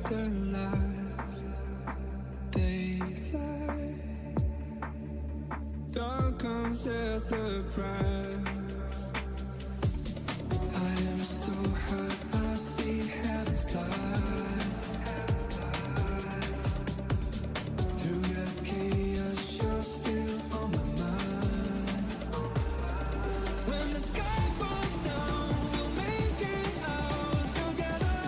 the light, daylight. Dawn comes as a surprise. I am so hurt, I see heaven's light. Through the chaos, you're still on my mind. When the sky falls down, we'll make it out together.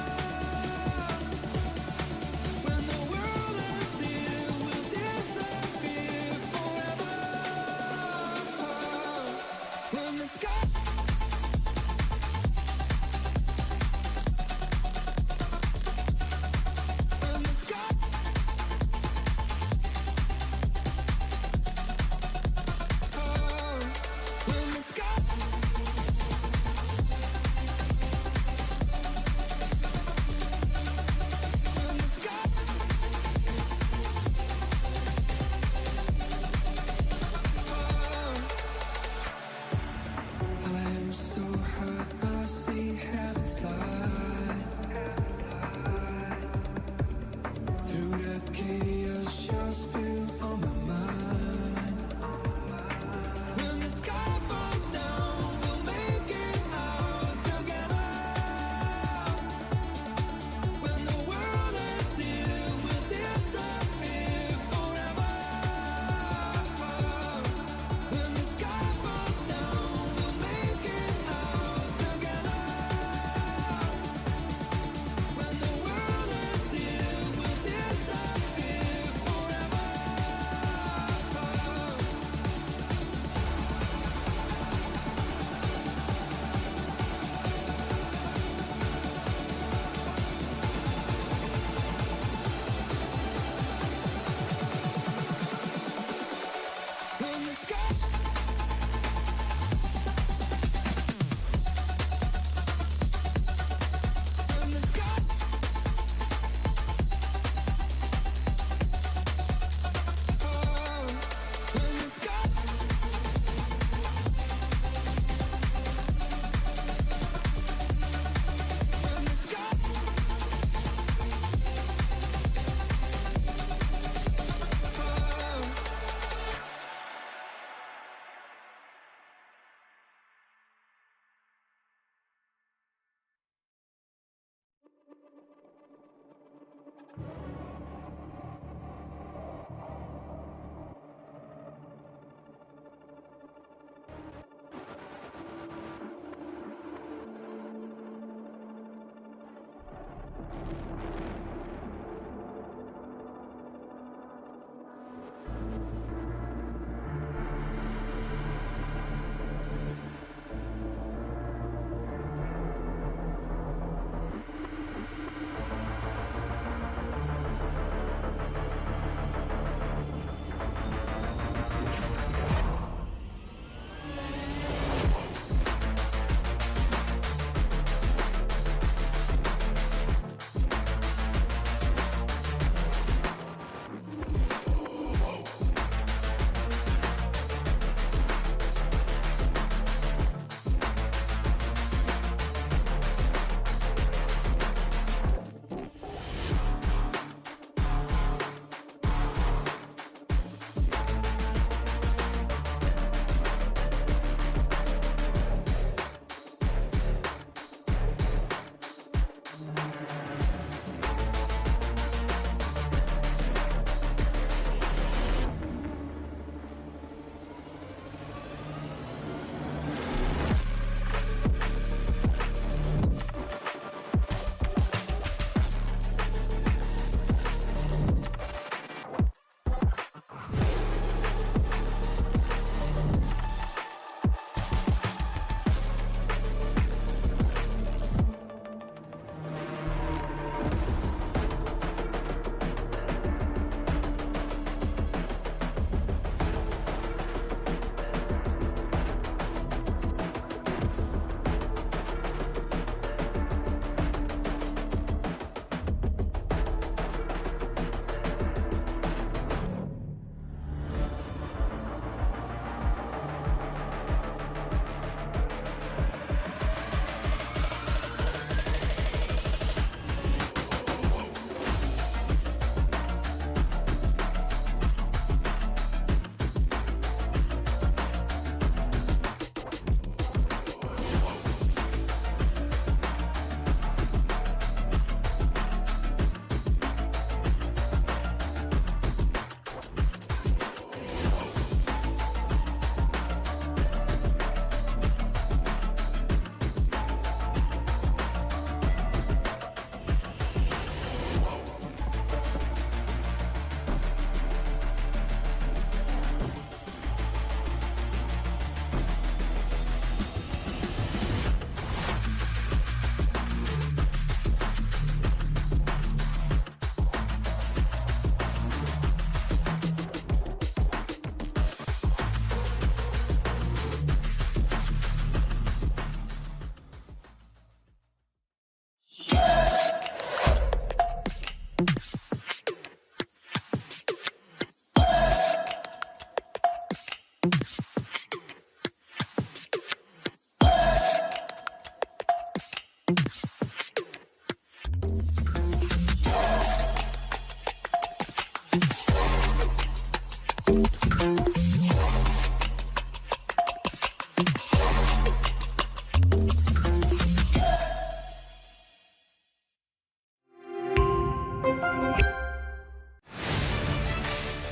When the world is here, we'll disappear forever. When the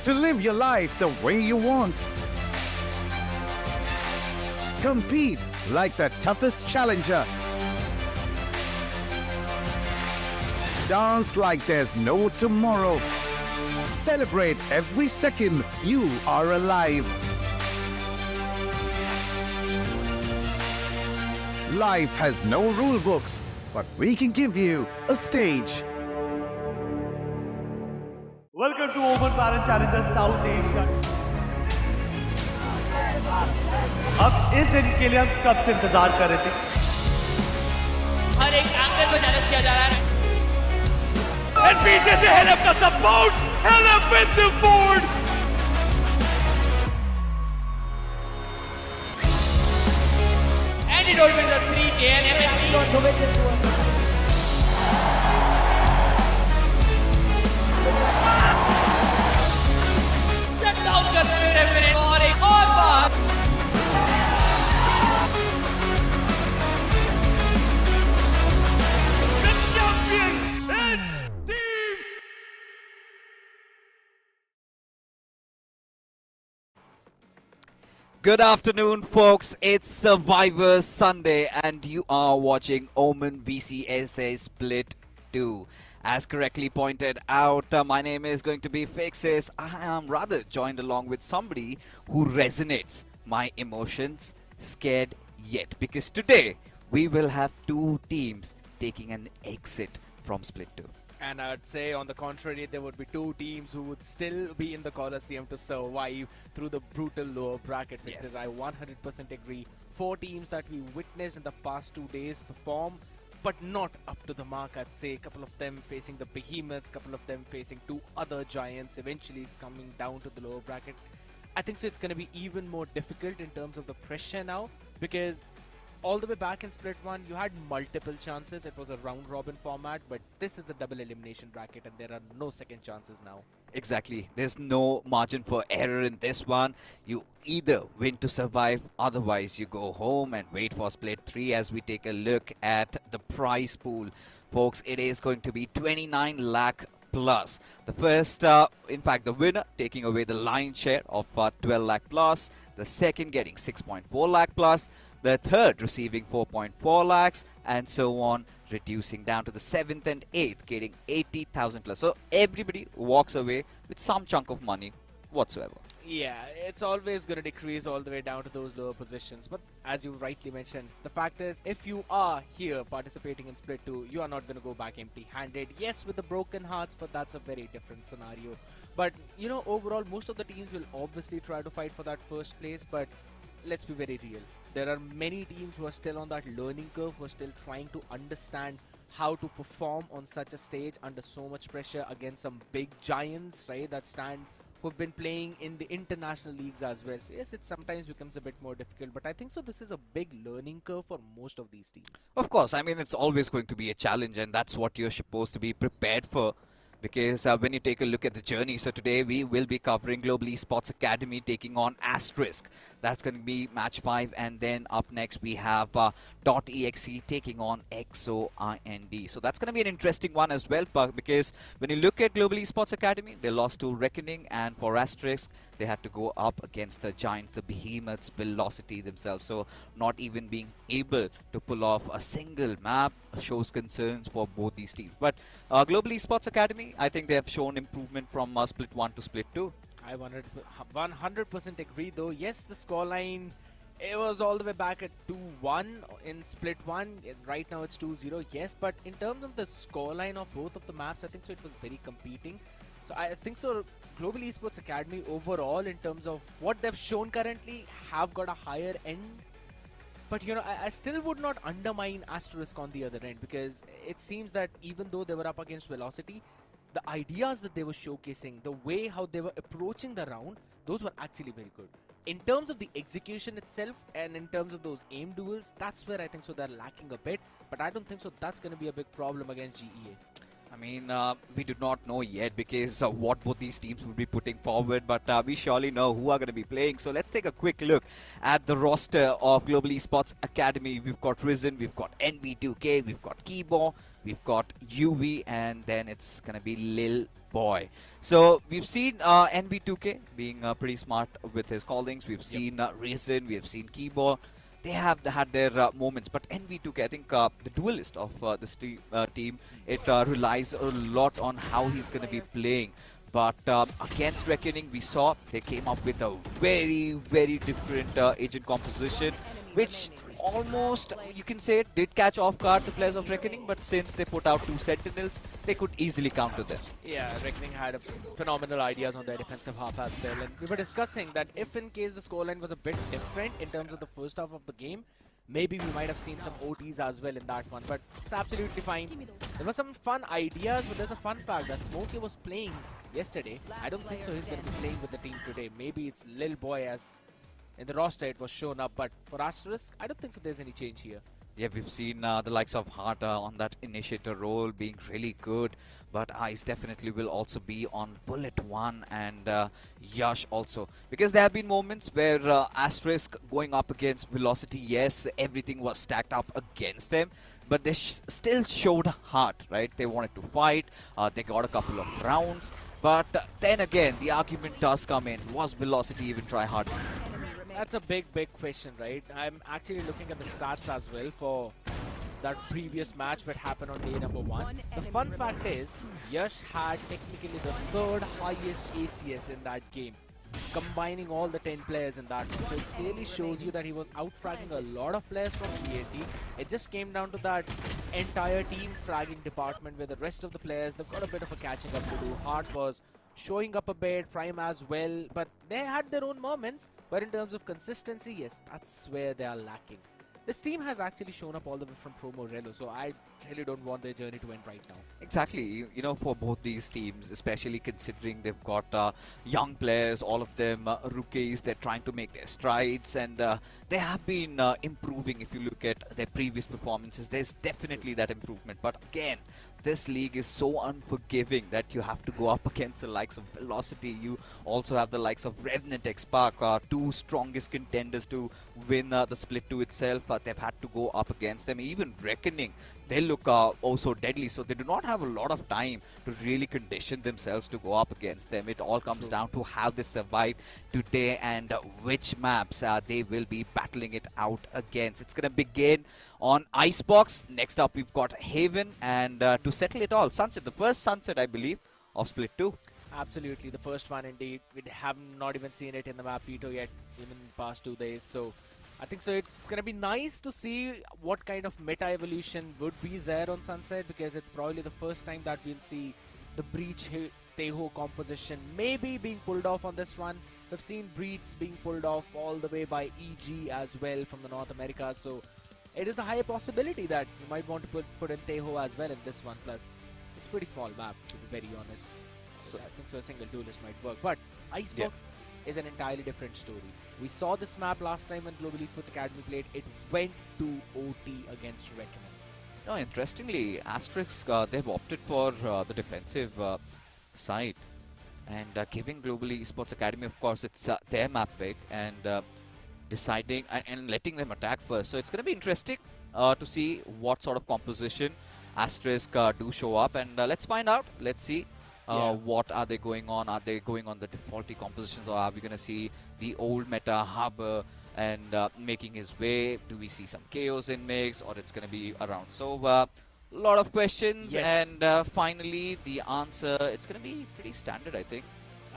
to live your life the way you want. Compete like the toughest challenger. Dance like there's no tomorrow. Celebrate every second you are alive. Life has no rule books, but we can give you a stage. Welcome to OMEN VALORANT Challenger South Asia. अब इस दिन के लिए हम कब से इंतजार कर रहे थे हर एक एंगल में चैलेंज किया जा रहा है And VCSA head up का support, head up with the board. and it opens a 3K and MSC shut down करते हुए Revenant और एक और बार The champions, it's team. Good afternoon, folks. It's Survivor Sunday, and you are watching Omen VCSA Split 2. As correctly pointed out, my name is going to be Fixes. I am rather joined along with somebody who resonates my emotions, scared yet. Because today, we will have two teams taking an exit from Split 2. And I'd say, on the contrary, there would be two teams who would still be in the Colosseum to survive through the brutal lower bracket. Because I 100% agree. Four teams that we witnessed in the past 2 days perform, but not up to the mark, I'd say. A couple of them facing the behemoths, couple of them facing two other giants, eventually coming down to the lower bracket. I think so it's going to be even more difficult in terms of the pressure now, because all the way back in Split 1, you had multiple chances. It was a round-robin format, but this is a double elimination bracket, and there are no second chances now. Exactly. There's no margin for error in this one. You either win to survive, otherwise you go home and wait for Split 3 as we take a look at the prize pool. Folks, it is going to be 29 lakh plus. The first, in fact, the winner taking away the lion's share of 12 lakh plus. The second getting 6.4 lakh plus. The third receiving 4.4 lakhs, and so on, reducing down to the 7th and 8th, getting 80,000 plus. So everybody walks away with some chunk of money whatsoever. Yeah, it's always going to decrease all the way down to those lower positions. But as you rightly mentioned, the fact is, if you are here participating in Split 2, you are not going to go back empty-handed. Yes, with the broken hearts, but that's a very different scenario. But, you know, overall, most of the teams will obviously try to fight for that first place, but let's be very real. There are many teams who are still on that learning curve, who are still trying to understand how to perform on such a stage under so much pressure against some big giants, right, that stand, who've been playing in the international leagues as well. So yes, it sometimes becomes a bit more difficult, but I think so this is a big learning curve for most of these teams. Of course, I mean, it's always going to be a challenge, and that's what you're supposed to be prepared for. Because when you take a look at the journey, so today we will be covering Global Esports Academy taking on Asterisk. That's going to be match 5, and then up next we have .exe taking on XOIND. So that's going to be an interesting one as well, because when you look at Global Esports Academy, they lost to Reckoning, and for Asterisk, they had to go up against the giants, the behemoths, Velocity themselves. So not even being able to pull off a single map shows concerns for both these teams. But Global Esports Academy, I think they have shown improvement from Split 1 to Split 2. I 100% agree though. Yes, the scoreline, it was all the way back at 2-1 in Split 1. Right now it's 2-0, yes. But in terms of the scoreline of both of the maps, I think so it was very competing. So I think so Global Esports Academy overall, in terms of what they've shown currently, have got a higher end. But you know, I still would not undermine Asterisk on the other end, because it seems that even though they were up against Velocity, the ideas that they were showcasing, the way how they were approaching the round, those were actually very good. In terms of the execution itself and in terms of those aim duels, that's where I think so they're lacking a bit. But I don't think so that's going to be a big problem against GEA. I mean, we do not know yet because what both these teams will be putting forward, but we surely know who are going to be playing. So let's take a quick look at the roster of Global Esports Academy. We've got Risen, we've got NB2K, we've got Keyboard, we've got UV, and then it's gonna be Lil Boy. So we've seen NB2K being pretty smart with his callings. We've seen Reason, we have seen Keyboard. They have had their moments, but NV2K, I think the duelist of this team, it relies a lot on how he's going to be playing. But against Reckoning, we saw they came up with a very, very different agent composition, which almost, you can say, did catch off guard the players of Reckoning, but since they put out 2 Sentinels, they could easily counter them. Yeah, Reckoning had phenomenal ideas on their defensive half as well, and we were discussing that if in case the scoreline was a bit different in terms of the first half of the game, maybe we might have seen some OTs as well in that one, but it's absolutely fine. There were some fun ideas, but there's a fun fact that Smokey was playing yesterday. I don't think so he's going to be playing with the team today. Maybe it's Lil Boy, as in the roster it was shown up, but for Asterisk, I don't think so there's any change here. Yeah, we've seen the likes of Hart on that initiator role being really good, but Ice definitely will also be on Bullet 1 and Yash also. Because there have been moments where Asterisk going up against Velocity, yes, everything was stacked up against them, but they still showed heart, right? They wanted to fight, they got a couple of rounds, but then again, the argument does come in. Was Velocity even try hard? That's a big question, right? I'm actually looking at the stats as well for that previous match that happened on day number 1. The fun fact is, Yash had technically the 3rd highest ACS in that game, combining all the 10 players in that one. So it clearly shows you that he was outfragging a lot of players from TNT. It just came down to that entire team fragging department where the rest of the players, they've got a bit of a catching up to do. Hart was showing up a bit, Prime as well, but they had their own moments. But in terms of consistency, yes, that's where they are lacking. This team has actually shown up all the way from Pro Morello, so I really don't want their journey to end right now. Exactly, you know, for both these teams, especially considering they've got young players, all of them rookies, they're trying to make their strides, and they have been improving. If you look at their previous performances, there's definitely that improvement. But again, this league is so unforgiving that you have to go up against the likes of Velocity. You also have the likes of Revenant XSpark, 2 strongest contenders to win the Split 2 itself. They've had to go up against them. Even Reckoning, they look also deadly, so they do not have a lot of time to really condition themselves to go up against them. It all comes down to how they survive today and which maps they will be battling it out against. It's going to begin on Icebox. Next up, we've got Haven, and to settle it all, Sunset, the first Sunset, I believe, of Split 2. Absolutely, the first one indeed. We have not even seen it in the map veto yet, even in the past 2 days. So I think so it's going to be nice to see what kind of meta evolution would be there on Sunset, because it's probably the first time that we'll see the Breach Teho composition maybe being pulled off on this one. We've seen Breach being pulled off all the way by EG as well from the North America, so it is a high possibility that you might want to put in Teho as well in this one. Plus, it's a pretty small map, to be very honest. So I think so a single duelist might work. But Icebox is an entirely different story. We saw this map last time when Global Esports Academy played. It went to OT against Reckoning. No, interestingly, Asterisk, they've opted for the defensive side, and giving Global Esports Academy, of course, it's their map pick, and deciding and letting them attack first. So it's going to be interesting to see what sort of composition Asterisk do show up, and let's find out. Let's see what are they going on. Are they going on the defaulty compositions, or are we going to see the old meta Harbor and making his way? Do we see some chaos in mix, or it's going to be around? So a lot of questions, and finally the answer, it's going to be pretty standard, I think.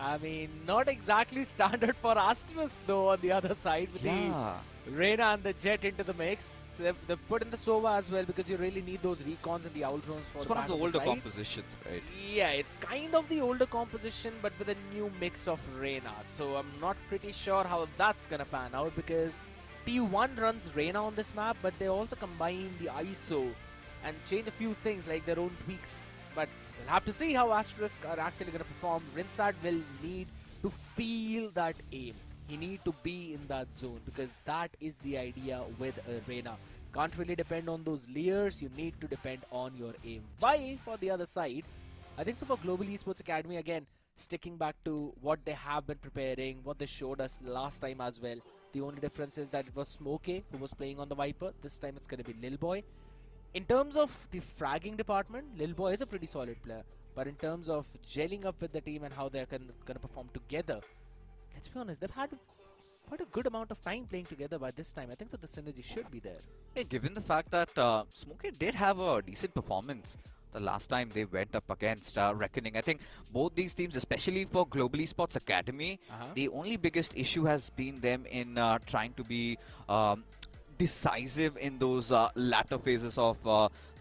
I mean, not exactly standard for Asterisk though on the other side with the Reyna and the Jet into the mix. They've put in the Sova as well, because you really need those recons and the owl drones for it's the one of the older compositions, right? Yeah, it's kind of the older composition, but with a new mix of Reyna. So I'm not pretty sure how that's gonna pan out, because T1 runs Reyna on this map, but they also combine the ISO and change a few things like their own tweaks. But we'll have to see how Asterisk are actually gonna perform. Rinsad will need to feel that aim. He need to be in that zone, because that is the idea with Reyna. Can't really depend on those layers, you need to depend on your aim. While for the other side, I think so for Global Esports Academy, again, sticking back to what they have been preparing, what they showed us last time as well. The only difference is that it was Smokey who was playing on the Viper. This time it's going to be Lil Boy. In terms of the fragging department, Lil Boy is a pretty solid player. But in terms of gelling up with the team and how they're going to perform together, let's be honest, they've had quite a good amount of time playing together by this time. I think that the synergy should be there. Hey, given the fact that Smokey did have a decent performance the last time they went up against Reckoning, I think both these teams, especially for Global Esports Academy, the only biggest issue has been them in trying to be decisive in those latter phases of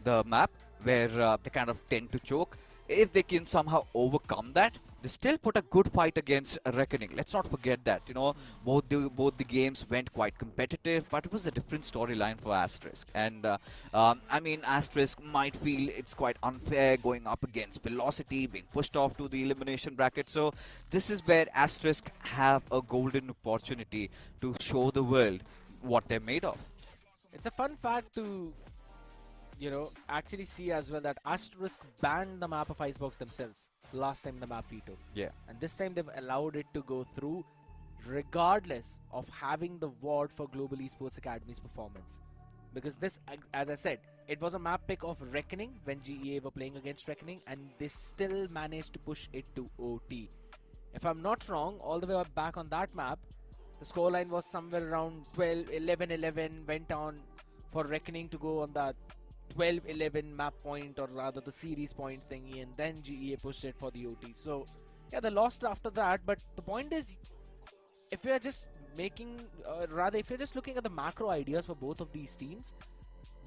the map where they kind of tend to choke. If they can somehow overcome that, they still put a good fight against Reckoning. Let's not forget that, you know, both the games went quite competitive, but it was a different storyline for Asterisk. And I mean, Asterisk might feel it's quite unfair going up against Velocity, being pushed off to the elimination bracket. So this is where Asterisk have a golden opportunity to show the world what they're made of. It's a fun fact to, actually see as well that Asterisk banned the map of Icebox themselves last time the map vetoed. Yeah. And this time they've allowed it to go through regardless of having the ward for Global Esports Academy's performance. Because this, as I said, it was a map pick of Reckoning when GEA were playing against Reckoning, and they still managed to push it to OT. If I'm not wrong, all the way back on that map, the scoreline was somewhere around 11-11, went on for Reckoning to go on that 12-11 map point, or rather the series point thingy, and then GEA pushed it for the OT. So yeah, they lost after that, but the point is, if we are just making, if you're just looking at the macro ideas for both of these teams,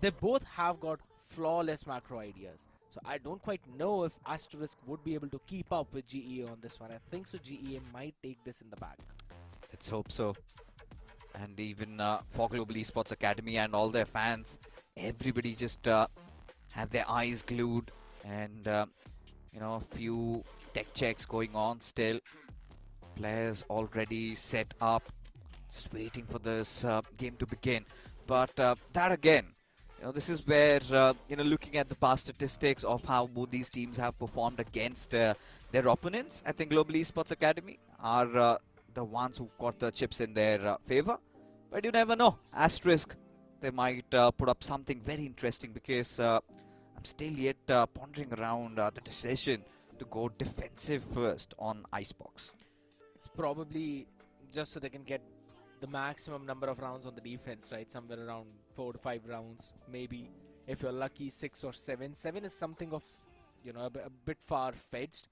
they both have got flawless macro ideas. So I don't quite know if Asterisk would be able to keep up with GEA on this one. I think so GEA might take this in the bag. Let's hope so. And even for Global Esports Academy and all their fans, everybody just have their eyes glued, and a few tech checks going on still. Players already set up, just waiting for this game to begin. But that again, this is where looking at the past statistics of how both these teams have performed against their opponents, I think Global Esports Academy are the ones who've got the chips in their favor. But you never know. Asterisk, they might put up something very interesting, because I'm still yet pondering around the decision to go defensive first on Icebox. It's probably just so they can get the maximum number of rounds on the defense, right? Somewhere around 4 to 5 rounds, maybe. If you're lucky, 6 or 7. 7 is something of, a bit far-fetched,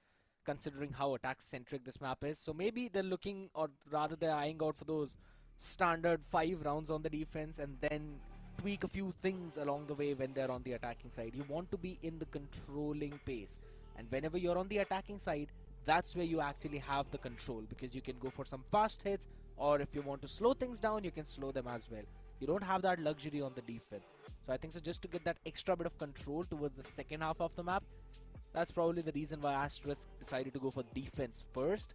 considering how attack-centric this map is. So maybe they're looking, or rather they're eyeing out for those standard 5 rounds on the defense, and then tweak a few things along the way when they're on the attacking side. You want to be in the controlling pace, and whenever you're on the attacking side, that's where you actually have the control, because you can go for some fast hits, or if you want to slow things down, you can slow them as well. You don't have that luxury on the defense. So I think so, just to get that extra bit of control towards the second half of the map, that's probably the reason why Asterisk decided to go for defense first.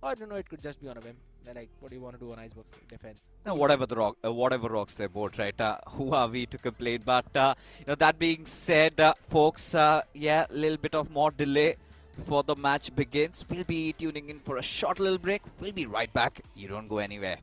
Or I don't know, it could just be on a whim. They're like, what do you want to do on Icebox defense? No, whatever rocks their boat, right? Who are we to complain? But that being said, folks, a little bit of more delay before the match begins. We'll be tuning in for a short little break. We'll be right back. You don't go anywhere.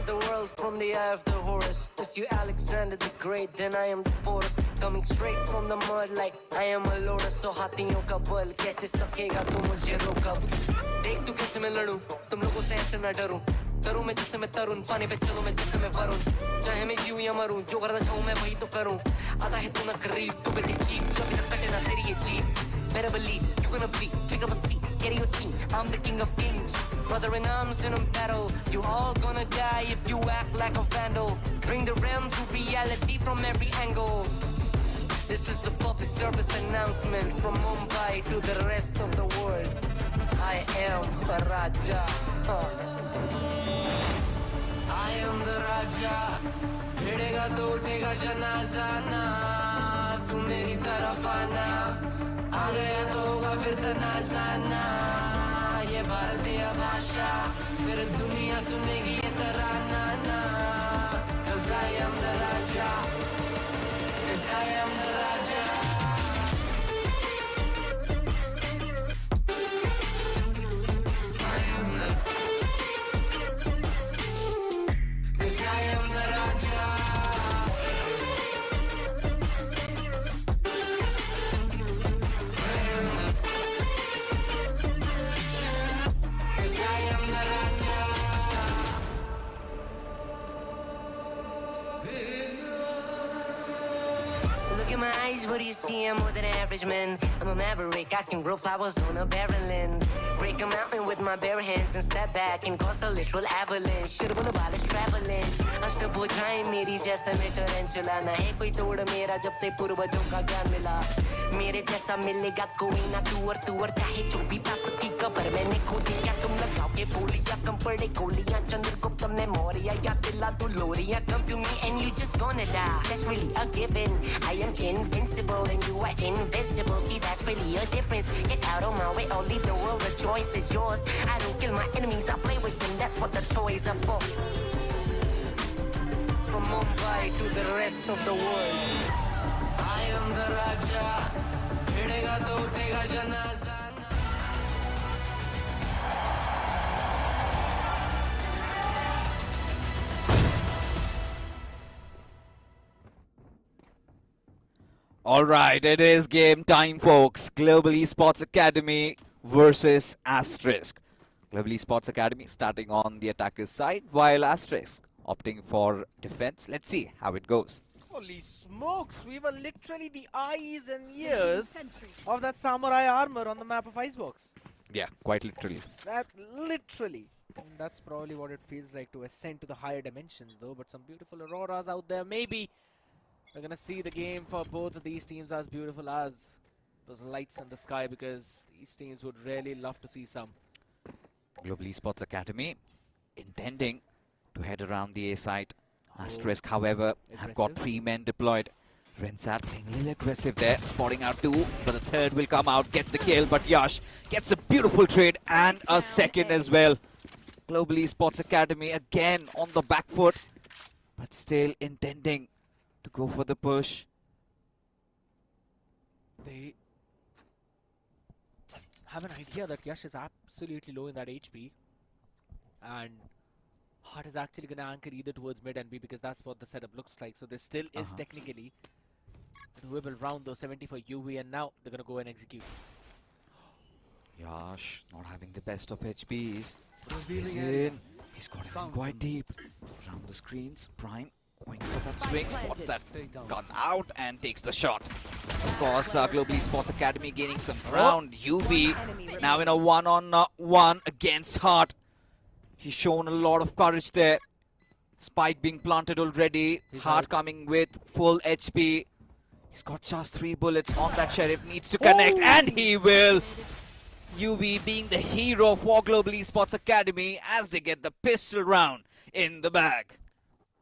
The world from the eye of the horse. If you Alexander the Great, then I am the forest. Coming straight from the mud like I am a lotus. So हाथियों का बल कैसे सकेगा तू मुझे रोका? देख तू कैसे मैं लड़ूं, तुम लोगों से ऐसे ना डरूं. करूं मैं जिससे मैं तरुण, पानी पे चलूं मैं जिससे मैं वरुण. चाहे मैं जीऊं या मरूं, जो करना चाहूं मैं वही तो करूं. आधा है तू ना करीब, तू बेटी चीप, जो अभी तक कटे ना तेरी ये jeep. Better believe you're gonna be, pick up a seat, get your team. I'm the king of kings, brother in arms in a battle. You all gonna die if you act like a vandal. Bring the realms to reality from every angle. This is the public service announcement from Mumbai to the rest of the world. I am a Raja. I am the Raja. भिड़ेगा तो उठेगा जनाजा ना. तू मेरी तरफ आना. आ गया तो होगा फिर तनाजाना. ये भारतीय भाषा फिर दुनिया सुनेगी ये तराना ना. 'Cause I am the Raja. 'Cause I am the Raja. I am the. 'Cause I am the Raja. Look in my eyes, what do you see? I'm more than an average man. I'm a maverick, I can grow flowers on a barren land. Break a mountain with my bare hands and step back and cause a literal avalanche. Should've been about traveling. अष्टभुजाएं मेरी जैसे मैं tarantula. ना है कोई तोड़ मेरा जब से पूर्वजों का ज्ञान मिला. मेरे जैसा मिलेगा कोई ना तू और चाहे जो भी था सबकी कबर मैंने खोदी. क्या तुम लगाओगे बोलियां कम पड़े गोलियां चंद्रगुप्त में मौर्य या दिला तू लोरियां. Come to me and you just gonna die. That's really a given. I am invincible and you are invisible. See, that's really a difference. Get out of my way, I'll leave the world. The choice is yours. I don't kill my enemies, I play with them. That's what the toys are for. goodbye to the rest of the world. I am the Raja. Bhedega to utega janaza. All right, it is game time, folks. Global Esports Academy versus Asterisk. Global Esports Academy starting on the attacker's side, while Asterisk opting for defense. Let's see how it goes. Holy smokes, we were literally the eyes and ears of that samurai armor on the map of Icebox. Yeah, quite literally. That literally. And that's probably what it feels like to ascend to the higher dimensions though, but some beautiful auroras out there. Maybe we're gonna see the game for both of these teams as beautiful as those lights in the sky, because these teams would really love to see some. Global Esports Academy intending to head around the A site. Asterisk, however, have got Aggressive. 3 men deployed. Rensat playing a little aggressive there, spotting out 2, but the third will come out, get the kill, but Yash gets a beautiful trade and a second as well. Global Esports Academy again on the back foot, but still intending to go for the push. They have an idea that Yash is absolutely low in that HP, and Heart is actually going to anchor either towards mid and B, because that's what the setup looks like. So there still is technically a doable round though, 70 for UV, and now they're going to go and execute. Yash not having the best of HPs. He's in. He's got him quite deep. Around the screens, Prime going for that swing, spots that gun out and takes the shot. Of course, Global Esports Academy gaining some ground. UV now in a one-on-one against Heart. He's shown a lot of courage there. Spike being planted already. Heart coming with full HP. He's got just 3 bullets on that Sheriff. Needs to connect, and he will. UV being the hero for Global Esports Academy as they get the pistol round in the bag.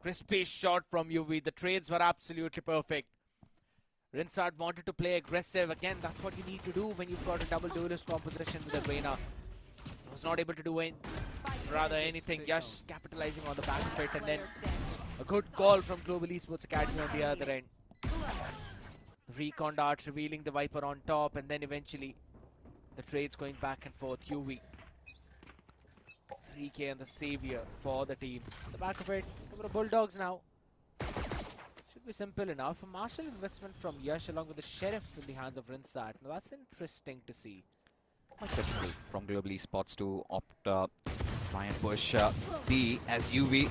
Crispy shot from UV. The trades were absolutely perfect. Rinsart wanted to play aggressive. Again, that's what you need to do when you've got a double duelist composition with a Reina. Was not able to do anything. Yash capitalizing on the back of it, and then a good call from Global Esports Academy on the other end. Recon dart revealing the Viper on top, and then eventually the trades going back and forth. UV 3K and the savior for the team. The back of it, a couple of Bulldogs now. Should be simple enough. A martial investment from Yash along with the Sheriff in the hands of Rinsat. Now that's interesting to see. Quite difficult from Global Esports to opt try and push B, as UV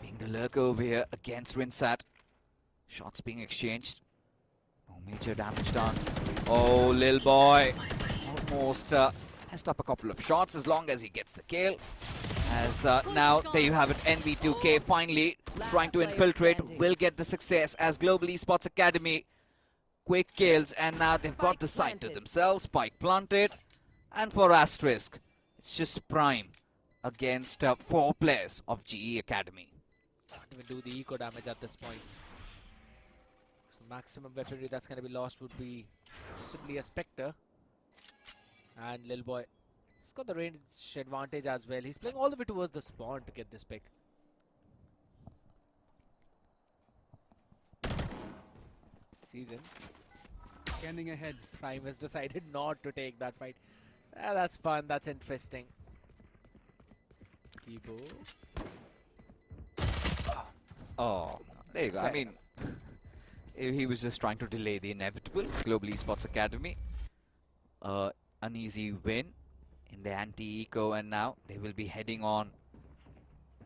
being the lurker over here against Rinsat. Shots being exchanged. No major damage done. Oh, Lil Boy almost messed up a couple of shots as long as he gets the kill. As now there you have it, NV2K finally trying to infiltrate, will get the success as Global Esports Academy. Quick kills, and now they've got the site to themselves. Spike planted. And for Asterisk, it's just Prime against 4 players of GE Academy. Can't even do the eco damage at this point. So maximum weaponry that's going to be lost would be simply a Spectre. And Lil Boy, he's got the range advantage as well. He's playing all the way towards the spawn to get this pick. Season. Scanning ahead. Prime has decided not to take that fight. That's fun, that's interesting. Kibo. Oh, there you go. I mean, he was just trying to delay the inevitable. Global Esports Academy. An easy win in the anti-eco, and now they will be heading on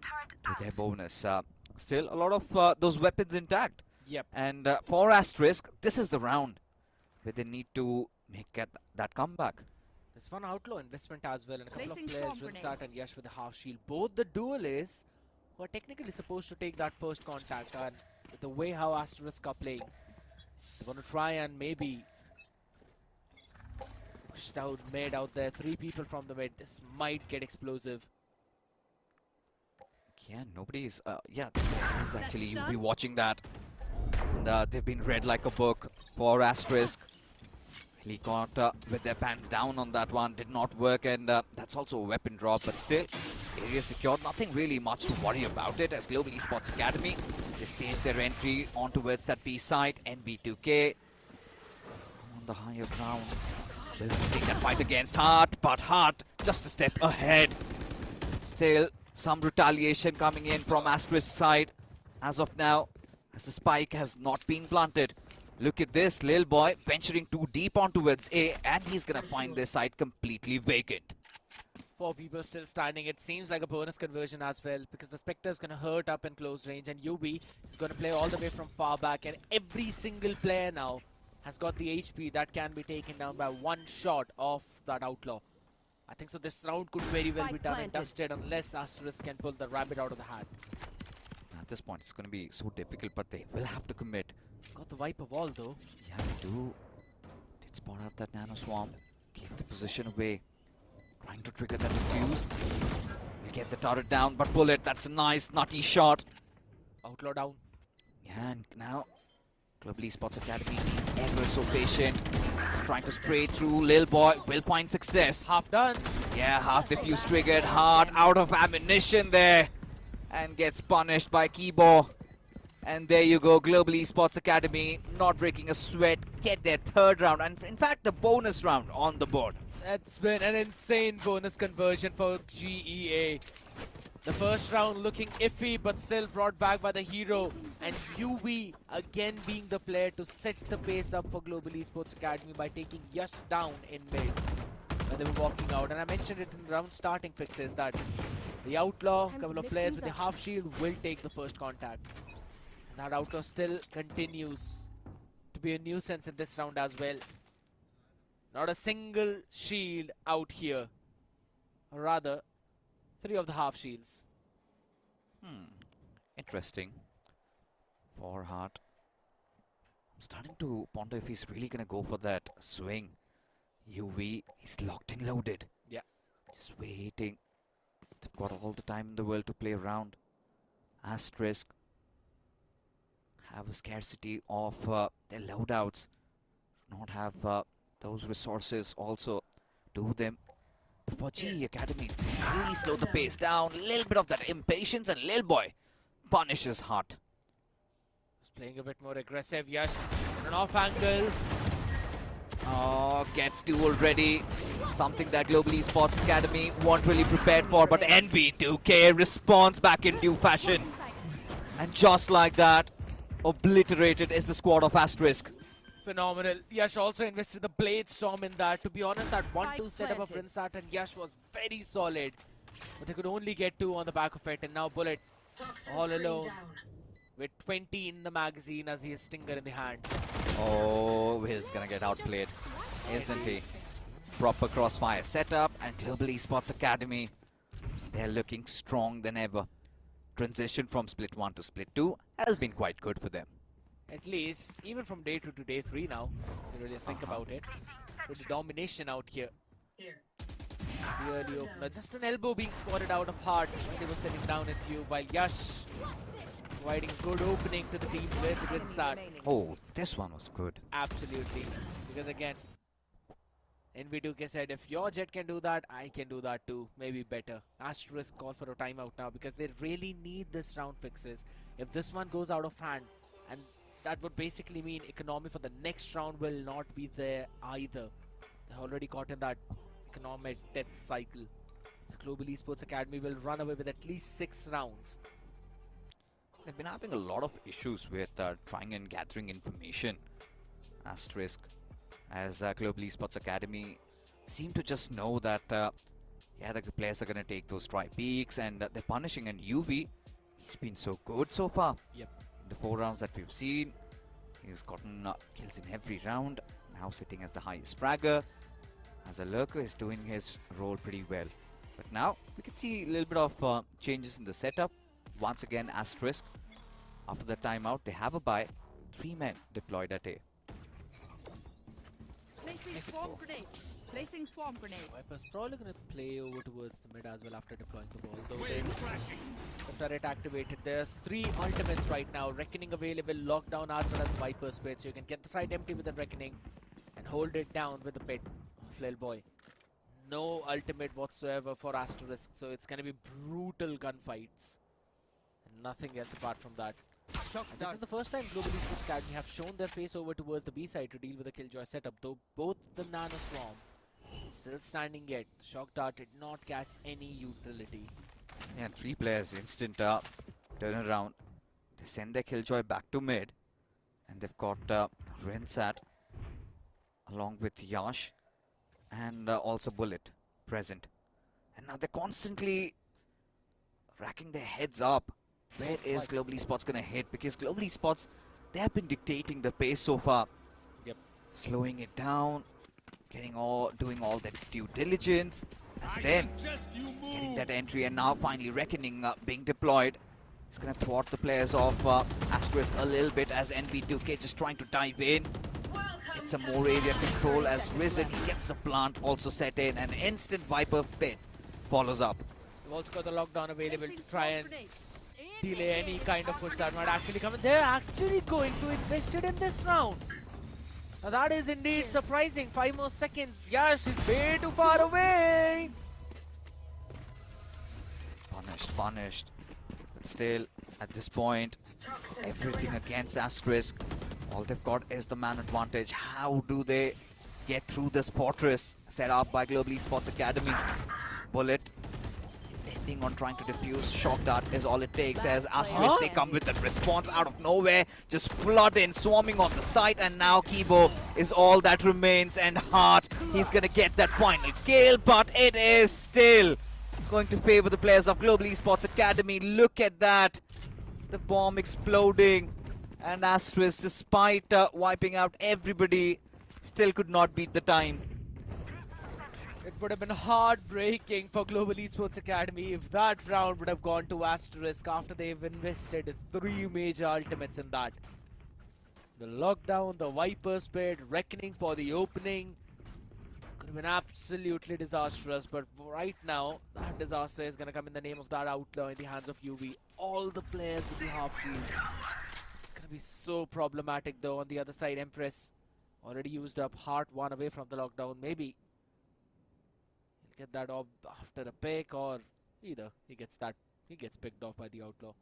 to their bonus. Still, a lot of those weapons intact. Yep. And for Asterisk, this is the round where they need to make that comeback. There's one outlaw investment as well, and a couple of players, Rinsat and Yash with a half shield. Both the duelists who are technically supposed to take that first contact, and with the way how Asterisk are playing, they're going to try and maybe push out mid out there. 3 people from the mid. This might get explosive. Yeah, nobody's... yeah, nobody's actually be watching that. And, they've been read like a book for Asterisk. Really got with their pants down on that one. Did not work, and that's also a weapon drop, but still area secured. Nothing really much to worry about it as Global Esports Academy, they staged their entry on towards that B side. NV2K on the higher ground. Will take that fight against Hart, but Hart just a step ahead. Still some retaliation coming in from Asterisk side as of now, as the spike has not been planted. Look at this, Lil Boy venturing too deep on towards A, and he's gonna find this side completely vacant. 4 people still standing. It seems like a bonus conversion as well, because the Spectre is going to hurt up in close range, and UB is going to play all the way from far back, and every single player now has got the HP that can be taken down by one shot of that Outlaw. I think so this round could very well be done and dusted unless Asterisk can pull the rabbit out of the hat. At this point, it's going to be so difficult, but they will have to commit. Got the Viper wall though. Yeah, they do. Did spot out that Nano Swarm. Gave the position away. Trying to trigger that defuse. Will get the turret down, but Bullet, that's a nice nutty shot. Outlaw down. Yeah, and now Global Esports Academy being ever so patient. Just trying to spray through. Lil Boy will find success. Half done. Yeah, half defuse triggered. Hard out of ammunition there. And gets punished by Keybo. And there you go, Global Esports Academy not breaking a sweat. Get their third round, and in fact the bonus round on the board. That's been an insane bonus conversion for GEA. The first round looking iffy, but still brought back by the hero. And UV again being the player to set the pace up for Global Esports Academy by taking Yash down in mid when they were walking out. And I mentioned it in round starting fixes that the Outlaw, a couple of players with the half shield will take the first contact. And that Outlaw still continues to be a nuisance in this round as well. Not a single shield out here. Or rather, 3 of the half shields. Interesting. For Hart. I'm starting to ponder if he's really going to go for that swing. UV, he's locked and loaded. Yeah. Just waiting. They've got all the time in the world to play around. Asterisk have a scarcity of their loadouts. Not have those resources also do them. But for GE Academy, they really slow the pace down. A little bit of that impatience, and Lil Boy punishes Hart. Just playing a bit more aggressive. Yash on an off angle. Oh, gets 2 already. Something that Global Esports Academy weren't really prepared for, but NV2K responds back in due fashion. And just like that, obliterated is the squad of Asterisk. Phenomenal. Yash also invested the Blade Storm in that. To be honest, that 1-2 setup of Rinsat and Yash was very solid. But they could only get 2 on the back of it. And now Bullet all alone with 20 in the magazine as he has Stinger in the hand. Oh, he's gonna get outplayed, isn't he? Proper crossfire setup, and Global Esports Academy, they're looking strong than ever. Transition from split 1 to split 2 has been quite good for them. At least, even from day 2 to day 3 now, if you really think about it. With the domination out here. The early opener. Just an elbow being spotted out of Hart when they were sitting down at you, while Yash providing a good opening to the team with Rinsat. Oh, this one was good. Absolutely. Because again, NV2K said, if your Jet can do that, I can do that too. Maybe better. Asterisk call for a timeout now because they really need this round fixes. If this one goes out of hand, and that would basically mean economy for the next round will not be there either. They're already caught in that economic death cycle. So Global Esports Academy will run away with at least 6 rounds. They've been having a lot of issues with trying and gathering information. Asterisk, as Global Esports Academy seem to just know that yeah, the players are going to take those try peaks, and they're punishing. And UV, he's been so good so far. Yep. In the 4 rounds that we've seen, he's gotten kills in every round. Now sitting as the highest fragger. As a lurker, he's doing his role pretty well. But now we can see a little bit of changes in the setup. Once again, Asterisk, after the timeout, they have a buy. 3 men deployed at A. Placing swarm grenade. Placing swarm grenade. Viper's probably going to play over towards the mid as well after deploying the ball. Though there's the turret activated. There's 3 ultimates right now. Reckoning available, lockdown as well as Viper's pit. So you can get the site empty with the Reckoning and hold it down with the pit of Lil Boy. no ultimate whatsoever for Asterisk, so it's going to be brutal gunfights. And nothing else apart from that. And this is the first time Global Esports Academy have shown their face over towards the B side to deal with the Killjoy setup, though both the Nano Swarm still standing yet. Shock Dart did not catch any utility. Yeah, 3 players, instant turn around. They send their Killjoy back to mid. And they've got Rinsat along with Yash and also Bullet present. And now they're constantly racking their heads up. Where is Global Esports going to hit? Because Global Esports, they have been dictating the pace so far. Yep. Slowing it down, doing all their due diligence, and then getting that entry, and now finally Reckoning being deployed. It's going to thwart the players of Asterisk a little bit as NV2K just trying to dive in. Get some more area control as Risen. He gets the plant also set in, and instant Viper pit follows up. We've also got the lockdown available to try and delay any kind of push that might actually come in. They're actually going to invest it in this round. Now that is indeed surprising. 5 more seconds. Yash is way too far away. Punished. But still, at this point, everything against Asterisk. All they've got is the man advantage. How do they get through this fortress set up by Global Esports Academy? Bullet intending on trying to defuse. Shock Dart is all it takes as Asterisk, they come with that response out of nowhere. Just flood in, swarming on the site, and now Kibo is all that remains, and Hart, he's gonna get that final kill, but it is still going to favor the players of Global Esports Academy. Look at that. The bomb exploding. And Asterisk, despite wiping out everybody, still could not beat the time. It would have been heartbreaking for Global Esports Academy if that round would have gone to Asterisk after they've invested 3 major ultimates in that. The lockdown, the Viper Spit, Reckoning for the opening. Could have been absolutely disastrous, but right now, that disaster is going to come in the name of that outlaw in the hands of UV. All the players with the half shield. It's going to be so problematic though. On the other side, Empress already used up Heart 1 away from the lockdown. Maybe he'll get that off after a pick, or either he gets picked off by the outlaw.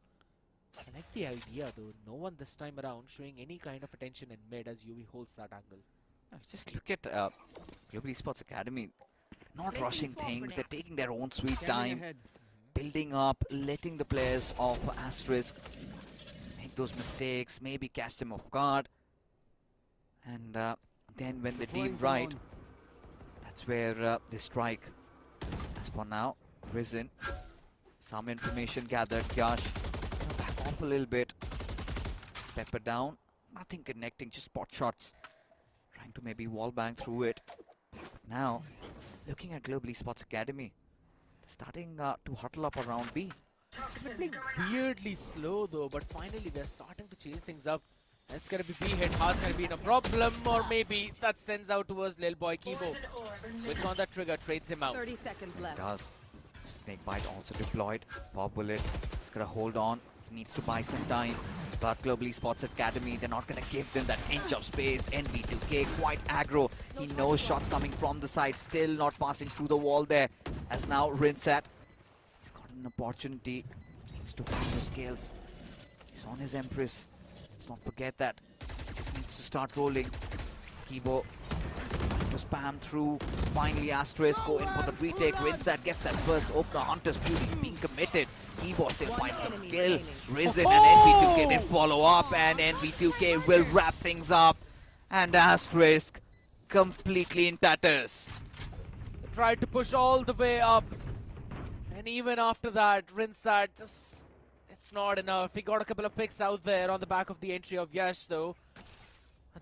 I like the idea though. No one this time around showing any kind of attention in mid as UV holds that angle. Just look at Global Esports Academy. Not rushing things, they're taking their own sweet time, building up, letting the players of Asterisk make those mistakes, maybe catch them off guard. And then when they deem right, that's where they strike. As for now, Risen, some information gathered. Yash, back off a little bit. Pepper down, nothing connecting, just spot shots. Trying to maybe wall bang through it. But now, looking at Global Esports Academy, they're starting to huddle up around B. They're playing weirdly slow though, but finally they're starting to change things up. It's gonna be B hit, Heart's gonna be in a problem, or maybe that sends out towards Lil Boy Kibo. Which on that trigger trades him out. 30 seconds left. Does. Snakebite also deployed. Bob Bullet is gonna hold on. Needs to buy some time. But Global Esports Academy, they're not gonna give them that inch of space. NV2K quite aggro. He knows shots coming from the side, still not passing through the wall there. As now Rinsat, he's got an opportunity. Needs to find those skills. He's on his Empress. Let's not forget that. He just needs to start rolling. Kibo to spam through. Finally Asterisk go in for the retake. Rinsat gets that first opener. Hunter's Beauty being committed. Kibo still finds some kill. Risen and NV2K they follow up, and NV2K will wrap things up. And Asterisk completely in tatters. They tried to push all the way up, and even after that, Rinsat just, it's not enough. He got a couple of picks out there on the back of the entry of Yash though.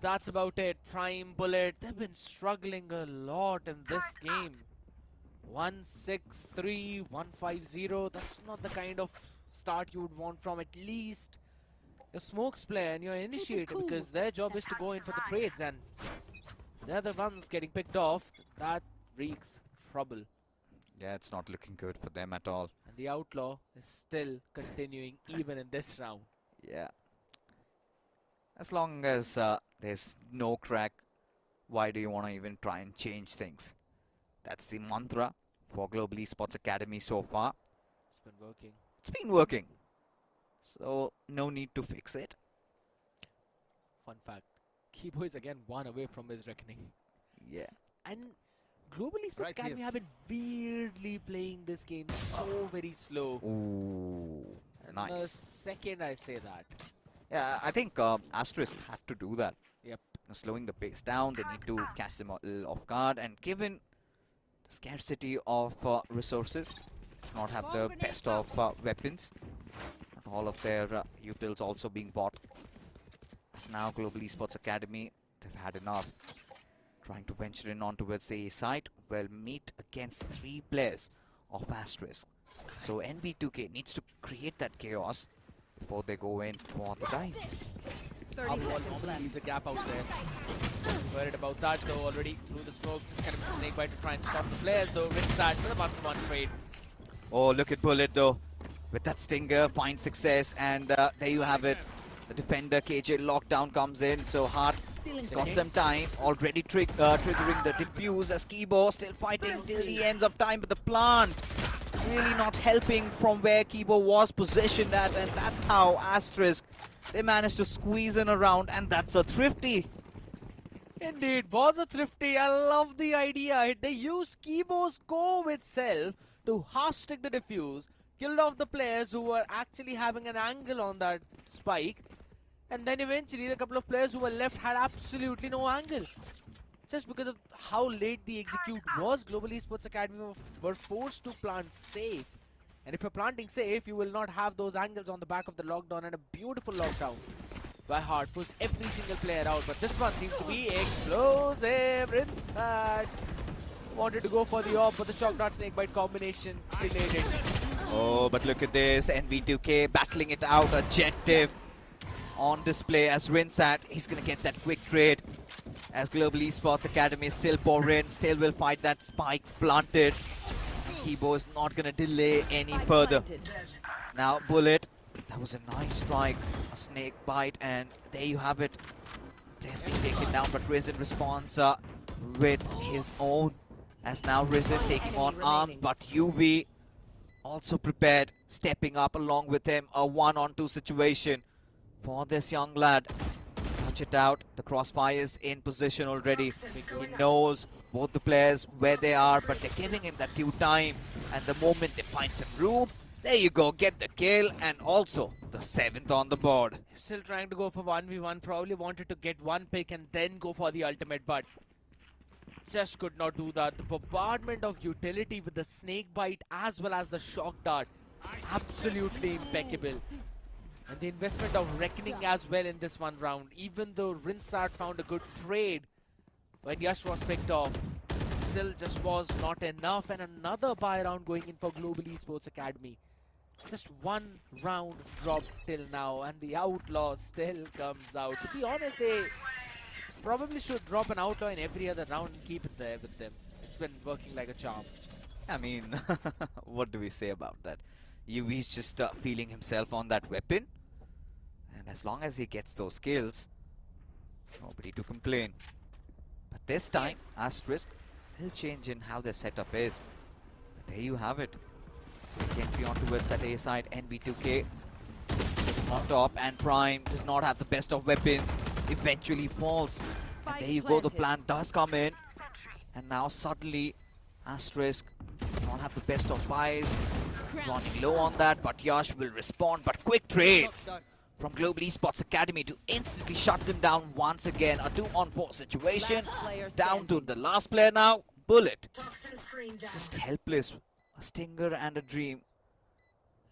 That's about it. Prime, Bullet, they've been struggling a lot in this game. 1-6-3, 1-5-0. That's not the kind of start you would want from at least your Smokes player and your Initiator, because their job is to go in for the trades, and they're the ones getting picked off. That wreaks trouble. Yeah, it's not looking good for them at all. And the Outlaw is still continuing even in this round. Yeah. As long as there's no crack, why do you want to even try and change things? That's the mantra for Global Esports Academy so far. It's been working. It's been working. So, no need to fix it. Fun fact. Kibo is again one away from his reckoning. Yeah. And Global Esports Right Academy here. have been weirdly playing this game so very slow. Ooh, And nice. the second I say that. Yeah, I think Asterisk had to do that. Yep. Slowing the pace down, they need to catch them off guard, and given the scarcity of resources, not have the best of weapons, not all of their utils also being bought. Now Global Esports Academy, they've had enough. Trying to venture in onto the A side, will meet against 3 players of Asterisk. So NV2K needs to create that chaos before they go in for the dive. 30 Half wall seconds normally left. leaves a gap out there. Worried about that though, already through the smoke. Just kind of a snake bite to try and stop the players though. Wins that with a 1-1 trade. Oh, look at Bullet though. With that stinger, finds success, and there you have it. The defender KJ lockdown comes in, so Hart got some time, already triggering the defuse as Kibo still fighting till the ends of time, but the plant really not helping from where Kibo was positioned at, and that's how Asterisk, they managed to squeeze in around, and that's a thrifty. Indeed, was a thrifty. I love the idea. They used Kibo's go with self to half stick the defuse, killed off the players who were actually having an angle on that spike, and then eventually the couple of players who were left had absolutely no angle. Just because of how late the execute was, Global Esports Academy were forced to plant safe. And if you're planting safe, you will not have those angles on the back of the lockdown, and a beautiful lockdown by Hart pushed every single player out. But this one seems to be explosive. Rinsat wanted to go for the AWP, but the shock dart snake bite combination delayed it. Oh, but look at this, NV2K battling it out, objective on display as Rinsat. He's gonna get that quick trade as Global Esports Academy still pour in, still will fight that spike planted. Kibo is not gonna delay any Spike further. planted. Now Bullet, that was a nice strike, a snake bite, and there you have it. Players being taken down, but Risen responds with his own, as now Risen taking on Arm, but UV also prepared, stepping up along with him, a 1-on-2 situation for this young lad. Touch it out, the crossfire is in position already. He knows both the players where they are, but they're giving him that due time, and the moment they find some room, there you go, get the kill, and also the 7th on the board. Still trying to go for 1v1, probably wanted to get one pick and then go for the ultimate, but just could not do that. The bombardment of utility with the snake bite as well as the shock dart, absolutely impeccable. And the investment of reckoning as well in this one round, even though Rinsat found a good trade when Yash was picked off, it still just was not enough, and another buy round going in for Global Esports Academy. Just one round dropped till now, and the outlaw still comes out. To be honest, they probably should drop an outlaw in every other round and keep it there with them. It's been working like a charm. I mean, what do we say about that? UV's just feeling himself on that weapon, and as long as he gets those kills, nobody to complain. But this time, Asterisk will change in how their setup is. But there you have it. Entry on towards that A side, NB2K on top, and Prime does not have the best of weapons, eventually falls. And there you go, the plan does come in, and now suddenly Asterisk does not have the best of buys, running low on that, but Yash will respond, but quick trades from Global Esports Academy to instantly shut them down once again. A 2-on-4 situation, down to the last player now, Bullet. Just helpless, a stinger and a dream.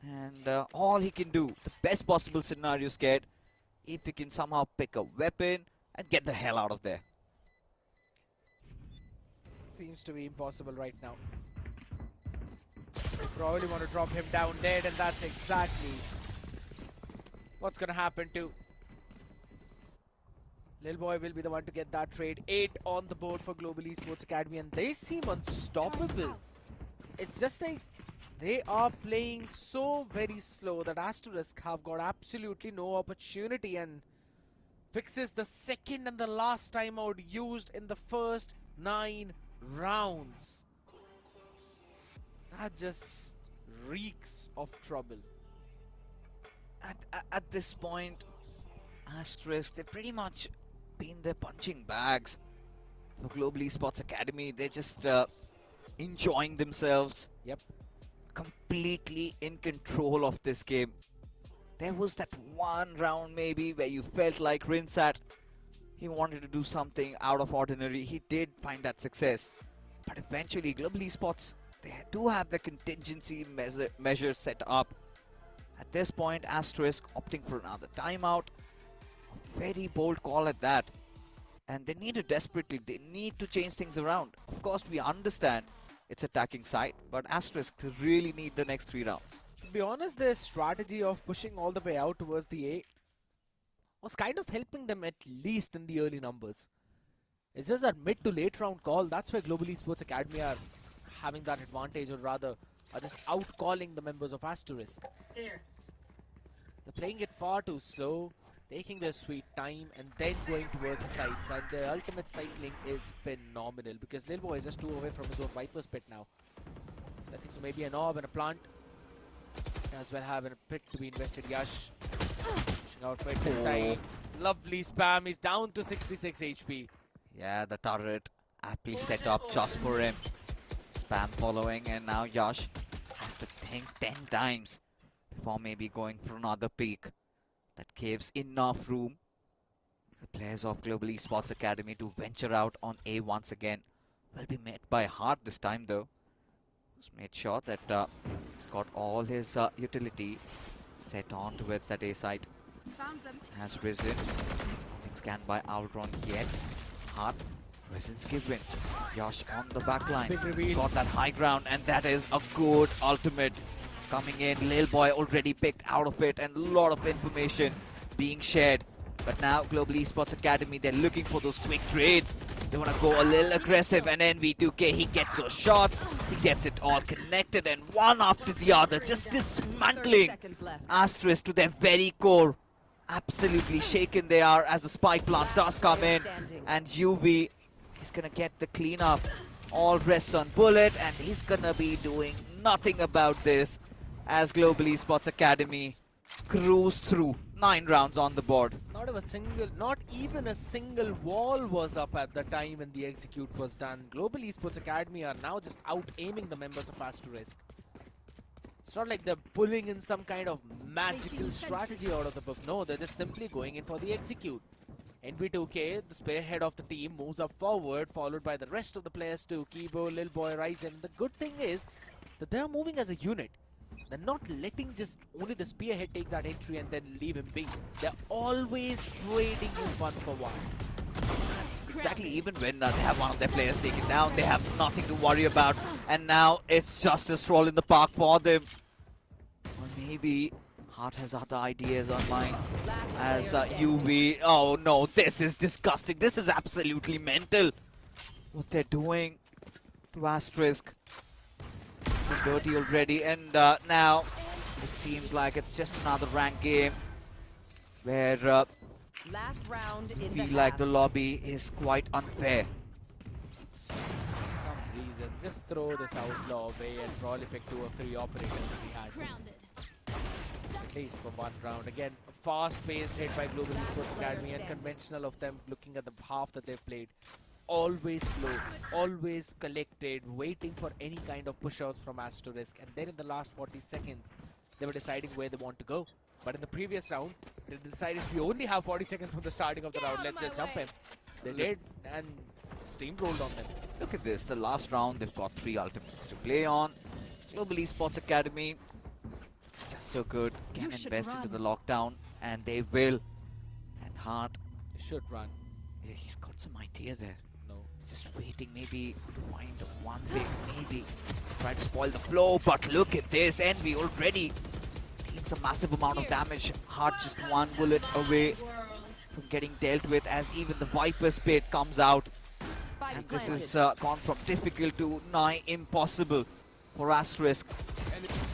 And all he can do, the best possible scenario scared, if he can somehow pick a weapon and get the hell out of there. Seems to be impossible right now. Probably want to drop him down dead, and that's exactly what's gonna happen to Lil Boy. Will be the one to get that trade. 8 on the board for Global Esports Academy, and they seem unstoppable. It's just like they are playing so very slow that Asterisk have got absolutely no opportunity, and fixes the second and the last timeout used in the first 9 rounds. That just reeks of trouble. At this point, Asterisk, they've pretty much been their punching bags for Global Esports Academy. They're just enjoying themselves. Yep. Completely in control of this game. There was that one round maybe where you felt like Rinsat, he wanted to do something out of ordinary. He did find that success. But eventually, Global Esports, they do have the contingency measures set up. At this point, Asterisk opting for another timeout. A very bold call at that. And they need it desperately. They need to change things around. Of course, we understand it's attacking side, but Asterisk really need the next 3 rounds. To be honest, their strategy of pushing all the way out towards the A was kind of helping them at least in the early numbers. It's just that mid to late round call, that's where Global Esports Academy are having that advantage, or rather are just out-calling the members of Asterisk. There. They're playing it far too slow, taking their sweet time, and then going towards the sides. And their ultimate cycling is phenomenal, because Lil Boy is just 2 away from his own Viper's pit now. I think so maybe an orb and a plant. As well have a pit to be invested. Yash pushing out pit this time. Lovely spam. He's down to 66 HP. Yeah, the turret aptly set up just for him. Spam following, and now Yash has to think 10 times before maybe going for another peak. That gives enough room the players of Global Esports Academy to venture out on A once again. Will be met by Hart this time though. He's made sure that he's got all his utility set on towards that A site. Found them. Has risen. Nothing scanned by Outrun yet. Hart, Resin's given. Yash on the back line. Big reveal. Got that high ground, and that is a good ultimate. Coming in, Lil Boy already picked out of it, and a lot of information being shared. But now Global Esports Academy, they're looking for those quick trades. They want to go a little aggressive, and NV2K, he gets those shots. He gets it all connected, and one after the other, just 30 dismantling seconds left. Asterisk to their very core. Absolutely shaken they are as the spike plant does come in, and UV is gonna get the cleanup. All rests on Bullet, and he's gonna be doing nothing about this as Global Esports Academy cruise through 9 rounds on the board. Not even a single wall was up at the time when the execute was done. Global Esports Academy are now just out aiming the members of Asterisk. It's not like they're pulling in some kind of magical strategy out of the book. No, they're just simply going in for the execute. NV2K, the spearhead of the team, moves up forward, followed by the rest of the players too. Kibo, Lil Boy, Ryzen. The good thing is that they're moving as a unit. They're not letting just only the spearhead take that entry and then leave him be. They're always trading you 1 for 1. Exactly, even when they have one of their players taken down, they have nothing to worry about. And now it's just a stroll in the park for them. Or maybe Hart has other ideas on mind. As UV, oh no, this is disgusting. This is absolutely mental. What they're doing to Asterisk. They're dirty already, and now it seems like it's just another ranked game where Last round I in feel the like half. the lobby is quite unfair. For some reason, just throw this outlaw away and probably pick 2 or 3 operators that we had. At least for 1 round. Again, a fast-paced hit by Global Esports Academy, and conventional of them looking at the half that they've played. Always slow, always collected, waiting for any kind of push-outs from Asterisk, and then in the last 40 seconds, they were deciding where they want to go. But in the previous round, they decided we only have 40 seconds from the starting of the round, let's just jump him. They did, and steamrolled on them. Look at this, the last round, they've got 3 ultimates to play on. Global Esports Academy, just so good, can invest into the lockdown, and they will. And Hart, They should run. yeah, he's got some idea there. No. He's just waiting maybe to find one big maybe. Try to spoil the flow, but look at this, Envy already deals a massive amount of damage. Hart just 1 bullet away from getting dealt with as even the Viper's Pit comes out. And this is gone from difficult to nigh impossible for Asterisk.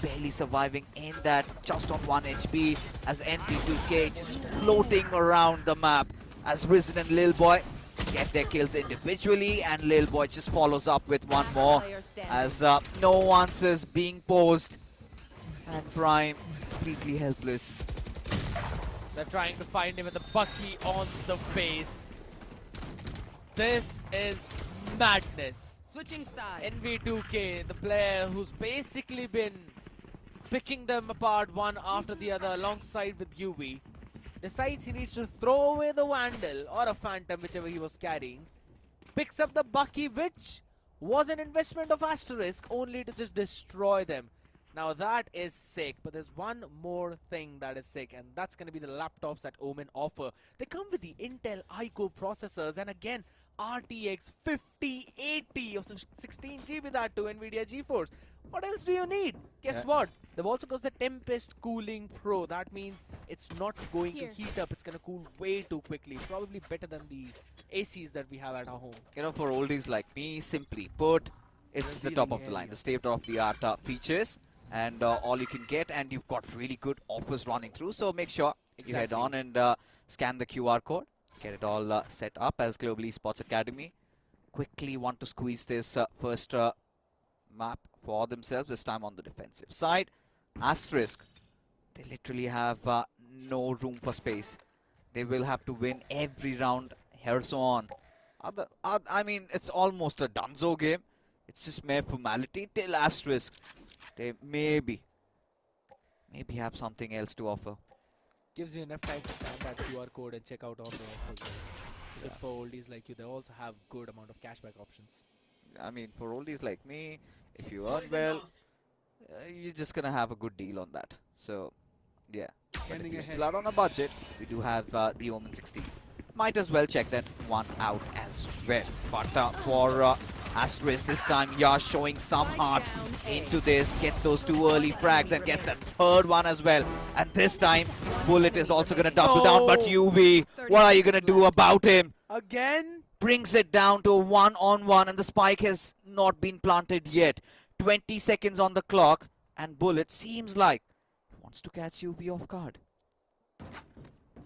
Barely surviving in that, just on 1 HP as NP2K just floating around the map as Risen and Lil Boy get their kills individually, and Lil Boy just follows up with one more Player standing. as no answers being posed, and Prime completely helpless. They're trying to find him with a Bucky on the face. This is madness. Switching sides. NV2K, the player who's basically been picking them apart one after the other alongside with UV, decides he needs to throw away the Vandal or a Phantom, whichever he was carrying, picks up the Bucky, which was an investment of Asterisk, only to just destroy them. Now that is sick, but there's one more thing that is sick, and that's going to be the laptops that Omen offer. They come with the Intel iCore processors, and again, RTX 5080 of 16 GB, that to NVIDIA GeForce. What else do you need? Guess what? They've also got the Tempest Cooling Pro. That means it's not going to heat up. It's going to cool way too quickly. Probably better than the ACs that we have at our home. You know, for oldies like me, simply put, it's the top of the line, the state-of-the-art features, and all you can get, and you've got really good offers running through. So make sure you head on and scan the QR code, get it all set up as Global Esports Academy. Quickly want to squeeze this first map for themselves, this time on the defensive side. Asterisk, they literally have no room for space. They will have to win every round here so on. I mean, it's almost a donezo game. It's just mere formality till Asterisk. They maybe have something else to offer. Gives you enough time to scan that QR code and check out all the offers. Because for oldies like you, they also have good amount of cashback options. I mean, for oldies like me, if you earn well, you're just gonna have a good deal on that. So, yeah. But if you're still out on a budget, we do have the Omen 16. Might as well check that one out as well. But for Asterisk this time, Yash showing some heart into this, gets those two early frags and gets that third one as well. And this time, Bullet is also gonna double down, but UV, what are you gonna do about him? Again? Brings it down to a 1-on-1, and the spike has not been planted yet. 20 seconds on the clock, and Bullet seems like wants to catch UV off guard.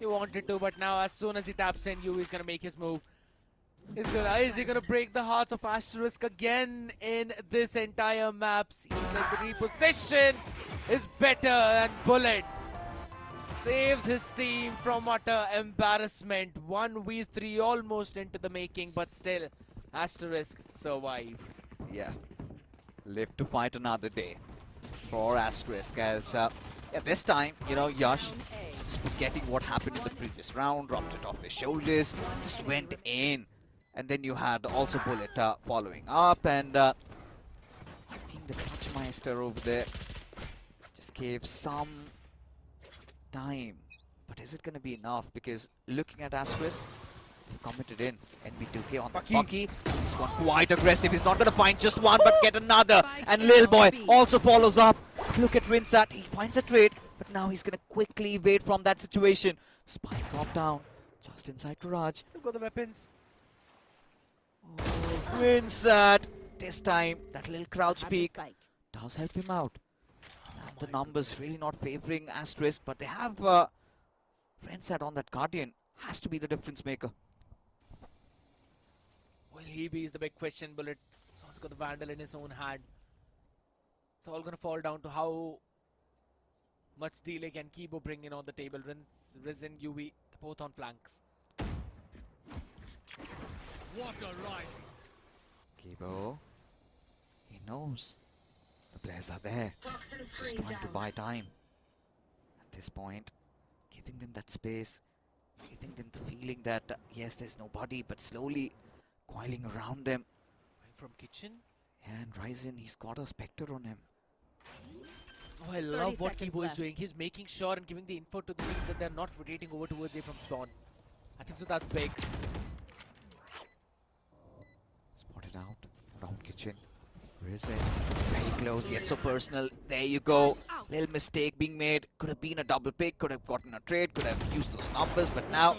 He wanted to, but now as soon as he taps in, UV is going to make his move. Is he going to break the hearts of Asterisk again in this entire map? Seems like the reposition is better, and Bullet saves his team from utter embarrassment. 1v3 almost into the making, but still, Asterisk survive. Yeah, live to fight another day for Asterisk as, this time, you know, Yash, just forgetting what happened in the previous round, dropped it off his shoulders, just went in. And then you had also Bullet following up, and being the clutch meister over there, just gave some time. But is it going to be enough? Because looking at Asterisk, they've committed in NB2K on the Bucky. This one quite aggressive. He's not going to find just one, but get another. And Lil Boy also follows up. Look at Rinsat. He finds a trade, but now he's going to quickly evade from that situation. Spike dropped down just inside Raj. Look got the weapons. Oh, Rinsat. This time, that little crouch peek does help him out. And the numbers really not favoring Asterisk, but they have Rinsat on that Guardian. Has to be the difference maker. Will he be is the big question. Bullet so he's got the Vandal in his own hand. It's all gonna fall down to how much delay can Kibo bring in on the table. Risen, UV, both on flanks. What a rising. Kibo, he knows the players are there. Just trying to buy time. At this point, giving them that space, giving them the feeling that yes, there's nobody, but slowly coiling around them. From kitchen? And Ryzen, he's got a Spectre on him. Oh, I love what Kibo is doing. He's making sure and giving the info to the team that they're not rotating over towards A from spawn. I think so that's big. Spotted out around kitchen. Risen very close, yet so personal. There you go. Little mistake being made. Could have been a double pick, could have gotten a trade, could have used those numbers, but now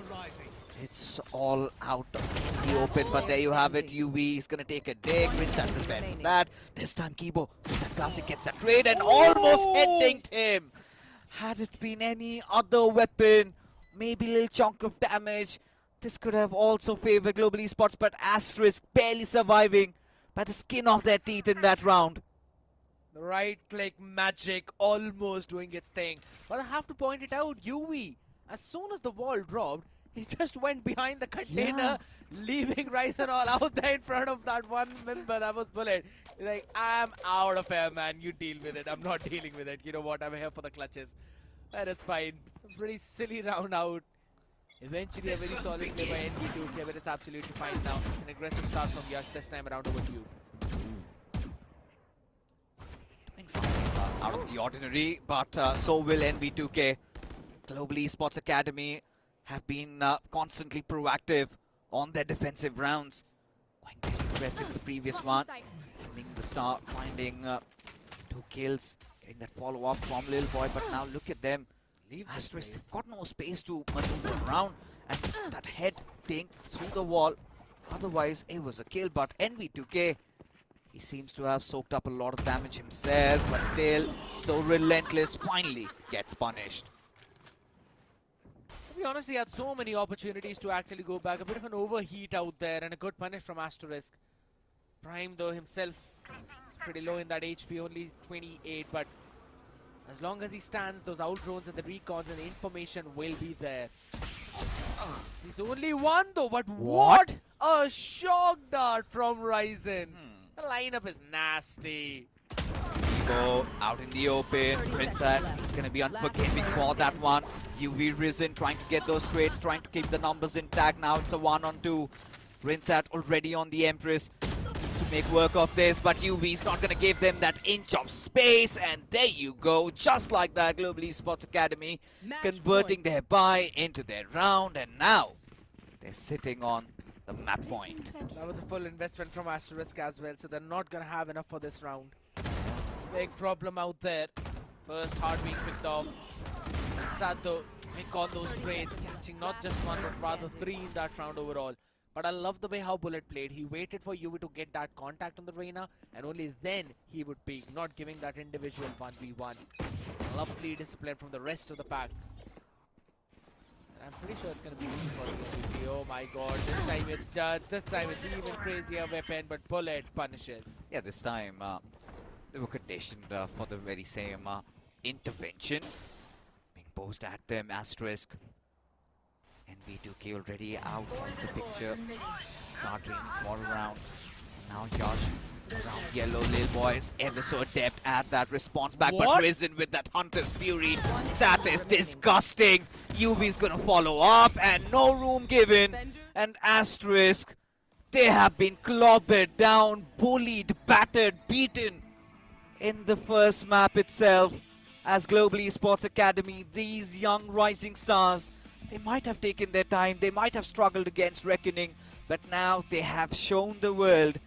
it's all out in the open. But there you have it. UV is gonna take a dig. Rinsat prepared for that. This time Kibo, that classic gets a trade and almost ending him. Had it been any other weapon, maybe a little chunk of damage, this could have also favored Global Esports, but Asterisk barely surviving by the skin of their teeth in that round. The right click magic almost doing its thing. But I have to point it out, UV, as soon as the wall dropped, he just went behind the container, leaving Ryzen all out there in front of that one member that was bullet. He's like, I'm out of here, man. You deal with it. I'm not dealing with it. You know what? I'm here for the clutches. And it's fine. A pretty silly round out. Eventually a very solid play by NV2K, but it's absolutely fine now. It's an aggressive start from Yash this time around over to you. Doing something out of the ordinary, but so will NV2K. Global Esports Academy have been constantly proactive on their defensive rounds. Going very aggressive the previous one. Finding the start, finding 2 kills, getting that follow-up from Lil Boy, but now look at them. Asterisk got no space to maneuver around, and that head thing through the wall. Otherwise, it was a kill, but NV2K, he seems to have soaked up a lot of damage himself, but still so relentless, finally gets punished. To be honest, he had so many opportunities to actually go back. A bit of an overheat out there and a good punish from Asterisk. Prime, though, himself is pretty low in that HP, only 28, but as long as he stands, those out drones and the recons and the information will be there. He's only one, though, but what a shock dart from Ryzen. The lineup is nasty. Go out in the open. Princet is going to be unforgiving for that one. UV Risen trying to get those trades, trying to keep the numbers intact. Now it's a 1-on-2. Princet already on the Empress. Needs to make work of this, but UV's not going to give them that inch of space. And there you go. Just like that, Global Esports Academy converting their buy into their round. And now they're sitting on the map point. That was a full investment from Asterisk as well, so they're not going to have enough for this round. Big problem out there. First hard being picked off. Sad though, pick on those trades, catching not just one but rather 3 in that round overall. But I love the way how Bullet played. He waited for UV to get that contact on the Reyna, and only then he would peek, not giving that individual 1v1. Lovely discipline from the rest of the pack. And I'm pretty sure it's going to be easy for the MVP. Oh my god, this time it's Judge, this time it's even crazier weapon, but Bullet punishes. Yeah, this time they were conditioned for the very same intervention being posed at them. Asterisk NV2K already out of the picture. Start dreaming more around. Now Josh around yellow. Lil Boys ever so adept at that response back, but Risen with that Hunter's Fury. That is disgusting. UV's gonna follow up and no room given. And Asterisk, they have been clobbered down, bullied, battered, beaten in the first map itself. As Global Esports Academy, these young rising stars, they might have taken their time, they might have struggled against Reckoning, but now they have shown the world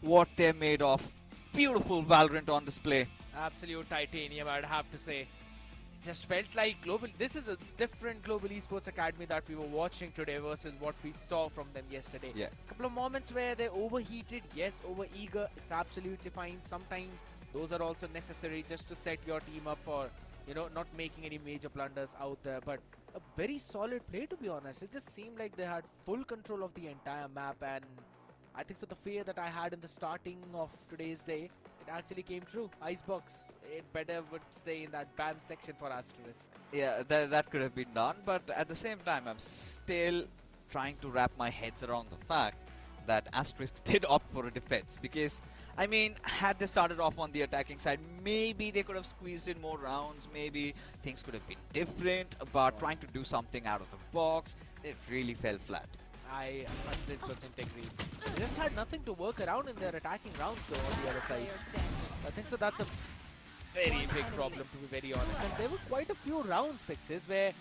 what they're made of. Beautiful Valorant on display. Absolute titanium, I'd have to say. Just felt like this is a different Global Esports Academy that we were watching today versus what we saw from them yesterday. Yeah. Couple of moments where they overheated, yes, over eager, it's absolutely fine. Sometimes those are also necessary just to set your team up for, you know, not making any major blunders out there. But a very solid play, to be honest. It just seemed like they had full control of the entire map, and I think so the fear that I had in the starting of today's day, it actually came true. Icebox, it better would stay in that ban section for Asterisk. Yeah, that could have been done, but at the same time, I'm still trying to wrap my heads around the fact that Asterisk did opt for a defense, because I mean, had they started off on the attacking side, maybe they could have squeezed in more rounds, maybe things could have been different, but trying to do something out of the box, it really fell flat. I 100% agree. They just had nothing to work around in their attacking rounds though on the other side. I think so that's a very big problem, to be very honest. And there were quite a few rounds fixes where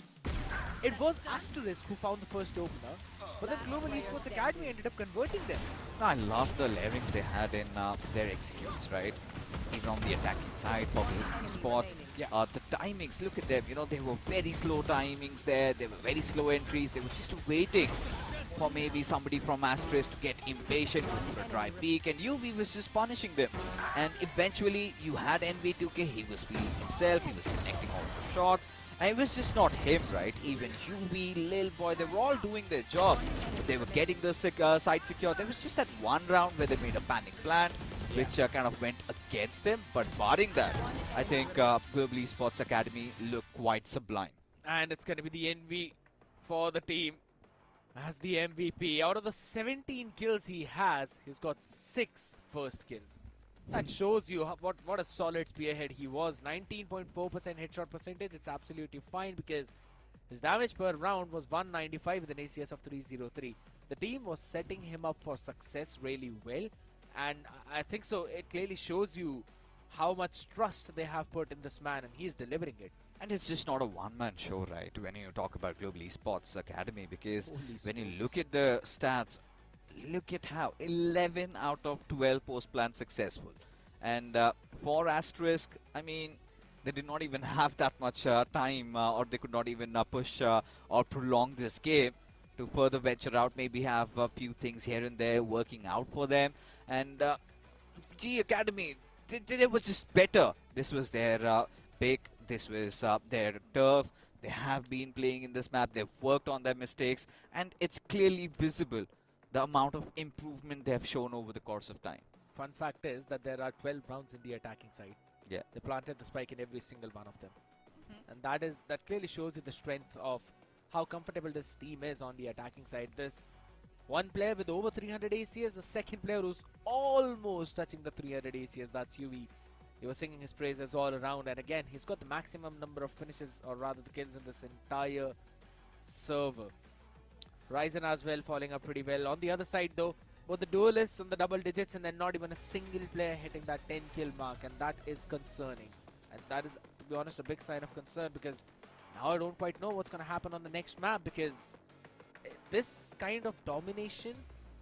it was Asterisk who found the first opener, but then Global Esports Academy ended up converting them. I love the layerings they had in their executes, right? Even on the attacking side for esports. The timings, look at them, you know, they were very slow timings there, they were very slow entries, they were just waiting for maybe somebody from Asterisk to get impatient, go for a dry peek, and UV was just punishing them. And eventually you had NV2K, he was feeling himself, he was connecting all the shots, And it was just not him, right? Even UV, Lil Boy, they were all doing their job. They were getting the site secure. There was just that one round where they made a panic plan, which kind of went against them. But barring that, I think Global Esports Academy looked quite sublime. And it's going to be the envy for the team as the MVP. Out of the 17 kills he has, he's got 6 first kills. That shows you what a solid spearhead he was. 19.4% headshot percentage. It's absolutely fine because his damage per round was 195 with an ACS of 303. The team was setting him up for success really well, and I think so it clearly shows you how much trust they have put in this man, and he's delivering it. And it's just not a one-man show, right, when you talk about Global Esports Academy, because when you look at the stats, look at how 11 out of 12 post-plan successful. And for Asterisk, I mean, they did not even have that much time, or they could not even push or prolong this game to further venture out, maybe have a few things here and there working out for them. And G Academy, they were just better. This was their pick. This was their turf. They have been playing in this map. They've worked on their mistakes, and it's clearly visible the amount of improvement they have shown over the course of time. Fun fact is that there are 12 rounds in the attacking side. Yeah. They planted the spike in every single one of them. And that clearly shows you the strength of how comfortable this team is on the attacking side. There's one player with over 300 ACS, the second player who's almost touching the 300 ACS, that's UV. He was singing his praises all around, and again, he's got the maximum number of finishes, or rather the kills in this entire server. Ryzen as well falling up pretty well. On the other side though, both the duelists on the double digits, and then not even a single player hitting that 10 kill mark, and that is concerning. And that is, to be honest, a big sign of concern, because now I don't quite know what's going to happen on the next map, because this kind of domination,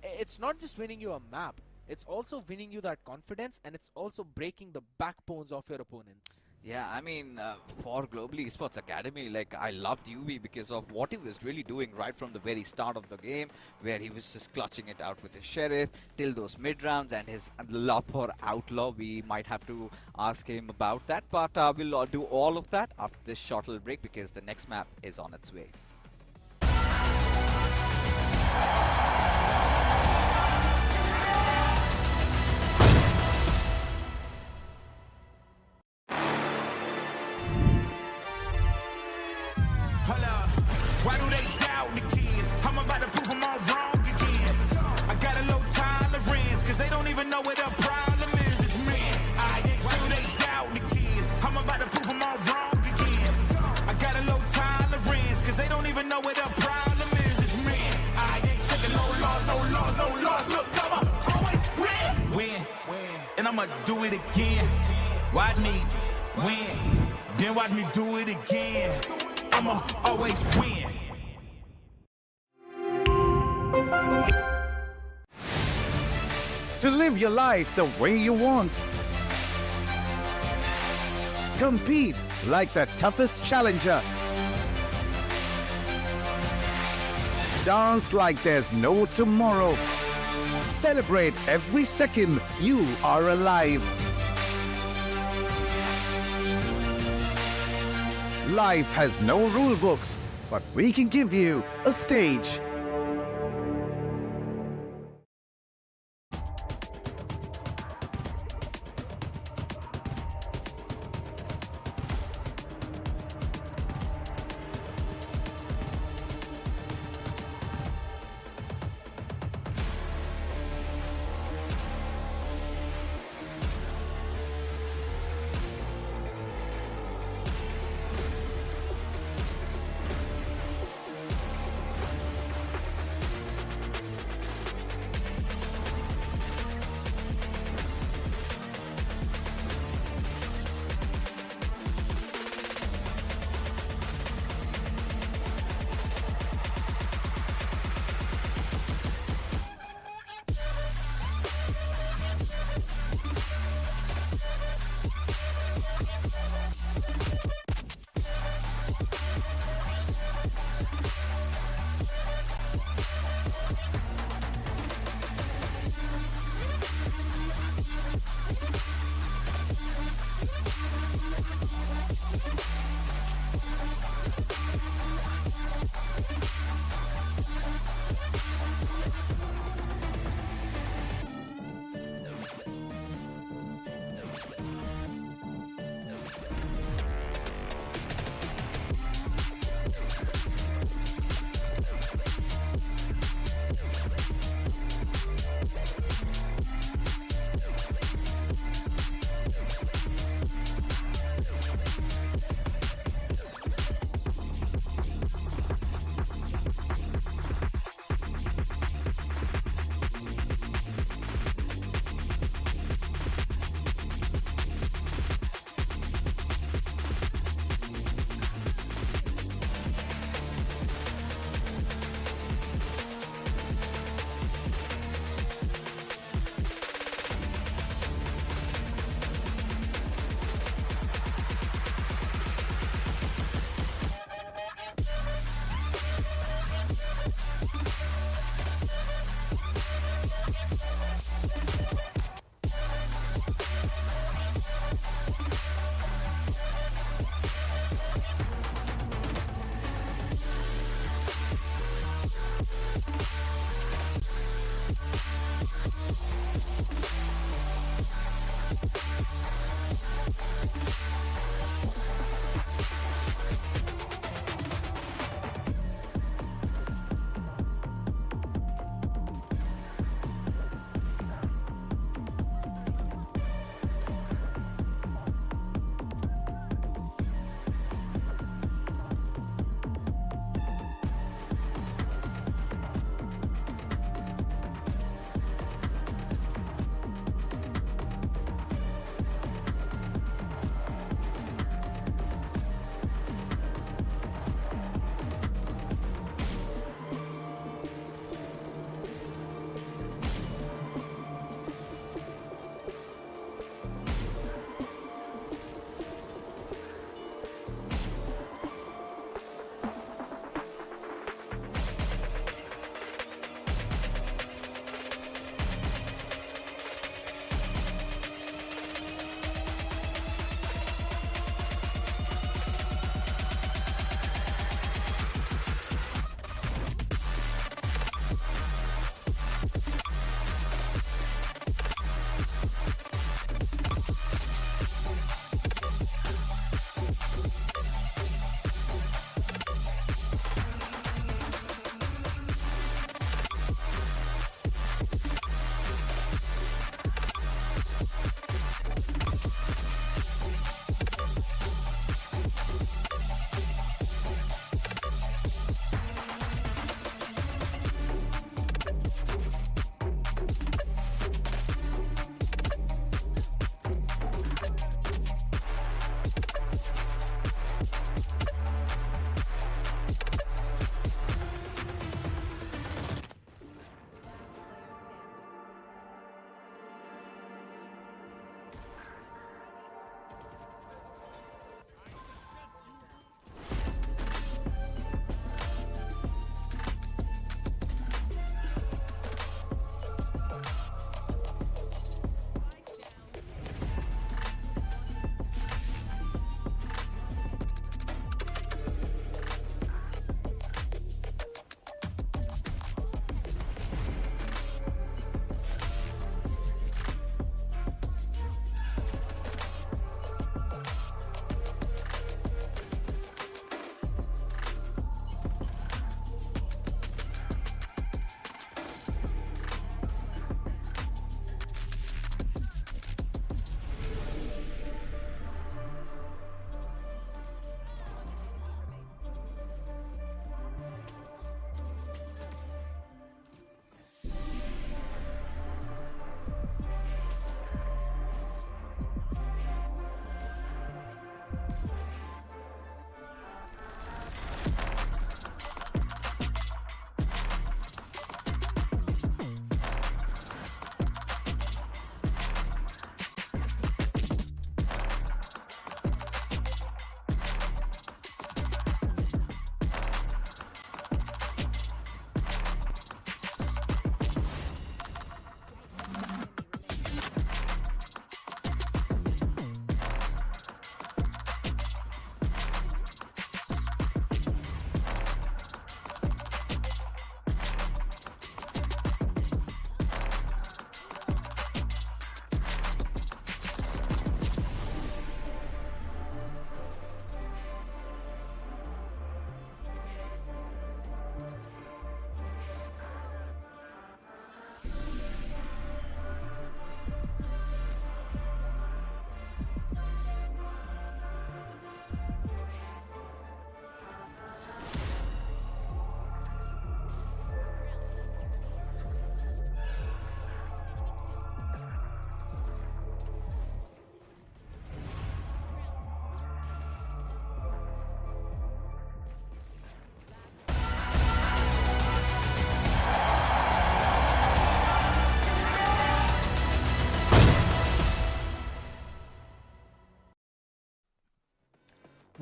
it's not just winning you a map, it's also winning you that confidence, and it's also breaking the backbones of your opponents. Yeah, I mean, for Global Esports Academy, like, I loved UV because of what he was really doing right from the very start of the game, where he was just clutching it out with his Sheriff till those mid rounds, and his love for Outlaw. We might have to ask him about that, but we'll do all of that after this short little break, because the next map is on its way. Why do they doubt the kid? I'm about to prove them all wrong again. I got a low tolerance, cause they don't even know what the problem is. It's me. Why do they doubt the kid? I'm about to prove them all wrong again. I got a low tolerance, cause they don't even know what the problem is. It's me. I ain't taking no loss, no loss, no loss. Look, I'ma always win. And I'ma do it again. Watch me win. Then watch me do it again. I'ma always win. To live your life the way you want. Compete like the toughest challenger. Dance like there's no tomorrow. Celebrate every second you are alive. Life has no rule books, but we can give you a stage.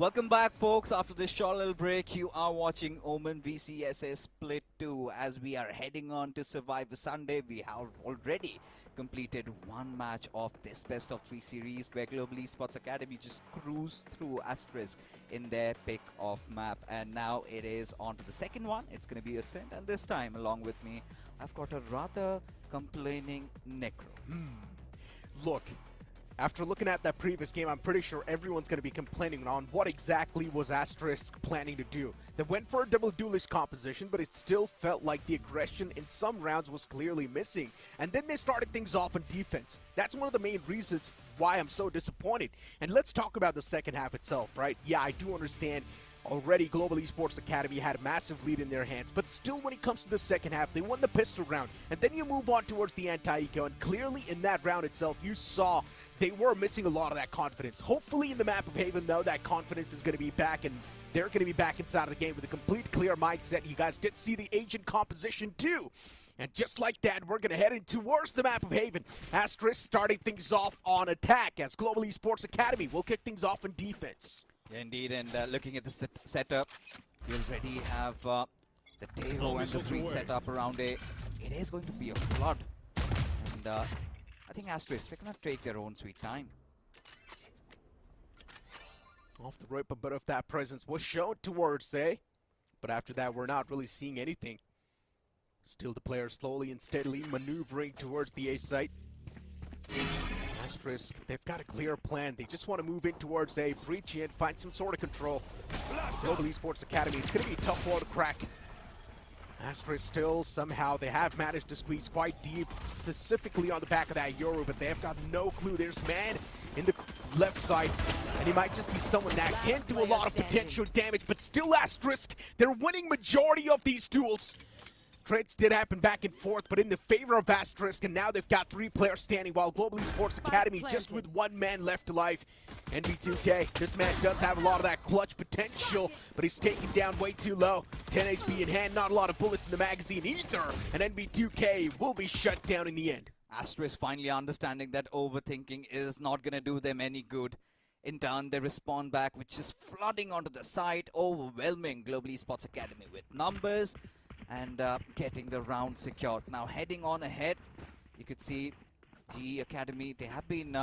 Welcome back, folks. After this short little break, you are watching Omen VCSA Split 2. As we are heading on to Survivor Sunday, we have already completed one match of this best of 3 series where Global Esports Academy just cruised through Asterisk in their pick of map. And now it is on to the second one. It's going to be Ascent, and this time along with me, I've got a rather complaining Necro. Look, after looking at that previous game, I'm pretty sure everyone's going to be complaining on what exactly was Asterisk planning to do. They went for a double duelist composition, but it still felt like the aggression in some rounds was clearly missing. And then they started things off on defense. That's one of the main reasons why I'm so disappointed. And let's talk about the second half itself, right? Yeah, I do understand already Global Esports Academy had a massive lead in their hands, but still when it comes to the second half, they won the pistol round. And then you move on towards the anti-eco, and clearly in that round itself, you saw they were missing a lot of that confidence. Hopefully in the map of Haven, though, that confidence is going to be back, and they're going to be back inside of the game with a complete clear mindset. You guys did see the agent composition too. And just like that, we're going to head in towards the map of Haven. Asterisk starting things off on attack as Global Esports Academy will kick things off in defense. Indeed, and looking at the setup, you already have the Devo and the Breed set up around A. It is going to be a flood. And I think Asterisk, they're going to take their own sweet time. Off the rip, a bit of that presence was shown towards A. But after that, we're not really seeing anything. Still the players slowly and steadily maneuvering towards the A site. Asterisk, they've got a clear plan. They just want to move in towards A, breach in, find some sort of control. Global Esports Academy, it's going to be a tough wall to crack. Asterisk still, somehow, they have managed to squeeze quite deep, specifically on the back of that Yoru, but they have got no clue. There's man in the left side, and he might just be someone that can do a lot of potential damage, but still Asterisk, they're winning majority of these duels. Trades did happen back and forth, but in the favor of Asterisk, and now they've got 3 players standing, while Global Esports Academy just with 1 man left alive. NB2K, this man does have a lot of that clutch potential, but he's taken down way too low. 10 HP in hand, not a lot of bullets in the magazine either, and NB2K will be shut down in the end. Asterisk finally understanding that overthinking is not going to do them any good. In turn, they respond back with just flooding onto the site, overwhelming Global Esports Academy with numbers, and getting the round secured. Now heading on ahead, you could see GE Academy, they have been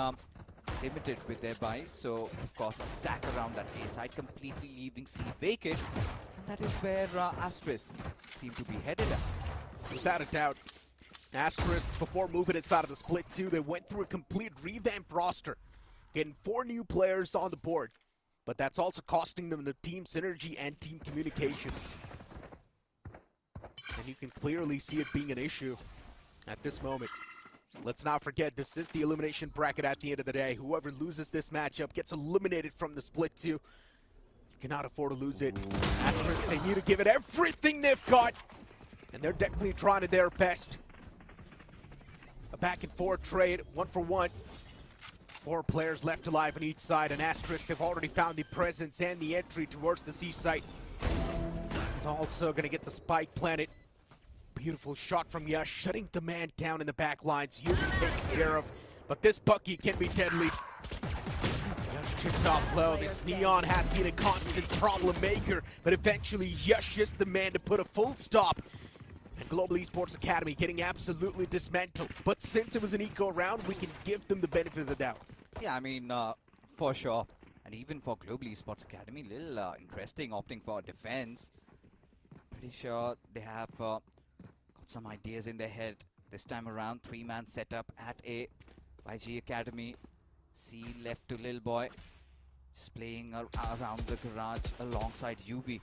limited with their buys, so of course a stack around that A side, completely leaving C vacant, and that is where Asterisk seem to be headed at. Without a doubt, Asterisk, before moving inside of the split 2, they went through a complete revamped roster, getting 4 new players on the board, but that's also costing them the team synergy and team communication. And you can clearly see it being an issue at this moment. Let's not forget, this is the elimination bracket at the end of the day. Whoever loses this matchup gets eliminated from the split 2. You cannot afford to lose it. Asterisk, they need to give it everything they've got. And they're definitely trying to their best. A back and forth trade, 1 for 1. 4 players left alive on each side, and Asterisk, they've already found the presence and the entry towards the C site. It's also going to get the spike planted. Beautiful shot from Yash, shutting the man down in the back lines. You'll be taken care of, but this Bucky can be deadly. Yash chipped off low. This Neon has been a constant problem maker, but eventually Yash is the man to put a full stop. And Global Esports Academy getting absolutely dismantled. But since it was an eco round, we can give them the benefit of the doubt. Yeah, I mean, for sure. And even for Global Esports Academy, little interesting opting for defense. Pretty sure they have got some ideas in their head. This time around, 3-man setup at A by G Academy. C left to Lil Boy. Just playing around the garage alongside UV.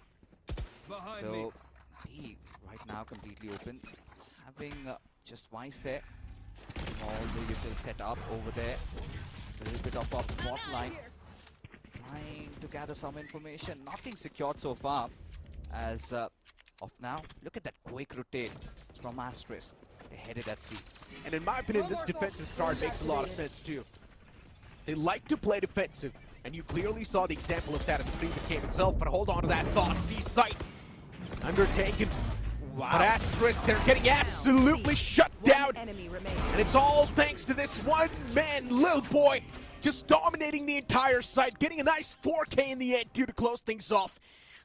So B right now completely open. Having just Vice there. All the little setup over there. It's a little bit of a bot line. Trying to gather some information. Nothing secured so far. As of now, look at that quick rotate from Asterisk. They're headed at C. And in my opinion, this defensive start makes a lot of sense too. They like to play defensive, and you clearly saw the example of that in the previous game itself, but hold on to that thought. C site undertaken. Wow. But Asterisk, they're getting absolutely shut down. And it's all thanks to this one man, Lil Boy, just dominating the entire site, getting a nice 4K in the end due to close things off.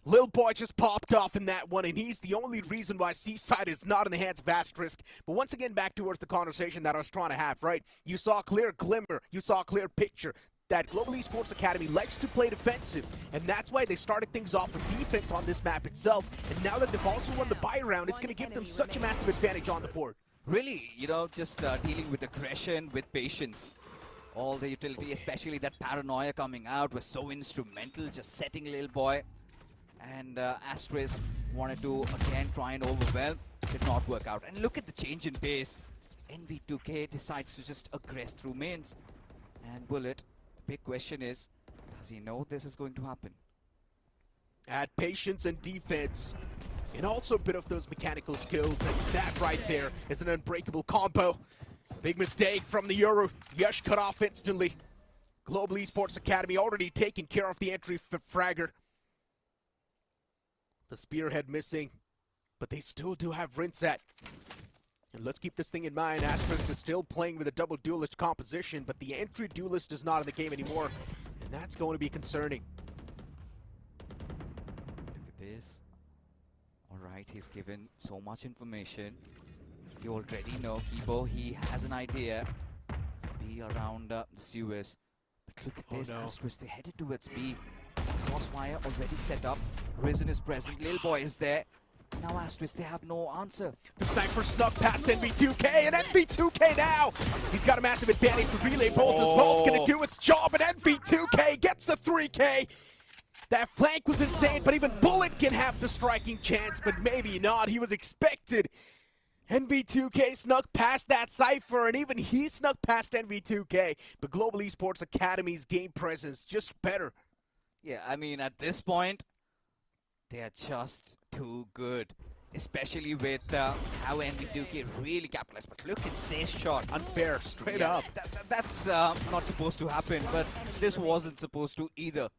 Lil Boy just popped off in that one, and he's the only reason why Seaside is not in the hands of Asterisk. But once again, back towards the conversation that I was trying to have, right? You saw a clear glimmer, you saw a clear picture that Global Esports Academy likes to play defensive, and that's why they started things off with defense on this map itself. And now that they've also won the buy round, it's going to give them such a massive advantage on the board. Really, just dealing with aggression, with patience. All the utility, especially that paranoia coming out, was so instrumental, just setting Lil Boy. And Asterisk wanted to again try and overwhelm, did not work out. And look at the change in pace. NV2K decides to just aggress through mains. And Bullet, the big question is, does he know this is going to happen? Add patience and defense, and also a bit of those mechanical skills, and that right there is an unbreakable combo. Big mistake from the Euro. Yash cut off instantly. Global Esports Academy already taking care of the entry for Fragger. The spearhead missing, but they still do have Rinsat. And let's keep this thing in mind, Asterisk is still playing with a double duelist composition, but the entry duelist is not in the game anymore, and that's going to be concerning. Look at this. Alright, he's given so much information. You already know, Kibo, he has an idea. Could be around the sewers. But look at this, no. Asterisk, they headed towards B. Crossfire already set up. Risen is present, Lil Boy is there. Now Asterisk, they have no answer. The sniper snuck past NV2K, and NV2K now! He's got a massive advantage. The relay bolt as well. It's gonna do its job, and NV2K gets the 3K! That flank was insane, but even Bullet can have the striking chance, but maybe not. He was expected. NV2K snuck past that Cypher, and even he snuck past NV2K. But Global Esports Academy's game presence just better. Yeah, I mean, at this point, they are just too good. Especially with how NV2K really capitalized. But look at this shot. Unfair, straight up. That's not supposed to happen, but this wasn't supposed to either.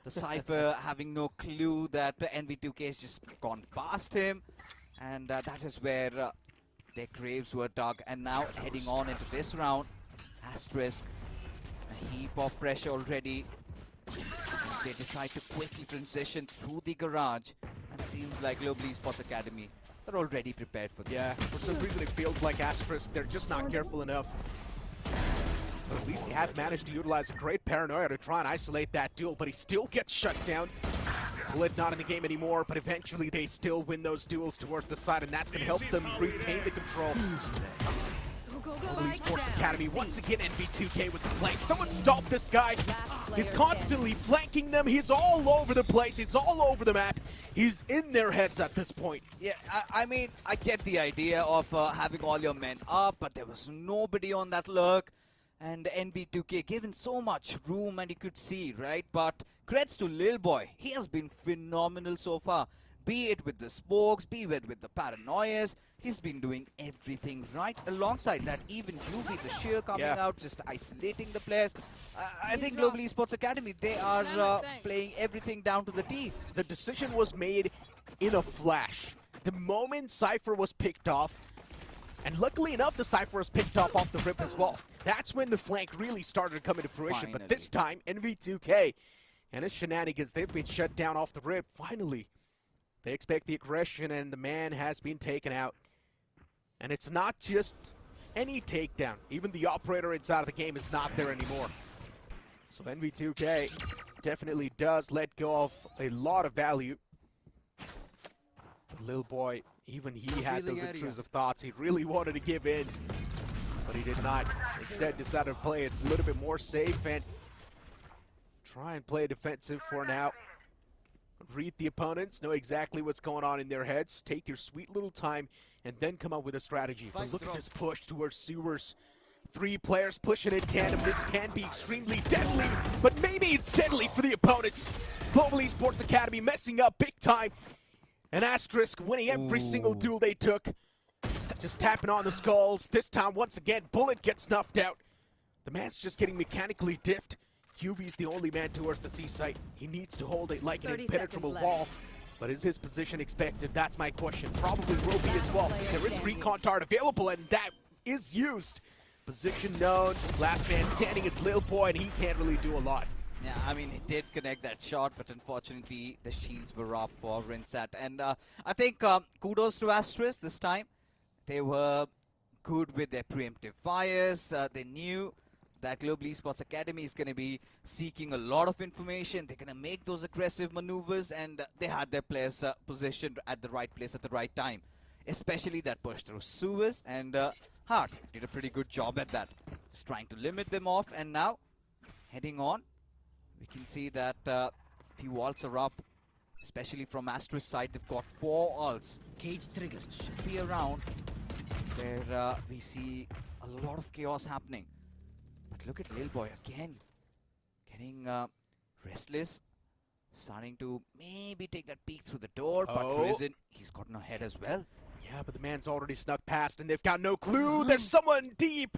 The Cypher having no clue that NV2K has just gone past him. And that is where their graves were dug. And now heading on into this round, Asterisk, a heap of pressure already. And they decide to quickly transition through the garage. And it seems like Global Esports Academy, they're already prepared for this. Yeah, for some reason it feels like Asterisk, they're just not careful enough. But at least they have managed to utilize a great paranoia to try and isolate that duel, but he still gets shut down. Bullet not in the game anymore, but eventually they still win those duels towards the side, and that's going to help them retain the control. Global Esports Academy, once again NV2K with the flank. Someone stop this guy. He's constantly flanking them. He's all over the place. He's all over the map. He's in their heads at this point. Yeah, I mean, I get the idea of having all your men up, but there was nobody on that lurk. And NV2K given so much room, and you could see, right? But creds to Lil Boy. He has been phenomenal so far. Be it with the spokes, be it with the paranoias. He's been doing everything right. Alongside that, even UV, the sheer coming out, just isolating the players. I think Global Esports Academy, they are playing everything down to the T. The decision was made in a flash. The moment Cypher was picked off, and luckily enough, the Cypher was picked off the rip as well. That's when the flank really started to come into fruition. Finally. But this time, NV2K and his shenanigans, they've been shut down off the rip. Finally, they expect the aggression, and the man has been taken out. And it's not just any takedown. Even the operator inside of the game is not there anymore. So NV2K definitely does let go of a lot of value. But Lil Boy, even he had those intrusive thoughts. He really wanted to give in, but he did not. Instead decided to play it a little bit more safe and try and play defensive for now. Read the opponents, know exactly what's going on in their heads, take your sweet little time, and then come up with a strategy. But look at this push towards sewers. 3 players pushing in tandem. This can be extremely deadly, but maybe it's deadly for the opponents. Global Esports Academy messing up big time. And Asterisk winning every single duel they took. Just tapping on the skulls. This time, once again, Bullet gets snuffed out. The man's just getting mechanically diffed. QV's the only man towards the C site. He needs to hold it like an impenetrable wall. But is his position expected? That's my question. Probably will be as well. There is recon dart available, and that is used. Position known. Last man standing, it's Lil Boy, and he can't really do a lot. Yeah, I mean, he did connect that shot, but unfortunately, the shields were up for Rinsat. And I think kudos to Asterisk this time. They were good with their preemptive fires. They knew that Global Esports Academy is going to be seeking a lot of information. They're going to make those aggressive maneuvers, and they had their players positioned at the right place at the right time. Especially that push through sewers, and Hart did a pretty good job at that. Just trying to limit them off, and now heading on. We can see that few ults are up, especially from Asterisk side. They've got 4 ults. Cage trigger should be around where we see a lot of chaos happening. But look at Lil Boy again, getting restless, starting to maybe take that peek through the door. But Risen, he's gotten ahead as well. Yeah, but the man's already snuck past, and they've got no clue. There's someone deep.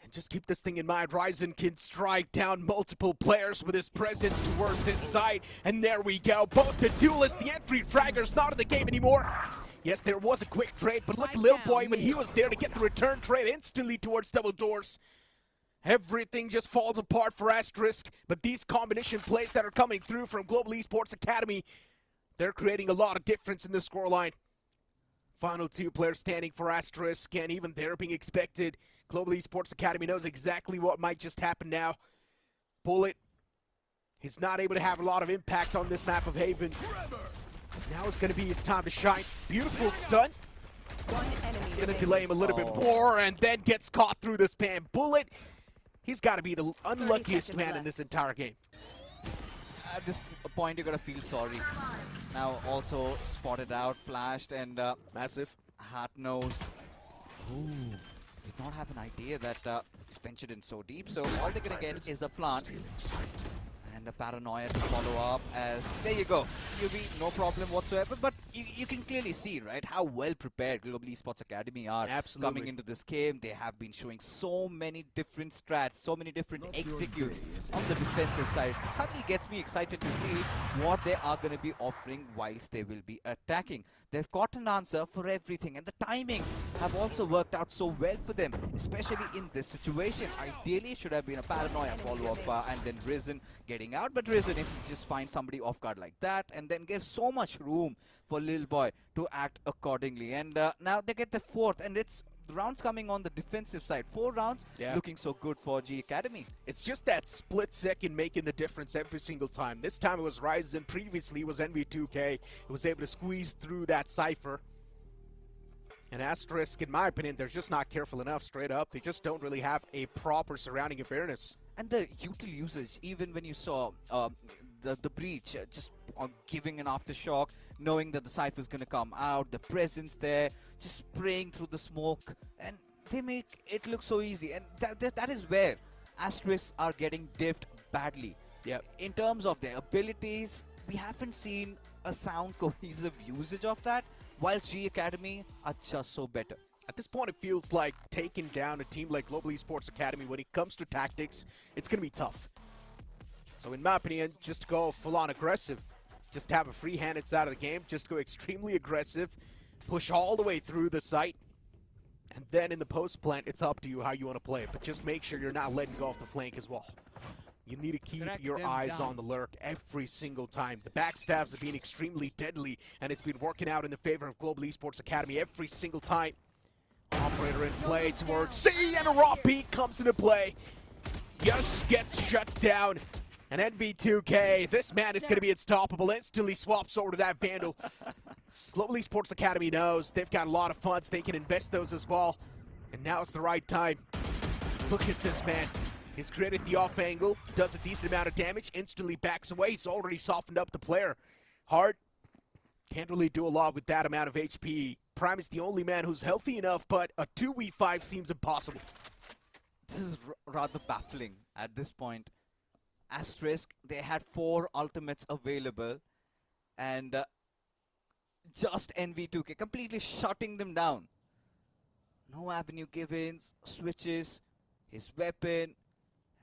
And just keep this thing in mind, Ryzen can strike down multiple players with his presence towards this side. And there we go, both the duelists, the Enfried fraggers, not in the game anymore. Yes, there was a quick trade, but look, Lil Boy, when he was there to get the return trade instantly towards double doors. Everything just falls apart for Asterisk, but these combination plays that are coming through from Global Esports Academy, they're creating a lot of difference in the scoreline. Final 2 players standing for Asterisk, and even they're being expected. Global Esports Academy knows exactly what might just happen now. Bullet is not able to have a lot of impact on this map of Haven. Now it's going to be his time to shine. Beautiful stun. Going to delay him a little bit more, and then gets caught through the spam. Bullet, he's got to be the unluckiest man in this entire game. At this point, you're going to feel sorry. Now also spotted out, flashed, and massive. Hart knows. Ooh, did not have an idea that he's ventured in so deep. So all they're going to get is a plant and a paranoia to follow up. As there you go, QB, no problem whatsoever. But you can clearly see, right, how well prepared Global Esports Academy are. Absolutely. Coming into this game. They have been showing so many different strats, so many different executes on the defensive side. It suddenly gets me excited to see what they are going to be offering whilst they will be attacking. They've got an answer for everything, and the timings have also worked out so well for them, especially in this situation. Ideally, it should have been a paranoia follow-up and then Risen getting out, but Risen, if he just finds somebody off guard like that, and then gives so much room for Lil Boy to act accordingly. And now they get the 4th, and it's the rounds coming on the defensive side. 4 rounds, looking so good for G Academy. It's just that split second making the difference every single time. This time it was Ryzen, previously it was NV2K. It was able to squeeze through that Cypher. And Asterisk, in my opinion, they're just not careful enough straight up. They just don't really have a proper surrounding awareness. And the util usage, even when you saw the breach, just giving an aftershock, knowing that the Cypher is going to come out, the presence there, just spraying through the smoke, and they make it look so easy. And that is where Asterisks are getting diffed badly. Yep. In terms of their abilities, we haven't seen a sound cohesive usage of that, while G Academy are just so better. At this point, it feels like taking down a team like Global Esports Academy, when it comes to tactics, it's going to be tough. So in my opinion, just go full-on aggressive. Just have a free hand inside of the game. Just go extremely aggressive. Push all the way through the site. And then in the post-plant, it's up to you how you want to play it. But just make sure you're not letting go off the flank as well. You need to keep your eyes on the lurk every single time. The backstabs have been extremely deadly, and it's been working out in the favor of Global Esports Academy every single time. Operator in play towards C, and a raw peak comes into play. Just gets shut down. And NV2K, this man is going to be unstoppable. Instantly swaps over to that Vandal. Global Esports Academy knows they've got a lot of funds. They can invest those as well. And now is the right time. Look at this man. He's created the off angle, does a decent amount of damage, instantly backs away. He's already softened up the player. Hart can't really do a lot with that amount of HP. Prime is the only man who's healthy enough, but a 2v5 seems impossible. This is rather baffling at this point. Asterisk, they had 4 ultimates available, and just NV2K completely shutting them down. No avenue given, switches his weapon,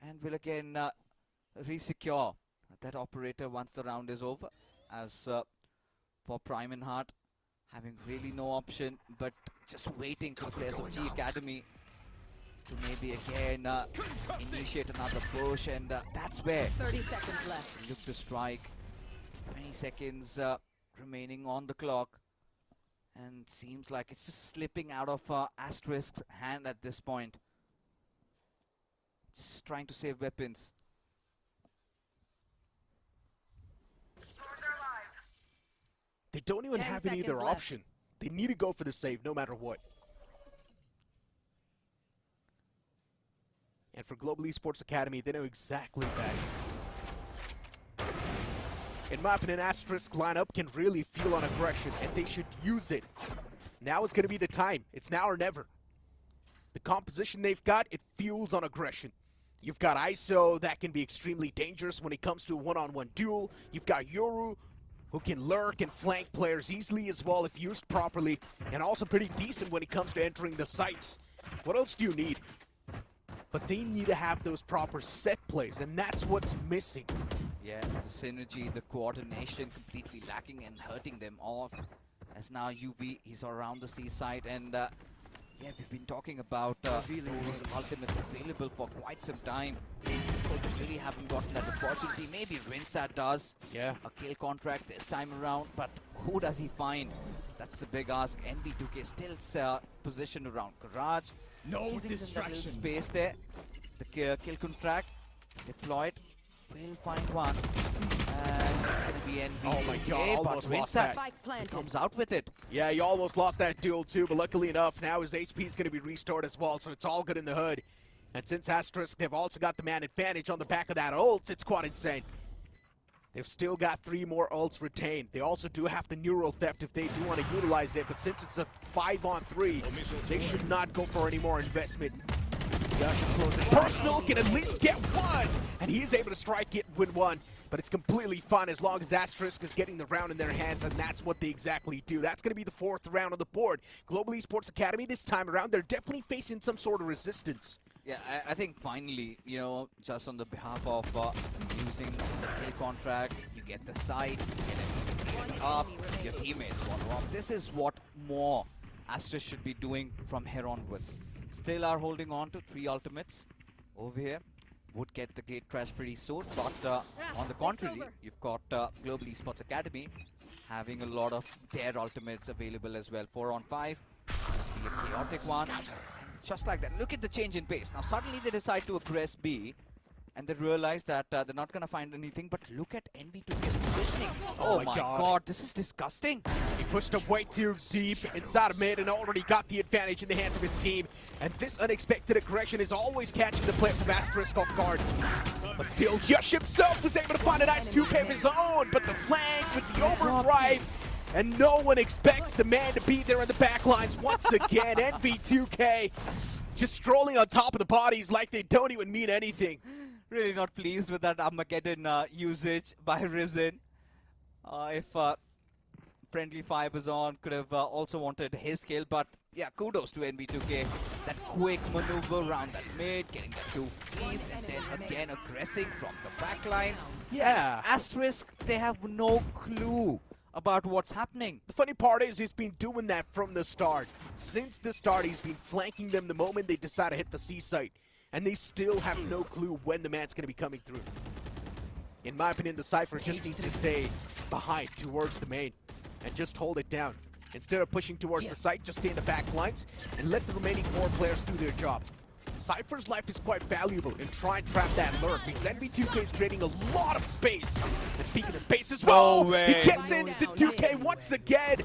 and will again resecure that operator once the round is over. As for Prime and Hart, having really no option but just waiting for players of G Academy to maybe again initiate another push, and that's where 30 seconds left. look to strike. 20 seconds remaining on the clock, and seems like it's just slipping out of Asterisk's hand at this point. Just trying to save weapons. They don't even 10 have any other seconds left. option. They need to go for the save no matter what. And for Global Esports Academy, they know exactly that. In my opinion, Asterisk lineup can really feel on aggression, and they should use it. Now is going to be the time. It's now or never. The composition they've got, it fuels on aggression. You've got ISO, that can be extremely dangerous when it comes to a one-on-one duel. You've got Yoru, who can lurk and flank players easily as well if used properly, and also pretty decent when it comes to entering the sites. What else do you need? But they need to have those proper set plays, and that's what's missing. Yeah, the synergy, the coordination completely lacking and hurting them off. As now UV, he's around the seaside, and yeah, we've been talking about those ultimates available for quite some time. They really haven't gotten that opportunity. Maybe Rinsat does Yeah. a kill contract this time around, but who does he find? That's the big ask. NB2K still positioned around Garage. No Giving them that little distraction. space there. The kill contract deployed. Will find one. And it's going to be NB2K. Oh my God, but almost lost Rinsat that. Spike planted. comes out with it. Yeah, he almost lost that duel too, but luckily enough, now his HP is going to be restored as well, so it's all good in the hood. And since Asterisk, they've also got the man advantage on the back of that ult, it's quite insane. They've still got 3 more ults retained. They also do have the neural theft if they do want to utilize it, but since it's a 5-on-3, they should not go for any more investment. Personal can at least get one, and he's able to strike it with one. But it's completely fine as long as Asterisk is getting the round in their hands, and that's what they exactly do. That's going to be the 4th round on the board. Global Esports Academy this time around, they're definitely facing some sort of resistance. Yeah, I think finally, you know, just on the behalf of using the kill contract, you get the site, you get everything up, your teammates follow up. This is what more Asterisk should be doing from here onwards. Still are holding on to 3 ultimates over here. Would get the gate crash pretty soon, but on the contrary, you've got Global Esports Academy having a lot of their ultimates available as well. 4-on-5, this will be a chaotic one. Just like that, look at the change in pace. Now suddenly they decide to aggress B, and they realize that they're not going to find anything, but look at NV2K's positioning. Oh my god, this is disgusting. He pushed him way too deep inside of mid and already got the advantage in the hands of his team. And this unexpected aggression is always catching the players of Asterisk off guard. But still, Yush himself was able to find a nice 2K of his own, but the flank with the overdrive, and no one expects the man to be there in the backlines once again. NV2K just strolling on top of the bodies like they don't even mean anything. Really not pleased with that Armageddon usage by Risen. If Friendly Fire was on, could have also wanted his kill, but yeah, kudos to NB2K. That quick maneuver around that mid, getting the 2 frees, and then again aggressing from the backline. Yeah. Asterisk, they have no clue about what's happening. The funny part is he's been doing that from the start. Since the start, he's been flanking them the moment they decide to hit the C site. And they still have no clue when the man's going to be coming through. In my opinion, the Cypher just needs to stay behind towards the main and just hold it down. Instead of pushing towards the site, just stay in the back lines and let the remaining 4 players do their job. Cypher's life is quite valuable in trying to trap that lurk because NB2K is creating a lot of space. And speaking of space as well, he gets instant 2K once again.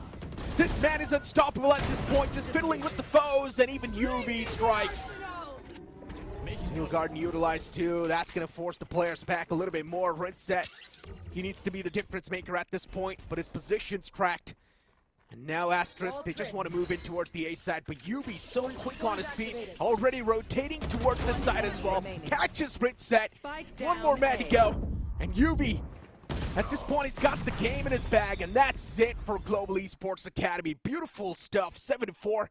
This man is unstoppable at this point, just fiddling with the foes, and even UV strikes. Steel Garden utilized too. That's going to force the players back a little bit more. Rinsat, he needs to be the difference maker at this point, but his position's cracked. And now Asterisk, they just want to move in towards the A side, but Yubi so quick on his feet, already rotating towards the side as well. Catches Rinsat. 1 more man to go. And Yubi, at this point, he's got the game in his bag, and that's it for Global Esports Academy. Beautiful stuff, 7-4.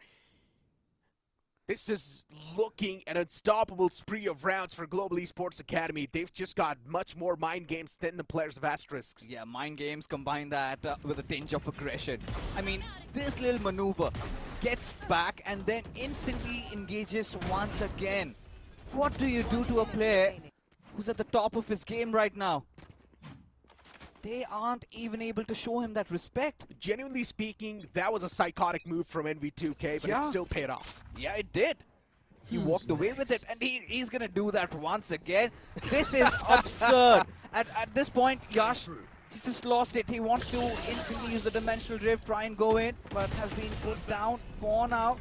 This is looking an unstoppable spree of rounds for Global Esports Academy. They've just got much more mind games than the players of Asterisk. Yeah, mind games, combine that with a tinge of aggression. I mean, this little maneuver, gets back and then instantly engages once again. What do you do to a player who's at the top of his game right now? They aren't even able to show him that respect. Genuinely speaking, that was a psychotic move from NV2K, but it still paid off. Yeah, it did. He walked away with it, and he's gonna do that once again. This is absurd. At this point, Yash, he's just lost it. He wants to instantly use the Dimensional Drift, try and go in, but has been put down for now.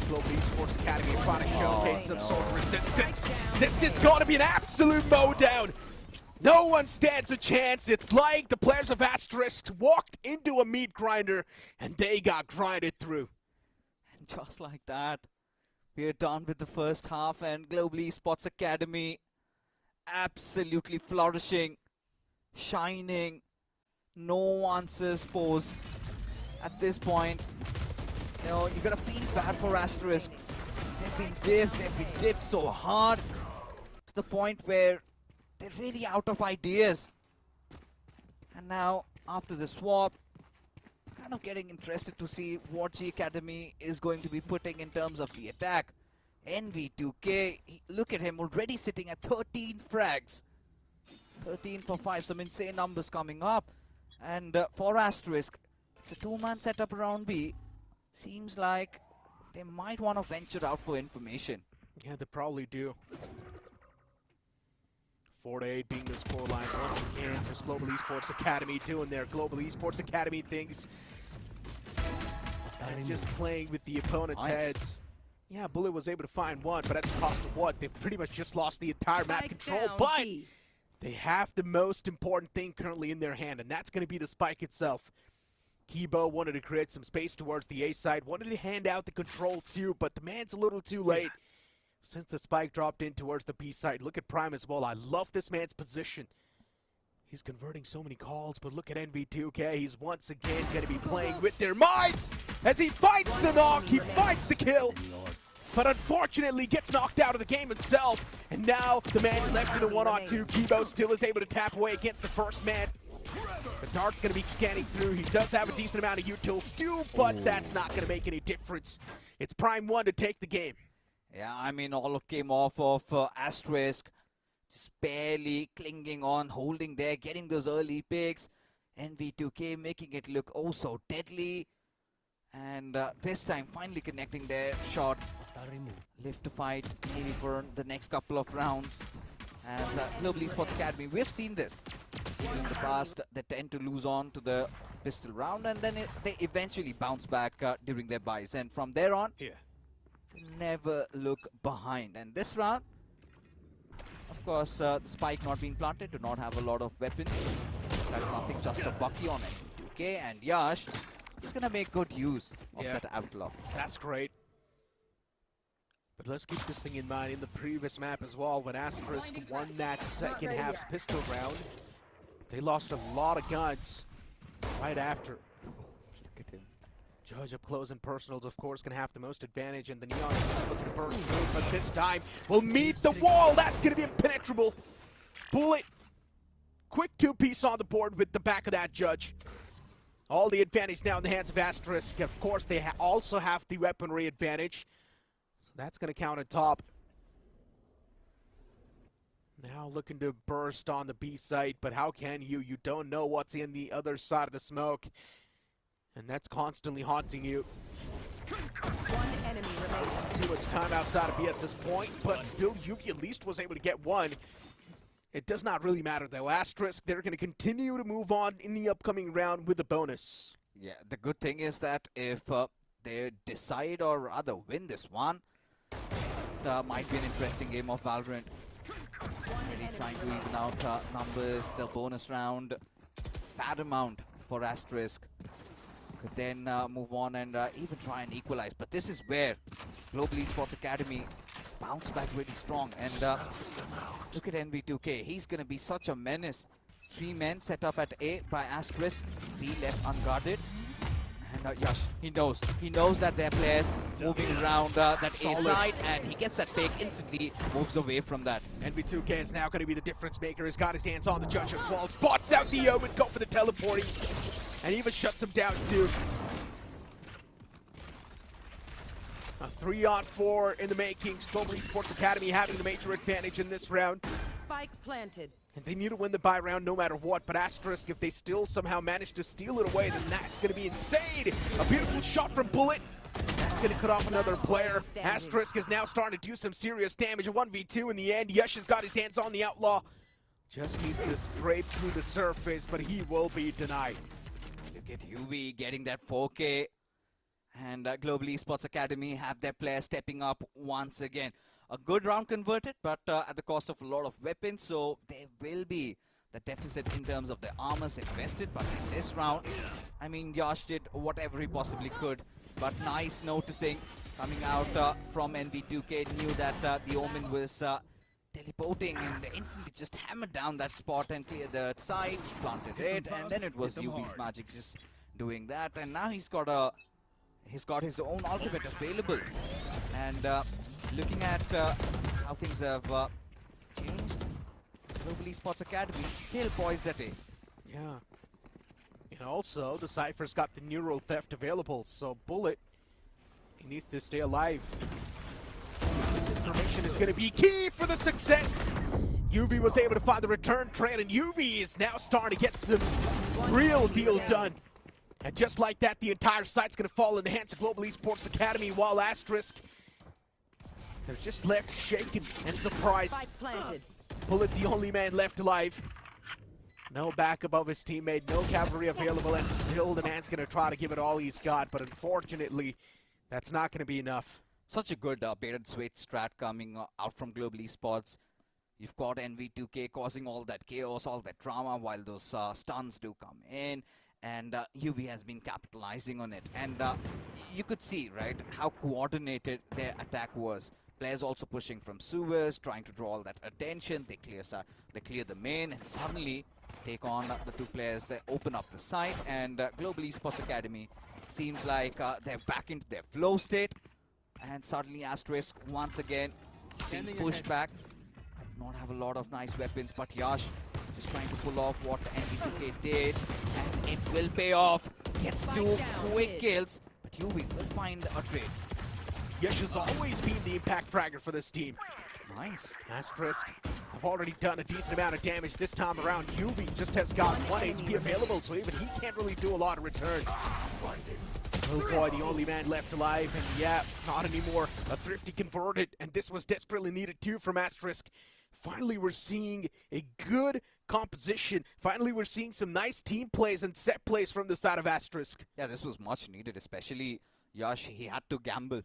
Global Esports Academy trying to showcase some sort of resistance. This is going to be an absolute mowdown. No one stands a chance. It's like the players of Asterisk walked into a meat grinder and they got grinded through. And just like that, we're done with the first half, and Global Esports Academy absolutely flourishing, shining, no answers posed at this point. You know, you're gonna feel bad for Asterisk. They've been dipped so hard to the point where they're really out of ideas. And now, after the swap, kind of getting interested to see what G Academy is going to be putting in terms of the attack. NV2K, look at him, already sitting at 13 frags. 13 for 5, some insane numbers coming up. And for Asterisk, it's a two-man setup around B. Seems like they might want to venture out for information. Yeah, they probably do. 4-8 being the scoreline once again for Global Esports Academy doing their Global Esports Academy things. And just playing with the opponent's heads. Yeah, Bullet was able to find one, but at the cost of what? They've pretty much just lost the entire map control, but they have the most important thing currently in their hand, and that's going to be the spike itself. Kibo wanted to create some space towards the A side, wanted to hand out the control too, but the man's a little too late. Since the spike dropped in towards the B side, look at Prime as well. I love this man's position. He's converting so many calls, but look at NV2K. He's once again going to be playing with their minds as he fights the knock, he fights the kill, but unfortunately gets knocked out of the game himself. And now the man's left in a 1-on-2. Kibo still is able to tap away against the first man. The dart's going to be scanning through. He does have a decent amount of utils too, but that's not going to make any difference. It's Prime 1 to take the game. Yeah, I mean, all came off of Asterisk. Just barely clinging on, holding there, getting those early picks. NV2K making it look oh so deadly. And this time finally connecting their shots. Live to fight maybe for the next couple of rounds. As Global Esports Academy, we've seen this in the past. They tend to lose on to the pistol round, and then they eventually bounce back during their buys. And from there on, never look behind. And this round, of course, the spike not being planted, do not have a lot of weapons. That's nothing, just a Bucky on NV2K, and Yash is gonna make good use of that outlaw. That's great. But let's keep this thing in mind. In the previous map as well, when Asterisk won that second half pistol round, they lost a lot of guns right after. Look at him. Judge up close and personals, of course, can have the most advantage, and the Neon is looking to burst through, but this time will meet the wall. That's going to be impenetrable. Bullet, quick two-piece on the board with the back of that Judge. All the advantage now in the hands of Asterisk. Of course, they also have the weaponry advantage, so that's going to count on top. Now looking to burst on the B site, but how can you? You don't know what's in the other side of the smoke. And that's constantly haunting you. One enemy remaining. Too much time outside of B at this point, but still Yuki at least was able to get one. It does not really matter though. Asterisk, they're going to continue to move on in the upcoming round with a bonus. Yeah, the good thing is that if they decide or rather win this one, it might be an interesting game of Valorant. Really trying to even out numbers, the bonus round, paramount for Asterisk. Could then move on and even try and equalize. But this is where Global Esports Academy bounce back really strong. And look at NV2K. He's going to be such a menace. 3 men set up at A by Asterisk. B left unguarded. And Yash, he knows that their players moving around that A side, and he gets that pick instantly, moves away from that. NV2K is now going to be the difference maker. He's got his hands on the Judge as well. Spots out the Omen, go for the teleporting. and even shuts him down too. A 3-on-4 in the making. Global Esports Academy having the major advantage in this round. Spike planted. And they need to win the buy round no matter what, but Asterisk, if they still somehow manage to steal it away, then that's going to be insane. A beautiful shot from Bullet. That's going to cut off another player. Asterisk is now starting to do some serious damage. A 1v2 in the end. Yush has got his hands on the Outlaw. Just needs to scrape through the surface, but he will be denied. Look at UV getting that 4K. And Global Esports Academy have their players stepping up once again. A good round converted, but at the cost of a lot of weapons, so there will be the deficit in terms of the armors invested. But in this round, I mean, Yash did whatever he possibly could. But nice noticing coming out from NV2K, knew that the Omen was teleporting, and they instantly just hammered down that spot and cleared the side, planted it, and then it was UV's magic just doing that. And now he's got his own ultimate available. And looking at how things have changed, Global Esports Academy still poised at it. Yeah. And also, the Cypher's got the neural theft available, so Bullet, he needs to stay alive. This information is going to be key for the success. UV was able to find the return trade, and UV is now starting to get some real deal done. And just like that, the entire site's going to fall in the hands of Global Esports Academy, while Asterisk, they're just left shaken and surprised. Spike planted. Bullet, the only man left alive. No back above his teammate, no cavalry available, and still the man's going to try to give it all he's got, but unfortunately, that's not going to be enough. Such a good baited switch strat coming out from Global Esports. You've got NV2K causing all that chaos, all that drama, while those stuns do come in. And UV has been capitalizing on it. And you could see, right, how coordinated their attack was. Players also pushing from sewers, trying to draw all that attention. They clear the main, and suddenly take on the two players. They open up the site, and Global Esports Academy seems like they're back into their flow state. And suddenly Asterisk once again being pushed back. Not have a lot of nice weapons, but Yash is trying to pull off what NV2K did, and it will pay off. Gets two quick kills, but UV will find a trade. Yash has always been the impact fragger for this team. Nice. Asterisk have already done a decent amount of damage this time around. UV just has got 1 HP available, so even he can't really do a lot of return. Oh boy, the only man left alive, and yeah, not anymore. A Thrifty converted, and this was desperately needed too from Asterisk. Finally, we're seeing a good composition. Finally, we're seeing some nice team plays and set plays from the side of Asterisk. Yeah, this was much needed, especially Yash. He had to gamble,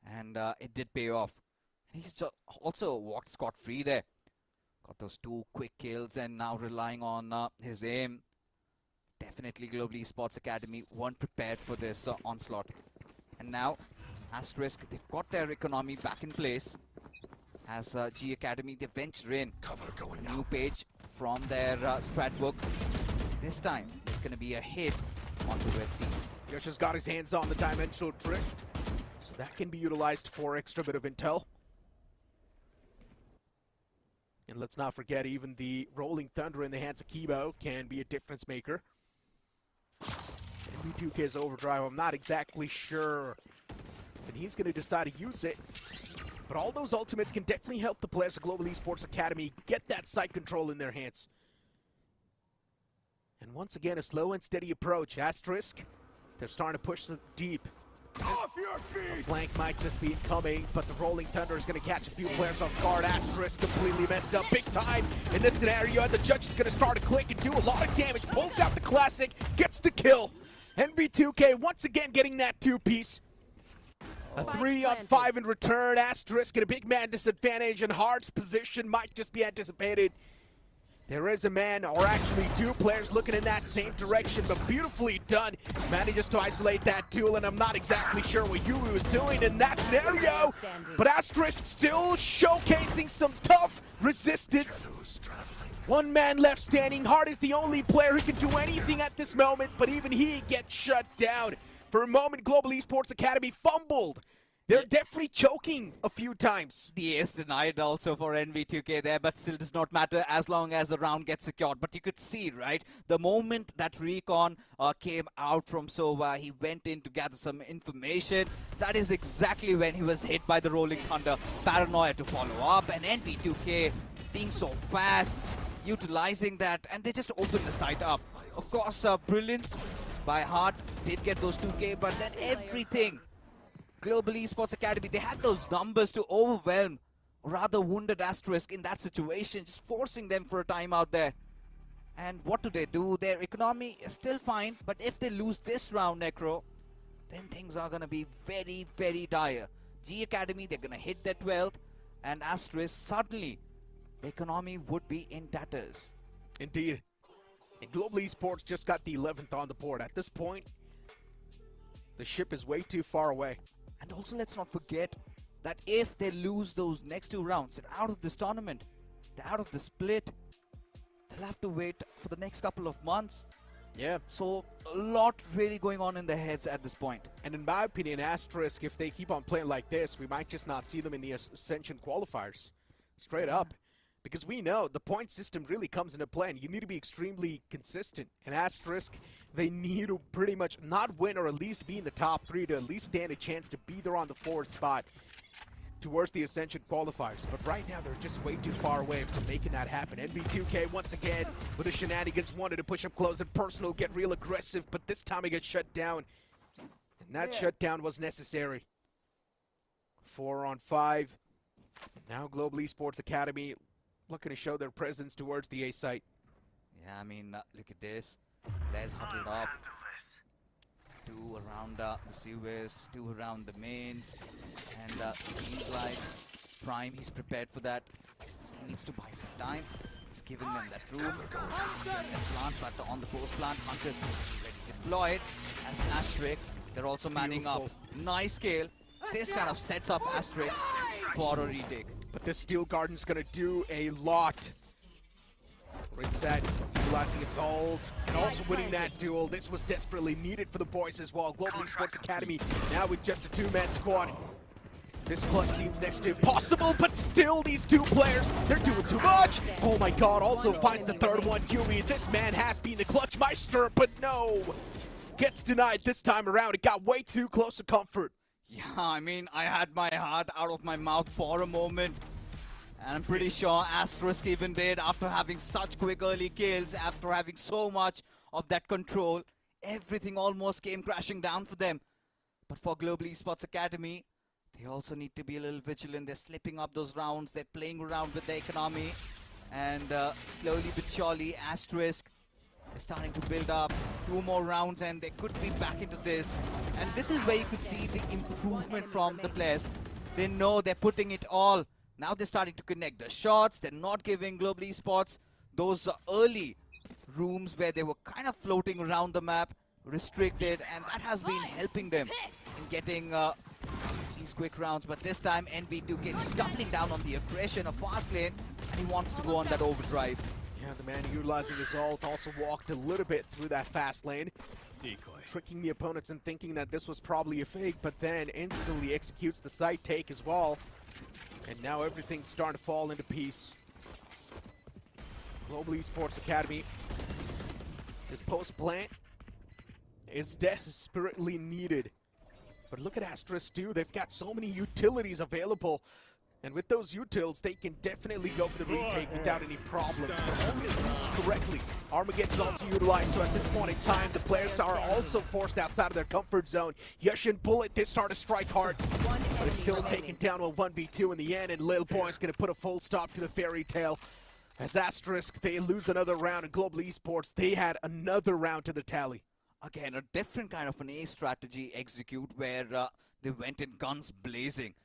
and it did pay off. He's just also walked scot-free there. Got those 2 quick kills, and now relying on his aim. Definitely Global Esports Academy weren't prepared for this onslaught. And now, Asterisk, they've got their economy back in place. As G Academy, they venture in. New page from their strat book. This time, it's going to be a hit onto Red Sea. Yosh has got his hands on the Dimensional Drift, so that can be utilized for extra bit of intel. And let's not forget, even the Rolling Thunder in the hands of Kibo can be a difference maker. NV2K's Overdrive, I'm not exactly sure that he's going to decide to use it. But all those ultimates can definitely help the players of Global Esports Academy get that site control in their hands. And once again, a slow and steady approach. Asterisk, they're starting to push them deep. Off your feet! The flank might just be incoming, but the Rolling Thunder is going to catch a few players off guard. Asterisk completely messed up big time in this scenario, and the judge is going to start to click and do a lot of damage. Pulls out the classic, gets the kill. NV2K once again getting that 2-piece. A 3-on-5 in return. Asterisk in a big man disadvantage, and Hard's position might just be anticipated. There is a man, or actually 2 players looking in that same direction, but beautifully done. Manages to isolate that tool, and I'm not exactly sure what Yulu is doing in that scenario. But Asterisk still showcasing some tough resistance. 1 man left standing. Hard is the only player who can do anything at this moment, but even he gets shut down. For a moment, Global Esports Academy fumbled They're definitely choking a few times. The ace denied also for NV2K there, but still does not matter as long as the round gets secured. But you could see, right, the moment that Recon came out from Sova, he went in to gather some information. That is exactly when he was hit by the Rolling Thunder. Paranoia to follow up, and NV2K being so fast, utilizing that, and they just opened the site up. Of course, Brilliance by Heart did get those 2K, but then everything. Global Esports Academy, they had those numbers to overwhelm, rather wounded Asterisk in that situation, just forcing them for a time out there. And what do? Their economy is still fine, but if they lose this round, Necro, then things are going to be very, very dire. G Academy, they're going to hit their 12th, and Asterisk, suddenly, the economy would be in tatters. Indeed. And Global Esports just got the 11th on the board. At this point, the ship is way too far away. And also, let's not forget that if they lose those next 2 rounds, they're out of this tournament. They're out of the split. They'll have to wait for the next couple of months. Yeah. So, a lot really going on in their heads at this point. And in my opinion, Asterisk, if they keep on playing like this, we might just not see them in the Ascension qualifiers. Straight up. Because we know the point system really comes into play, and you need to be extremely consistent. And Asterisk, they need to pretty much not win or at least be in the top 3 to at least stand a chance to be there on the 4th spot towards the Ascension qualifiers. But right now, they're just way too far away from making that happen. NB2K, once again, with the shenanigans, wanted to push up close and personal, get real aggressive, but this time it gets shut down. And that shutdown was necessary. 4 on 5. Now Global Esports Academy looking to show their presence towards the A site. Yeah, I mean, look at this. Players huddled up. 2 around the sewers, 2 around the mains. And seems like Prime, he's prepared for that. He needs to buy some time. He's giving them that room. Plant, but on the post plant, Hunters ready deployed. As Asterisk, they're also manning up. Nice scale. This kind of sets up Asterisk for a retake. But this Steel Garden's gonna do a lot. Great set, utilizing its ult, and also winning that duel. This was desperately needed for the boys as well. Global Esports Academy now with just a 2-man squad. This clutch seems next to impossible, but still these 2 players, they're doing too much. Oh my god, also finds the 3rd one, Yui. This man has been the clutch meister, but no. Gets denied this time around. It got way too close to comfort. Yeah, I mean, I had my heart out of my mouth for a moment. And I'm pretty sure Asterisk even did after having such quick early kills, after having so much of that control. Everything almost came crashing down for them. But for Global Esports Academy, they also need to be a little vigilant. They're slipping up those rounds. They're playing around with their economy. And slowly but surely, Asterisk is starting to build up. 2 more rounds and they could be back into this. And this is where you could see the improvement from the players. They know they're putting it all. Now they're starting to connect the shots. They're not giving Global Esports those early rooms where they were kind of floating around the map, restricted, and that has been helping them in getting these quick rounds. But this time NV2K is doubling down on the aggression of fast lane, and he wants to go on that overdrive. Yeah, the man utilizing his ult also walked a little bit through that fast lane. Decoy. Tricking the opponents and thinking that this was probably a fake, but then instantly executes the side take as well. And now everything's starting to fall into piece. Global Esports Academy. This post plant is desperately needed. But look at Asterisk too. They've got so many utilities available. And with those utils, they can definitely go for the retake without any problems. But only if used correctly. Armageddon's also utilized, so at this point in time, the players are also forced outside of their comfort zone. Yushin Bullet did start to strike hard, but it's still taken down with 1v2 in the end, and Lil Boy's going to put a full stop to the fairy tale. As Asterisk, they lose another round, and Global Esports, they had another round to the tally. Again, a different kind of an A strategy execute where they went in guns blazing.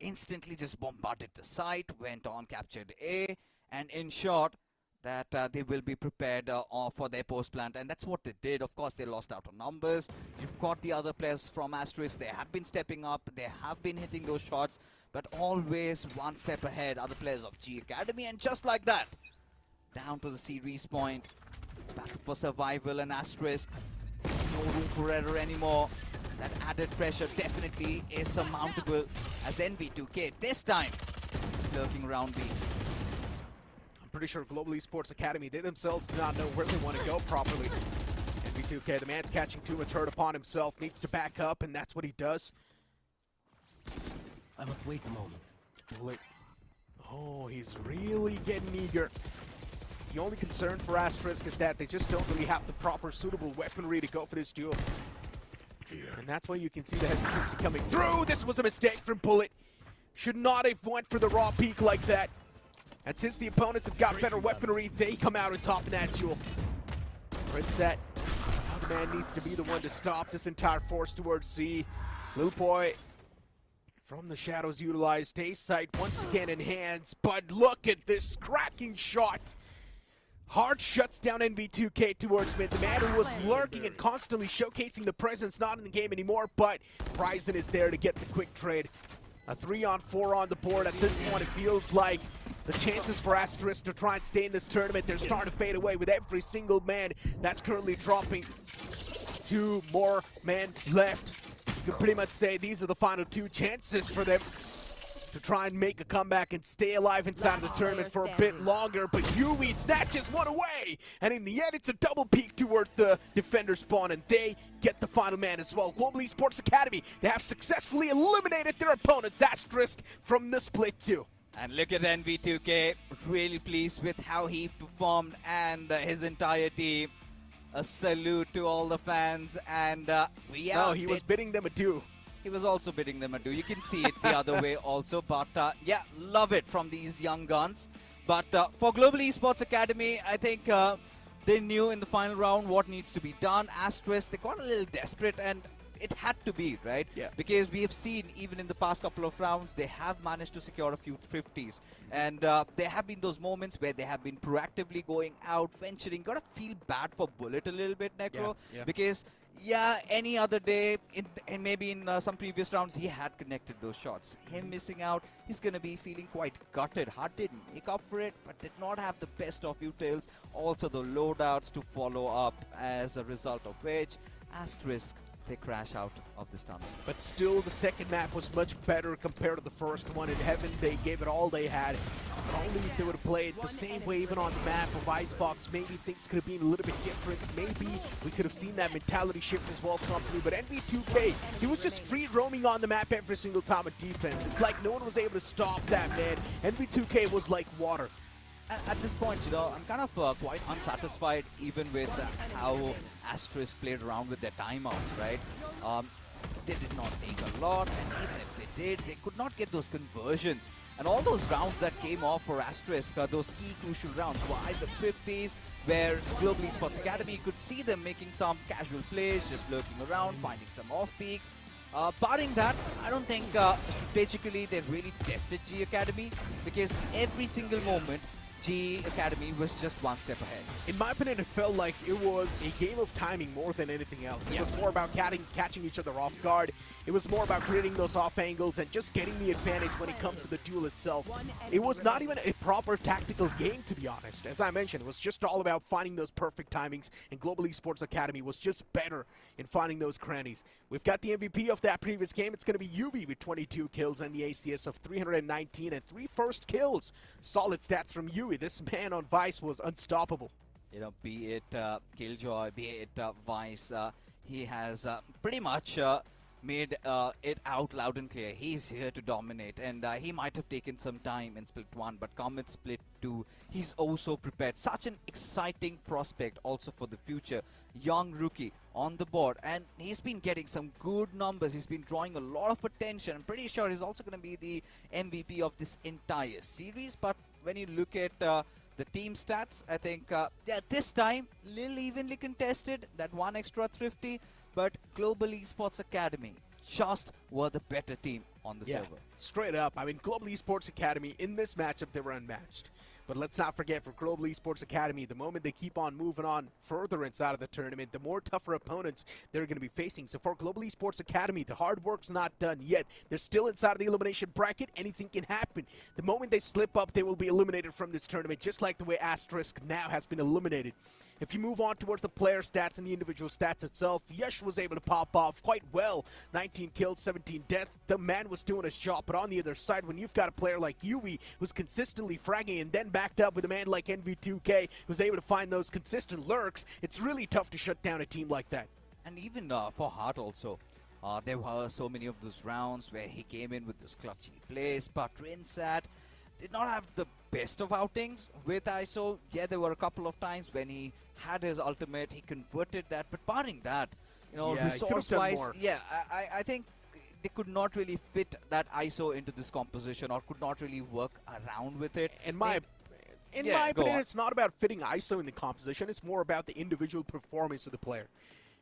Instantly just bombarded the site, went on, captured A, and ensured that they will be prepared for their post plant, and that's what they did. Of course, they lost out on numbers. You've got the other players from Asterisk. They have been stepping up. They have been hitting those shots, but always one step ahead. Other players of G Academy, and just like that, down to the series point. Battle for survival and Asterisk. No room for error anymore. that added pressure definitely is surmountable as NV2K this time is lurking around B. I'm pretty sure Global Esports Academy, they themselves do not know where they want to go properly. NV2K, the man's catching too much hurt upon himself, needs to back up, and that's what he does. I must wait a moment. Bullet. Oh, he's really getting eager. The only concern for Asterisk is that they just don't really have the proper suitable weaponry to go for this duel. And that's why you can see the hesitancy coming through. This was a mistake from Bullet. Should not have went for the raw peak like that. And since the opponents have got better weaponry, they come out on top in that duel. Princet, now the man needs to be the one to stop this entire force towards C. Little boy from the shadows utilized A sight once again in hands, but look at this cracking shot. Hard shuts down NV2K towards mid. The man who was lurking and constantly showcasing the presence, not in the game anymore, but Ryzen is there to get the quick trade. A 3-on-4 on the board. At this point, it feels like the chances for Asterisk to try and stay in this tournament, they're starting to fade away with every single man that's currently dropping. 2 more men left. You can pretty much say these are the final 2 chances for them to try and make a comeback and stay alive inside of the tournament for a bit longer, but UE snatches one away, and in the end it's a double peek towards the defender spawn, and they get the final man as well. Global Esports Academy, they have successfully eliminated their opponents, Asterisk, from the split 2. And look at NV2K, really pleased with how he performed and his entire team. A salute to all the fans, and he was bidding them adieu. He was also bidding them adieu. You can see it the other way also, but yeah, love it from these young guns. But for Global Esports Academy, I think they knew in the final round what needs to be done. Asterisk, they got a little desperate, and it had to be, right? Yeah. Because we have seen, even in the past couple of rounds, they have managed to secure a few 50s. And there have been those moments where they have been proactively going out, venturing. Gotta feel bad for Bullet a little bit, Necro. Yeah. Because, yeah, any other day, and maybe in some previous rounds, he had connected those shots. Him missing out, he's gonna be feeling quite gutted. Hard did make up for it, but did not have the best of utils. Also the loadouts to follow up, as a result of which, Asterisk, they crash out of this tournament. But still, the second map was much better compared to the first one. In Heaven, they gave it all they had. But only if they would have played the same way even on the map of Icebox, maybe things could have been a little bit different. Maybe we could have seen that mentality shift as well come through. But NV2K, he was just free roaming on the map every single time with defense. It's like no one was able to stop that, man. NV2K was like water. At this point, you know, I'm kind of quite unsatisfied even with how Asterisk played around with their timeouts, right? They did not take a lot, and even if they did, they could not get those conversions. And all those rounds that came off for Asterisk, those key crucial rounds, why the 50s, where Global Esports Academy could see them making some casual plays, just lurking around, finding some off peaks. Barring that, I don't think strategically they've really tested G Academy, because every single moment, G Academy was just one step ahead. In my opinion, it felt like it was a game of timing more than anything else. It was more about catching each other off guard. It was more about creating those off angles and just getting the advantage when it comes to the duel itself. It was not even a proper tactical game, to be honest. As I mentioned, it was just all about finding those perfect timings, and Global Esports Academy was just better in finding those crannies. We've got the MVP of that previous game. It's going to be UV with 22 kills and the ACS of 319 and 3 first kills. Solid stats from UV. This man on Vice was unstoppable. You know, be it Killjoy, be it Vice, he has pretty much made it out loud and clear. He's here to dominate, and he might have taken some time in Split 1, but come in Split 2, he's also prepared. Such an exciting prospect also for the future. Young rookie on the board, and he's been getting some good numbers. He's been drawing a lot of attention. I'm pretty sure he's also going to be the MVP of this entire series, but when you look at the team stats, I think yeah, this time little evenly contested, that one extra thrifty, but Global Esports Academy just were the better team on the server. Straight up. I mean, Global Esports Academy in this matchup, they were unmatched. But let's not forget, for Global Esports Academy, the moment they keep on moving on further inside of the tournament, the more tougher opponents they're going to be facing. So for Global Esports Academy, the hard work's not done yet. They're still inside of the elimination bracket. Anything can happen. The moment they slip up, they will be eliminated from this tournament, just like the way Asterisk now has been eliminated. If you move on towards the player stats and the individual stats itself, Yash was able to pop off quite well. 19 kills, 17 deaths. The man was doing his job, but on the other side, when you've got a player like Yui who's consistently fragging and then backed up with a man like NV2K who's able to find those consistent lurks, it's really tough to shut down a team like that. And even for Hart also, there were so many of those rounds where he came in with those clutchy plays, but Rinsat did not have the best of outings with ISO. Yeah, there were a couple of times when he had his ultimate, he converted that, but barring that, you know, Yeah, he could've done resource-wise, more. yeah, I think they could not really fit that ISO into this composition or could not really work around with it. In my Yeah, go opinion, on. it's not about fitting ISO in the composition. It's more about the individual performance of the player.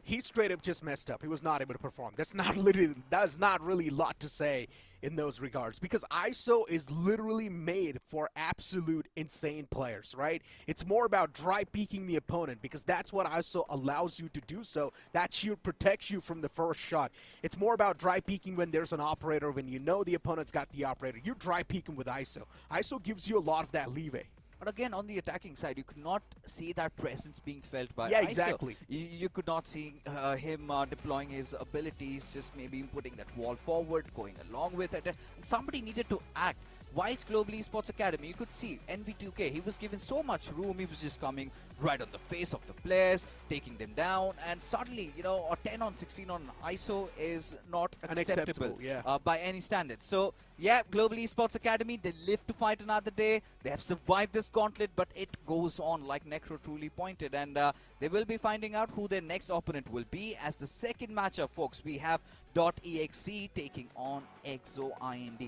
He straight up just messed up. He was not able to perform. That's not really a lot to say in those regards, because ISO is literally made for absolute insane players, right? It's more about dry peeking the opponent, because that's what ISO allows you to do. So that shield protects you from the first shot. It's more about dry peeking when there's an operator, when you know the opponent's got the operator. You dry peek him with ISO. ISO gives you a lot of that leeway. But again, on the attacking side, you could not see that presence being felt by Yeah, ISO. exactly. You could not see him deploying his abilities, just maybe putting that wall forward, going along with it. And somebody needed to act. Whilst Global Esports Academy, you could see NV2K, he was given so much room, he was just coming right on the face of the players, taking them down, and suddenly, you know, a 10 on 16 on ISO is not acceptable yeah. by any standards. So, yeah, Global Esports Academy, they live to fight another day. They have survived this gauntlet, but it goes on, like Necro truly pointed, and they will be finding out who their next opponent will be. As the second matchup, folks, we have .exe taking on EXE.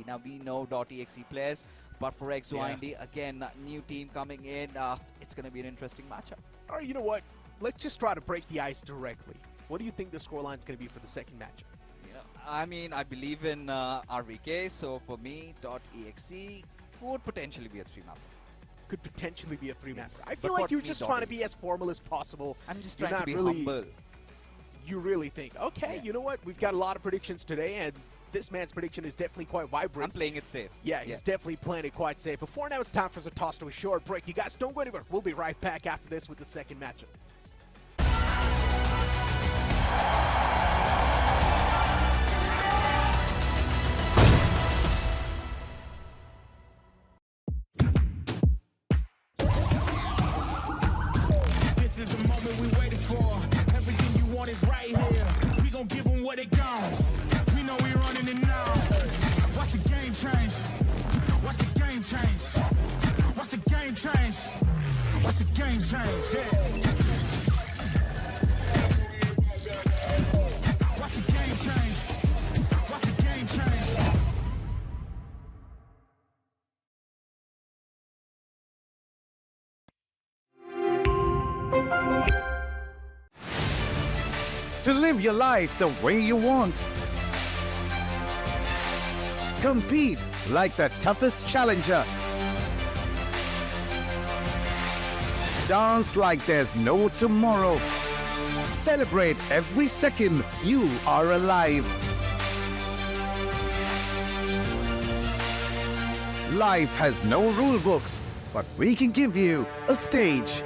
Now, we know .exe players, but for EXE, again, new team coming in, it's going to be an interesting matchup. All right, you know what? Let's just try to break the ice directly. What do you think the scoreline is going to be for the second matchup? You know, I mean, I believe in RVK, so for me, .exe would potentially be a 3-mapper. Could potentially be a 3-mapper. Yes. I But feel like what you're me just trying to .exe? be as formal as possible. I'm just You're trying to not be really- humble. You really think, okay, Yeah. you know what? We've got a lot of predictions today, and this man's prediction is definitely quite I'm vibrant. playing it safe. Yeah, he's definitely playing it quite safe. Before now, it's time for us to toss to a short break. You guys don't go anywhere. We'll be right back after this with the second matchup. This is the moment we waited for. Everything you want is right here. We gon' give them what they got. We know we running it now. Watch the game change. Watch the game change. Watch the game change. Watch the game change. Yeah. Watch the game change. Watch the game change. To live your life the way you want. Compete like the toughest challenger. Dance like there's no tomorrow. Celebrate every second you are alive. Life has no rule books, but we can give you a stage.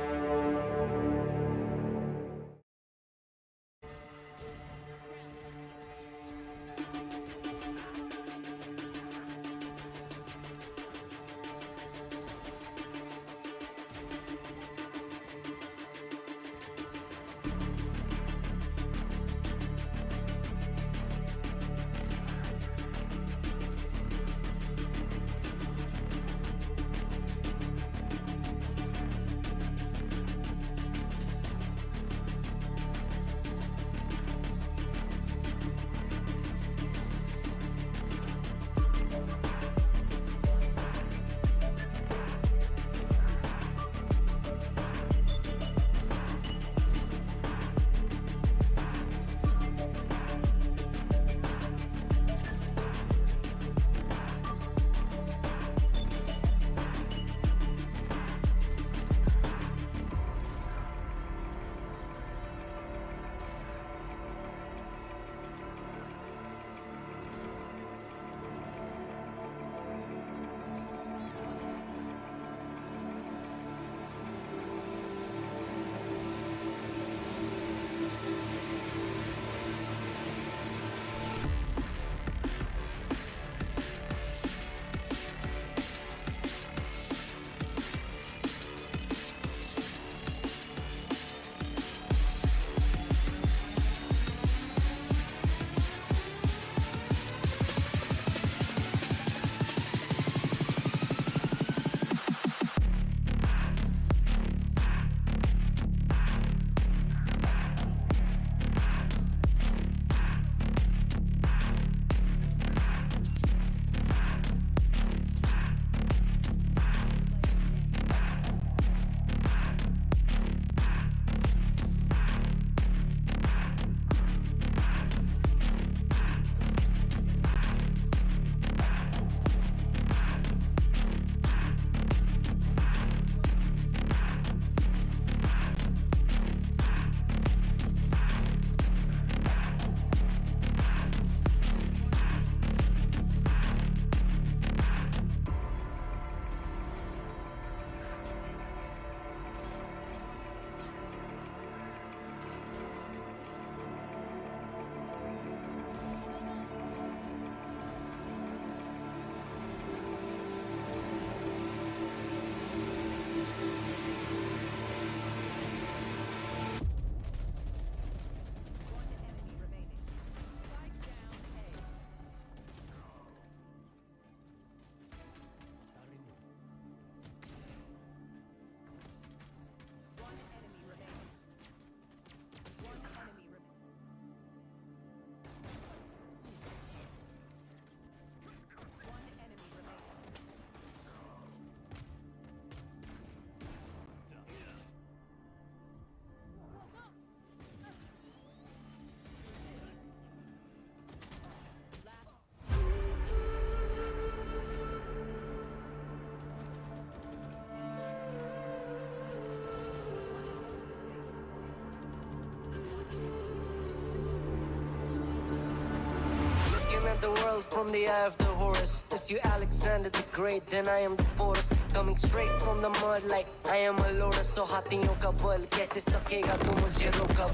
at the world from the eye of the horse. If you Alexander the Great, then I am the Boris. Coming straight from the mud like I am a lotus. So हाथियों का बल कैसे सकेगा तू मुझे रोक अब.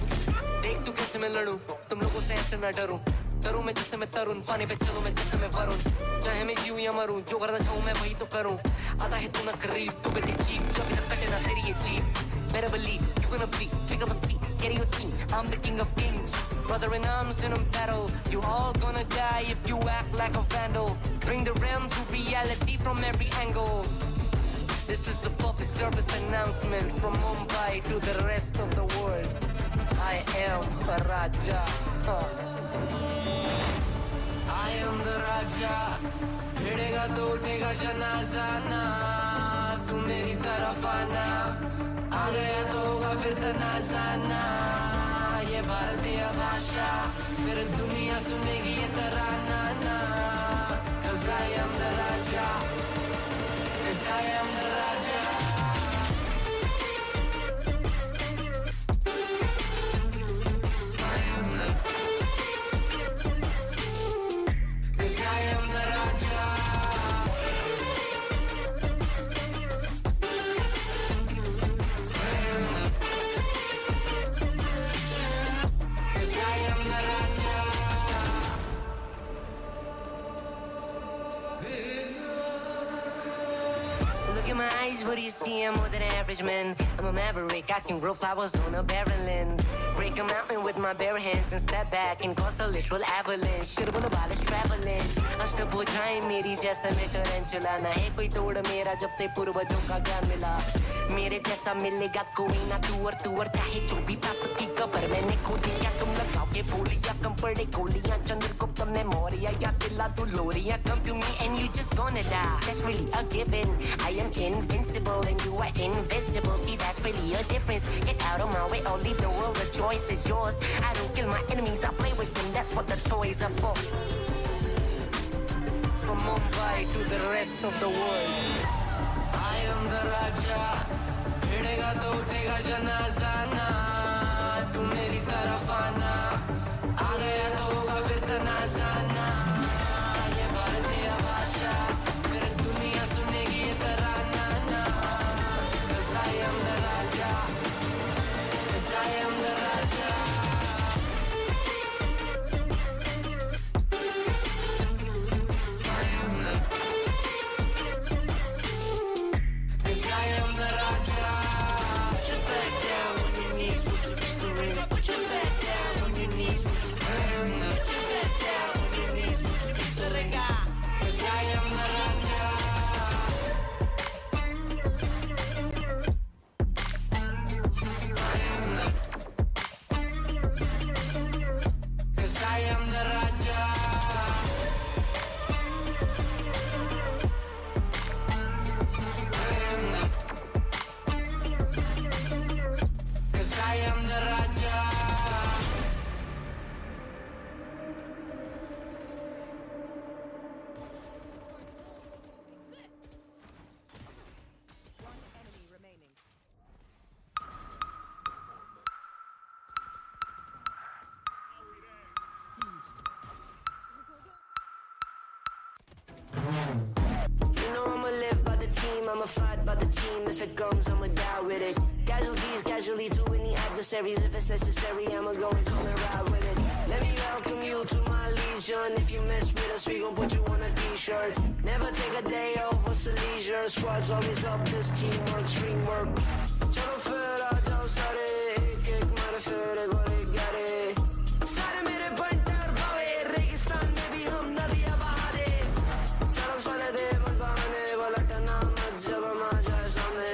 देख तू कैसे मैं लड़ूं, तुम लोगों से ऐसे ना डरूं. करूं मैं जिससे मैं तरुण, पानी पे चलूं मैं जिससे मैं वरुण. चाहे मैं यूं या मरूं, जो करना चाहूं मैं वही तो करूं. आता है तू ना करीब, तू बेटे चीप, जब तक कटे ना तेरी ये jeep. Better believe you're gonna bleed. Pick up a seat, get your team. I'm the king of kings, brother in arms in a battle. You all gonna die if you act like a vandal. Bring the realm to reality from every angle. This is the public service announcement from Mumbai to the rest of the world. I am a Raja. I am the Raja. भिड़ेगा तो उठेगा जनाजा ना. तू मेरी तरफ आना. आ गया तो होगा फिर तनाजाना. ये भारतीय भाषा फिर दुनिया सुनेगी ये तराना ना. 'Cause I am the Raja. 'Cause I am the Raja. What do you see? I'm more than average, man. I'm a maverick. I can grow flowers on a barren land. Break a mountain with my bare hands and step back and cause a literal avalanche. Should've been about traveling. अष्टभुजाएं मेरी जैसे मैं tarantula. ना है कोई तोड़ मेरा जब से पूर्वजों का ज्ञान मिला. मेरे जैसा मिलेगा कोई ना तू और चाहे जो भी था सबकी कबर मैंने खोदी. क्या तुम लगाओगे बोलियां कम पड़े गोलियां. चंद्रगुप्त में मौर्य या दिला तू लोरियां. Come to me and you just gonna die. That's really a given. I am invincible and you are invisible. See, that's really a difference. Get out of my way or leave the world. The choice is yours. I don't kill my enemies, I play with them. That's what the toys are for. From Mumbai to the rest of the world, I am the Raja. भिड़ेगा तो उठेगा जनाजा ना. तू मेरी तरफ आना. आ गया तो होगा फिर तनाजाना. ये भारतीय भाषा फिर दुनिया सुनेगी ये तराना ना. 'Cause I am the Raja. 'Cause I am the Raja. I'ma fight by the team. If it comes, I'ma die with it. Casualties, casually to any adversaries. If it's necessary, I'ma go and come and ride with it. Let me welcome you to my legion. If you mess with us, we gon' put you on a t-shirt. Never take a day off, what's a leisure? Squad's always up, this teamwork, stream work. Chalo fir aa jao sare, ek mare fir ek baar ek gare. Sare mere bantar bhave, registan mein bhi hum nadiyan baha de. Chalo sale de man bahane wala tana mat jab hum aa jaye samne.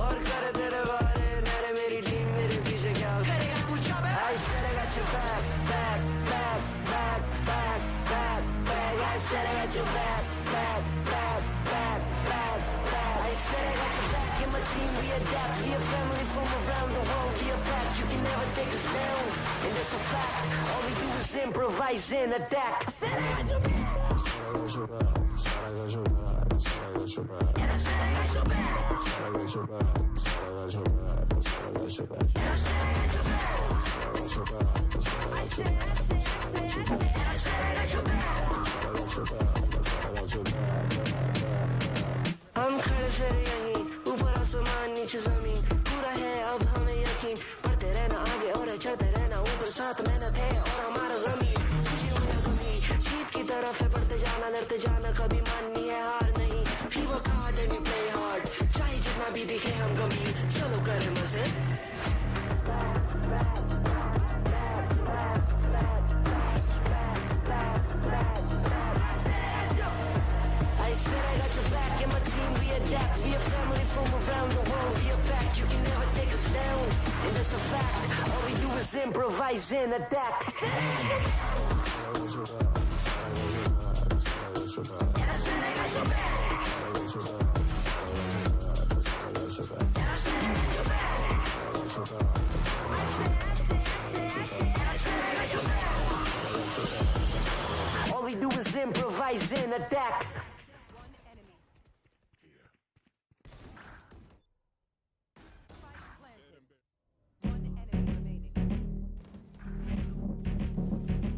Aur kare tere baare, mere meri team mere piche kya karega tu chab. I said I got your back, back, back, back, back, back, back. I said I got your back, back, back, back, back, back. I said I got your back. In my team we adapt. We a family from around the world. We a pack. You can never take us down, and that's a fact. All we do is improvise and adapt. I said I got your back. I said I got your back. I got your back. I got your back. And I said I got your back. I got your back. I got your back. I got your back. And I said I got your back. I got your back. I got your back. And I said I got your back. from around the world. We are back, you can never take us down. And that's a fact. All we do is improvise and adapt. All we do is improvise and adapt. One enemy. Spike planted. One enemy remaining. Spike planted.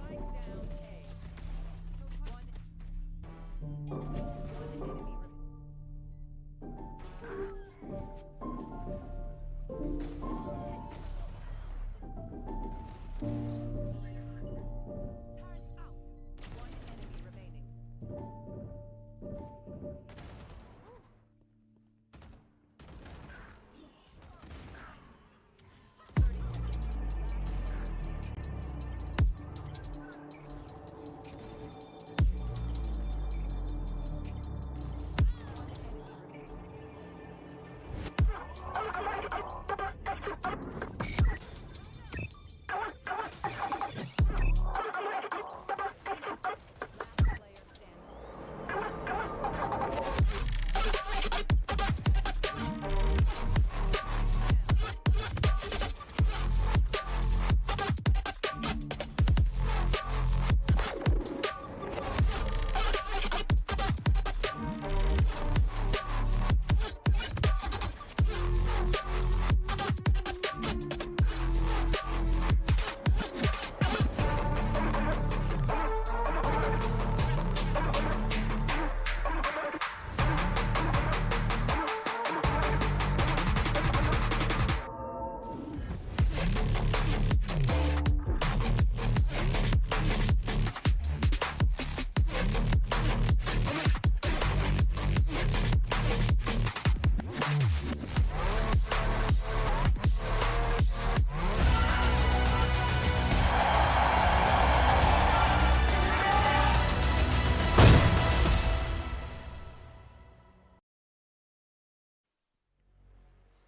Spike down A. One enemy One enemy remaining.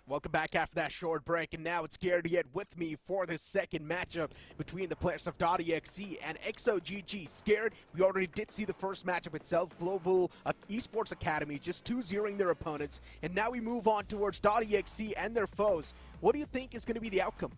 Welcome back after that short break, and now it's Gary yet with me for this second matchup between the players of .exe and XOGG. Scared, we already did see the first matchup itself, Global Esports Academy just 2-0ing their opponents, and now we move on towards .exe and their foes. What do you think is going to be the outcome?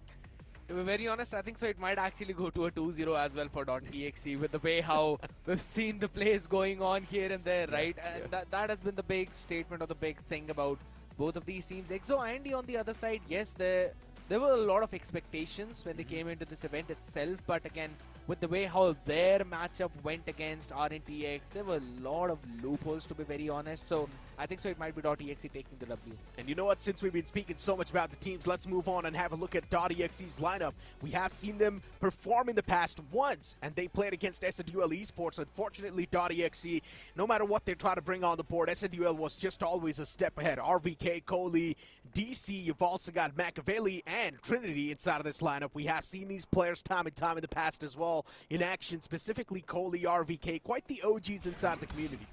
To be very honest, I think so it might actually go to a 2-0 as well for .exe with the way how we've seen the plays going on here and there, right? And that has been the big statement or the big thing about both of these teams. EXE and on the other side, yes, there were a lot of expectations when they came into this event itself, but again, with the way how their matchup went against RNTX, there were a lot of loopholes, to be very honest. So I think so it might be .exe taking the W. And you know what, since we've been speaking so much about the teams, let's move on and have a look at .exe's lineup. We have seen them perform in the past once, and they played against SNDL Esports. Unfortunately, .exe, no matter what they try to bring on the board, SNDL was just always a step ahead. RVK, Kohli, DC, you've also got Machiavelli and Trinity inside of this lineup. We have seen these players time and time in the past as well in action, specifically Kohli, RVK, quite the OGs inside the community.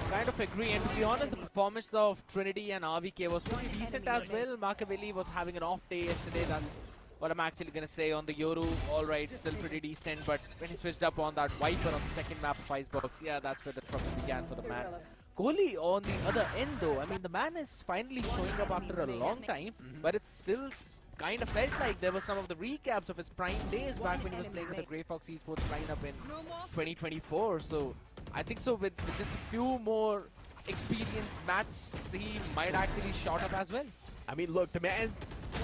Kind of agree, and to be honest, the performance of Trinity and RVK was pretty decent as well. Machiavelli was having an off day yesterday, that's what I'm actually going to say. On the Yoru, alright, still pretty decent, but when he switched up on that Viper on the second map of Icebox, yeah, that's where the trouble began for the man. Kohli on the other end though, I mean, the man is finally showing up after a long time, but it's still kind of felt like there were some of the recaps of his prime days back when he was playing with the Grey Fox Esports lineup in 2024. So I think so with just a few more experienced matches, he might actually shot up as well. I mean, look, the man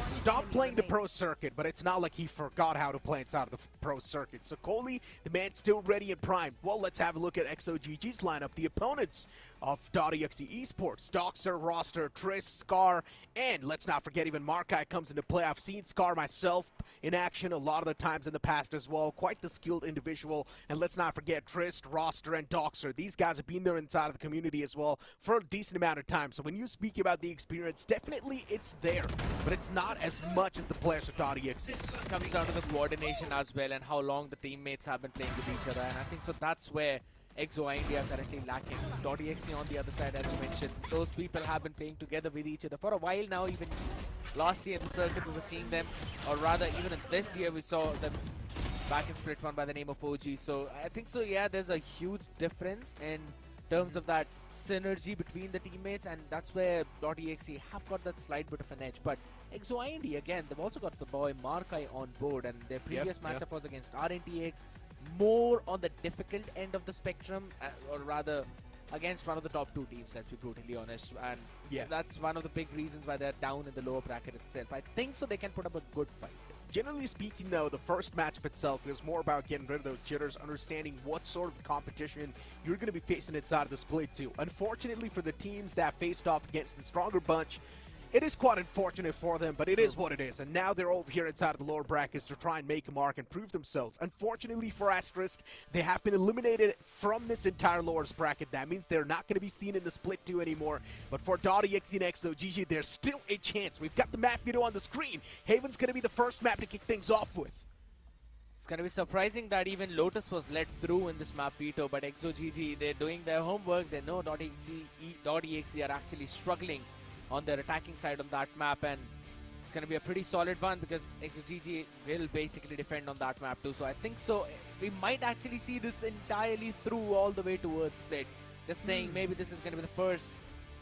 stopped playing the pro circuit, but it's not like he forgot how to play inside of the pro circuit. So Kohli, the man's still ready and primed. Well, let's have a look at XOGG's lineup. The opponents of .exe Esports, Doxer, Roster, Triss, Scar, and let's not forget even Markai comes into play. I've seen Scar myself in action a lot of the times in the past as well. Quite the skilled individual. And let's not forget Triss, Roster, and Doxer. These guys have been there inside of the community as well for a decent amount of time. So when you speak about the experience, definitely it's there, but it's not as much as the players of .exe. It comes down to the coordination as well and how long the teammates have been playing with each other, and I think so that's where EXE India are currently lacking. .exe on the other side, as you mentioned, those people have been playing together with each other for a while now. Even last year in the circuit we were seeing them, or rather even in this year we saw them back in Split 1 by the name of OG. So I think so, yeah, there's a huge difference in terms of that synergy between the teammates, and that's where .exe have got that slight bit of an edge. But EXE India, again, they've also got the boy Markai on board, and their previous matchup was against RNTX. more on the difficult end of the spectrum, or rather against one of the top two teams, let's be brutally honest. And Yeah. that's one of the big reasons why they're down in the lower bracket itself. I think so they can put up a good fight. Generally speaking, though, the first matchup itself is more about getting rid of those jitters, understanding what sort of competition you're going to be facing inside of the split 2. Unfortunately for the teams that faced off against the stronger bunch, it is quite unfortunate for them, but it is what it is. And now they're over here inside of the lower brackets to try and make a mark and prove themselves. Unfortunately for Asterisk, they have been eliminated from this entire lowers bracket. That means they're not going to be seen in the split 2 anymore. But for EXE and XOGG, there's still a chance. We've got the map video on the screen. Haven's going to be the first map to kick things off with. It's going to be surprising that even Lotus was let through in this map veto, but XOGG, they're doing their homework. They know .exe are actually struggling on their attacking side on that map, and it's going to be a pretty solid one because XOGG will basically defend on that map too. So I think so we might actually see this entirely through all the way towards split. Just saying, maybe this is going to be the first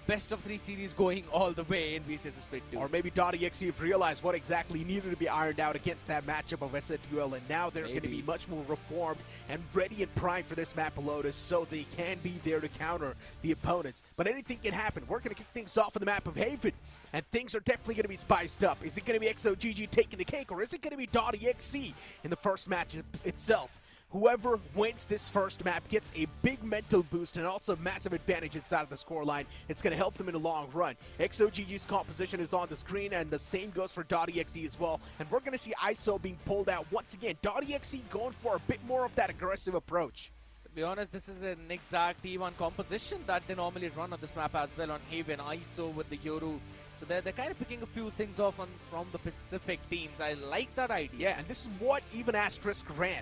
best of 3 series going all the way in VCSA Split 2. Or maybe .exe have realized what exactly needed to be ironed out against that matchup of SFUL, and now they're going to be much more reformed and ready and primed for this map of Lotus, so they can be there to counter the opponents. But anything can happen. We're going to kick things off on the map of Haven, and things are definitely going to be spiced up. Is it going to be XOGG taking the cake, or is it going to be .exe in the first match itself? Whoever wins this first map gets a big mental boost and also massive advantage inside of the scoreline. It's going to help them in the long run. XOGG's composition is on the screen, and the same goes for .exe as well. And we're going to see ISO being pulled out once again. .exe going for a bit more of that aggressive approach. To be honest, this is an exact T1 composition that they normally run on this map as well on Haven. ISO with the Yoru. So they're kind of picking a few things off from the Pacific teams. I like that idea. Yeah, and this is what even Asterisk ran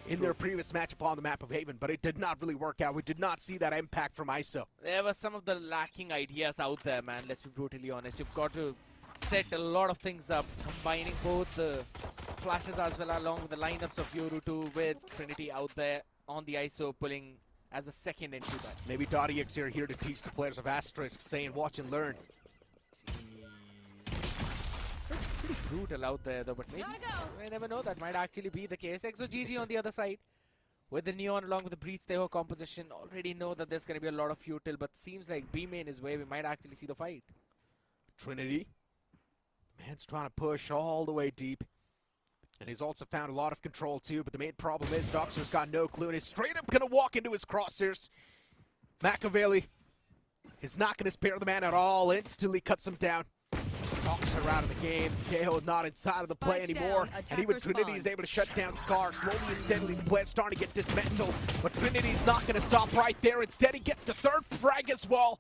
in their previous matchup on the map of Haven, but it did not really work out. We did not see that impact from ISO. There were some of the lacking ideas out there, man. Let's be brutally honest. You've got to set a lot of things up, combining both the flashes as well along with the lineups of Yoru 2 with Trinity out there on the ISO pulling as a second into that. Maybe .exe are here to teach the players of Asterisk, saying watch and learn. Pretty brutal out there though, but maybe I never know, that might actually be the case. XOGG on the other side with the Neon along with the Breach Teho composition, already know that there's going to be a lot of util, but seems like B main is where we might actually see the fight. Trinity, man's trying to push all the way deep, and he's also found a lot of control too, but the main problem is Doxer's got no clue and is straight up going to walk into his crosshairs. Machiavelli is not going to spare the man at all, instantly cuts him down. Doxer out of the game. Teho not inside of the play anymore, and even Trinity is able to shut down Scar. Slowly and steadily the play is starting to get dismantled, but Trinity's not going to stop right there. Instead he gets the third frag as well.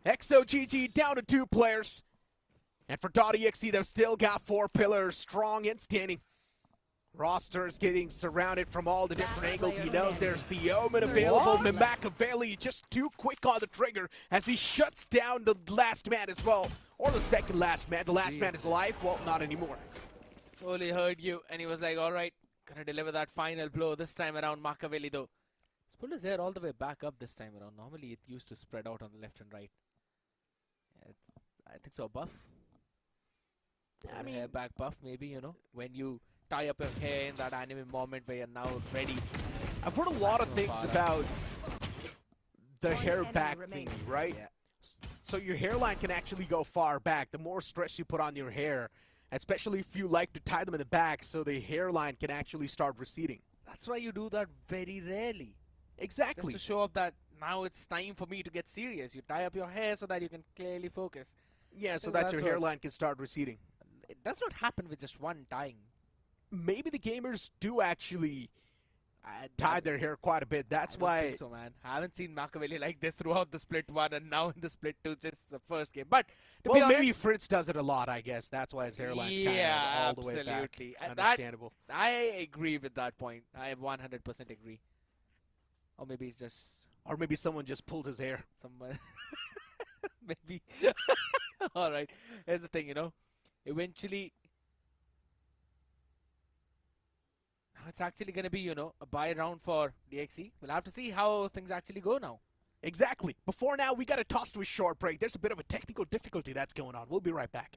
XOGG down to 2 players. And for .exe, they've still got 4 pillars, strong and standing. Roster is getting surrounded from all the different angles. He knows there's the Omen available. Machiavelli just too quick on the trigger as he shuts down the last man as well. Or the second last man. The last man is alive. Well, not anymore. Totally heard you, and he was like, alright, gonna deliver that final blow this time around. Machiavelli though. He's pulled his hair all the way back up this time around. Normally it used to spread out on the left and right. Yeah, I think so, buff. I mean, hair back buff, maybe, you know, when you tie up your hair in that anime moment where you're now ready. I've heard a lot of things about the hair back thingy, right? Yeah. So your hairline can actually go far back. The more stress you put on your hair, especially if you like to tie them in the back, so the hairline can actually start receding. That's why you do that very rarely. Exactly. Just to show up that now it's time for me to get serious. You tie up your hair so that you can clearly focus. Yeah, so So that that's your what- hairline can start receding. It does not happen with just one tying. Maybe the gamers do actually tie their hair quite a bit. That's why. I don't think so, man. I haven't seen Machiavelli like this throughout the split 1 and now in the split 2, just the first game. But to be Well, maybe honest, Fritz does it a lot, I guess. That's why his hairline's kind of all the way back. absolutely. And Understandable. I agree with that point. I 100% agree. Or maybe it's just Or maybe someone just pulled his hair. someone. Maybe. All right. Here's the thing, you know. Eventually, now it's actually going to be, you know, a buy round for DXE. We'll have to see how things actually go now. Exactly. Before now, we got to toss to a short break. There's a bit of a technical difficulty that's going on. We'll be right back.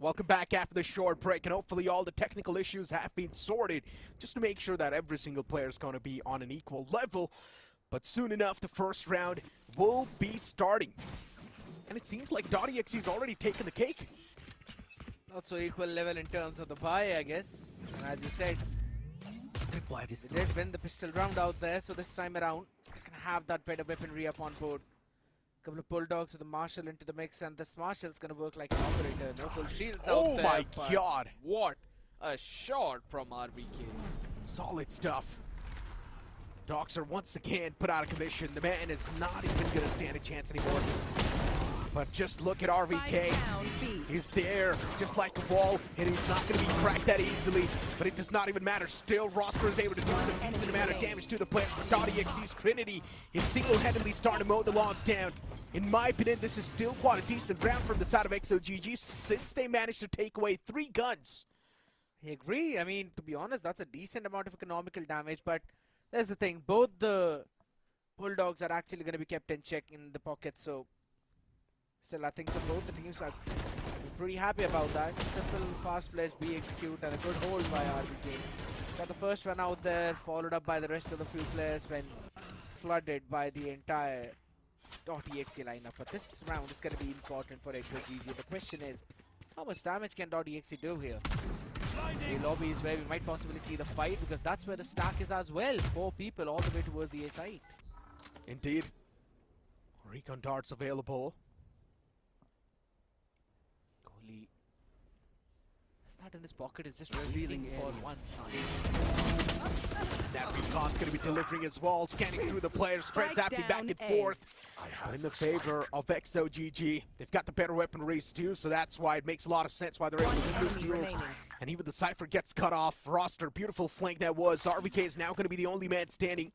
Welcome back after the short break, and hopefully all the technical issues have been sorted just to make sure that every single player is going to be on an equal level. But soon enough, the first round will be starting. And it seems like .EXE's already taken the cake. Not so equal level in terms of the buy, I guess. And as you said, they did win the pistol round out there, so this time around, they can have that better weaponry up on board. Couple of bulldogs with the Marshall into the mix, and this Marshall's gonna work like an operator. No full shields out Oh there. my but god. What a shot from RVK. Solid stuff. Doxer once again put out of commission. The man is not even going to stand a chance anymore. But just look at RVK. He's there, just like a wall, and he's not going to be cracked that easily. But it does not even matter. Still, Roster is able to do some decent amount of damage to the players. But .EXE's Trinity is single-handedly starting to mow the lawns down. In my opinion, this is still quite a decent round from the side of XOGG since they managed to take away 3 guns. I agree. I mean, to be honest, that's a decent amount of economical damage, but there's the thing. Both the Bulldogs are actually going to be kept in check in the pocket, so still, I think both the teams are pretty happy about that. Simple, fast pledge, be execute, and a good hold by RBK. Got the first one out there, followed up by the rest of the few players when flooded by the entire .exe lineup. But this round is going to be important for XOGG. The question is, how much damage can .exe do here? The lobby is where we might possibly see the fight, because that's where the stack is as well. 4 people all the way towards the A side. Indeed. Recon darts available. Kohli has that in his pocket, is just revealing for one side. That recon's going to be delivering as well, scanning through the players, trends happening back and forth. But in the favor of XOGG, they've got the better weaponries too, so that's why it makes a lot of sense why they're able to do those deals. And even the Cypher gets cut off. Roster, beautiful flank that was. RVK is now going to be the only man standing.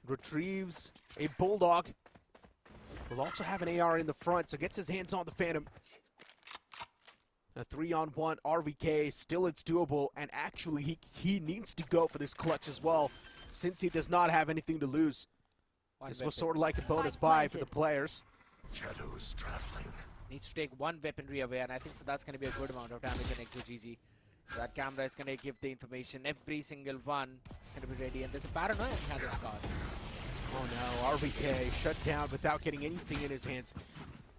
Retrieves a Bulldog. Will also have an AR in the front, so gets his hands on the Phantom. A 3-on-1 RVK, still it's doable, and actually he needs to go for this clutch as well, since he does not have anything to lose. This was sort of like a bonus buy for the players. Shadows traveling. Needs to take 1 weaponry away, and I think so that's going to be a good amount of damage on XOGG. That camera is going to give the information, every single one is going to be ready, and there's a paranoia behind this card. Oh no, RVK shut down without getting anything in his hands.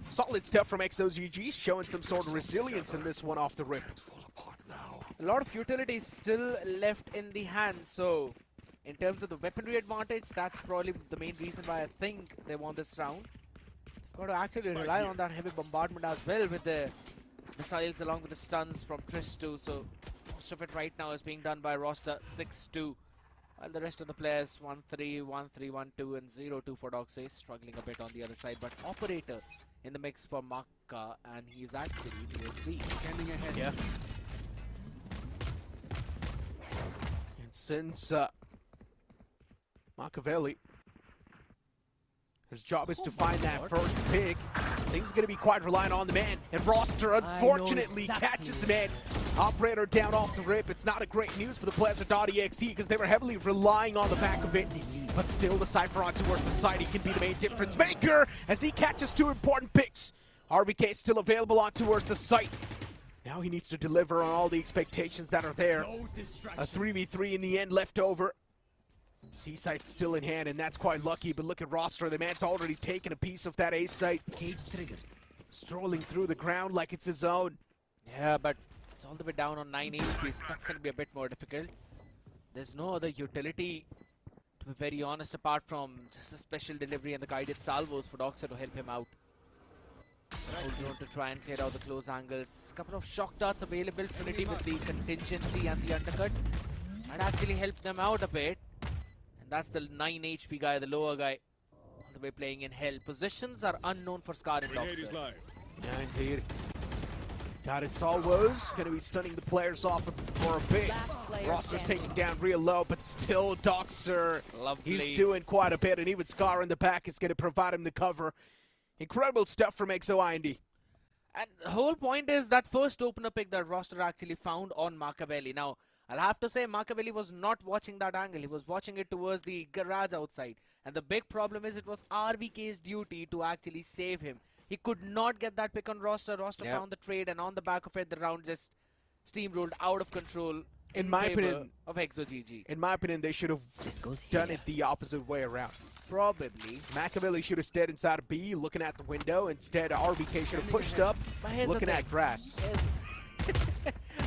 Solid stuff from XOGG, showing some sort of resilience in this one off the rip. A lot of utility is still left in the hand, so in terms of the weaponry advantage, that's probably the main reason why I think they won this round. Got to actually rely on that heavy bombardment as well with the missiles along with the stuns from Trish too, so most of it right now is being done by Roster 6-2. While the rest of the players 1-3, 1-3, 1-2 and 0-2 for Doxey, struggling a bit on the other side, but Operator in the mix for Makka, and he's actually towards B. Standing ahead. Yeah. And since Machiavelli, his job is to find that first pick, things are going to be quite reliant on the man. And Roster, unfortunately, catches the man. Operator down off the rip. It's not a great news for the players of .exe because they were heavily relying on the back of it. But still, the Cypher on towards the side, he can be the main difference maker as he catches 2 important picks. RVK is still available on towards the site. Now he needs to deliver on all the expectations that are there. A 3v3 in the end left over. C-site still in hand, and that's quite lucky, but look at Roster. The man's already taken a piece of that A site. Cage triggered. Strolling through the ground like it's his own. Yeah, but it's all the way down on 9 HP, so that's going to be a bit more difficult. There's no other utility, to be very honest, apart from just a special delivery and the guided salvos for Doxer to help him out. Hold on to try and clear out the close angles. A couple of shock darts available. Trinity with the contingency and the undercut might actually help them out a bit. And that's the 9 HP guy, the lower guy, all the way playing in hell. Positions are unknown for Scar and Doxer. Yeah, indeed. God, it's always going to be stunning the players off for a bit. Roster's taking down real low, but still Doxer, he's doing quite a bit, and even Scar in the back is going to provide him the cover. Incredible stuff from XOIND. And the whole point is that first opener pick that Roster actually found on Machiavelli. Now, I'll have to say Machiavelli was not watching that angle. He was watching it towards the garage outside. And the big problem is it was RVK's duty to actually save him. He could not get that pick on Roster. Roster Yep. found the trade, and on the back of it, the round just steamrolled out of control. In my favor opinion- of EXE. In my opinion, they should have done it the opposite way around. Probably. Machiavelli should have stayed inside of B, looking at the window. Instead, RBK should have pushed up, But here's the looking thing. at grass.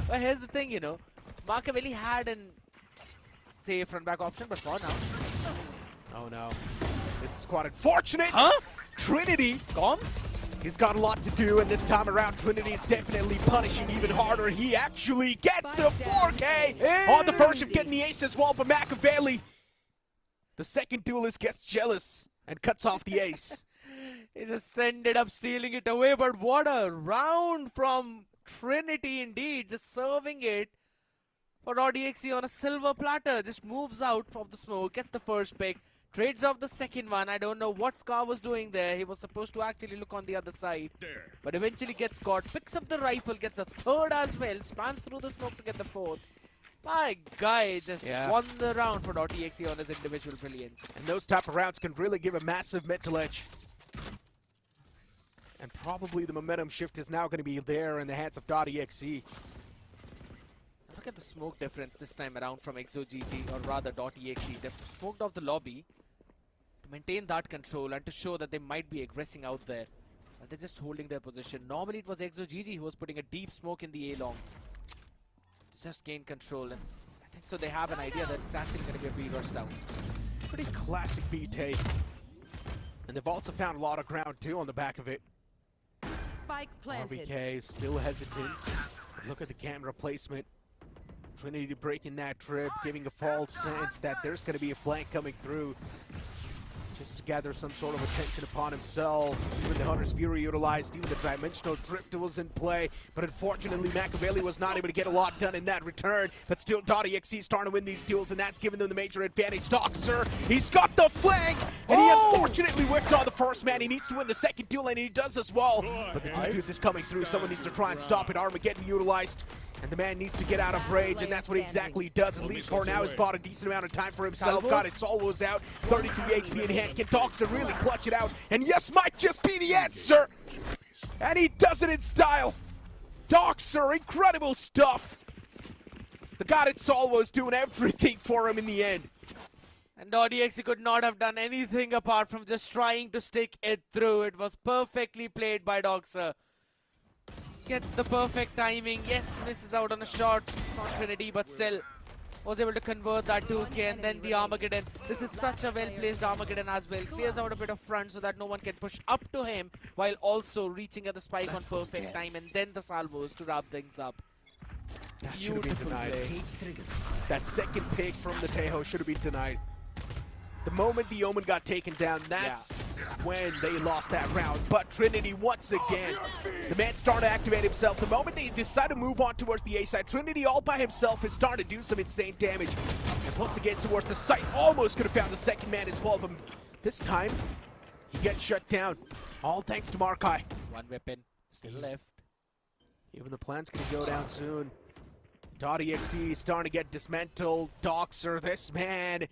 But here's the thing, you know. Machiavelli had an, say, front back option, but for now. Oh no. This is quite unfortunate. Huh? Trinity, Comms? he's got a lot to do, and this time around, Trinity is definitely punishing even harder. He actually gets a 4K on the verge of getting the ace as well, but Machiavelli, the second duelist, gets jealous and cuts off the ace. He just ended up stealing it away, but what a round from Trinity indeed. Just serving it for EXE on a silver platter. Just moves out of the smoke, gets the first pick, trades off the second one. I don't know what Scar was doing there. He was supposed to actually look on the other side, but eventually gets caught, picks up the rifle, gets the third as well, spans through the smoke to get the fourth. My guy just won the round for EXE on his individual brilliance. And those type of rounds can really give a massive mental edge. And probably the momentum shift is now going to be there in the hands of .exe. Look at the smoke difference this time around from EXE, or rather .exe. They've smoked off the lobby to maintain that control and to show that they might be aggressing out there. But they're just holding their position. Normally it was EXE who was putting a deep smoke in the A-long to just gain control. And I think so they have an idea that it's actually going to be a B rush down. Pretty classic B take. And they've also found a lot of ground too on the back of it. Spike planted. RBK still hesitant. Look at the camera placement. Trinity breaking that trip, giving a false sense that there's going to be a flank coming through. Just to gather some sort of attention upon himself. Even the Hunter's Fury utilized, even the Dimensional Drift was in play. But unfortunately, Machiavelli was not able to get a lot done in that return. But still, .exe starting to win these duels, and that's giving them the major advantage. Doxer, he's got the flank! And he unfortunately whipped on the first man. He needs to win the second duel, and he does as well. But the defuse is coming through. Someone needs to try and stop it. Armageddon utilized. And the man needs to get out of rage, and that's what he exactly does. At least for now, he's bought a decent amount of time for himself. Got it, Solo's out. 33 HP in hand. Can Doxer really clutch it out? And yes, might just be the answer. And he does it in style. Doxer, incredible stuff. The God at Solo is doing everything for him in the end. And EXE could not have done anything apart from just trying to stick it through. It was perfectly played by Doxer. Gets the perfect timing. Yes, misses out on a shot on Trinity, but still was able to convert that 2K, and then the Armageddon. This is such a well-placed Armageddon as well. Clears out a bit of front so that no one can push up to him, while also reaching at the spike on perfect time, and then the salvos to wrap things up. That should have been Beautiful denied. play. That second pick from the Tejo should have been denied. The moment the Omen got taken down, that's when they lost that round. But Trinity, once again, the man started to activate himself. The moment they decide to move on towards the A side, Trinity all by himself is starting to do some insane damage. And once again towards the site, almost could have found the second man as well, but this time, he gets shut down. All thanks to Markai. One weapon still left. Even the plan's gonna go down soon. .exe starting to get dismantled. Doxer, this man,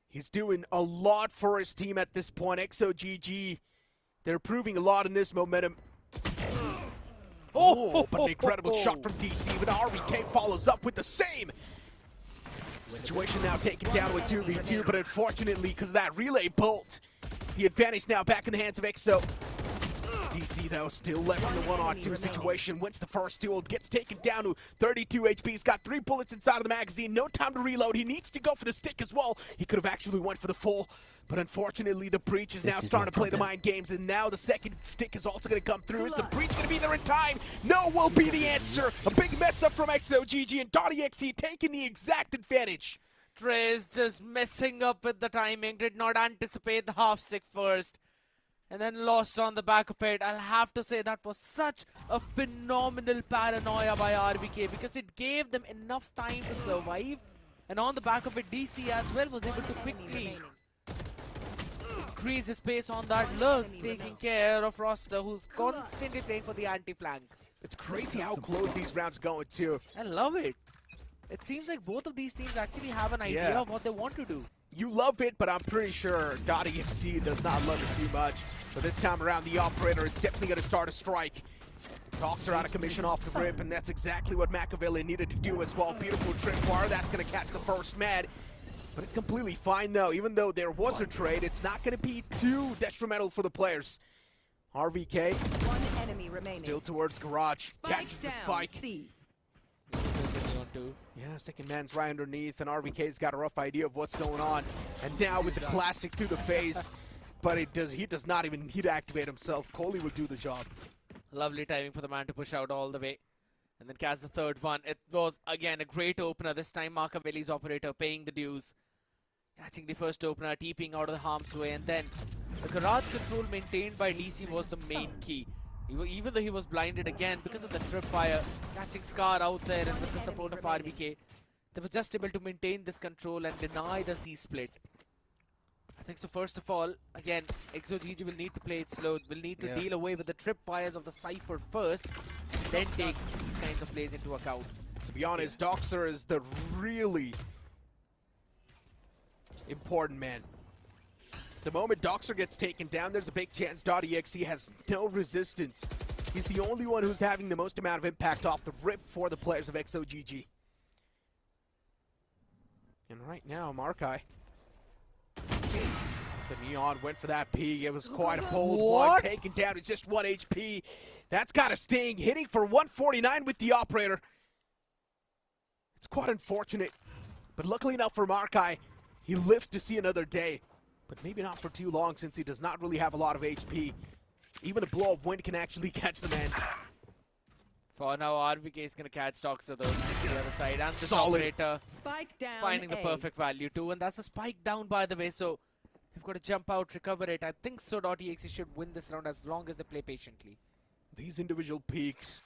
he's doing a lot for his team at this point. XOGG, they're proving a lot in this momentum. Oh, but an incredible shot from DC, but RBK follows up with the same. Situation now taken down with 2v2, but unfortunately, because of that relay bolt, the advantage now back in the hands of EXO. DC, though, still left in the 1-on-2 situation. Wins the first duel, gets taken down to 32 HP. He's got 3 bullets inside of the magazine. No time to reload. He needs to go for the stick as well. He could have actually went for the full, but unfortunately, the breach is now starting to play the mind games, and now the second stick is also going to come through. Is the breach going to be there in time? No will be the answer. A big mess up from XOGG, and .exe taking the exact advantage. Trace just messing up with the timing, did not anticipate the half stick first, and then lost on the back of it. I'll have to say that was such a phenomenal paranoia by RBK, because it gave them enough time to survive, and on the back of it, DC as well was able to quickly increase his pace on that look, taking care of Roster, who's constantly playing for the anti-flank. It's crazy how close these rounds are going too. I love it. It seems like both of these teams actually have an idea of what they want to do. You love it, but I'm pretty sure .exe does not love it too much. But this time around, the operator is definitely going to start a strike. Talks are out of commission off the rip, and that's exactly what Machiavelli needed to do as well. Beautiful tripwire, that's going to catch the first med. But it's completely fine though. Even though there was a trade, it's not going to be too detrimental for the players. RVK One enemy remaining. still towards garage, catches the down, spike. C. Yeah, second man's right underneath, and RVK's got a rough idea of what's going on. And now with the classic to the face, but he does not even need to activate himself. Kohli would do the job. Lovely timing for the man to push out all the way. And then catch the third one. It was, again, a great opener. This time, Machiavelli's operator paying the dues. Catching the first opener, TPing out of the harm's way. And then the garage control maintained by DC was the main key. Even though he was blinded again because of the tripwire, catching Scar out there and with the support of RBK, they were just able to maintain this control and deny the C split. I think so. First of all, again, EXE will need to play it slow. Will need to deal away with the tripwires of the Cypher first, then take these kinds of plays into account. To be honest, Doxer is the really important man. The moment Doxer gets taken down, there's a big chance .exe has no resistance. He's the only one who's having the most amount of impact off the rip for the players of EXE. And right now, Markai. The Neon went for that P. It was quite a bold one. Taken down to just 1 HP. That's got a sting. Hitting for 149 with the operator. It's quite unfortunate. But luckily enough for Markai, he lived to see another day. But maybe not for too long since he does not really have a lot of HP. Even a blow of wind can actually catch the man. For now, RVK is going to catch Doxer though. To the other side. And this Solid. operator Spike down. finding the A. perfect value too. And that's the spike down, by the way. So they've got to jump out, recover it. I think so. .exe should win this round as long as they play patiently. These individual peaks,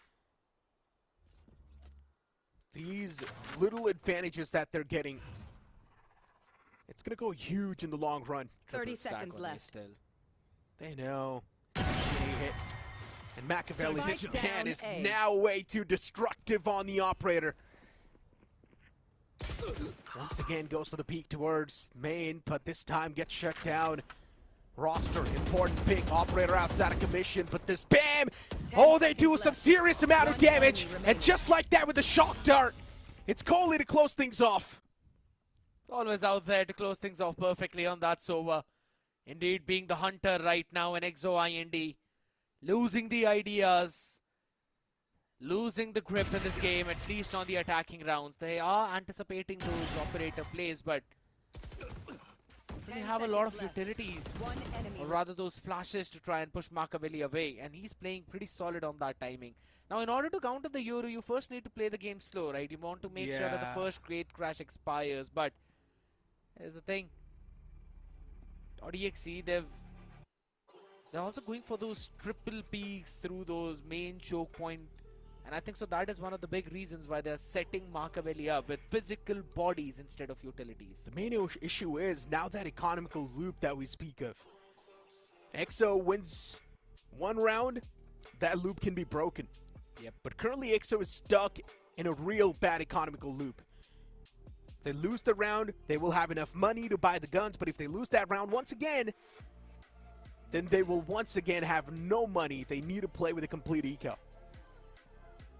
these little advantages that they're getting, it's going to go huge in the long run. 30 Stack seconds on me left. Still. They know. Hit. And Machiavelli's Spike Japan down is A. now way too destructive on the operator. Once again goes for the peek towards main, but this time gets shut down. Roster, important pick, operator outside of commission, but this BAM! Oh, they do some serious amount of damage, and just like that with the shock dart, it's Kohli to close things off. Always out there to close things off perfectly on that Sova. Indeed, being the hunter right now in EXE. Losing the ideas. Losing the grip in this game, at least on the attacking rounds. They are anticipating those operator plays, but they have a lot of utilities. One enemy. Or rather those flashes to try and push Machiavelli away. And he's playing pretty solid on that timing. Now, in order to counter the Euro, you first need to play the game slow, right? You want to make sure that the first great crash expires. But here's the thing. .exe, they're also going for those triple peaks through those main choke point. And I think so that is one of the big reasons why they're setting Machiavelli up with physical bodies instead of utilities. The main issue is now that economical loop that we speak of. EXE wins one round, that loop can be broken. Yep. But currently EXE is stuck in a real bad economical loop. If they lose the round, they will have enough money to buy the guns, but if they lose that round once again, then they will once again have no money. They need to play with a complete eco.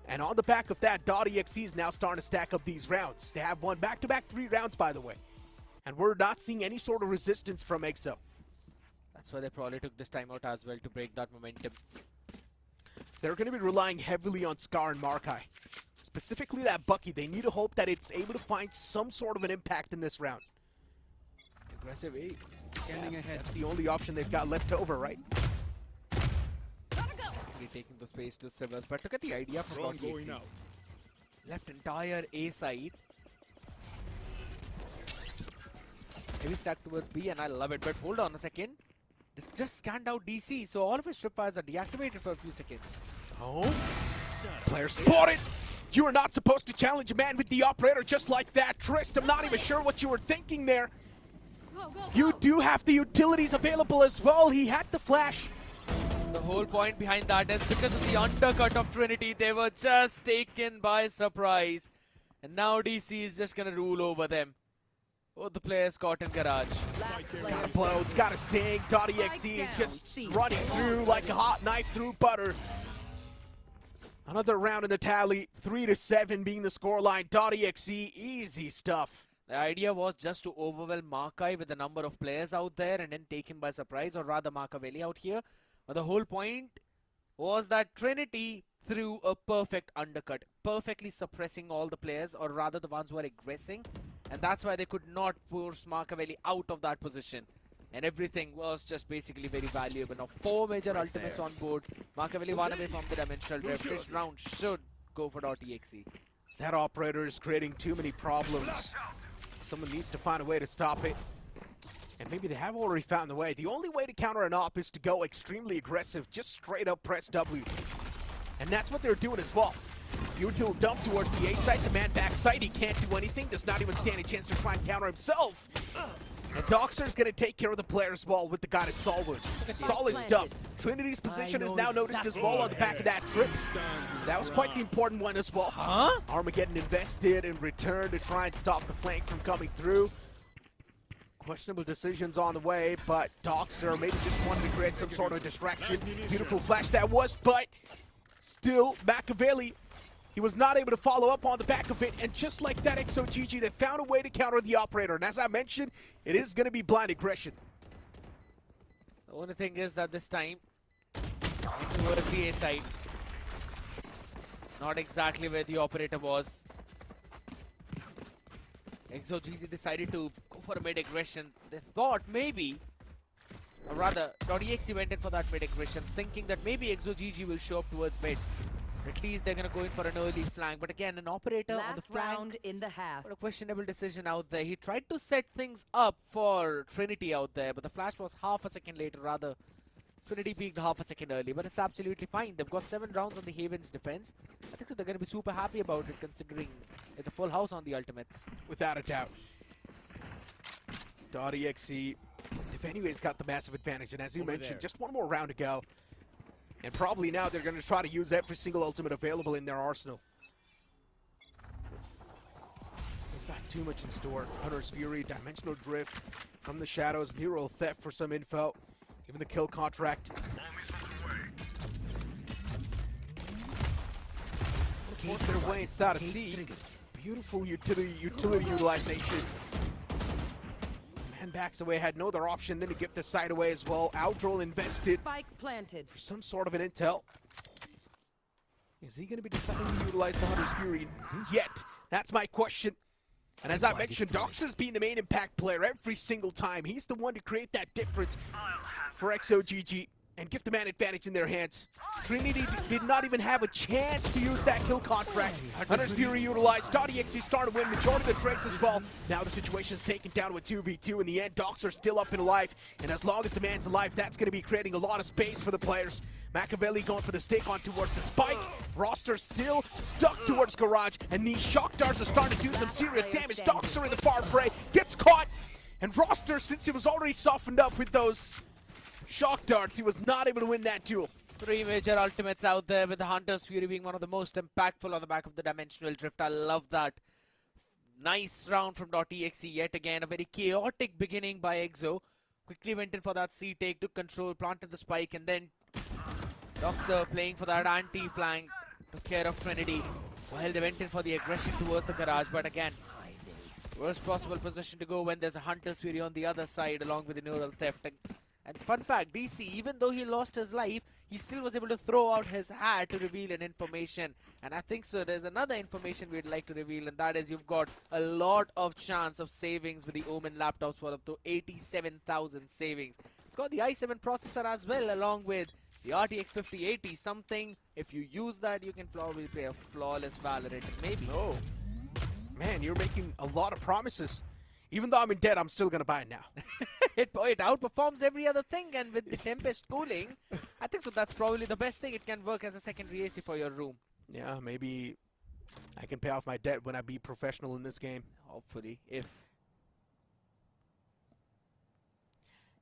And on the back of that, .exe is now starting to stack up these rounds. They have won back-to-back 3 rounds, by the way. And we're not seeing any sort of resistance from EXE. That's why they probably took this time out as well to break that momentum. They're going to be relying heavily on Scar and Markai. Specifically that Bucky. They need to hope that it's able to find some sort of an impact in this round. Aggressive 8. Scanning ahead. That's the only option they've got left over, right? Taking the space to Sivas, but look at the idea from .exe. Left entire A side. Heavy stack towards B, and I love it. But hold on a second. This just scanned out DC, so all of his tripwires are deactivated for a few seconds. Oh, player spotted! You are not supposed to challenge a man with the operator just like that, Trist. I'm not even sure what you were thinking there. You do have the utilities available as well. He had the flash. The whole point behind that is because of the undercut of Trinity, they were just taken by surprise. And now DC is just going to rule over them. Both the players caught in garage. Last player Blows, got a sting. .exe just running through like a hot knife through butter. Another round in the tally, 3-7 being the scoreline. .exe, easy stuff. The idea was just to overwhelm Makai with the number of players out there and then take him by surprise, or rather Machiavelli out here. But the whole point was that Trinity threw a perfect undercut, perfectly suppressing all the players, or rather the ones who were aggressing. And that's why they could not force Machiavelli out of that position. And everything was just basically very valuable. Now 4 major ultimates on board. Machiavelli one away from the dimensional drift. This round should go for .exe. That operator is creating too many problems. Someone needs to find a way to stop it. And maybe they have already found the way. The only way to counter an op is to go extremely aggressive, just straight up press W. And that's what they're doing as well. Util dump towards the A site, the man back site, he can't do anything, does not even stand a chance to try and counter himself. And Doxer's gonna take care of the player's wall with the guided solid. Solid stuff. Trinity's position is now noticed as well on the back of that trip. That was quite the important one as well. Armageddon invested in return to try and stop the flank from coming through. Questionable decisions on the way, but Doxer maybe just wanted to create some sort of distraction. Beautiful flash that was, but still Machiavelli, he was not able to follow up on the back of it, and just like that XOGG, they found a way to counter the operator. And as I mentioned, it is going to be blind aggression. The only thing is that this time, it was the A side. Not exactly where the operator was. XOGG decided to go for a mid-aggression. They thought maybe, or rather, .exe went in for that mid-aggression, thinking that maybe XOGG will show up towards mid. At least they're going to go in for an early flank. But again, an operator on the Last flank. round in the half. What a questionable decision out there. He tried to set things up for Trinity out there, but the flash was half a second later, rather. Trinity peaked half a second early, but it's absolutely fine. They've got 7 rounds on the Haven's defense. I think so they're going to be super happy about it, considering it's a full house on the ultimates. Without a doubt. .exe, if anyways, got the massive advantage. And as you mentioned, just one more round to go. And probably now they're going to try to use every single ultimate available in their arsenal. They've got too much in store. Hunter's Fury, Dimensional Drift, from the shadows, Neural Theft for some info. Given the kill contract. Force their way inside a C. Beautiful utility utilization. Man backs away, had no other option than to give the side away as well. Outdroll invested Spike planted. for some sort of an intel. Is he going to be deciding to utilize the Hunter's Fury yet? That's my question. And as I mentioned, Doxer's being the main impact player every single time. He's the one to create that difference for XOGG and give the man advantage in their hands. Trinity did not even have a chance to use that kill contract. Hunter's Fury utilized. .exe started to win majority of the trades as well. Now the situation's taken down to a 2v2. In the end, Doxer's still up and alive. And as long as the man's alive, that's going to be creating a lot of space for the players. Machiavelli going for the stake on towards the spike. Roster still stuck towards garage. And these shock darts are starting to do some serious damage. Doxer in the far fray gets caught. And Roster, since he was already softened up with those shock darts, he was not able to win that duel. 3 major ultimates out there, with the Hunter's Fury being one of the most impactful on the back of the Dimensional Drift. I love that. Nice round from .exe yet again. A very chaotic beginning by EXO. Quickly went in for that C take, took control, planted the spike, and then Doxer playing for that anti-flank, took care of Trinity. While they went in for the aggression towards the garage, but again, worst possible position to go when there's a Hunter's Fury on the other side along with the Neural Theft. And fun fact, DC, even though he lost his life, he still was able to throw out his hat to reveal an information. And I think so there's another information we'd like to reveal, and that is you've got a lot of chance of savings with the Omen laptops for up to 87,000 savings. It's got the i7 processor as well, along with the RTX 5080, something, if you use that, you can probably play a flawless Valorant. Maybe. No. Man, you're making a lot of promises. Even though I'm in debt, I'm still going to buy it now. It outperforms every other thing, and with the Tempest cooling, I think so that's probably the best thing. It can work as a secondary AC for your room. Yeah, maybe I can pay off my debt when I be professional in this game. Hopefully, if...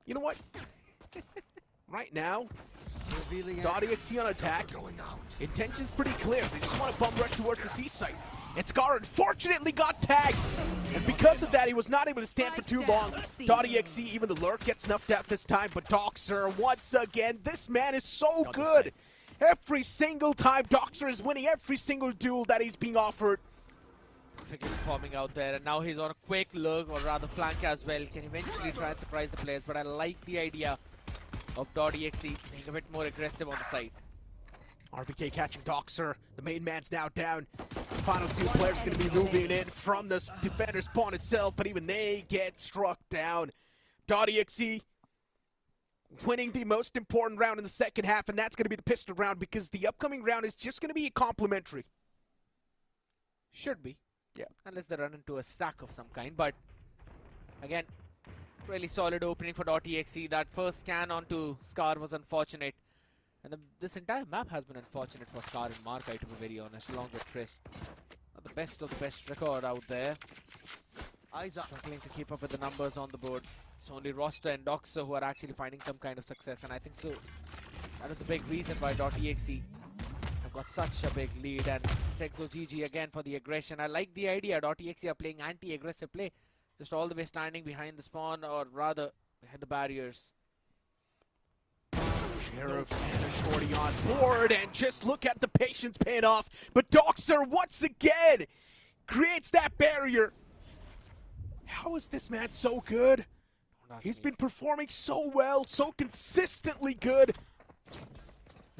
You know what? Right now, .exe on attack. Intention's pretty clear. They just want to bum rush towards the C site. And Scar unfortunately got tagged. And because of that, he was not able to stand for too long. .exe, even the lurk gets snuffed out this time, but Doxer, once again, this man is so good. Every single time, Doxer is winning every single duel that he's being offered. Perfectly forming out there, and now he's on a quick look, or rather flank as well. Can eventually try and surprise the players, but I like the idea of .exe being a bit more aggressive on the side. RVK catching Doxer. The main man's now down. The final two players going to be moving in from the defender spawn itself, but even they get struck down. .exe winning the most important round in the second half, and that's going to be the pistol round because the upcoming round is just going to be complimentary. Should be. Yeah. Unless they run into a stack of some kind, but again, really solid opening for .exe. That first scan onto Scar was unfortunate. And this entire map has been unfortunate for Scar and Markai, to be very honest, along with Trist. Not the best of the best record out there. Struggling to keep up with the numbers on the board. It's only Roster and Doxer who are actually finding some kind of success, and I think so. That is the big reason why .exe have got such a big lead, and it's EXE again for the aggression. I like the idea. .exe are playing anti-aggressive play, just all the way standing behind the spawn, or rather behind the barriers. Sheriff and a shorty on board, and just look at the patience paying off. But Doxer once again creates that barrier. How is this man so good? He's been performing so well, so consistently good.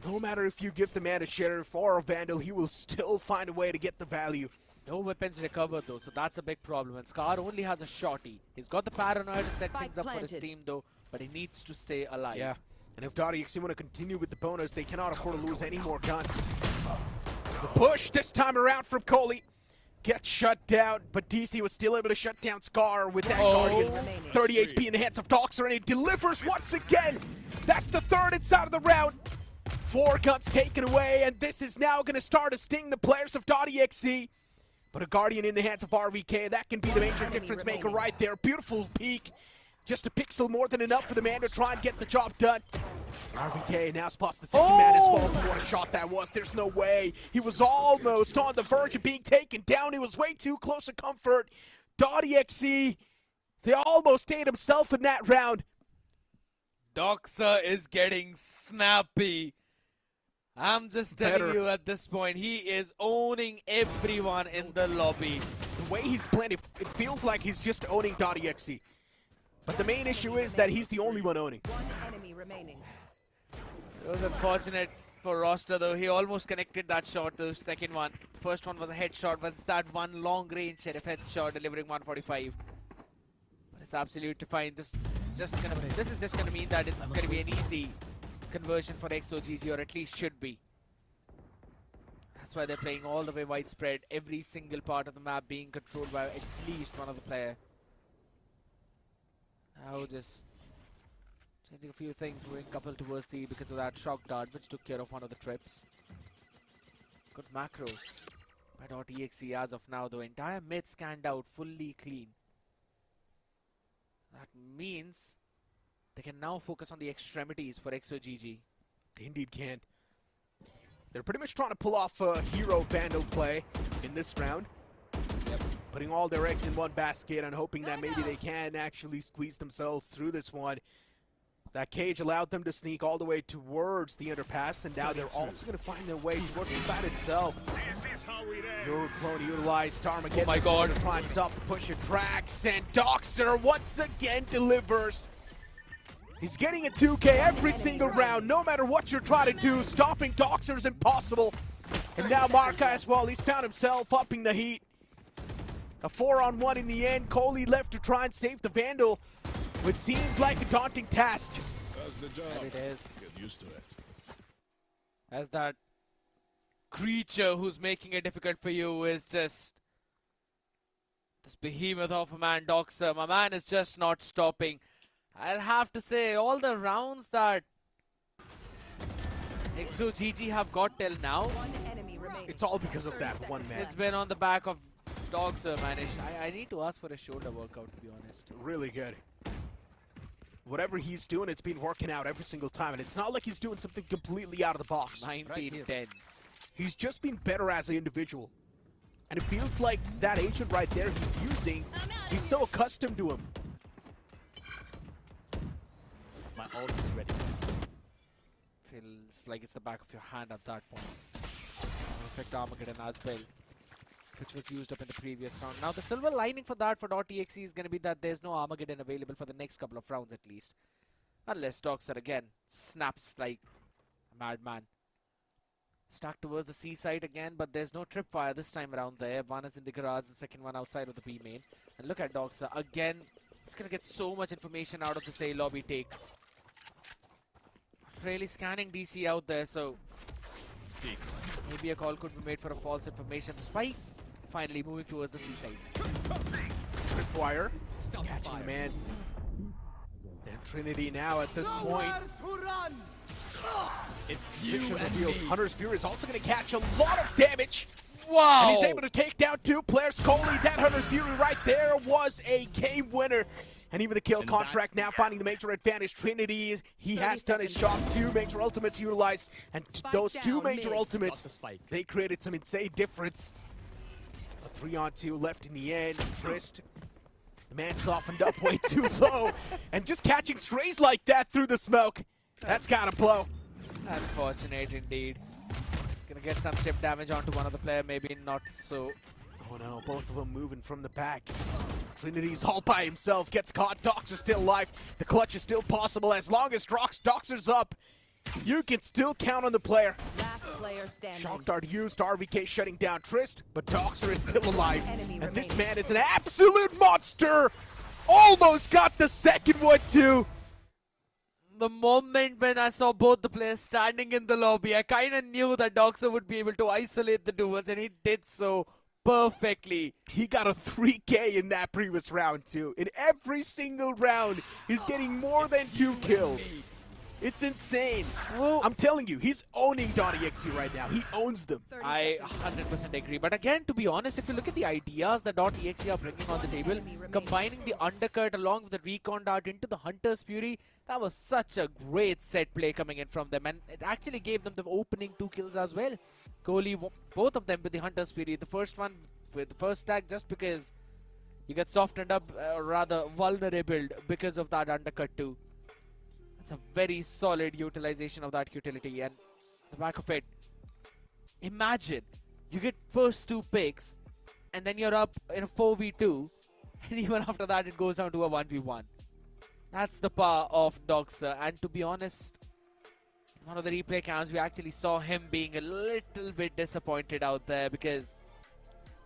No matter if you give the man a Sheriff or a Vandal, he will still find a way to get the value. No weapons recovered though, so that's a big problem. And Scar only has a shorty. He's got the paranoia to set things up for his team though, but he needs to stay alive. Yeah. And if .exe want to continue with the bonus, they cannot afford to lose any more guns. The push this time around from Coley gets shut down, but DC was still able to shut down Scar with that Guardian. 30 HP in the hands of Doxer, and he delivers once again. That's the third inside of the round. 4 guns taken away, and this is now going to start to sting the players of .exe. But a Guardian in the hands of RVK, that can be the major difference maker right there. Beautiful peek. Just a pixel more than enough for the man to try and get the job done. RVK now spots the second man as well. What a shot that was. There's no way. He was almost on the verge of being taken down. He was way too close to comfort. .exe, they almost stayed himself in that round. Doxer is getting snappy. I'm just telling you at this point, he is owning everyone in the lobby. The way he's playing, it feels like he's just owning .exe. But the main issue is that he's the only one owning. One enemy remaining. It was unfortunate for Roster though. He almost connected that shot, the second one. First one was a headshot, but it's that one long range Sheriff headshot delivering 145. But it's absolutely fine. This is just gonna mean that it's gonna be an easy conversion for EXE, or at least should be. That's why they're playing all the way widespread, every single part of the map being controlled by at least one of the player. Now just changing a few things, moving couple towards the because of that shock dart, which took care of one of the trips. Good macros by .exe as of now. The entire mid scanned out fully clean. That means they can now focus on the extremities for EXE. They indeed can. They're pretty much trying to pull off a hero Vandal play in this round. Yep. Putting all their eggs in one basket and hoping that maybe they can actually squeeze themselves through this one. That cage allowed them to sneak all the way towards the underpass, and now they're also going to find their way towards the side itself. Euroclone utilized Armageddon. Oh my god. To try and stop the push of Drax, and Doxer once again delivers. He's getting a 2K every single round, no matter what you're trying to do. Stopping Doxer is impossible. And now Markai as well, he's found himself upping the heat. A 4-on-1 in the end. Coley left to try and save the Vandal, which seems like a daunting task. That's the job. And it is. Get used to it. As that creature who's making it difficult for you is just this behemoth of a man, Doxer. My man is just not stopping. I'll have to say, all the rounds that EXE have got till now, One enemy remaining. It's all because of that one man. it's been on the back of Doxer, man. I need to ask for a shoulder workout, to be honest. Really good. Whatever he's doing, it's been working out every single time, and it's not like he's doing something completely out of the box. 19-10. He's just been better as an individual. And it feels like that agent right there he's using, he's so accustomed to him. My ult is ready. Feels like it's the back of your hand at that point. Perfect Armageddon as well, which was used up in the previous round. Now the silver lining for that for .exe is going to be that there's no Armageddon available for the next couple of rounds at least. Unless Doxer again snaps like a madman. Stuck towards the C side again, but there's no tripwire this time around there. One is in the garage, the second one outside of the B main. And look at Doxer again. He's going to get so much information out of this A lobby take. Really scanning DC out there, so maybe a call could be made for a false information. Spike finally moving towards the C side. Tripwire, catching the man. And Trinity now at this point. It's you revealed. Hunter's Fury is also going to catch a lot of damage. Wow! And he's able to take down 2 players. Coley, that Hunter's Fury right there was a game winner. And even the kill contract now finding the major advantage. Trinity, he has done his job. 2 major ultimates utilized. And those 2 major ultimates, they created some insane difference. A 3-on-2 left in the end. Trist, the man softened up way too low. And just catching strays like that through the smoke, that's gotta blow. Unfortunate indeed. He's gonna get some chip damage onto one of the player, maybe not so. Oh no, both of them moving from the back. Trinity's all by himself, gets caught. Doxer's still alive. The clutch is still possible as long as Doxer's up. You can still count on the player. Last player standing. Shock Dart used, RVK shutting down Trist, but Doxer is still alive. Enemy And this remaining. man is an absolute monster. Almost got the second one too. The moment when I saw both the players standing in the lobby, I kind of knew that Doxer would be able to isolate the duels, and he did so perfectly. He got a 3K in that previous round too. In every single round, he's getting more than 2 kills. It's insane. Well, I'm telling you, he's owning .exe right now. He owns them. I 100% agree. But again, to be honest, if you look at the ideas that .exe are bringing on the table, combining the undercut along with the recon dart into the Hunter's Fury, that was such a great set play coming in from them. And it actually gave them the opening 2 kills as well. Kohli, both of them with the Hunter's Fury. The first one with the first tag just because you get softened up, rather vulnerable because of that undercut too. It's a very solid utilization of that utility, and the back of it, imagine you get first 2 picks and then you're up in a 4v2 and even after that it goes down to a 1v1. That's the power of Doxer, and to be honest, in one of the replay cams we actually saw him being a little bit disappointed out there because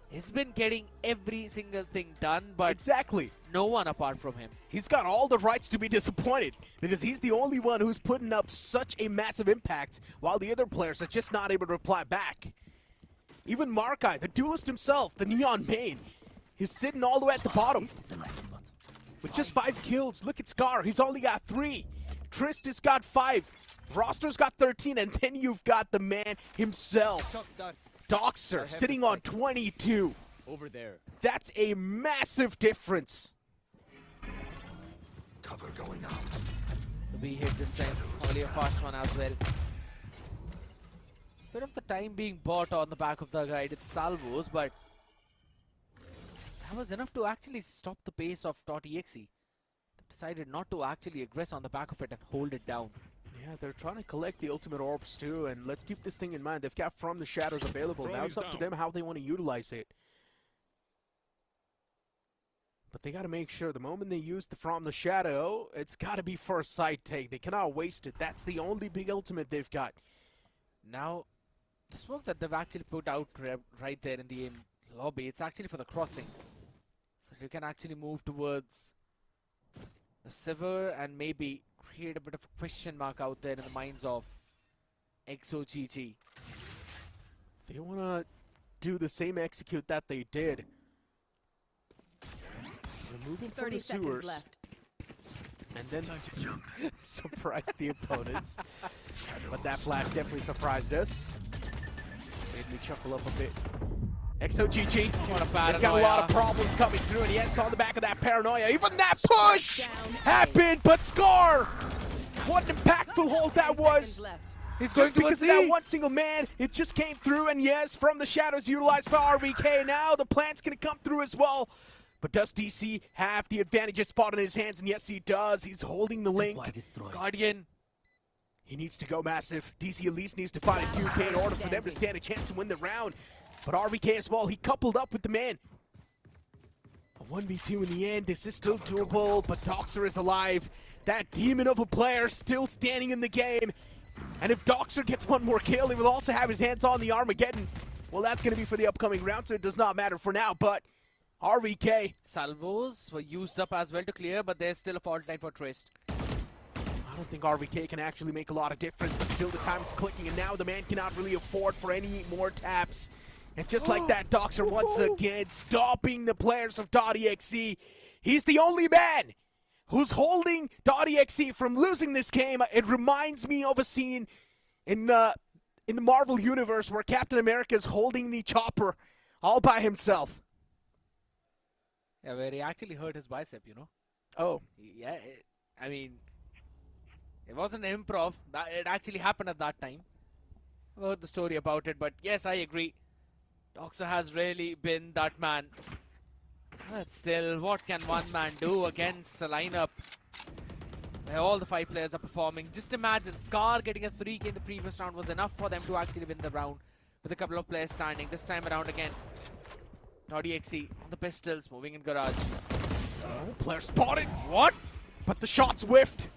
he's been getting every single thing done, but Exactly. no one apart from him. He's got all the rights to be disappointed because he's the only one who's putting up such a massive impact while the other players are just not able to reply back. Even Markai, the duelist himself, the Neon main, he's sitting all the way at the bottom with just 5 kills. Look at Scar, he's only got 3. Trist has got 5. Roster's got 13, and then you've got the man himself, Doxer, sitting on 22. Over there. That's a massive difference. Cover going out. The B hit this time, only a fast one as well. Bit of the time being bought on the back of the guided salvos, but that was enough to actually stop the pace of .exe. They decided not to actually aggress on the back of it and hold it down. Yeah, they're trying to collect the ultimate orbs too, and let's keep this thing in mind. They've got From the Shadows available. Now it's up to them how they want to utilize it. But they got to make sure the moment they use the From the Shadow, it's got to be for a side take. They cannot waste it. That's the only big ultimate they've got. Now, the smoke that they've actually put out right there in the lobby, it's actually for the crossing. So you can actually move towards the Sever and maybe create a bit of a question mark out there in the minds of EXE. They want to do the same execute that they did. Removing from 30 the seconds sewers. left. And then surprise the opponents. But that flash definitely surprised us. Made me chuckle up a bit. EXE, What a they've got a lot of problems coming through, and yes, on the back of that paranoia, even that push Down. happened, but Scar! What an impactful hold that 10 was! seconds left. He's going Just because towards of that E. one single man, it just came through, and yes, from the shadows utilized by RVK. Now the plant's gonna come through as well. But does DC have the advantage spot in his hands? And yes, he does. He's holding the link. Guardian. He needs to go massive. DC at least needs to find a 2K in order for them to stand a chance to win the round. But RVK as well, he coupled up with the man. A 1v2 in the end. This is still doable, but Doxer is alive. That demon of a player still standing in the game. And if Doxer gets one more kill, he will also have his hands on the Armageddon. Well, that's going to be for the upcoming round, so it does not matter for now, but RVK. Salvos were used up as well to clear, but there's still a fault line for Trist. I don't think RVK can actually make a lot of difference, but still the time is clicking, and now the man cannot really afford for any more taps. And just like that, Doxer once again stopping the players of .exe. He's the only man who's holding .exe from losing this game. It reminds me of a scene in the Marvel Universe where Captain America is holding the chopper all by himself. Yeah, where he actually hurt his bicep, you know. Oh. Yeah, I mean, it wasn't improv. It actually happened at that time. I've heard the story about it, but yes, I agree. Doxer has really been that man. But still, what can one man do against a lineup where all the 5 players are performing? Just imagine, Scar getting a 3K in the previous round was enough for them to actually win the round with a couple of players standing. This time around again, .exe on the pistols, moving in garage. Oh, player spotted. What? But the shots whiffed.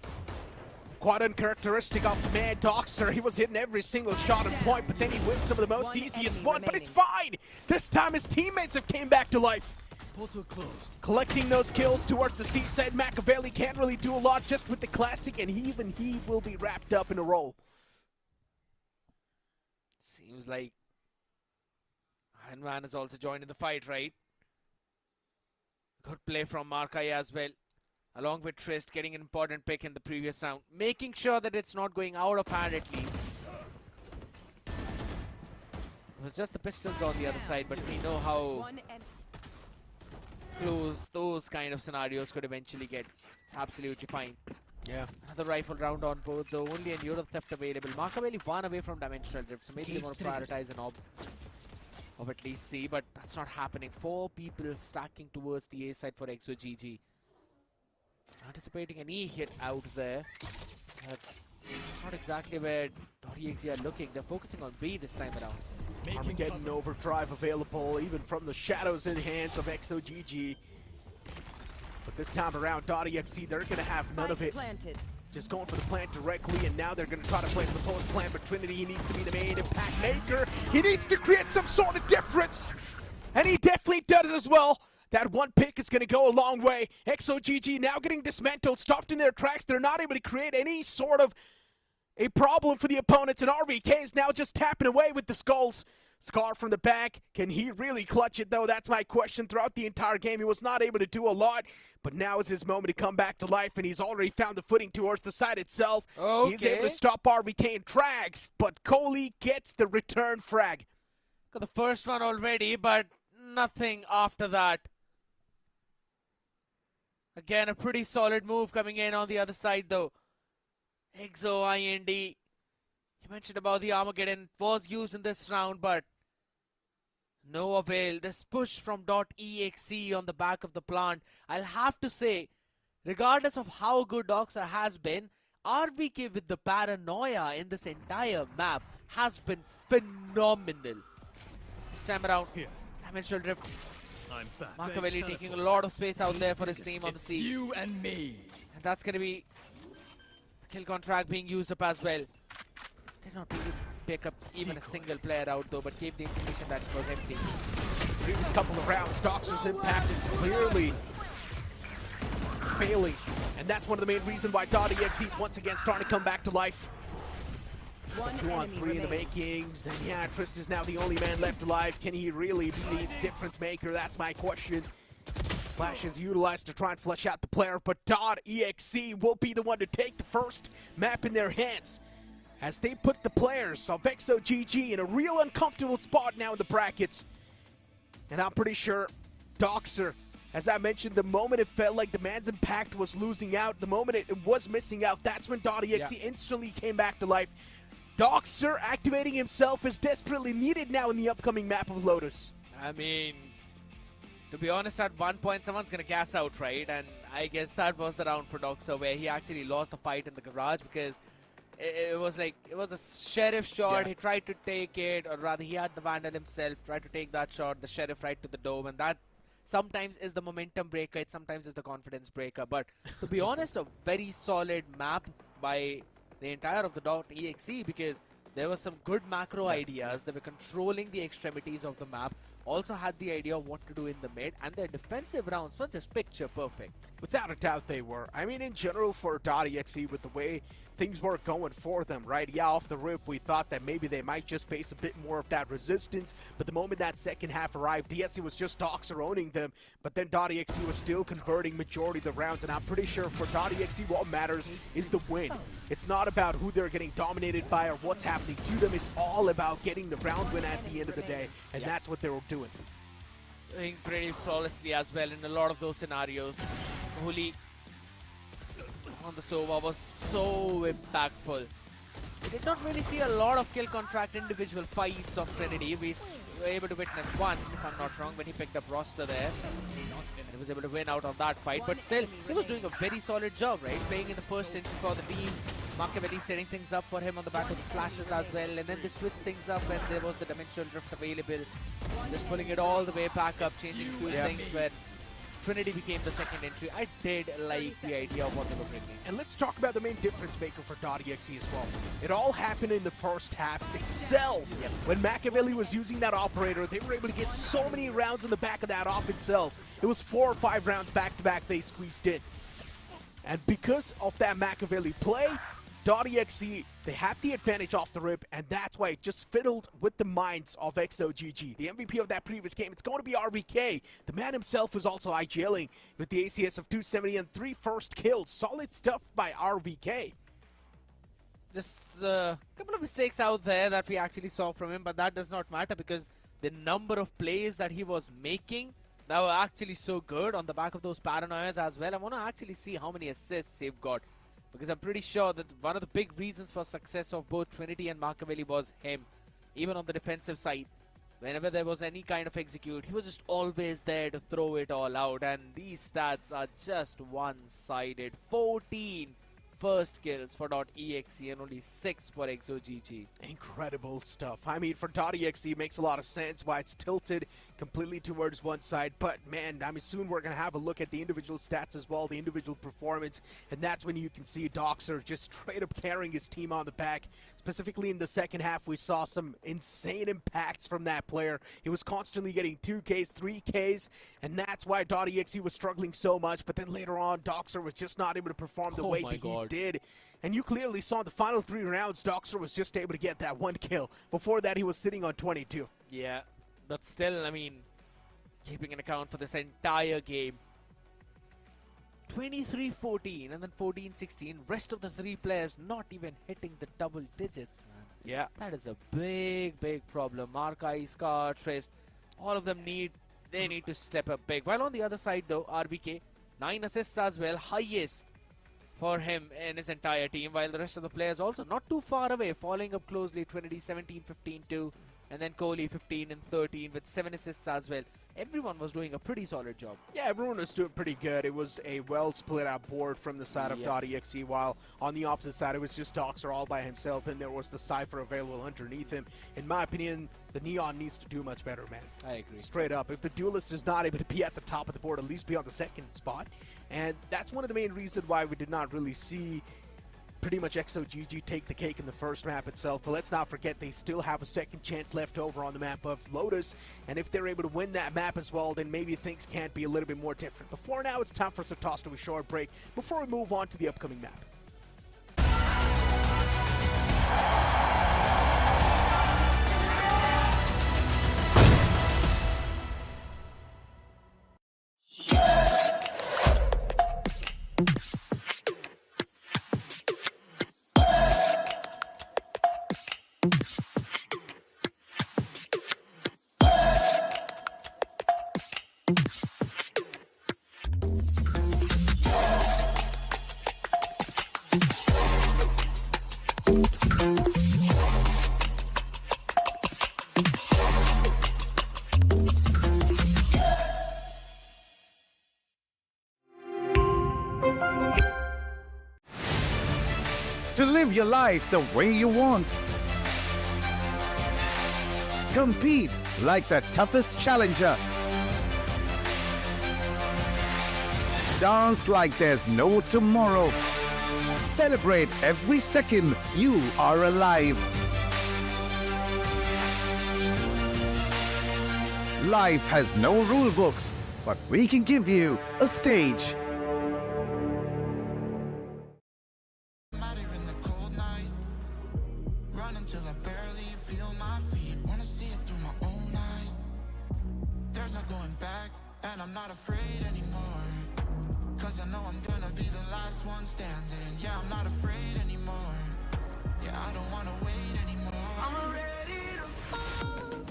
Quite uncharacteristic of the man Doxer. He was hitting every single shot on point, but then he whiffed some of the most easiest one. But it's fine. This time his teammates have came back to life. Portal closed. Collecting those kills towards the C side. Machiavelli can't really do a lot just with the classic, and even he will be wrapped up in a roll. Seems like Iron Man is also joined in the fight, right? Good play from Markai as well. Along with Trist getting an important pick in the previous round. Making sure that it's not going out of hand at least. It was just the pistols on the other side, but we know how close those kind of scenarios could eventually get. It's absolutely fine. Yeah. Another rifle round on both, though. Only an Euro theft available. Machiavelli 1 away from dimensional drift, so maybe they want to prioritize an ob of at least C, but that's not happening. 4 people stacking towards the A side for EXE. Anticipating an E hit out there. But it's not exactly where .exe are looking. They're focusing on B this time around. Armageddon overdrive available even from the shadows in hands of EXE. But this time around, .exe, they're going to have none of it. Just going for the plant directly, and now they're going to try to play for the post plant, but Trinity, he needs to be the main impact maker. He needs to create some sort of difference, and he definitely does as well. That one pick is going to go a long way. EXE now getting dismantled, stopped in their tracks. They're not able to create any sort of a problem for the opponents, and RVK is now just tapping away with the skulls. Scar from the back, can he really clutch it though? That's my question. Throughout the entire game, he was not able to do a lot, but now is his moment to come back to life, and he's already found the footing towards the side itself. Okay. He's able to stop RVK in tracks, but Coley gets the return frag. Got the first one already, but nothing after that. Again, a pretty solid move coming in on the other side though. EXO IND. You mentioned about the Armageddon was used in this round, but no avail. This push from .exe on the back of the plant. I'll have to say, regardless of how good Doxer has been, RVK with the paranoia in this entire map has been phenomenal. This time around, dimensional drift. I'm back. Machiavelli taking a lot of space out there for his team on the It's C. you and me. And that's going to be the kill contract being used up as well. Did not really pick up even a single player out though, but gave the information that it was empty. Previous couple of rounds, Doxer's impact is clearly failing, and that's one of the main reasons why .exe is once again starting to come back to life. 2 on 3 in the makings, and yeah, Trist is now the only man left alive. Can he really be the difference maker? That's my question. Flash is utilized to try and flesh out the player, but .exe will be the one to take the first map in their hands, as they put the players of EXE in a real uncomfortable spot now in the brackets. And I'm pretty sure Doxer, as I mentioned, the moment it felt like the man's impact was losing out, the moment it was missing out, that's when .exe instantly came back to life. Doxer activating himself is desperately needed now in the upcoming map of Lotus. I mean, to be honest, at one point someone's gonna gas out, right? And I guess that was the round for Doxer where he actually lost the fight in the garage because it was a sheriff shot. Yeah. He tried to take it, or rather he had the Vandal himself, tried to take that shot, the sheriff right to the dome, and that sometimes is the momentum breaker, it sometimes is the confidence breaker. But to be honest, a very solid map by the entire of the .exe, because there were some good macro ideas. They were controlling the extremities of the map, also had the idea of what to do in the mid, and their defensive rounds were just picture perfect. Without a doubt they were. I mean, in general for .exe, with the way things were going for them, right? Yeah, off the rip, we thought that maybe they might just face a bit more of that resistance, but the moment that second half arrived, DSC was just Doxer owning them, but then .exe was still converting majority of the rounds, and I'm pretty sure for .exe, what matters is the win. It's not about who they're getting dominated by or what's happening to them. It's all about getting the round win at the end of the day, and that's what they were doing. Doing pretty flawlessly as well in a lot of those scenarios. Huli on the Sova was so impactful. We did not really see a lot of kill contract individual fights of Trinity. We were able to witness one, if I'm not wrong, when he picked up roster there. And he was able to win out of that fight, but still, he was doing a very solid job, right? Playing in the first entry for the team. Machiavelli setting things up for him on the back of the flashes as well, and then they switched things up when there was the dimensional drift available. Just pulling it all the way back up, changing few things when Trinity became the second entry. I did like the idea of what they were bringing. And let's talk about the main difference maker for .exe as well. It all happened in the first half itself. When Machiavelli was using that operator, they were able to get so many rounds in the back of that op itself. It was 4 or 5 rounds back to back they squeezed in. And because of that Machiavelli play, .exe, they had the advantage off the rip, and that's why it just fiddled with the minds of XOGG. The MVP of that previous game, it's going to be RVK. The man himself was also IGLing with the ACS of 270 and 3 first kills. Solid stuff by RVK. Just a couple of mistakes out there that we actually saw from him, but that does not matter because the number of plays that he was making that were actually so good on the back of those paranoias as well. I want to actually see how many assists they've got, because I'm pretty sure that one of the big reasons for success of both Trinity and Machiavelli was him. Even on the defensive side, whenever there was any kind of execute, he was just always there to throw it all out. And these stats are just one-sided. 14 first kills for .exe and only 6 for XOGG. Incredible stuff. I mean, for .exe, it makes a lot of sense why it's tilted completely towards one side. But, man, I mean, soon we're going to have a look at the individual stats as well, the individual performance. And that's when you can see Doxer just straight up carrying his team on the back. Specifically in the second half, we saw some insane impacts from that player. He was constantly getting 2Ks, 3Ks, and that's why .exe was struggling so much. But then later on, Doxer was just not able to perform the way that he did. And you clearly saw in the final 3 rounds, Doxer was just able to get that 1 kill. Before that, he was sitting on 22. Yeah, but still, I mean, keeping an account for this entire game, 23-14 and then 14-16. Rest of the 3 players not even hitting the double digits, man. Yeah. That is a big, big problem. Markai, Scar, Trist, all of them need to step up big. While on the other side, though, RBK, 9 assists as well, highest for him in his entire team, while the rest of the players also not too far away, following up closely. Trinity 17, 15, 2, and then Kohli 15 and 13 with 7 assists as well. Everyone was doing a pretty solid job. Yeah, everyone was doing pretty good. It was a well split out board from the side of .exe, while on the opposite side it was just Doxer all by himself, and there was the Cypher available underneath him. In my opinion, the Neon needs to do much better, man. I agree. Straight up. If the Duelist is not able to be at the top of the board, at least be on the second spot. And that's one of the main reasons why we did not really see pretty much XOGG take the cake in the first map itself. But let's not forget they still have a second chance left over on the map of Lotus, and if they're able to win that map as well, then maybe things can be a little bit more different. But for now, it's time for us to toss to a short break before we move on to the upcoming map. your life the way you want. Compete like the toughest challenger. Dance like there's no tomorrow. Celebrate every second you are alive. Life has no rule books, but we can give you a stage. Matter in the cold night, run until I barely feel my feet. Wanna see it through my own eyes. There's no going back, and I'm not afraid anymore. Cause I know I'm gonna be the last one standing. Yeah, I'm not afraid anymore. Yeah, I don't wanna wait anymore. I'm ready to fall.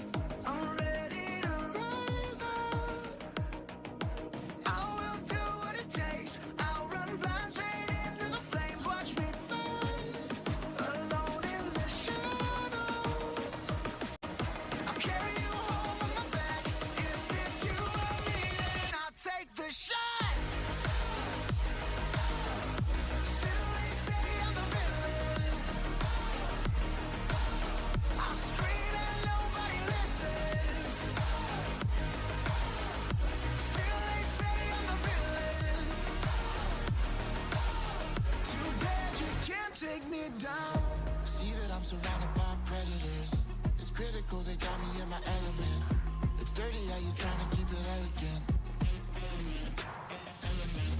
I'm ready to rise up. I will do what it takes. I'll run blind straight into the flames. Watch me burn, alone in the shadows. I'll carry you home on my back. If it's you or me, then I'll take the shot. Still they say I'm the villain. I'll scream and nobody listens. Still they say I'm the villain. Too bad you can't take me down. See that I'm surrounded by predators. It's critical, they got me in my element. It's dirty how you trying to keep it elegant.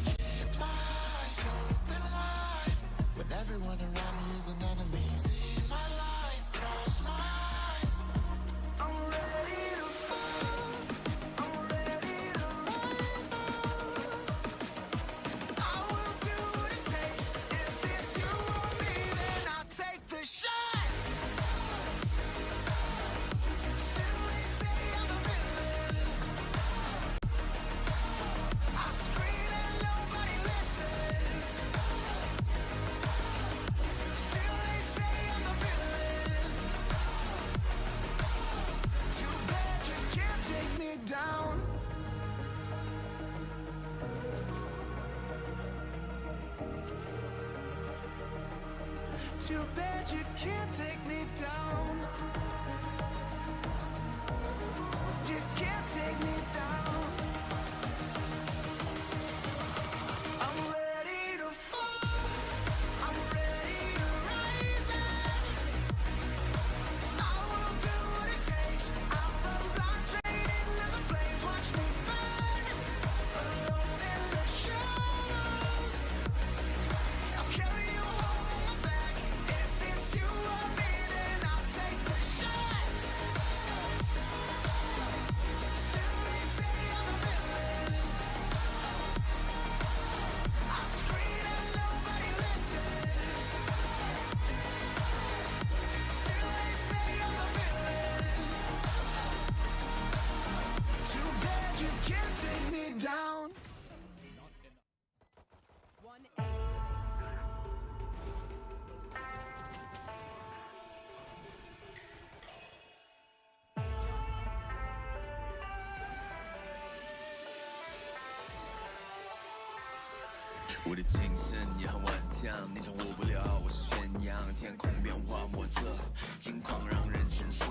Keep my eyes open wide when everyone around me is an enemy. See my life cross my eyes. I'm ready to fall. I'm ready to rise up. I will do what it takes. If it's you or me, then I'll take the shot. Still they say I'm the villain. I'll scream and nobody listens. Still they say I'm the villain. Too bad you can't take me down. Too bad you can't take me down. You can't take me down. I'm ready to fall. I'm ready to rise up. I will do what it takes. I'll run blind straight into the flames. Watch me burn, alone in the shadows. I'll carry you home on my back. If it's you or me, then I'll take the shot. Still they say I'm the villain. I'll scream and nobody listens. Still they say I'm the villain. Too bad you can't take me down.我的精神也很顽强，你掌握不了我是宣扬，天空变化莫测，境况让人深思，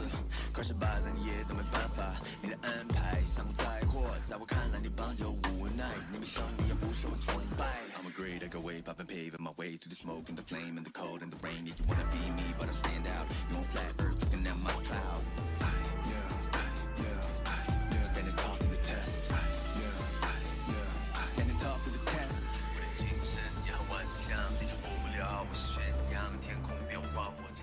快失败了你也都没办法，你的安排像个灾祸，在我看来你帮就无奈，你们胜利也不受崇拜。I'm a great, I go way up and paving my way through the smoke and the flame and the cold and the rain. If you wanna be me, but I stand out. You on flat earth, looking at my cloud. Standing tall through the test. Standing tall through the test. 我的精神也很顽强，你掌握不了我是宣扬，天空变化莫测。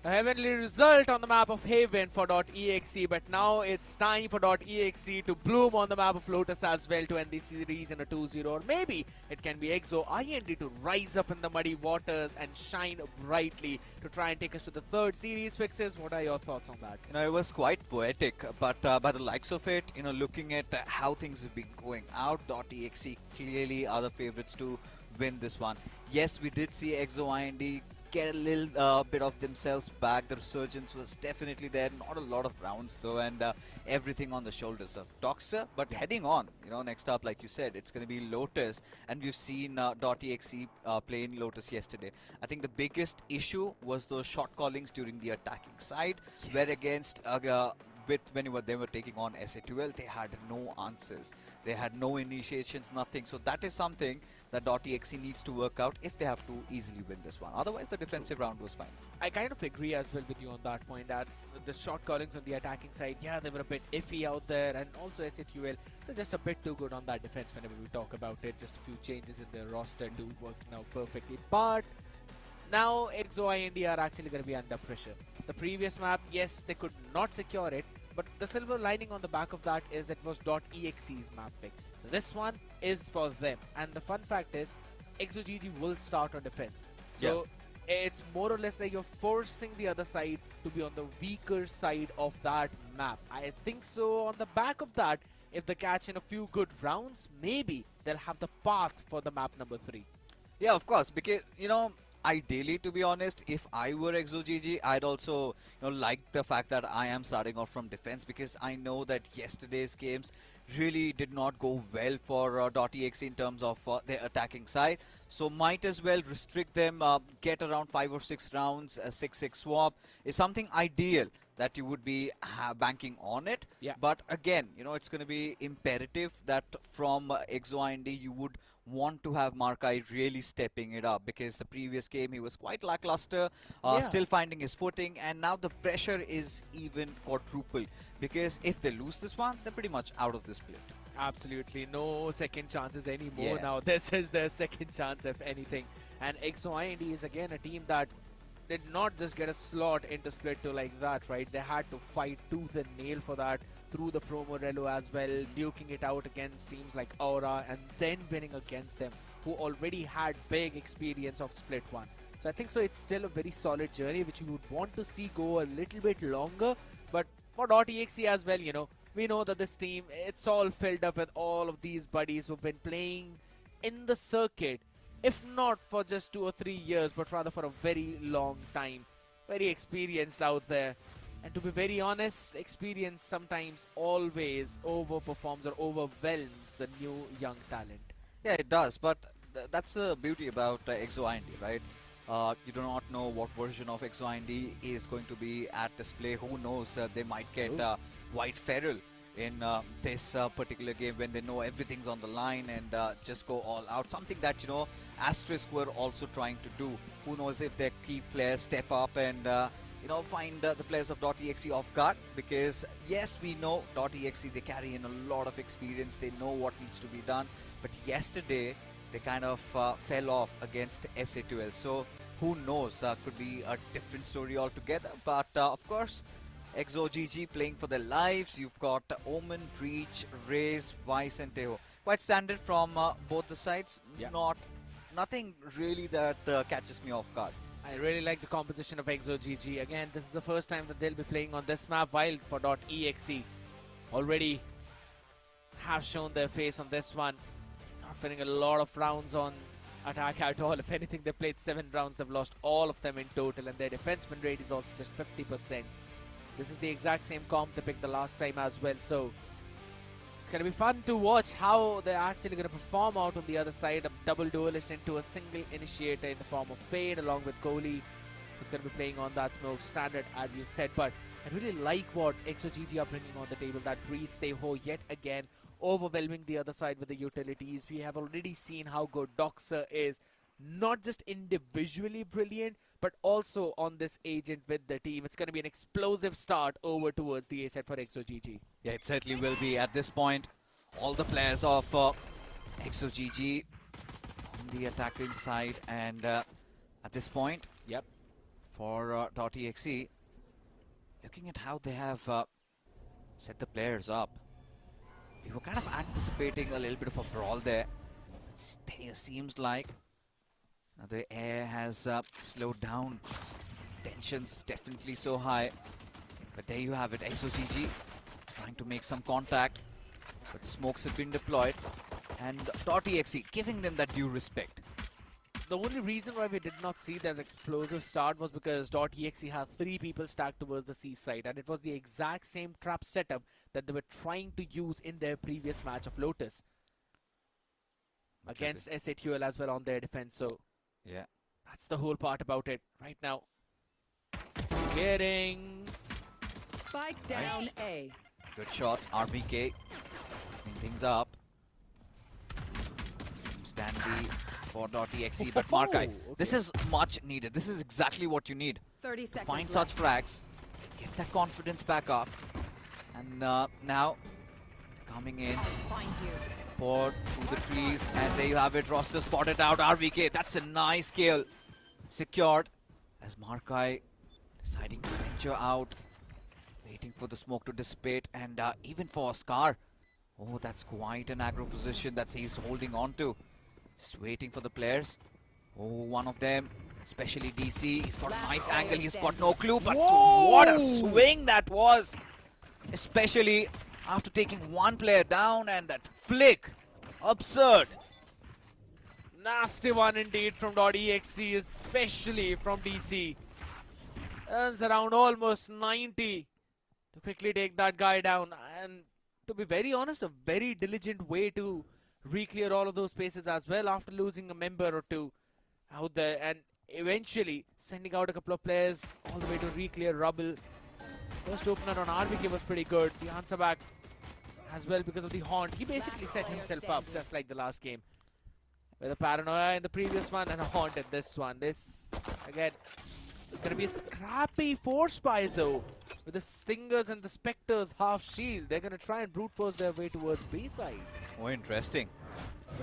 A heavenly result on the map of Haven for .exe, but now it's time for .exe to bloom on the map of Lotus as well to end this series in a 2-0, or maybe it can be EXE IND to rise up in the muddy waters and shine brightly to try and take us to the third series. Fixes, what are your thoughts on that? You know, it was quite poetic, but by the likes of it, you know, looking at how things have been going out, .exe clearly are the favorites to win this one. Yes, we did see EXE IND get a little bit of themselves back. The resurgence was definitely there. Not a lot of rounds though, and everything on the shoulders of Doxa. But heading on, next up, like you said, it's going to be Lotus, and we've seen .exe play in Lotus yesterday. I think the biggest issue was those shot callings during the attacking side, where against when they were taking on SA12, they had no answers. They had no initiations, nothing. So that is something that .exe needs to work out if they have to easily win this one. Otherwise, the defensive round was fine. I kind of agree as well with you on that point that the shot callings on the attacking side, yeah, they were a bit iffy out there, and also SA12, they're just a bit too good on that defense whenever we talk about it. Just a few changes in their roster do work now perfectly. But now EXE Indy are actually going to be under pressure. The previous map, yes, they could not secure it, but the silver lining on the back of that is it was .exe's map pick. This one is for them, and the fun fact is EXE will start on defense. So it's more or less like you're forcing the other side to be on the weaker side of that map. I think so on the back of that, if they catch in a few good rounds, maybe they'll have the path for the map number 3. Yeah, of course, because, ideally, to be honest, if I were EXE, I'd also like the fact that I am starting off from defense, because I know that yesterday's games really did not go well for .exe in terms of their attacking side. So might as well restrict them, get around 5 or 6 rounds, a 6-6 swap is something ideal that you would be banking on it. Yeah. But again, it's going to be imperative that from EXE Indy you would want to have Markai really stepping it up, because the previous game he was quite lackluster, still finding his footing, and now the pressure is even quadrupled, because if they lose this one, they're pretty much out of this split. Absolutely, no second chances anymore now. This is their second chance, if anything. And EXE Indy is again a team that did not just get a slot into split 2 like that, right? They had to fight tooth and nail for that through the promo relo as well, duking it out against teams like Aura, and then winning against them, who already had big experience of split 1. So I think so it's still a very solid journey, which you would want to see go a little bit longer. But for .exe as well, we know that this team, it's all filled up with all of these buddies who've been playing in the circuit, if not for just 2 or 3 years, but rather for a very long time. Very experienced out there. And to be very honest, experience sometimes always overperforms or overwhelms the new young talent. Yeah, it does, but that's the beauty about EXE Indy, right? You do not know what version of EXE Indy is going to be at display. Who knows? They might get White Feral in this particular game when they know everything's on the line and just go all out. Something that, Asterisk were also trying to do. Who knows if their key players step up and find the players of .exe off guard, because yes, we know .exe, they carry in a lot of experience, they know what needs to be done, but yesterday they kind of fell off against SA12, so who knows, could be a different story altogether. But of course, EXE playing for their lives. You've got Omen, Breach, Raze, Vice and Teho. Quite standard from both the sides. Nothing really that catches me off guard. I really like the composition of EXE. Again, this is the first time that they'll be playing on this map, while for .exe already have shown their face on this one. Not winning a lot of rounds on attack at all. If anything, they played 7 rounds, they've lost all of them in total, and their defense win rate is also just 50%. This is the exact same comp they picked the last time as well, so it's going to be fun to watch how they're actually going to perform out on the other side. A double duelist into a single initiator in the form of Fade, along with Kohli, who's going to be playing on that smoke standard, as you said. But I really like what EXE are bringing on the table. That Breeze Teho yet again overwhelming the other side with the utilities. We have already seen how good Doxa is, not just individually brilliant, but also on this agent with the team. It's going to be an explosive start over towards the A set for EXE. Yeah, it certainly will be. At this point, all the players of EXE on the attacking side, and at this point, for .exe, looking at how they have set the players up, we were kind of anticipating a little bit of a brawl there. It seems like the air has slowed down. Tensions definitely so high. But there you have it, EXE trying to make some contact. But the smokes have been deployed. And .exe giving them that due respect. the only reason why we did not see that explosive start was because .exe had 3 people stacked towards the C side, and it was the exact same trap setup that they were trying to use in their previous match of Lotus against SATUL as well on their defense. So Yeah. that's the whole part about it right now. Getting Spike down A. Good shots. RBK cleaning things up. Some Stanley for .exe, but Markai. This is much needed. This is exactly what you need. 30 seconds Find left. such frags, get that confidence back up, and now coming in, Find you. pour through the trees, and there you have it. Roster spotted out. RVK, that's a nice kill. Secured as Markai deciding to venture out, waiting for the smoke to dissipate, and even for Scar. Oh, that's quite an aggro position that he's holding on to. Just waiting for the players. Oh, one of them, especially DC, he's got a nice angle. He's got no clue, but what a swing that was! Especially after taking one player down, and that flick. Absurd. nasty one indeed from .exe, especially from DC. Earns around almost 90 to quickly take that guy down. And to be very honest, a very diligent way to re-clear all of those spaces as well after losing a member or two out there. And eventually sending out a couple of players all the way to re-clear rubble. First opener on RBK was pretty good. The answer back as well because of the haunt. He basically set himself up just like the last game. With a paranoia in the previous one and a haunt in this one. This, again, it's going to be a scrappy force buy though. With the Stingers and the Spectres half shield. They're going to try and brute force their way towards B side. Oh, interesting.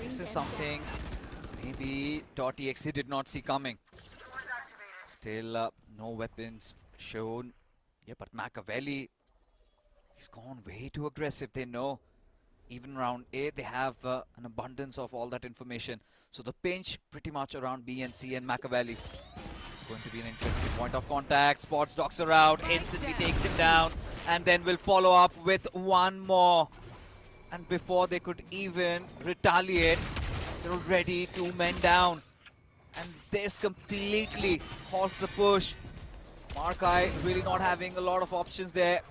This is something maybe .exe did not see coming. Still no weapons shown. Yeah, but Machiavelli, he's gone way too aggressive. They know even around A, they have an abundance of all that information. So the pinch pretty much around B and C, and Machiavelli is going to be an interesting point of contact. Spots Doxer out, instantly takes him down, and then will follow up with one more. And before they could even retaliate, they're already 2 men down. And this completely halts the push. Markai really not having a lot of options there.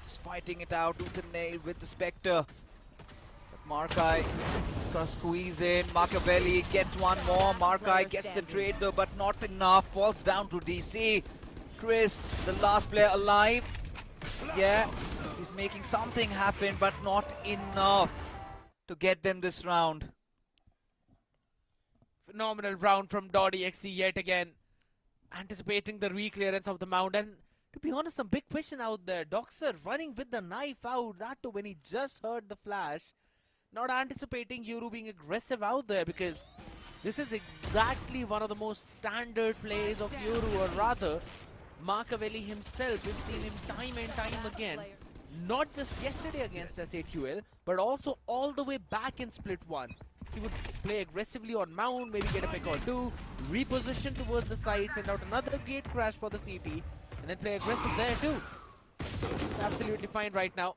Just fighting it out tooth and nail with the Spectre. But Markai is gonna squeeze in. Machiavelli gets one more. Markai gets the trade though, but not enough. Falls down to DC. Chris, the last player alive. Yeah, he's making something happen, but not enough to get them this round. Phenomenal round from .exe yet again. Anticipating the re-clearance of the mount, and to be honest, some big question out there. Doxer running with the knife out, that too when he just heard the flash. Not anticipating Yuru being aggressive out there, because this is exactly one of the most standard plays of Yuru, or rather Machiavelli himself. We've seen him time and time again, not just yesterday against SATUL, but also all the way back in Split 1. He would play aggressively on mount, maybe get a pick or two, reposition towards the side, send out another gate crash for the CT, and then play aggressive there too. It's absolutely fine right now.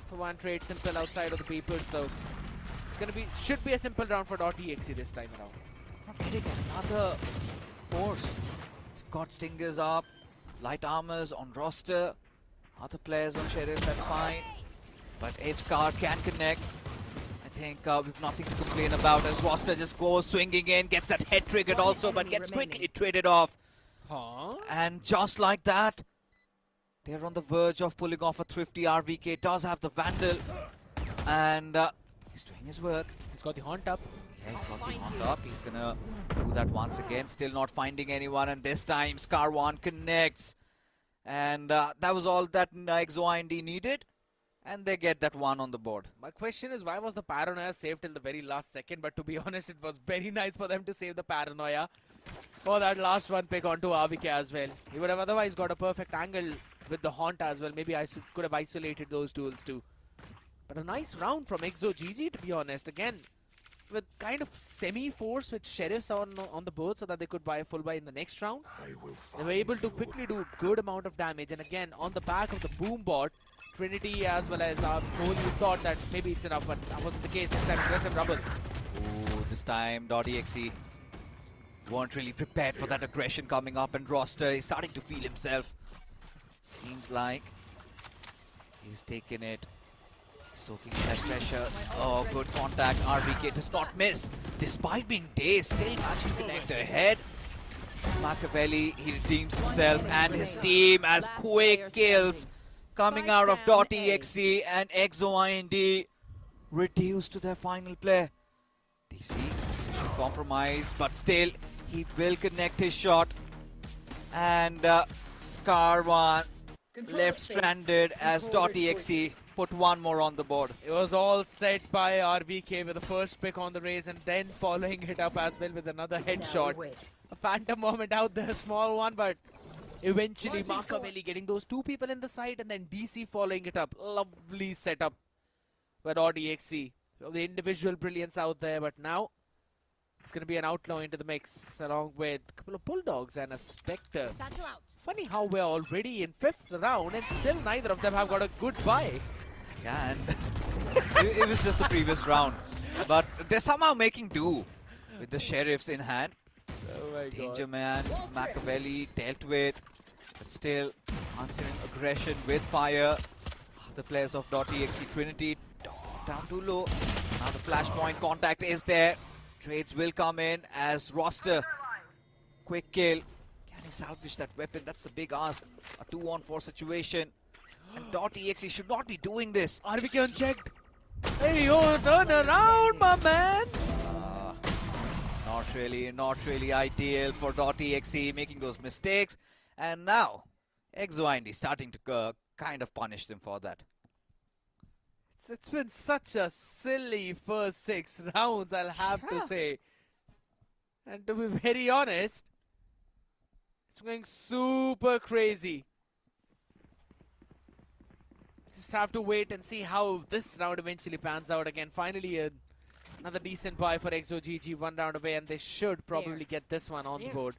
For one trade, simple outside of the papers though. It's gonna be, should be a simple round for .exe this time around. Not getting another force. They've got Stingers up, light armors on roster, other players on Sheriff, that's fine. But if Scar can connect, I think we've nothing to complain about, as roster just goes swinging in, gets that head triggered also, but gets quickly traded off. And just like that, they're on the verge of pulling off a thrifty. RVK does have the Vandal, and he's doing his work. He's got the haunt up. Yeah, he's got the haunt up. He's gonna do that once again, still not finding anyone, and this time Scar1 connects. And that was all that EXE needed. And they get that one on the board. My question is, why was the Paranoia saved till the very last second? But to be honest, it was very nice for them to save the Paranoia for that last one pick onto RVK as well. He would have otherwise got a perfect angle with the haunt as well. Maybe I could have isolated those tools too. But a nice round from EXE GG, to be honest. Again, with kind of semi-force with Sheriffs on the board so that they could buy a full buy in the next round. They were able to quickly do a good amount of damage. And again, on the back of the boom bot, Trinity as well as Kohli thought that maybe it's enough, but that wasn't the case. This time aggressive rubble. Ooh, this time .exe weren't really prepared for that aggression coming up, and Roster is starting to feel himself. Seems like he's taken it, soaking that pressure. Oh, good contact. RBK does not miss. Despite being dazed, still managed to connect ahead. Machiavelli, he redeems himself and his team as quick kills coming out of .exe, and EXE reduced to their final play. DC compromise, but still he will connect his shot, and Scar1 left stranded as .exe put one more on the board. It was all set by RBK with the first pick on the race and then following it up as well with another headshot. A phantom moment out there, small one, but eventually Machiavelli getting those two people in the side and then DC following it up. Lovely setup by .exe. The individual brilliance out there, but now it's going to be an outlaw into the mix along with a couple of Bulldogs and a Spectre. Funny how we're already in 5th round and still neither of them have got a good buy. Yeah, and it was just the previous round. But they're somehow making do with the sheriffs in hand. Oh my Danger God. Man, Machiavelli dealt with, but still answering aggression with fire. The players of .exe Trinity down too low. Now the flashpoint contact is there. Trades will come in as Roster. Quick kill. Can he salvage that weapon? That's the big ask. A 2-on-4 situation. And .exe should not be doing this. RBK unchecked. Hey, yo, turn around, my man. Not really ideal for .exe making those mistakes. And now, EXE starting to kind of punish them for that. It's been such a silly first 6 rounds, I'll have to say. And to be very honest, it's going super crazy. Just have to wait and see how this round eventually pans out again. Finally, another decent buy for EXE, 1 round away, and they should probably get this one on the board.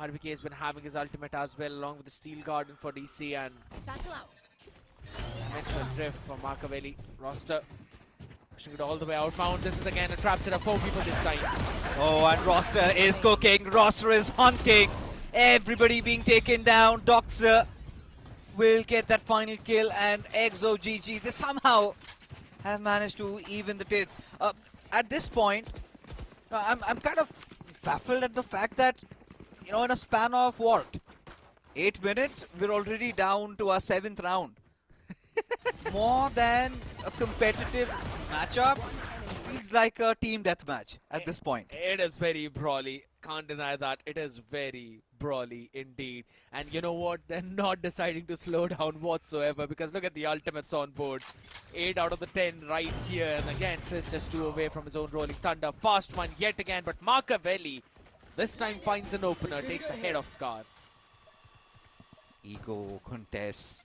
RBK has been having his ultimate as well, along with the Steel Garden for DC, and extra drift for Machiavelli. Roster pushing it all the way outbound. This is again a trap set of 4 people this time. Oh, and Roster is cooking. Roster is hunting. Everybody being taken down. Doxer will get that final kill, and EXE, they somehow have managed to even the tits. At this point, I'm kind of baffled at the fact that, you know, in a span of what, 8 minutes, we're already down to our 7th round. More than a competitive matchup, feels like a team deathmatch at this point. It is very brawly. Can't deny that. It is very brawly indeed. And you know what? They're not deciding to slow down whatsoever, because look at the ultimates on board. 8 out of the 10 right here. And again, Triss just 2 away from his own Rolling Thunder. Fast one yet again, but Machiavelli this time finds an opener, takes the head of Scar. Ego contest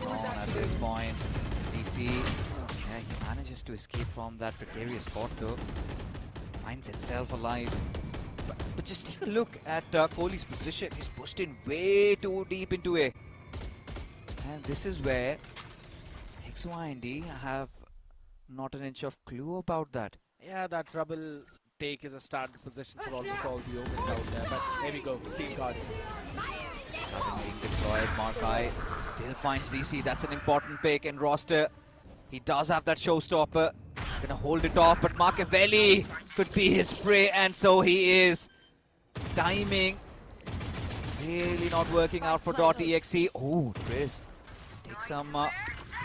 on at this point. DC, yeah, he manages to escape from that precarious spot though. Finds himself alive. But just take a look at Kohli's position. He's pushed in way too deep into A. And this is where EXE have not an inch of clue about that. Yeah, that trouble take is a standard position for almost all the omens out there. But here we go, Steel Garden. Having being deployed, Markai still finds DC. That's an important pick. And Roster, he does have that showstopper. Gonna hold it off, but Machiavelli could be his prey, and so he is. Timing really not working out for .exe. Oh, Triss take some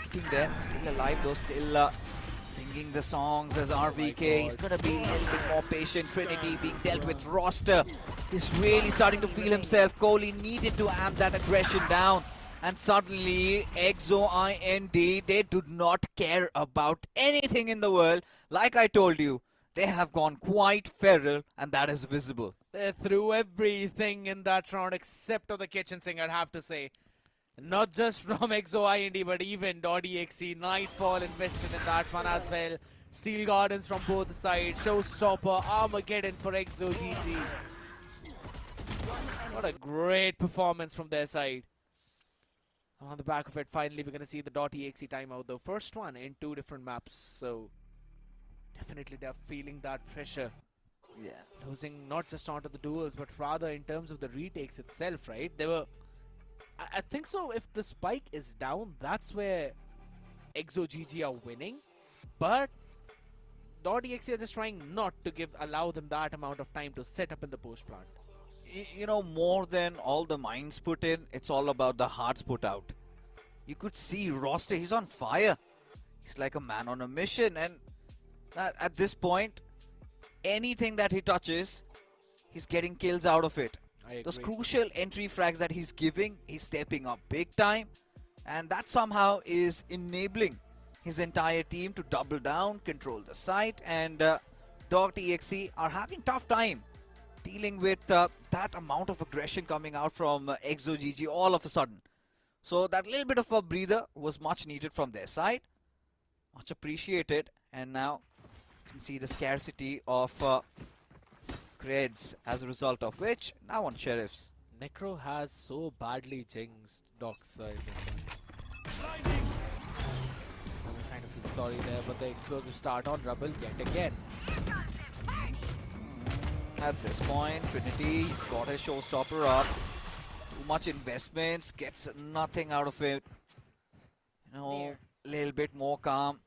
hitting there. Still alive though, still singing the songs as RBK. He's gonna be a little bit more patient. Trinity being dealt with. Roster is really starting to feel himself. Kohli needed to amp that aggression down. And suddenly, EXE, they do not care about anything in the world. Like I told you, they have gone quite feral, and that is visible. They threw everything in that round except of the kitchen sink, I'd have to say. Not just from EXE, but even .exe. Nightfall invested in that one as well. Steel Gardens from both sides. Showstopper, Armageddon for EXE. What a great performance from their side. On the back of it, finally we're going to see the .exe timeout, the first one in 2 different maps. So definitely they're feeling that pressure. Yeah. Losing not just onto the duels, but rather in terms of the retakes itself, right? They were... I think so, if the spike is down, that's where EXE are winning. But .exe are just trying not to allow them that amount of time to set up in the post plant. You know, more than all the minds put in, it's all about the hearts put out. You could see Roster, he's on fire. He's like a man on a mission, and at this point, anything that he touches, he's getting kills out of it. Those crucial entry frags that he's giving, he's stepping up big time, and that somehow is enabling his entire team to double down, control the site, and .exe are having tough time dealing with that amount of aggression coming out from EXE all of a sudden. So that little bit of a breather was much needed from their side, much appreciated, and now you can see the scarcity of creds as a result of which now on Sheriffs. Necro has so badly jinxed Doxa in this one. I kind of feel sorry there, but the explosive start on Rubble yet again. At this point, Trinity has got his showstopper up. Too much investments, gets nothing out of it. You know, a little bit more calm.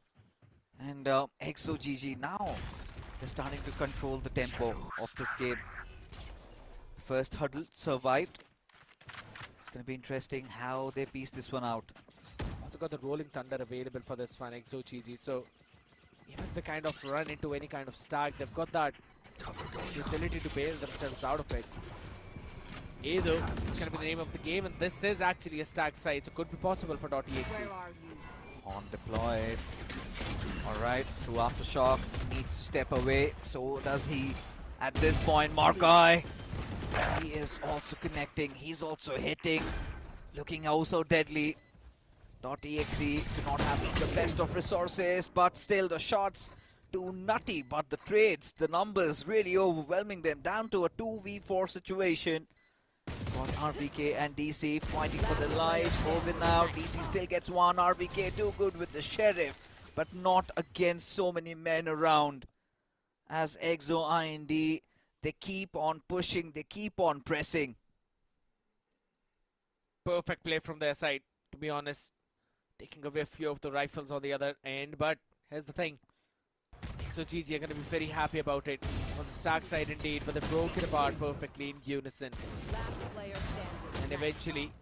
And EXE now they're starting to control the tempo of this game. First huddle survived. It's going to be interesting how they piece this one out. Also got the Rolling Thunder available for this one, EXE. So even if they kind of run into any kind of stack, they've got that the ability to bail themselves out of it. A though, it's going to be the name of the game, and this is actually a stack site, so could be possible for .exe. Where are you? On deployed. Alright, through Aftershock, needs to step away. So does he at this point. Markai, he is also connecting. He's also hitting. Looking also deadly. .exe do not have the best of resources, but still the shots too nutty. But the trades, the numbers really overwhelming them down to a 2v4 situation. Got RBK and DC fighting for their lives. Omen now. DC still gets one. RBK too good with the Sheriff, but not against so many men around. As EXO IND, they keep on pushing, they keep on pressing. Perfect play from their side, to be honest. Taking away a few of the rifles on the other end, but here's the thing. EXE are going to be very happy about it. On the stack side indeed, but they broke it apart perfectly in unison. Last player standing. And eventually,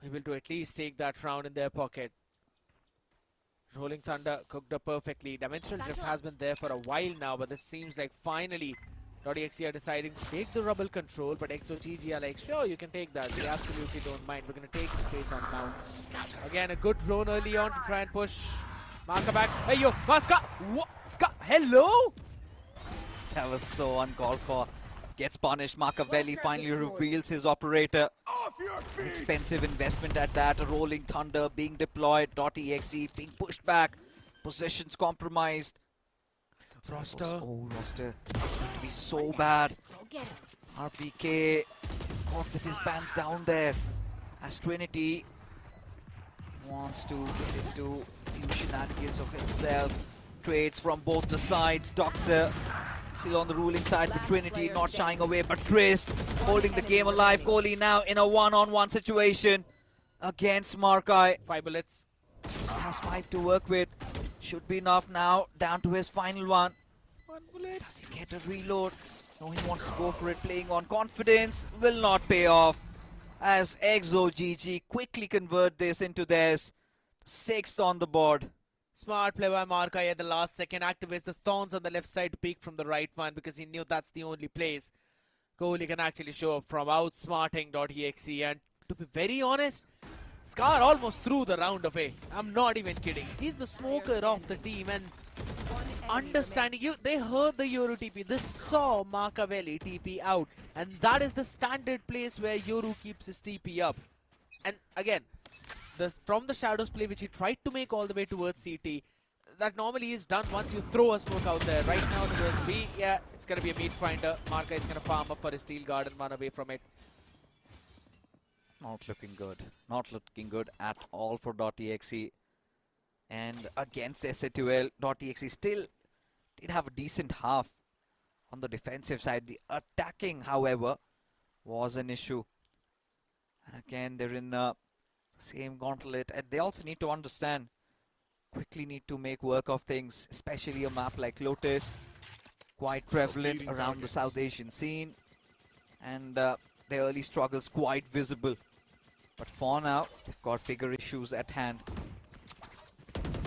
able to at least take that round in their pocket. Rolling Thunder cooked up perfectly. Dimensional Drift has been there for a while now, but this seems like finally .exe are deciding to take the Rubble control, but EXE are like, sure, you can take that. We absolutely don't mind. We're going to take the space on now. Again, a good drone early on to try and push Marka back. Hey, yo, Maska! What? Ska? Hello? That was so uncalled for. Gets punished. Machiavelli finally reveals his operator. Expensive investment at that. A Rolling Thunder being deployed. .exe being pushed back. Positions compromised. Roster. Oh, Roster. It's going to be so bad. RPK caught with his pants down there. As Trinity wants to get into few shenanigans of himself. Trades from both the sides. Doxa still on the ruling side with Trinity, not shying away, but Trist holding the game alive. Kohli now in a one-on-one situation against Markai. 5 bullets. Has 5 to work with. Should be enough now. Down to his final one. 1 bullet. Does he get a reload? No, he wants to go for it. Playing on confidence. Will not pay off. As EXE quickly convert this into theirs. 6th on the board. Smart play by Markai at the last second. Activates the stones on the left side to peek from the right one because he knew that's the only place Kohli can actually show up from, outsmarting .exe. And to be very honest, Scar almost threw the round away. I'm not even kidding. He's the smoker of the team, and understanding you, they heard the Yoru TP. They saw Machiavelli TP out, and that is the standard place where Yoru keeps his TP up. And again, from the shadows play which he tried to make all the way towards CT, that normally is done once you throw a smoke out there. Right now towards B, yeah, it's going to be a meat finder. Markai is going to farm up for his steel guard and run away from it. Not looking good. Not looking good at all for .exe. And against SA2L, .exe still did have a decent half. on the defensive side. The attacking, however, was an issue. And again, they're in the same gauntlet, and they also need to understand, quickly need to make work of things, especially a map like Lotus, quite prevalent around the South Asian scene, and the early struggles quite visible. But for now, they've got bigger issues at hand.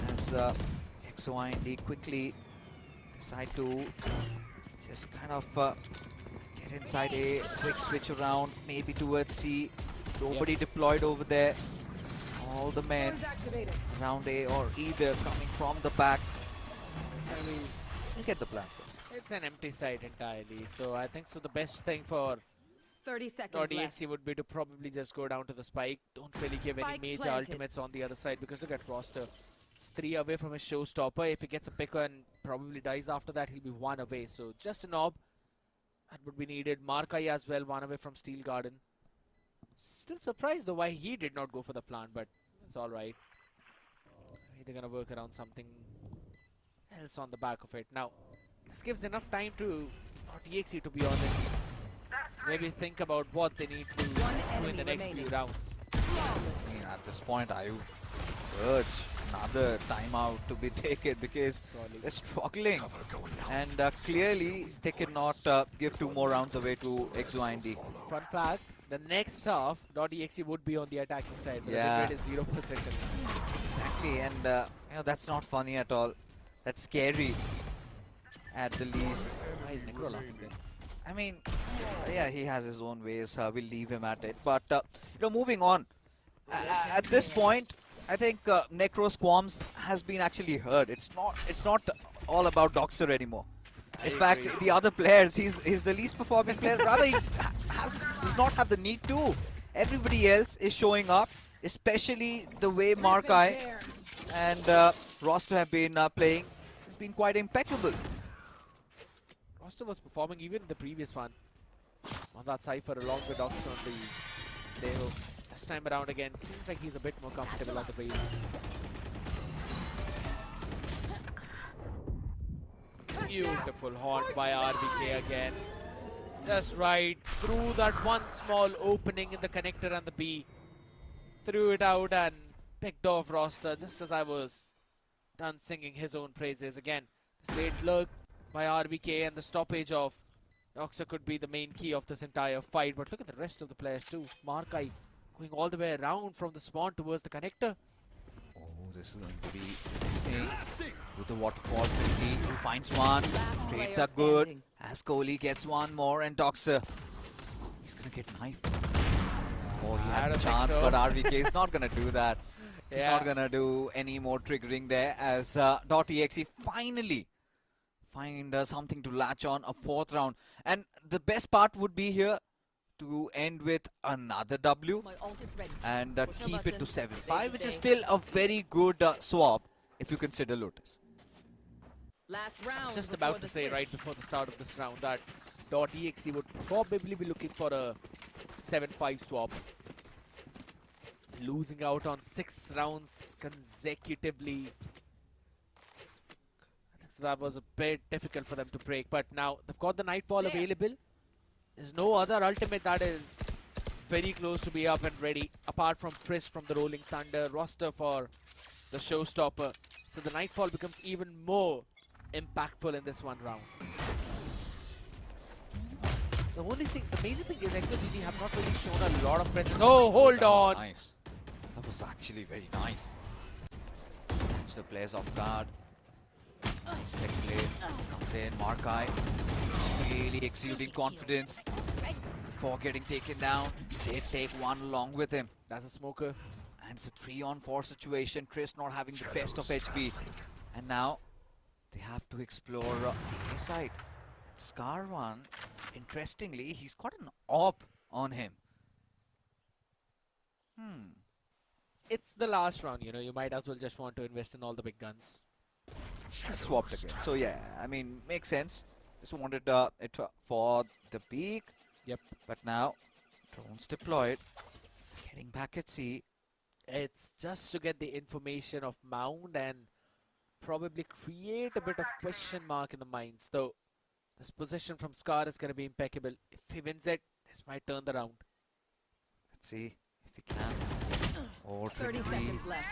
As EXE quickly decide to just kind of get inside A, quick switch around, maybe towards C. Nobody deployed over there. All the men around A or either coming from the back. We'll get the plan. It's an empty site entirely, so I think so the best thing for 30 seconds left. EXE would be to probably just go down to the spike. Don't really give any Spike major planted. ultimates on the other side, because look at Roster. It's 3 away from his showstopper. If he gets a pick and probably dies after that, he'll be 1 away. So just an orb that would be needed. Markai as well, 1 away from Steel Garden. Still surprised though why he did not go for the plant, but it's alright. They're gonna work around something else on the back of it. Now, this gives enough time to EXE, to be honest. Maybe think about what they need to do in the next few rounds. I mean, at this point, I urge another timeout to be taken because they're struggling. And clearly, they cannot give 2 more rounds away to EXE. Fun fact, the next half, .exe would be on the attacking side, but Yeah. the win rate is 0%. Exactly, and you know, that's not funny at all. That's scary, at the least. Why is Necro laughing then? I mean, yeah, he has his own ways. We'll leave him at it. But you know, moving on. At this point, I think Necro's qualms has been actually heard. It's not all about Doxer anymore. In fact, the other players, he's the least performing player. Rather, he does not have the need to. Everybody else is showing up, especially the way Markai and Roster have been playing. It's been quite impeccable. Roster was performing even in the previous one on that Cypher along with Doxer on the Deho. This time around again, seems like he's a bit more comfortable on the base. Beautiful haunt by RBK again. Just right through that one small opening in the connector and the B. Threw it out and picked off Roster just as I was done singing his own praises. Again, this late lurk by RBK and the stoppage of Doxer could be the main key of this entire fight. But look at the rest of the players too. Markai going all the way around from the spawn towards the connector. Oh, this is going to be interesting. With the waterfall, he finds one. Trades are good. As Kohli gets one more, and Doxer, he's gonna get knifed. Oh, he had the chance, but RVK is not gonna do that. He's not gonna do any more triggering there. As .exe finally find something to latch on, a 4th round, and the best part would be here to end with another W and keep it to 7-5, which is still a very good swap if you consider Lotus. Last round. I was just about to say right before the start of this round that .exe would probably be looking for a 7-5 swap. Losing out on 6 rounds consecutively. I think so that was a bit difficult for them to break, but now they've got the Nightfall available. There's no other ultimate that is very close to be up and ready, apart from Chris from the Rolling Thunder, Roster for the Showstopper. So the Nightfall becomes even more impactful in this one round. The amazing thing is XOGG have not really shown a lot of presence. Oh, hold on! Nice. That was actually very nice. Catch the players off guard. Nice set play. Comes in, Markai. He's really exuding confidence. Before getting taken down, they take one along with him. That's a smoker. And it's a 3-on-4 situation. Chris not having the best of HP. And now they have to explore the A side. Scar one, interestingly, he's got an AWP on him. It's the last round, you know, you might as well just want to invest in all the big guns. Swapped again. So yeah, I mean, makes sense. Just wanted it for the peak. Yep. But now, drones deployed. Getting back at sea. It's just to get the information of Mound and probably create a bit of question mark in the minds. Though This position from Scar is going to be impeccable. If he wins it, this might turn the round. Let's see if he can. Oh, 30 Trinity. seconds left.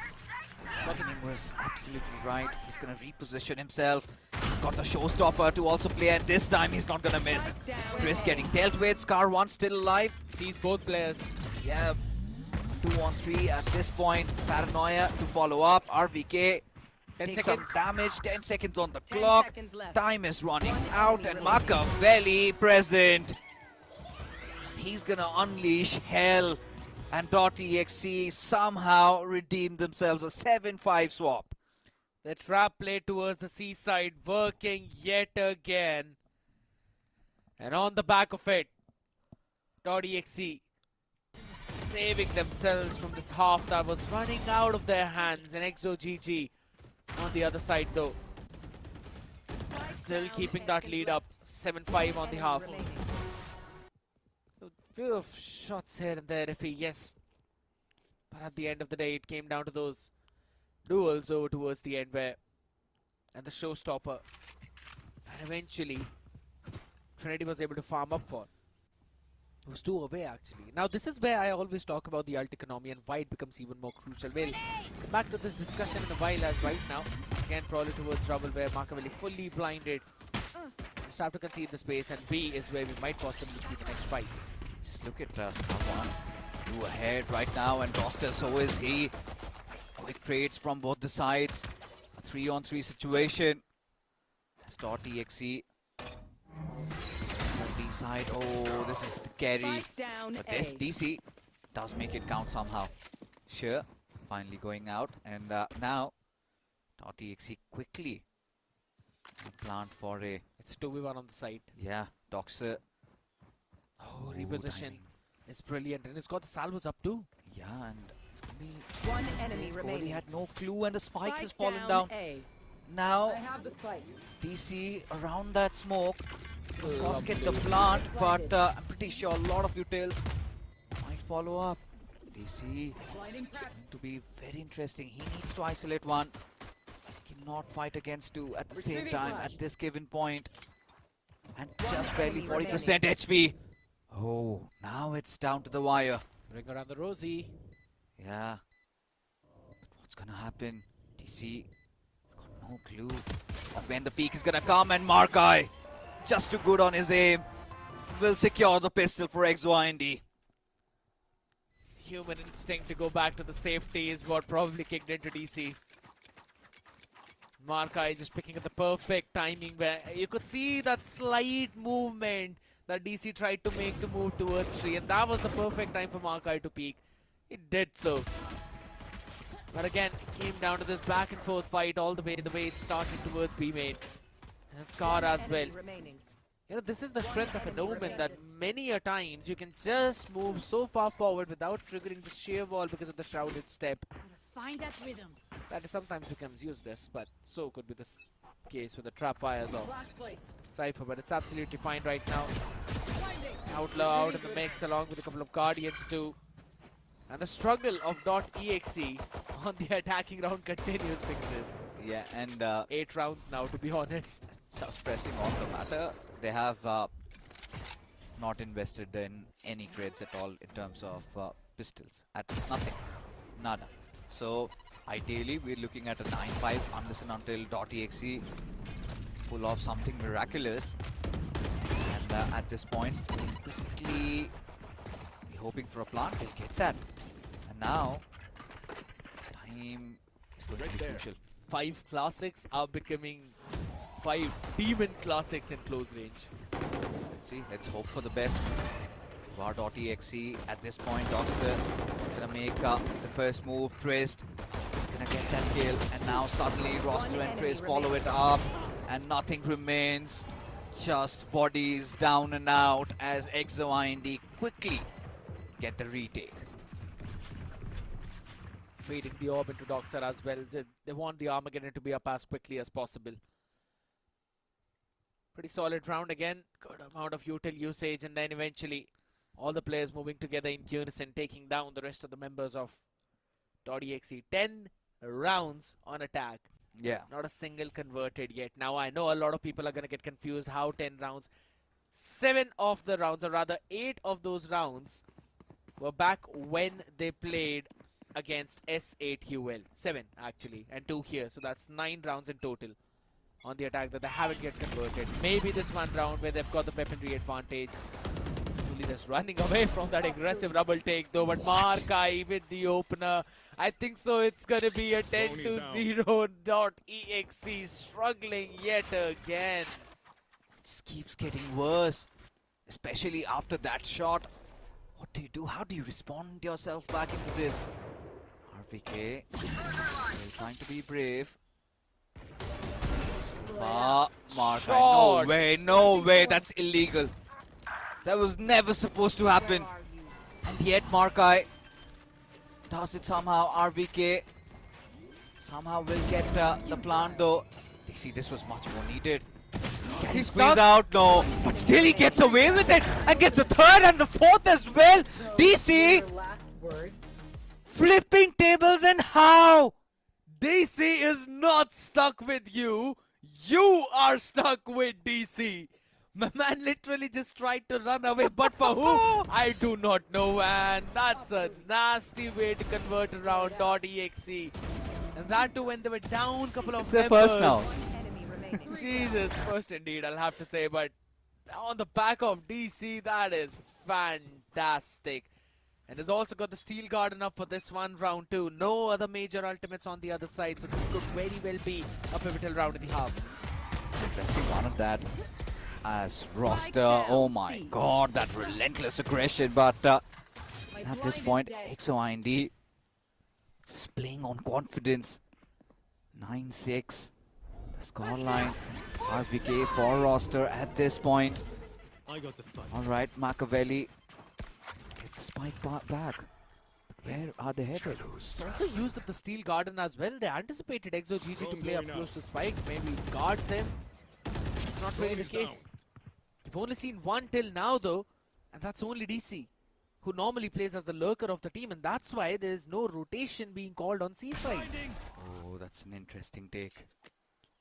Timing was absolutely right. He's going to reposition himself. He's got the showstopper to also play, and this time he's not going to miss. Chris getting dealt with. Scar 1 still alive. Sees both players. Yeah, 2 on 3 at this point. Paranoia to follow up. RVK 10 takes seconds. some damage. 10 seconds on the 10 clock. seconds left. Time is running One out, enemy and remaining. Machiavelli present. He's gonna unleash hell, and .exe somehow redeemed themselves. A 7-5 swap. The trap play towards the seaside working yet again. And on the back of it, .exe saving themselves from this half that was running out of their hands. And EXE on the other side though, still keeping that lead up. 7-5 on the half. A few of shots here and there, if he, yes. But at the end of the day, it came down to those duels over towards the end where, and the showstopper, and eventually Trinity was able to farm up for. It was 2 away actually. Now this is where I always talk about the ult economy and why it becomes even more crucial. We'll come back to this discussion in a while, as right now, again probably towards trouble where Machiavelli fully blinded. Just have to concede the space, and B is where we might possibly see the next fight. Just look at Scar 1. 2 ahead right now, and Roster, so is he. Quick trades from both the sides. A 3-on-3 situation. That's .exe. B side. Oh, this is the carry. Spike down But this A. DC does make it count somehow. Sure, finally going out, and now .exe quickly plant for a, It's 2v1 on the side. yeah, Doxer. Oh, reposition. timing. It's brilliant, and it's got the salvos up too. Yeah, and it's gonna be. One enemy Kohli remaining. had no clue, and the spike has Spike fallen down. A. Now I have the spike. DC around that smoke. Of course, get the Lovely. plant, but I'm pretty sure a lot of utils might follow up. DC Blinding crack. going to be very interesting. He needs to isolate one. Cannot fight against 2 at the same Retrieving time flash. at this given point. And One just barely enemy 40% HP. Oh, now it's down to the wire. Ring around the rosy. Yeah. But what's gonna happen? DC has got no clue of when the peak is gonna come, and Markai, just too good on his aim, will secure the pistol for EXE. Human instinct to go back to the safety is what probably kicked into DC. Markai just picking up the perfect timing where you could see that slight movement that DC tried to make to move towards 3, and that was the perfect time for Markai to peek. It did so. But again, it came down to this back and forth fight all the way it started towards B main. And Scar as well. Enemy remaining. You know, this is the strength of an Omen, that many a times you can just move so far forward without triggering the sheer wall because of the shrouded step. Find that rhythm. That sometimes becomes useless, but so could be the case with the trap fires of Flash placed. Cypher, but it's absolutely fine right now. Outlaw out in the mix along with a couple of Guardians too. And the struggle of .exe on the attacking round continues, Fixes. Yeah, and 8 rounds now, to be honest. just pressing on the matter, they have not invested in any grids at all in terms of pistols. At nothing. Nada. So ideally we're looking at a 9-5 unless and until .exe pull off something miraculous. And at this point, quickly be hoping for a plant. They'll get that. And now, time is going to be crucial. 5 classics are becoming 5 demon classics in close range. Let's see. Let's hope for the best. Var.exe at this point, Doxer gonna make the first move. Twist is gonna get that kill, and now suddenly Roster and Twist follow it up, and nothing remains. Just bodies down and out as EXE quickly get the retake. Feeding the orb into Doxer as well. They want the Armageddon to be up as quickly as possible. Pretty solid round again. Good amount of util usage, and then eventually all the players moving together in unison, taking down the rest of the members of .exe. 10 rounds on attack. Yeah. Not a single converted yet. Now I know a lot of people are going to get confused how 10 rounds, 7 of the rounds, or rather 8 of those rounds were back when they played against S8UL. 7 actually, and 2 here. So that's 9 rounds in total on the attack that they haven't yet converted. Maybe this one round where they've got the weaponry advantage. Only just running away from that aggressive double take though, but Markai with the opener. I think so it's gonna be a 10-0 dot EXE struggling yet again. Just keeps getting worse, especially after that shot. What do you do? How do you respond yourself back into this? RVK still trying to be brave. Markai, no way, no way, that's illegal. That was never supposed to happen. And yet Markai does it somehow. RVK somehow will get the plant though. You see, this was much more needed. Can he squeeze out? No. But still he gets away with it and gets the third and the fourth as well. DC flipping tables, and how? DC is not stuck with you. You are stuck with DC. My man literally just tried to run away, but for who? I do not know, and that's a nasty way to convert around .exe. And that too when they were down a couple of It's their members. first now. One enemy remaining. Jesus, first indeed, I'll have to say, but on the back of DC, that is fantastic. And has also got the Steel Garden up for this one round too. No other major ultimates on the other side, so this could very well be a pivotal round in the half. Interesting one of that as roster. Oh my god, that relentless aggression. But at this point, EXE just playing on confidence. 9-6. The scoreline. RVK for roster at this point. Alright, Machiavelli. Get the spike back. Where are they headed? They also used up the Steel Garden as well. They anticipated EXE to play up close to Spike, maybe guard them. It's not really the case. We've only seen one till now though, and that's only DC, who normally plays as the lurker of the team, and that's why there's no rotation being called on C side. Oh, that's an interesting take.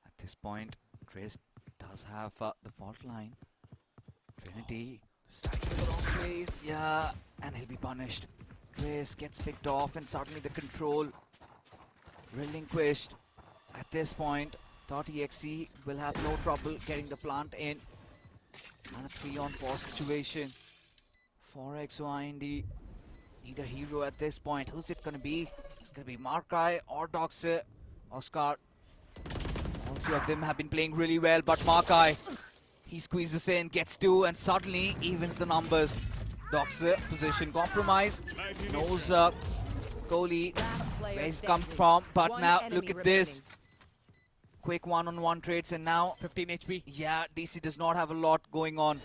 At this point, Chris does have the fault line. Trinity. Starting in the wrong place. Yeah, and he'll be punished. Chris gets picked off, and suddenly the control relinquished. At this point, .exe will have no trouble getting the plant in. And a 3-on-4 situation for EXE. Need a hero at this point. Who's it gonna be? It's gonna be Markai or Doxer. Oscar. All three of them have been playing really well, but Markai, he squeezes in, gets 2, and suddenly evens the numbers. Doxer, position compromise. Knows goalie where he's come from, but now look at this. Quick one-on-one trades, and now 15 HP. yeah, DC does not have a lot going on.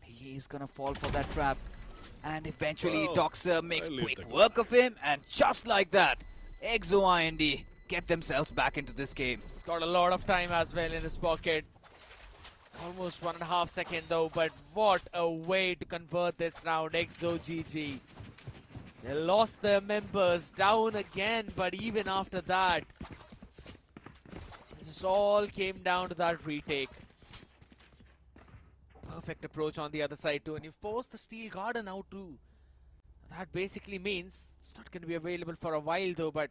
He's gonna fall for that trap, and eventually Doxer makes quick work of him, and just like that, EXE get themselves back into this game. He's got a lot of time as well in his pocket. Almost 1.5 seconds though, but what a way to convert this round. EXE. They lost their members down again, but even after that, this all came down to that retake. Perfect approach on the other side too, and you force the Steel Garden out too. That basically means it's not going to be available for a while though, but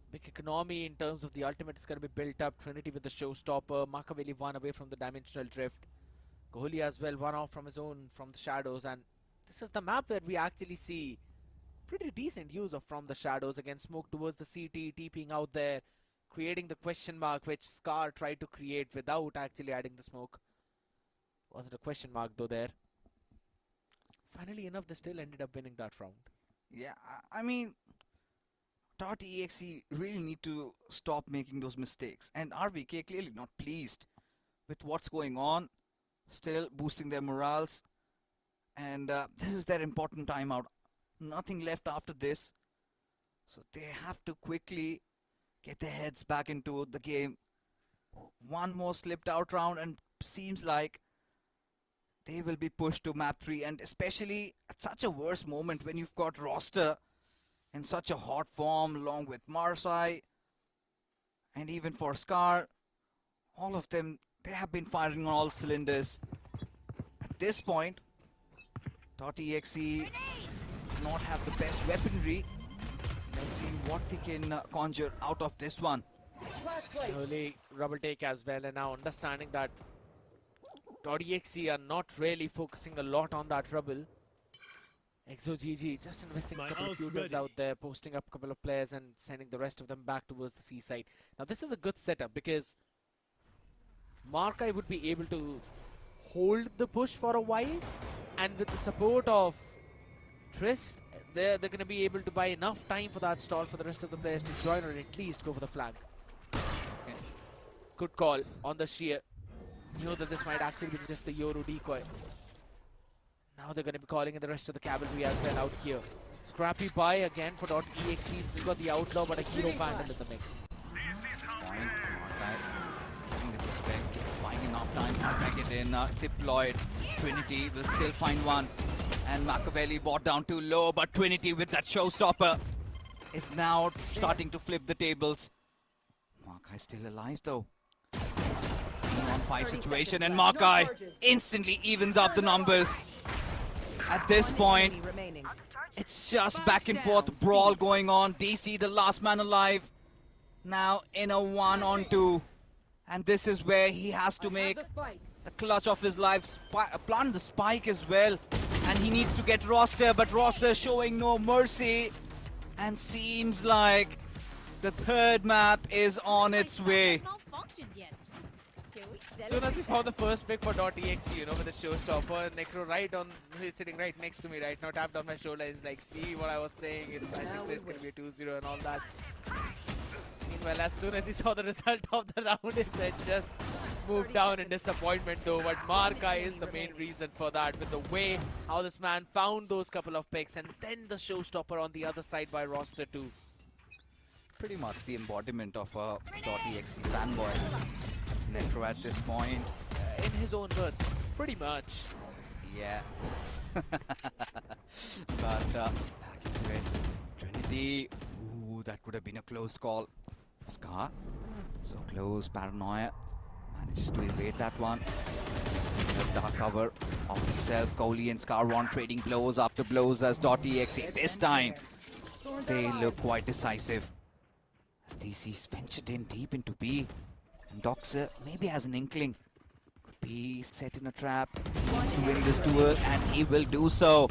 big economy in terms of the ultimate is going to be built up. Trinity with the showstopper. Machiavelli one away from the dimensional drift. Kohli as well, one off from his own from the shadows, and this is the map where we actually see pretty decent use of from the shadows. Again, smoke towards the CT, TPing out there, creating the question mark which Scar tried to create without actually adding the smoke. Wasn't a question mark though there. Funnily enough, they still ended up winning that round. Yeah, I mean, .exe really need to stop making those mistakes, and RVK clearly not pleased with what's going on, still boosting their morals, and this is their important timeout. Nothing left after this, so they have to quickly get their heads back into the game. One more slipped out round, and seems like they will be pushed to map 3, and especially at such a worse moment when you've got roster in such a hot form along with Marsai, And even for Scar, all of them, they have been firing on all cylinders. At this point, .exe do not have the best weaponry. Let's see what they can conjure out of this one. Early rubble take as well, and now understanding that .exe are not really focusing a lot on that rubble. EXE just investing a couple of few kills out there, posting up a couple of players and sending the rest of them back towards the seaside. Now this is a good setup because Markai would be able to hold the push for a while, and with the support of Trist, they're going to be able to buy enough time for that stall for the rest of the players to join or at least go for the flank. Okay. Good call on the shear. You know that this might actually be just the Yoru decoy. Now they're going to be calling in the rest of the cavalry as well out here. Scrappy buy again for .exe. Still got the outlaw, but a hero phantom in the mix. Point. Giving the respect, buying enough time to make it in. Deployed. Trinity will still find one. And Machiavelli bought down too low, but Trinity with that showstopper is now starting to flip the tables. Markai still alive though. 1-5 situation, and Markai instantly evens up the numbers. At this point, it's just back and forth brawl going on. DC, the last man alive, now in a 1-on-2. And this is where he has to make the clutch of his life, plant the spike as well. And he needs to get Roster, but Roster showing no mercy. And seems like the third map is on its way. As soon as we found the first pick for .exe, you know, with the showstopper, Necro right on, he's sitting right next to me right now, tapped on my shoulder. He's like, see what I was saying, I think it's going to be a 2-0 and all that. Meanwhile, as soon as he saw the result of the round, his head just moved down in disappointment though. But Markai is the main reason for that, with the way how this man found those couple of picks, and then the showstopper on the other side by Roster too. Pretty much the embodiment of a .exe fanboy. Necro at this point. In his own words, pretty much. Yeah. But back into it. Trinity. Ooh, that could have been a close call. Scar. So close. Paranoia. Manages to evade that one. A dark cover of himself. Kohli and Scar1 trading blows after blows as .exe. This time, they look quite decisive. As DC's ventured in deep into B. And Doxer maybe has an inkling. Could be set in a trap. He needs to win this duel, and he will do so.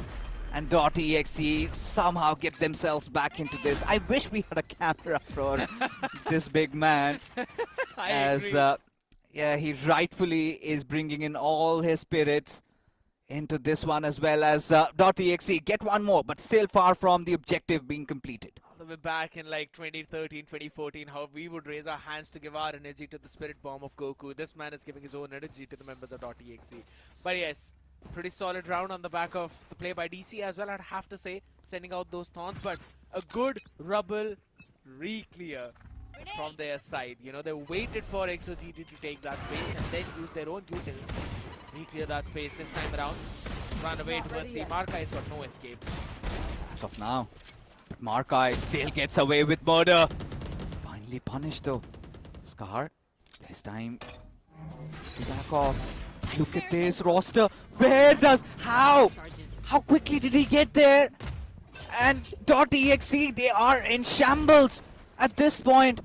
And .exe somehow get themselves back into this. I wish we had a camera for this big man. As yeah, he rightfully is bringing in all his spirits into this one, as well as .exe get one more, but still far from the objective being completed. We're back in like 2013, 2014, how we would raise our hands to give our energy to the spirit bomb of Goku. This man is giving his own energy to the members of .exe. But yes, pretty solid round on the back of the play by DC as well, I'd have to say, sending out those taunts, but a good rubble re-clear from their side. You know, they waited for EXE to take that space and then use their own utils. Re-clear that space this time around. Run away towards C. Markai's got no escape. As of now. Markai still gets away with murder. Finally punished though. Scar, this time to back off. Look at this roster. Where does, how quickly did he get there? And .exe, they are in shambles at this point.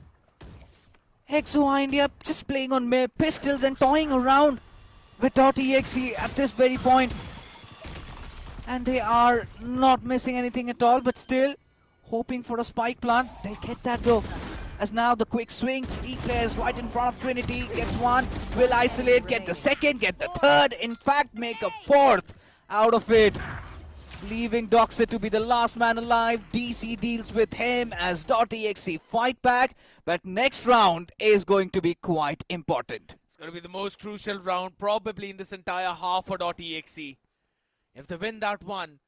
EXE India just playing on pistols and toying around with .exe at this very point. And they are not missing anything at all, but still hoping for a spike plant. They'll get that though. As now the quick swing, 3 players right in front of Trinity. Gets one, will isolate, get the second, get the third. In fact, make a fourth out of it. Leaving Doxer to be the last man alive. DC deals with him as .exe fight back. But next round is going to be quite important. It's going to be the most crucial round probably in this entire half for .exe. If they win that one,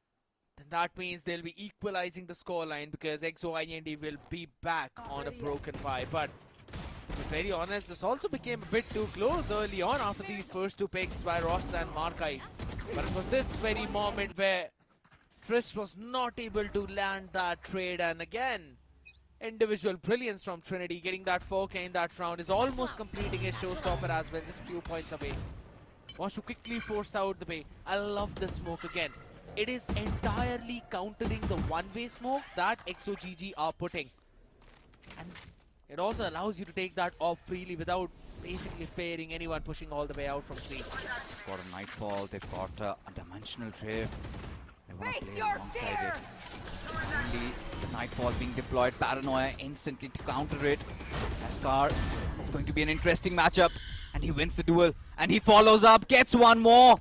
then that means they'll be equalizing the scoreline, because EXE will be back on a broken pie. But to be very honest, this also became a bit too close early on after these first 2 picks by Rosta and Markai. But it was this very moment where Trist was not able to land that trade, and again, Individual brilliance from Trinity, getting that 4K in that round, is almost completing his showstopper as well, just a few points away. Wants to quickly force out the bay. I love the smoke again. It is entirely countering the one-way smoke that EXE are putting. And it also allows you to take that off freely without basically fearing anyone pushing all the way out from 3. Got a Nightfall, they've got a dimensional drift. They want to Face play your alongside fear! it. Only the Nightfall being deployed, Paranoia instantly to counter it. Ascar, it's going to be an interesting matchup. And he wins the duel. And he follows up, gets one more.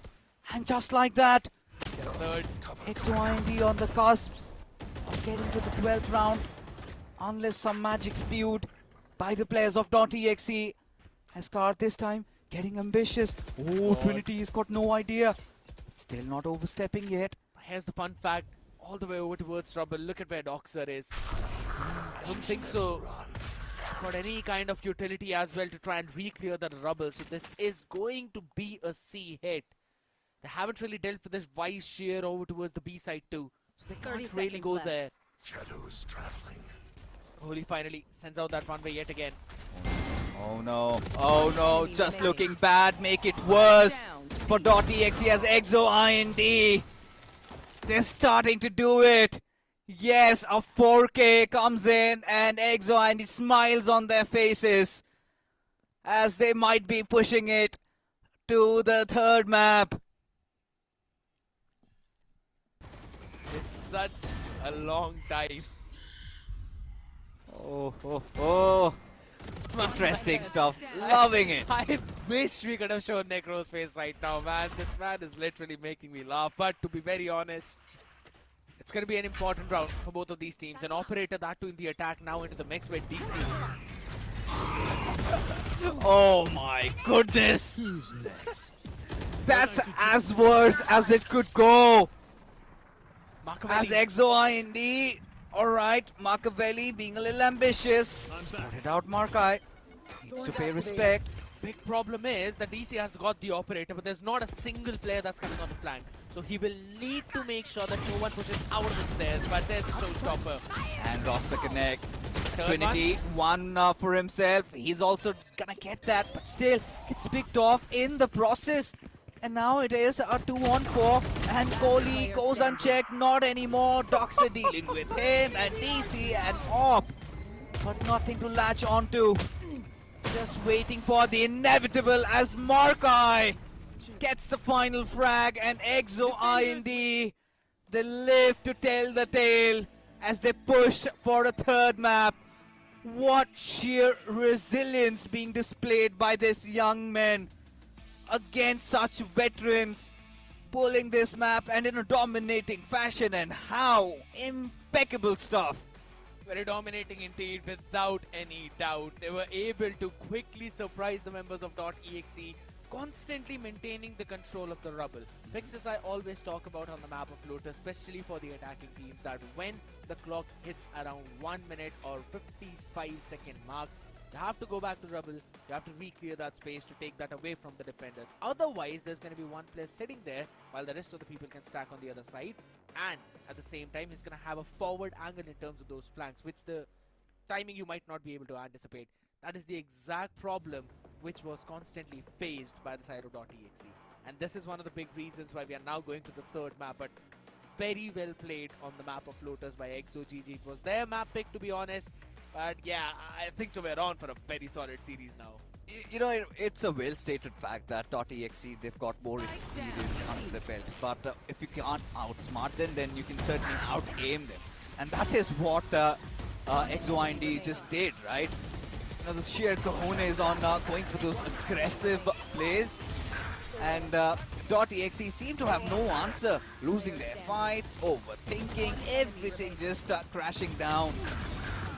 And just like that, Third. EXE on the cusp of getting to the 12th round. Unless some magic spewed by the players of .exe. Ascar this time getting ambitious. Oh, Trinity has got no idea. Still not overstepping yet. Here's the fun fact. All the way over towards Trouble. Look at where Doxer is. I don't think so. Got any kind of utility as well to try and re-clear the rubble. So this is going to be a C hit. They haven't really dealt with this wise shear over towards the B side too. So they 30 can't really seconds go left. there. Shadows traveling. Holy finally sends out that runway yet again. Oh no, oh no, just looking bad, make it worse for .exe as EXE. They're starting to do it. Yes, a 4K comes in and EXE smiles on their faces as they might be pushing it to the third map. It's such a long time. Oh. Interesting stuff. Loving it. I wish we could have shown Necro's face right now, man. This man is literally making me laugh. But to be very honest, it's going to be an important round for both of these teams. An operator, that too in the attack, now into the mix with DC. Oh my goodness. Who's next? That's as worse as it could go. As Machiavelli. EXE. Alright, Machiavelli being a little ambitious. Put it out, Markai. Needs to pay respect. Big problem is that DC has got the operator, but there's not a single player that's coming on the flank. So he will need to make sure that no one pushes out of the stairs. But there's the showstopper. And Roster connects. Third Trinity, one for himself. He's also gonna get that, but still gets picked off in the process. And now it is a 2-on-4, and Kohli goes unchecked, not anymore. Doxer dealing with him, and DC and Op, but nothing to latch onto. Just waiting for the inevitable as Markai gets the final frag, and EXE, they live to tell the tale as they push for a third map. What sheer resilience being displayed by this young man against such veterans, pulling this map and in a dominating fashion, and how impeccable stuff. Very dominating indeed, without any doubt. They were able to quickly surprise the members of .exe, constantly maintaining the control of the rubble. Fixes I always talk about on the map of Lotus, especially for the attacking teams, that when the clock hits around 1 minute or 55-second mark, you have to go back to rubble, you have to re-clear that space to take that away from the defenders. Otherwise, there's going to be one player sitting there while the rest of the people can stack on the other side. And at the same time, he's going to have a forward angle in terms of those flanks, which the timing you might not be able to anticipate. That is the exact problem which was constantly faced by the side of .exe. And this is one of the big reasons why we are now going to the third map. But very well played on the map of Lotus by EXE. It was their map pick, to be honest. But yeah, I think so we're on for a very solid series now. You know, it's a well-stated fact that .exe, they've got more experience under the belt. But if you can't outsmart them, then you can certainly out-aim them. And that is what EXE just did, right? You know, the sheer cojones on going for those aggressive plays. And .exe seem to have no answer. Losing their fights, overthinking, everything just crashing down.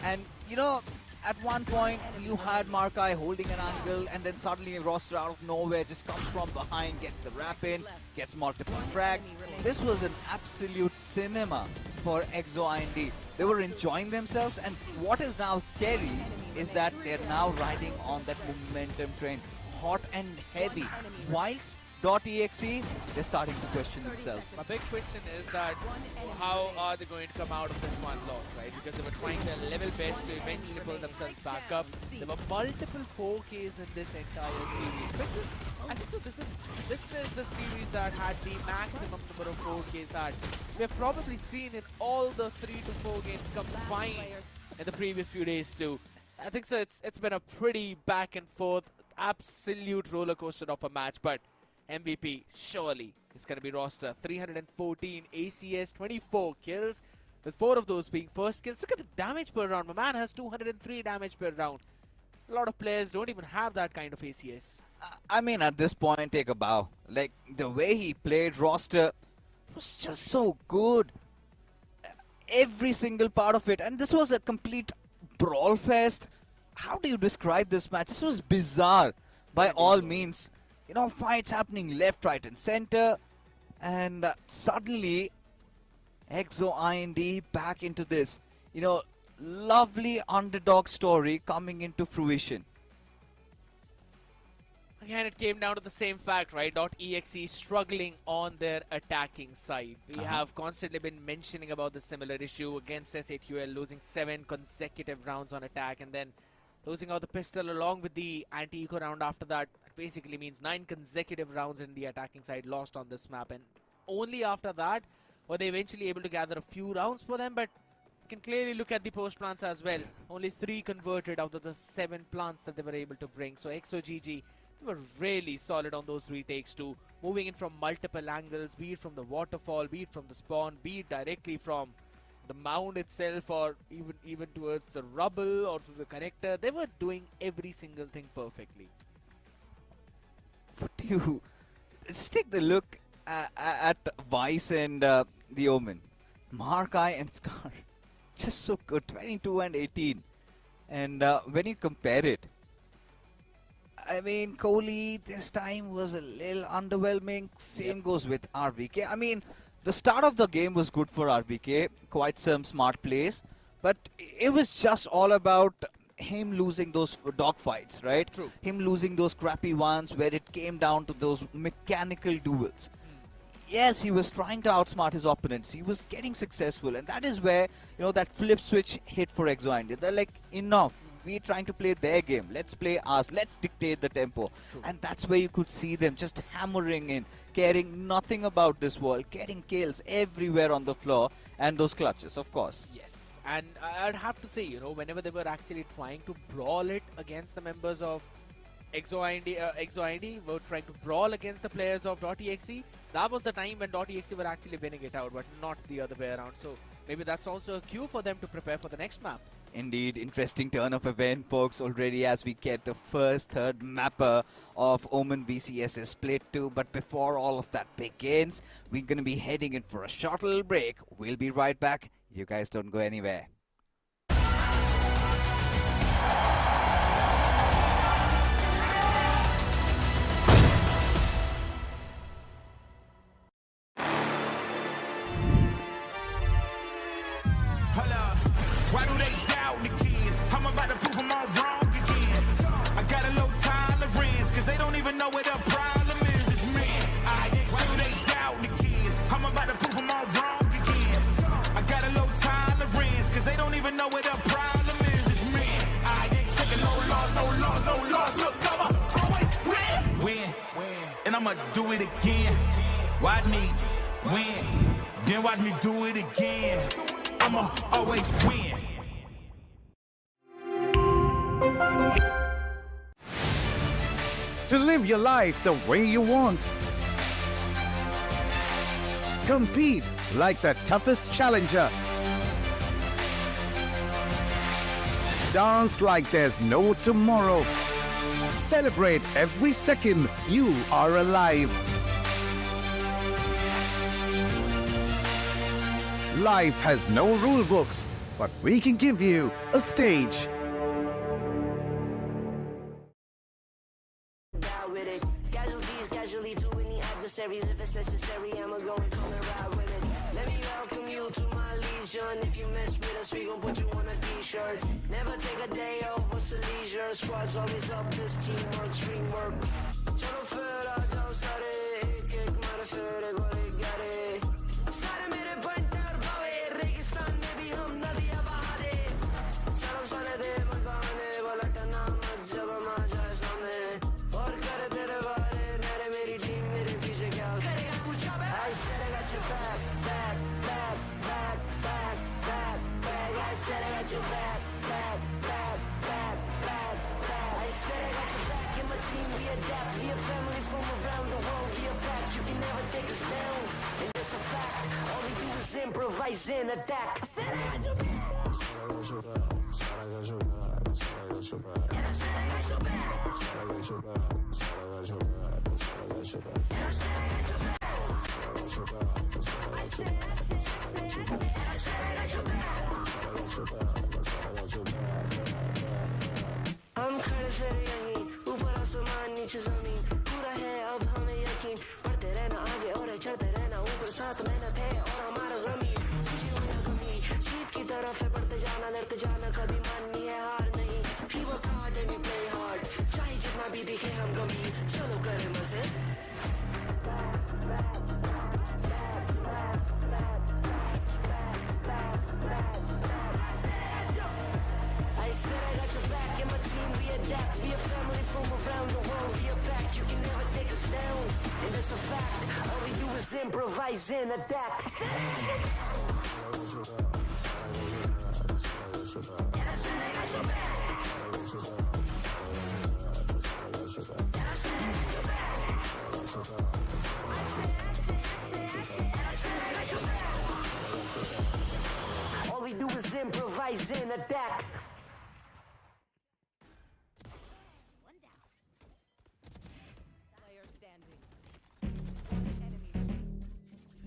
And, you know, at one point, you had Markai holding an angle, and then suddenly a roster out of nowhere just comes from behind, gets the wrap in, gets multiple frags. This was an absolute cinema for EXE. They were enjoying themselves, and what is now scary is that they're now riding on that momentum train, hot and heavy, whilst .exe, they're starting to question themselves. My big question is that how are they going to come out of this one loss, right? Because they were trying their level best to eventually pull themselves back up. There were multiple 4Ks in this entire series. I think so. This is the series that had the maximum number of 4Ks that we have probably seen in all the 3 to 4 games combined in the previous few days too. I think so. It's been a pretty back and forth, absolute roller coaster of a match, but MVP surely is going to be roster. 314 ACS, 24 kills, with 4 of those being first kills. Look at the damage per round. My man has 203 damage per round. A lot of players don't even have that kind of ACS. I mean, at this point, take a bow. Like, the way he played roster was just so good. Every single part of it. And this was a complete brawl fest. How do you describe this match? This was bizarre by all means. You know, fights happening left, right, and center. And suddenly, EXE IND back into this, you know, lovely underdog story coming into fruition. Again, it came down to the same fact, right? .exe struggling on their attacking side. We have constantly been mentioning about the similar issue against S8UL, losing 7 consecutive rounds on attack and then losing out the pistol along with the anti-eco round after that. It basically means 9 consecutive rounds in the attacking side lost on this map, and only after that were they eventually able to gather a few rounds for them. But you can clearly look at the post plants as well. Only 3 converted out of the 7 plants that they were able to bring. So EXE were really solid on those retakes too, moving in from multiple angles, be it from the waterfall, be it from the spawn, be it directly from the mound itself, or even towards the rubble or through the connector. They were doing every single thing perfectly. But you just take the look at Vice and the Omen. Markai and Scar, just so good, 22 and 18. And when you compare it, I mean, Kohli this time was a little underwhelming. Same goes with RVK. I mean, the start of the game was good for RVK, quite some smart plays, but it was just all about him losing those dogfights, right? True. Him losing those crappy ones where it came down to those mechanical duels. Yes, he was trying to outsmart his opponents. He was getting successful, and that is where, you know, that flip switch hit for EXE. They're like, enough. We're trying to play their game. Let's play ours. Let's dictate the tempo. True. And that's where you could see them just hammering in, caring nothing about this world, getting kills everywhere on the floor, and those clutches, of course. Yes, and I'd have to say, you know, whenever they were actually trying to brawl it against the members of EXE were trying to brawl against the players of .exe, that was the time when .exe were actually winning it out, but not the other way around. So maybe that's also a cue for them to prepare for the next map. Indeed, interesting turn of event, folks, already as we get the first third mapper of Omen VCSA Split 2. But before all of that begins, we're going to be heading in for a short little break. We'll be right back. You guys don't go anywhere. Why do they doubt the kid? I'm about to prove them all wrong again. I got a low tolerance, cause they don't even know what the problem is. It's me. Why do they doubt the kid? I'm about to prove them all wrong again. I got a low tolerance, cause they don't even know what the problem is. It's me. I ain't taking no loss, no loss, no loss. Look, I'ma always win. And I'ma do it again. Watch me win. Then watch me do it again. I'ma always win. To live your life the way you want. Compete like the toughest challenger. Dance like there's no tomorrow. Celebrate every second you are alive. Life has no rule books, but we can give you a stage. Down with it. Casualties, casually to any adversaries. If it's necessary, I'ma go and come and ride with it. Let me welcome you to my legion. If you mess with us, we gon' put you on a t-shirt. Never take a day off, what's a leisure? Squad's always up, this teamwork, stream work. Total field, I don't study. got your back, back, back, back, back, back. I said I got your back, and my team, we adapt. We a family from around the world, we are back. You can never take us down, and that's a fact. All we do is improvise and attack. I said I got your back. हम खड़े से यहीं ऊपर आसमान नीचे जमीन पूरा है अब हमें यकीन बढ़ते रहना आगे और चढ़ते रहना ऊपर साथ मेहनत है और हमारा जमीन खुशी हो या कमी जीत की तरफ है बढ़ते जाना लड़ते जाना कभी माननी है हार नहीं we work hard and we play hard चाहे जितना भी दिखे हम गंभीर चलो करें मजे I said I got your back and my team we adapt. We a family from around the world. We are back. You can never take us down, and that's a fact. All we do is improvise and adapt. I said I got your back. I said I got your back. All we do is improvise and adapt. Player standing. One enemy remaining. One enemy remaining.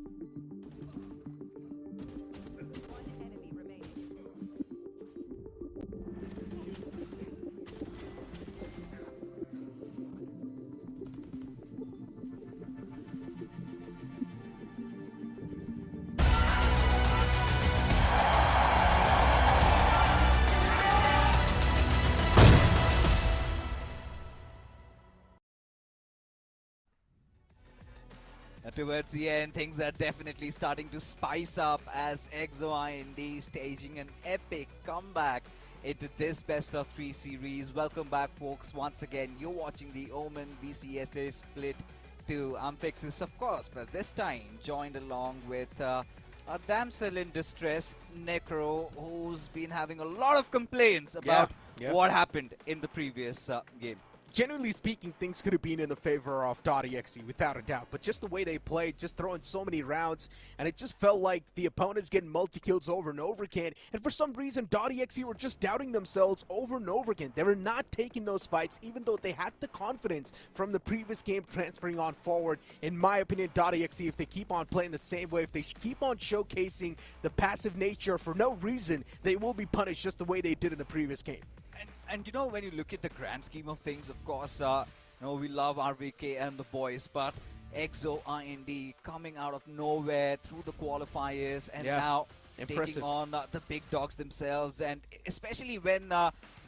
One enemy remaining. Towards the end, things are definitely starting to spice up as EXE staging an epic comeback into this best of 3 series. Welcome back, folks. Once again, you're watching the OMEN VCSA split 2. I'm Fixis, of course, but this time joined along with a damsel in distress, Necro, who's been having a lot of complaints about what happened in the previous game. Generally speaking, things could have been in the favor of .exe, without a doubt. But just the way they played, just throwing so many rounds, and it just felt like the opponents getting multi-kills over and over again. And for some reason, .exe were just doubting themselves over and over again. They were not taking those fights, even though they had the confidence from the previous game transferring on forward. In my opinion, .exe, if they keep on playing the same way, if they keep on showcasing the passive nature for no reason, they will be punished just the way they did in the previous game. And you know, when you look at the grand scheme of things, of course, you know, we love RVK and the boys, but EXE coming out of nowhere through the qualifiers and now taking on the big dogs themselves, and especially when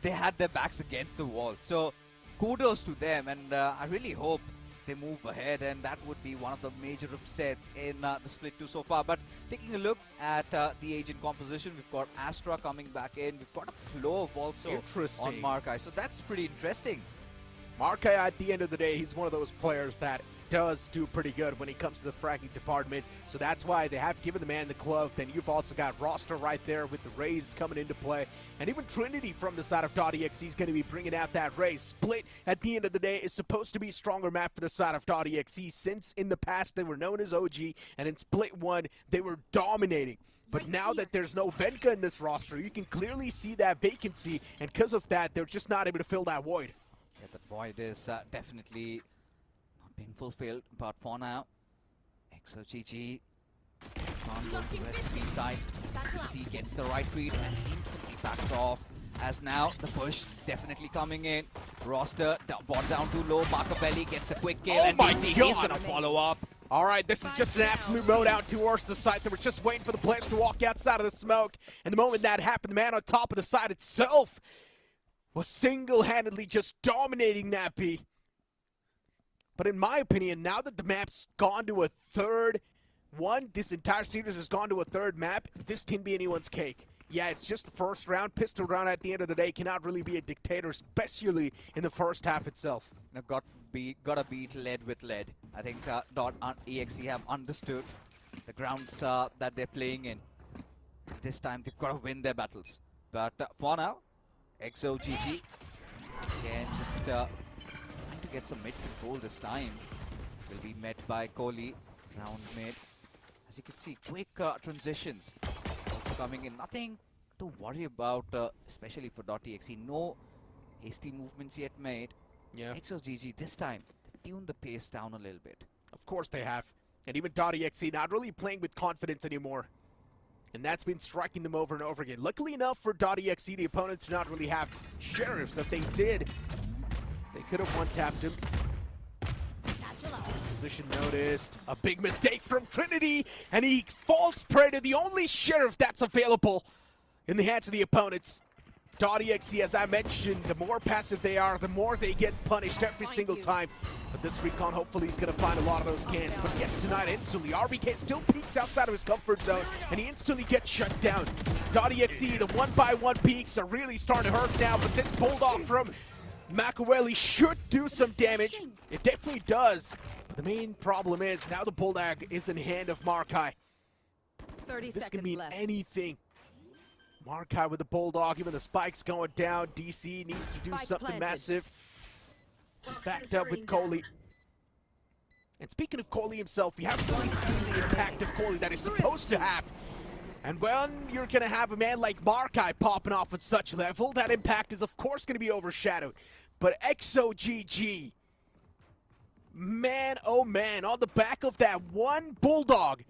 they had their backs against the wall. So kudos to them, and I really hope they move ahead, and that would be one of the major upsets in the split 2 so far. But taking a look at the agent composition, we've got Astra coming back in, we've got a Clove also on Markai, so that's pretty interesting. Markai, at the end of the day, he's one of those players that does do pretty good when it comes to the fragging department, so that's why they have given the man the glove. Then you've also got roster right there with the Rays coming into play, and even Trinity from the side of .exe is going to be bringing out that Rays. Split, at the end of the day, is supposed to be a stronger map for the side of .exe, since in the past they were known as OG, and in Split 1 they were dominating. But now that there's no Venka in this roster, you can clearly see that vacancy, and because of that, they're just not able to fill that void. Yeah, that void is definitely not being fulfilled, but for now, EXE can't go to the SP side. EXE gets the right read and instantly backs off, as now the push definitely coming in. Roster brought down too low, Markabelli gets a quick kill, and EXE is gonna follow up. All right, this is just an absolute mode out towards the site. They were just waiting for the players to walk outside of the smoke, and the moment that happened, the man on top of the site itself was single-handedly just dominating that B. But in my opinion, now that the map's gone to a third one, this entire series has gone to a third map, this can be anyone's cake. Yeah, it's just the first round. Pistol round at the end of the day cannot really be a dictator, especially in the first half itself. Now gotta beat lead with lead. I think .exe have understood the grounds that they're playing in. This time they've got to win their battles. But for now, EXE again just trying to get some mid control this time. Will be met by Kohli, round mid. As you can see, quick transitions also coming in. Nothing to worry about, especially for .exe. No hasty movements yet made. Yeah. EXE this time, they've tuned the pace down a little bit. Of course they have. And even .exe not really playing with confidence anymore. And that's been striking them over and over again. Luckily enough for .exe, the opponents do not really have sheriffs. If they did, they could have one-tapped him. Position noticed. A big mistake from Trinity, and he falls prey to the only sheriff that's available in the hands of the opponents. .exe, as I mentioned, the more passive they are, the more they get punished every single time. But this recon, hopefully, he's going to find a lot of those cans, but gets denied instantly. RBK still peeks outside of his comfort zone, and he instantly gets shut down. .exe, the one-by-one peaks are really starting to hurt now, but this bulldog from Makaweli should do some damage. It definitely does. But the main problem is, now the bulldog is in hand of Markai. 30 This seconds can mean left. anything. Markai with the bulldog, even the spikes going down. DC needs to do Spike something planted. massive. Just backed up with Kohli. And speaking of Kohli himself, we haven't really seen the impact of Kohli that he's supposed to have. And when you're going to have a man like Markai popping off at such level, that impact is of course going to be overshadowed. But EXE, man oh man, on the back of that one bulldog,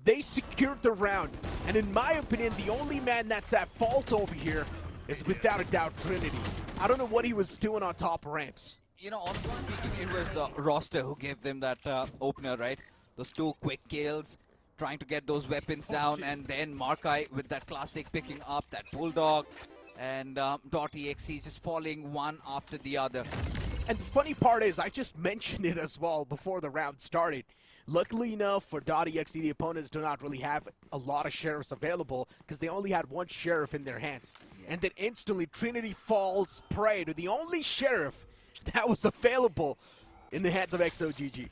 They secured the round. And in my opinion, the only man that's at fault over here is without a doubt Trinity. I don't know what he was doing on top ramps. You know, honestly speaking, it was Roster who gave them that opener, right? Those 2 quick kills, trying to get those weapons down, and then Markai with that classic picking up that Bulldog, and .exe just falling one after the other. And the funny part is, I just mentioned it as well before the round started. Luckily enough for .exe, the opponents do not really have a lot of sheriffs available because they only had 1 sheriff in their hands. And then instantly Trinity falls prey to the only sheriff that was available in the hands of XOGG.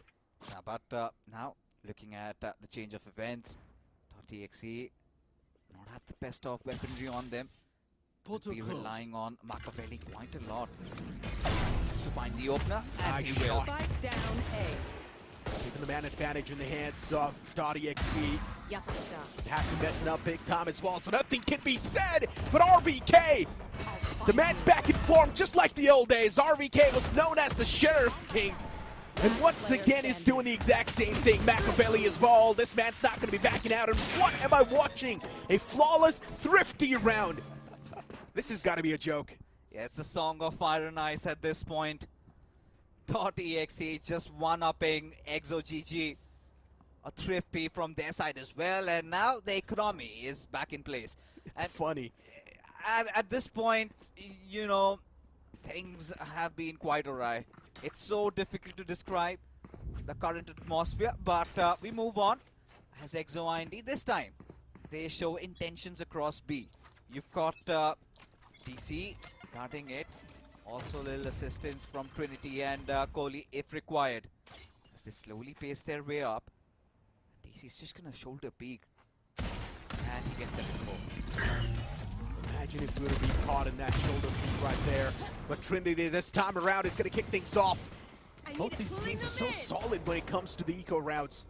Yeah, but now looking at the change of events, .exe not have the best of weaponry on them. Will be relying on Machiavelli quite a lot to find the opener, and he will. Spike down A. Giving the man advantage in the hands of .exe. Yafasha. Have to mess it up big time as well, so nothing can be said. But RVK, the man's back in form just like the old days. RVK was known as the Sheriff King. And once again is doing the exact same thing. Machiavelli as well. This man's not going to be backing out. And what am I watching? A flawless, thrifty round. This has got to be a joke. Yeah, it's a song of fire and ice at this point. .exe just one-upping EXE, a thrifty from their side as well, and now the economy is back in place. It's funny. At this point, you know, things have been quite alright. It's so difficult to describe the current atmosphere, but we move on. As EXE this time, they show intentions across B. You've got DC guarding it. Also a little assistance from Trinity and Kohli if required. As they slowly pace their way up. DC's just gonna shoulder peek. And he gets it. Imagine if we were to be caught in that shoulder peek right there. But Trinity this time around is gonna kick things off. Both these teams are so solid when it comes to the eco routes.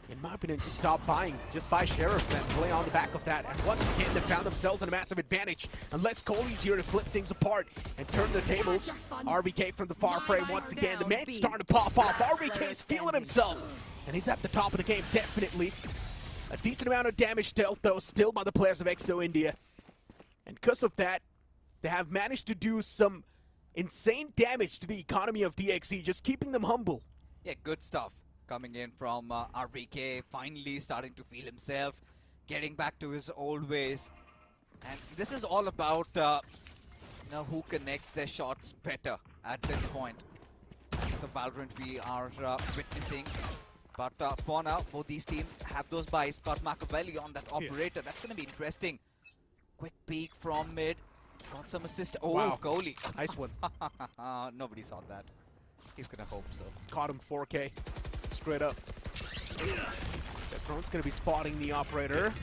In my opinion, just stop buying. Just buy Sheriff and play on the back of that. And once again, they found themselves in a massive advantage. Unless Kohli's here to flip things apart and turn the tables. RVK from the far frame once again. The man's starting to pop off. RVK is feeling himself. And he's at the top of the game, definitely. A decent amount of damage dealt, though, still by the players of EXO India. And because of that, they have managed to do some insane damage to the economy of DXE, just keeping them humble. Yeah, good stuff coming in from RVK, finally starting to feel himself, getting back to his old ways. And this is all about you know, who connects their shots better at this point. That's the Valorant we are witnessing. But for now, both these teams have those buys, but Machiavelli on that operator, that's going to be interesting. Quick peek from mid, got some assist. Oh, wow. Kohli. Nice one. Nobody saw that. He's going to hope so. Caught him 4K. Straight up. That drone's going to be spotting the operator.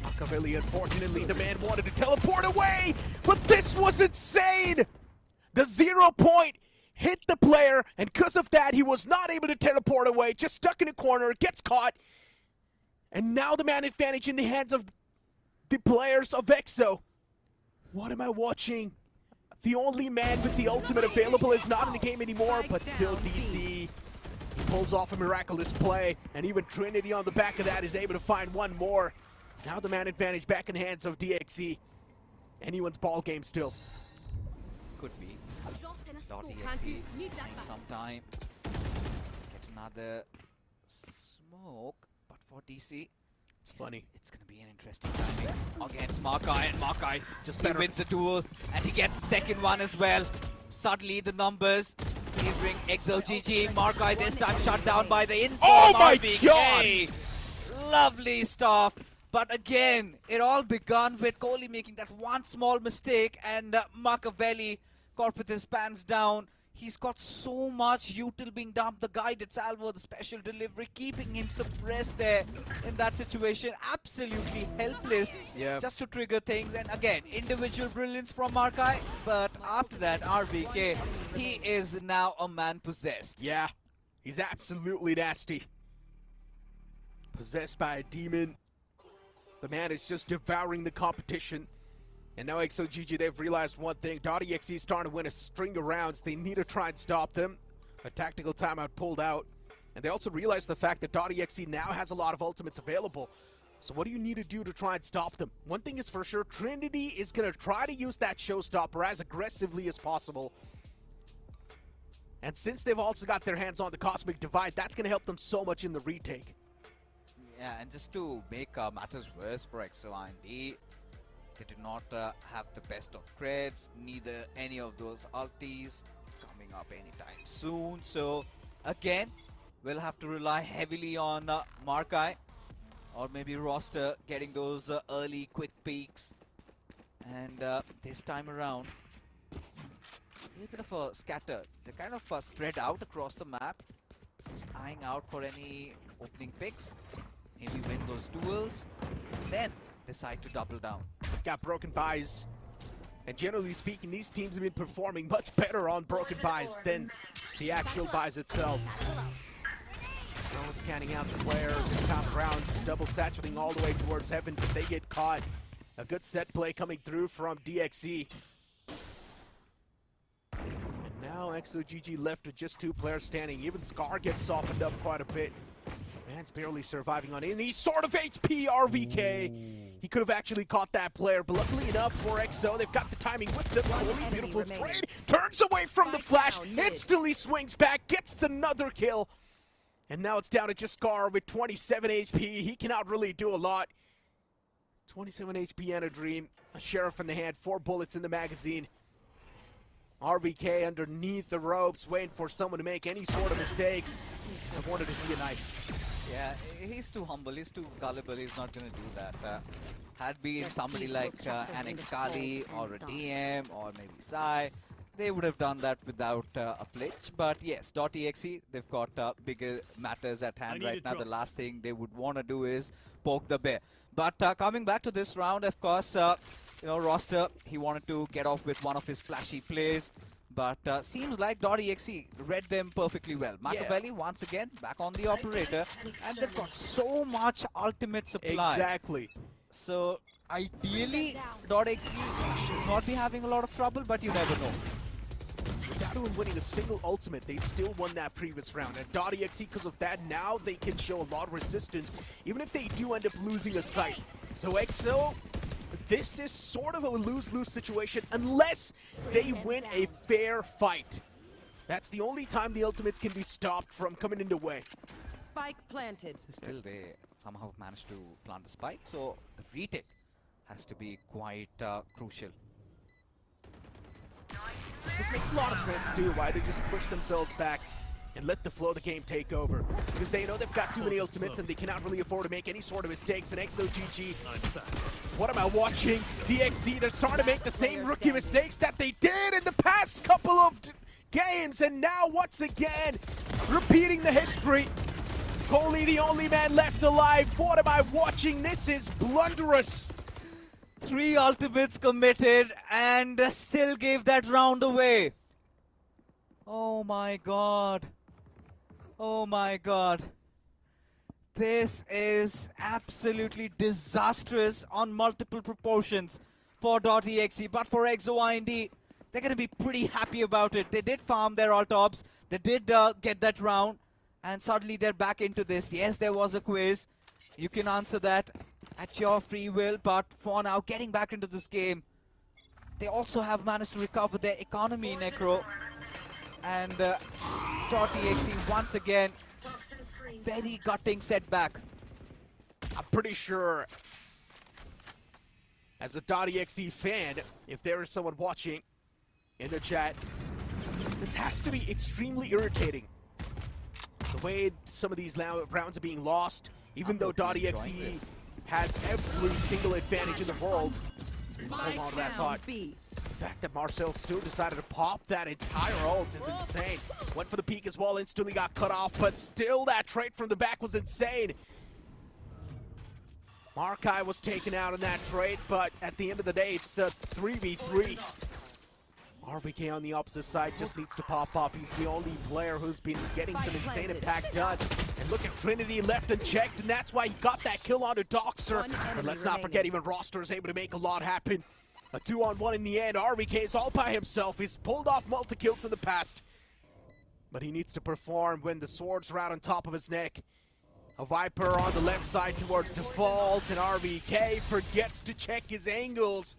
Machiavelli, unfortunately, the man wanted to teleport away, but this was insane! The 0 point hit the player, and because of that, he was not able to teleport away, just stuck in a corner, gets caught. And now the man advantage in the hands of the players of EXO. What am I watching? The only man with the ultimate available is not in the game anymore, but still DC. He pulls off a miraculous play, and even Trinity on the back of that is able to find one more. Now the man advantage back in the hands of DXE. Anyone's ball game still. Could be. .exe some time. Get another smoke, but for DC, it's funny. It's gonna be an interesting timing against Markai, and Markai Just he wins the duel, and he gets second one as well. Suddenly the numbers favoring EXE. Markai this time shut down by the info. Oh my RVK. God! Lovely stuff. But again, it all begun with Kohli making that one small mistake, and Machiavelli caught with his pants down. He's got so much util being dumped. The guided salvo, the special delivery, keeping him suppressed there in that situation. Absolutely helpless just to trigger things. And again, individual brilliance from Markai. But after that, RVK, he is now a man possessed. Yeah, he's absolutely nasty. Possessed by a demon. The man is just devouring the competition. And now EXE, they've realized one thing. .exe is starting to win a string of rounds. They need to try and stop them. A tactical timeout pulled out. And they also realize the fact that .exe now has a lot of ultimates available. So what do you need to do to try and stop them? One thing is for sure, Trinity is going to try to use that showstopper as aggressively as possible. And since they've also got their hands on the Cosmic Divide, that's going to help them so much in the retake. Yeah, and just to make matters worse for EXE, they do not have the best of creds, neither any of those ultis coming up anytime soon. So again, we'll have to rely heavily on Markai or maybe Roster getting those early quick peaks. And this time around, a bit of a scatter. They're kind of spread out across the map, just eyeing out for any opening picks, maybe win those duels, and then decide to double down. Got broken buys. And generally speaking, these teams have been performing much better on broken buys than the actual buys itself. No one's scanning out the player this time around, double satchelating all the way towards heaven, but they get caught. A good set play coming through from DXE. And now EXE left with just 2 players standing. Even Scar gets softened up quite a bit. Man's barely surviving on it, and he's sort of HP RVK. He could have actually caught that player, but luckily enough for EXE, they've got the timing with the really beautiful trade. Turns away from the flash, instantly swings back, gets another kill. And now it's down to just Scar with 27 HP. He cannot really do a lot. 27 HP and a dream. A sheriff in the hand, 4 bullets in the magazine. RVK underneath the ropes, waiting for someone to make any sort of mistakes. I wanted to see a knife. Yeah, he's too humble, he's too gullible, he's not going to do that. Had been somebody like an Excali or a DM or maybe Sai, they would have done that without a glitch. But yes, .exe, they've got bigger matters at hand right now. The last thing they would want to do is poke the bear. But coming back to this round, of course, you know, Roster, he wanted to get off with one of his flashy plays. But seems like .exe read them perfectly well. Machiavelli, once again, back on the operator. And they've got so much ultimate supply. Exactly. So, ideally, .exe should not be having a lot of trouble, but you never know. Without even winning a single ultimate, they still won that previous round. And .exe, because of that, now they can show a lot of resistance, even if they do end up losing a site. So EXE, this is sort of a lose-lose situation unless they win a fair fight. That's the only time the ultimates can be stopped from coming into way. Spike planted. Still, they somehow managed to plant the spike, so the retake has to be quite crucial. This makes a lot of sense too, why they just push themselves back and let the flow of the game take over. Because they know they've got too many ultimates and they cannot really afford to make any sort of mistakes. And EXE, what am I watching? DXE, they're starting to make the same rookie mistakes that they did in the past couple of games. And now, once again, repeating the history. Holy, the only man left alive. What am I watching? This is blunderous. 3 ultimates committed and still gave that round away. Oh my god. Oh my god. This is absolutely disastrous on multiple proportions for .exe. But for EXE, they're going to be pretty happy about it. They did farm their alt-ops. They did get that round. And suddenly they're back into this. Yes, there was a quiz. You can answer that at your free will. But for now, getting back into this game, they also have managed to recover their economy, Necro. And .exe once again, very gutting setback. I'm pretty sure, as a .exe fan, if there is someone watching in the chat, this has to be extremely irritating. The way some of these rounds are being lost, even though .exe has every single advantage in the world. Hold on to that thought. The fact that Marcel still decided to pop that entire ult is insane. Went for the peek as well, instantly got cut off, but still that trade from the back was insane. Markai was taken out in that trade, but at the end of the day, it's a 3v3. RVK on the opposite side just needs to pop off. He's the only player who's been getting some insane impact done. And look at Trinity left unchecked, and that's why he got that kill onto Doxer. But let's not forget, even Roster is able to make a lot happen. A 2-on-1 in the end. RVK is all by himself. He's pulled off multi-kills in the past. but he needs to perform when the swords are out on top of his neck. A Viper on the left side towards default, and RVK forgets to check his angles.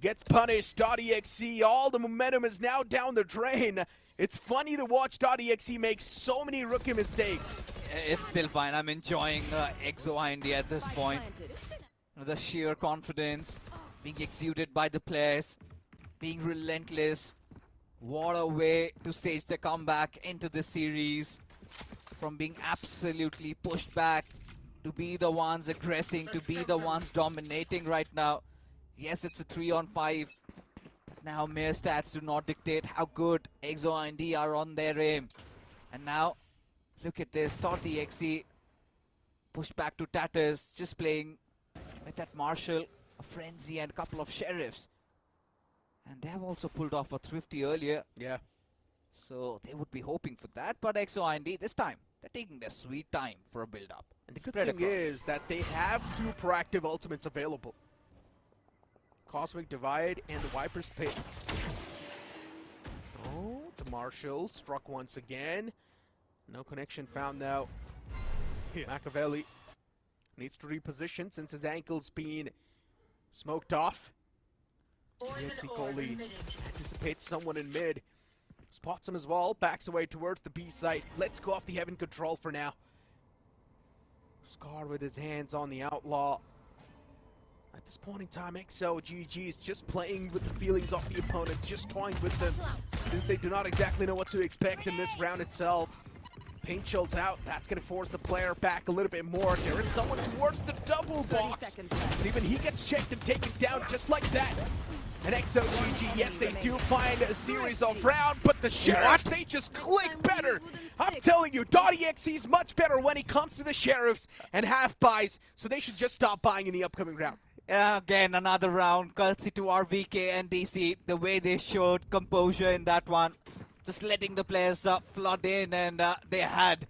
Gets punished. .exe, all the momentum is now down the drain. It's funny to watch .exe make so many rookie mistakes. It's still fine. I'm enjoying EXE at this point. The sheer confidence being exuded by the players, being relentless. What a way to stage the comeback into this series. From being absolutely pushed back to be the ones aggressing, to be the ones dominating right now. Yes, it's a 3-on-5. Now mere stats do not dictate how good EXE are on their aim. And now, look at this. .exe pushed back to Tatters, just playing with that Marshall, a Frenzy, and a couple of Sheriffs. And they have also pulled off a Thrifty earlier. Yeah. So they would be hoping for that, but EXE this time, they're taking their sweet time for a build-up. And the good thing is that they have 2 proactive ultimates available. Cosmic Divide and the Viper's Pit. Oh, the Marshall struck once again. No connection found now. Machiavelli needs to reposition since his ankle's been smoked off. EXE anticipates someone in mid. Spots him as well, backs away towards the B site. Let's go off the Heaven control for now. Scar with his hands on the Outlaw. At this point in time, XLGG is just playing with the feelings of the opponent, just toying with them, since they do not exactly know what to expect in this round itself. Paint Shield's out, that's going to force the player back a little bit more. There is someone towards the double box, and even he gets checked and taken down just like that. And XLGG, yes, they do find a series of round, but the Sheriffs, they just click better. I'm telling you, .exe is much better when it comes to the Sheriffs and half buys, so they should just stop buying in the upcoming round. Again, another round, courtesy to RVK and DC. The way they showed composure in that one, just letting the players flood in, and they had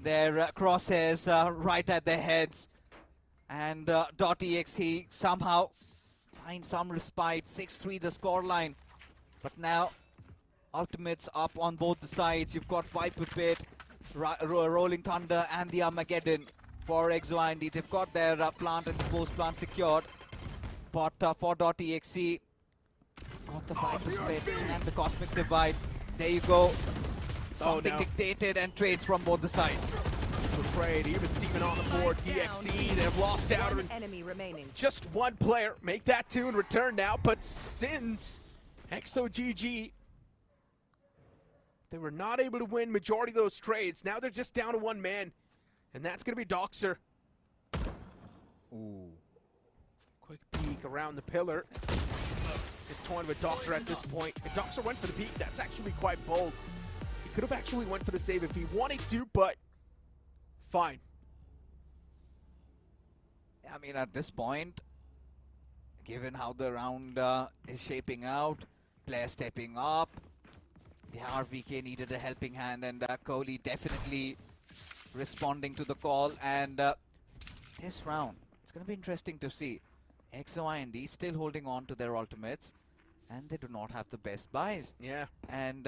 their crosshairs right at their heads. And .exe somehow find some respite. 6-3 the scoreline. But now, ultimates up on both the sides. You've got Viper Pit, Rolling Thunder, and the Armageddon for EXE. They've got their plant and post plant secured. But for .exe, got the Viper Pit and the Cosmic Divide. There you go. Something dictated and trades from both the sides. Good trade, even Steven on the board. DXE, they've lost out on enemy remaining. Just one player. Make that 2 in return now. But since XOGG, they were not able to win majority of those trades, now they're just down to 1 man. And that's going to be Doxer. Ooh. Quick peek around the pillar. Just toying with Doxer at this point. And Doxer went for the peek. That's actually quite bold. He could have actually went for the save if he wanted to, but fine. I mean, at this point, given how the round is shaping out, players stepping up, yeah, RVK needed a helping hand, and Kohli definitely responding to the call. And this round, it's going to be interesting to see. EXE still holding on to their ultimates, and they do not have the best buys. Yeah. And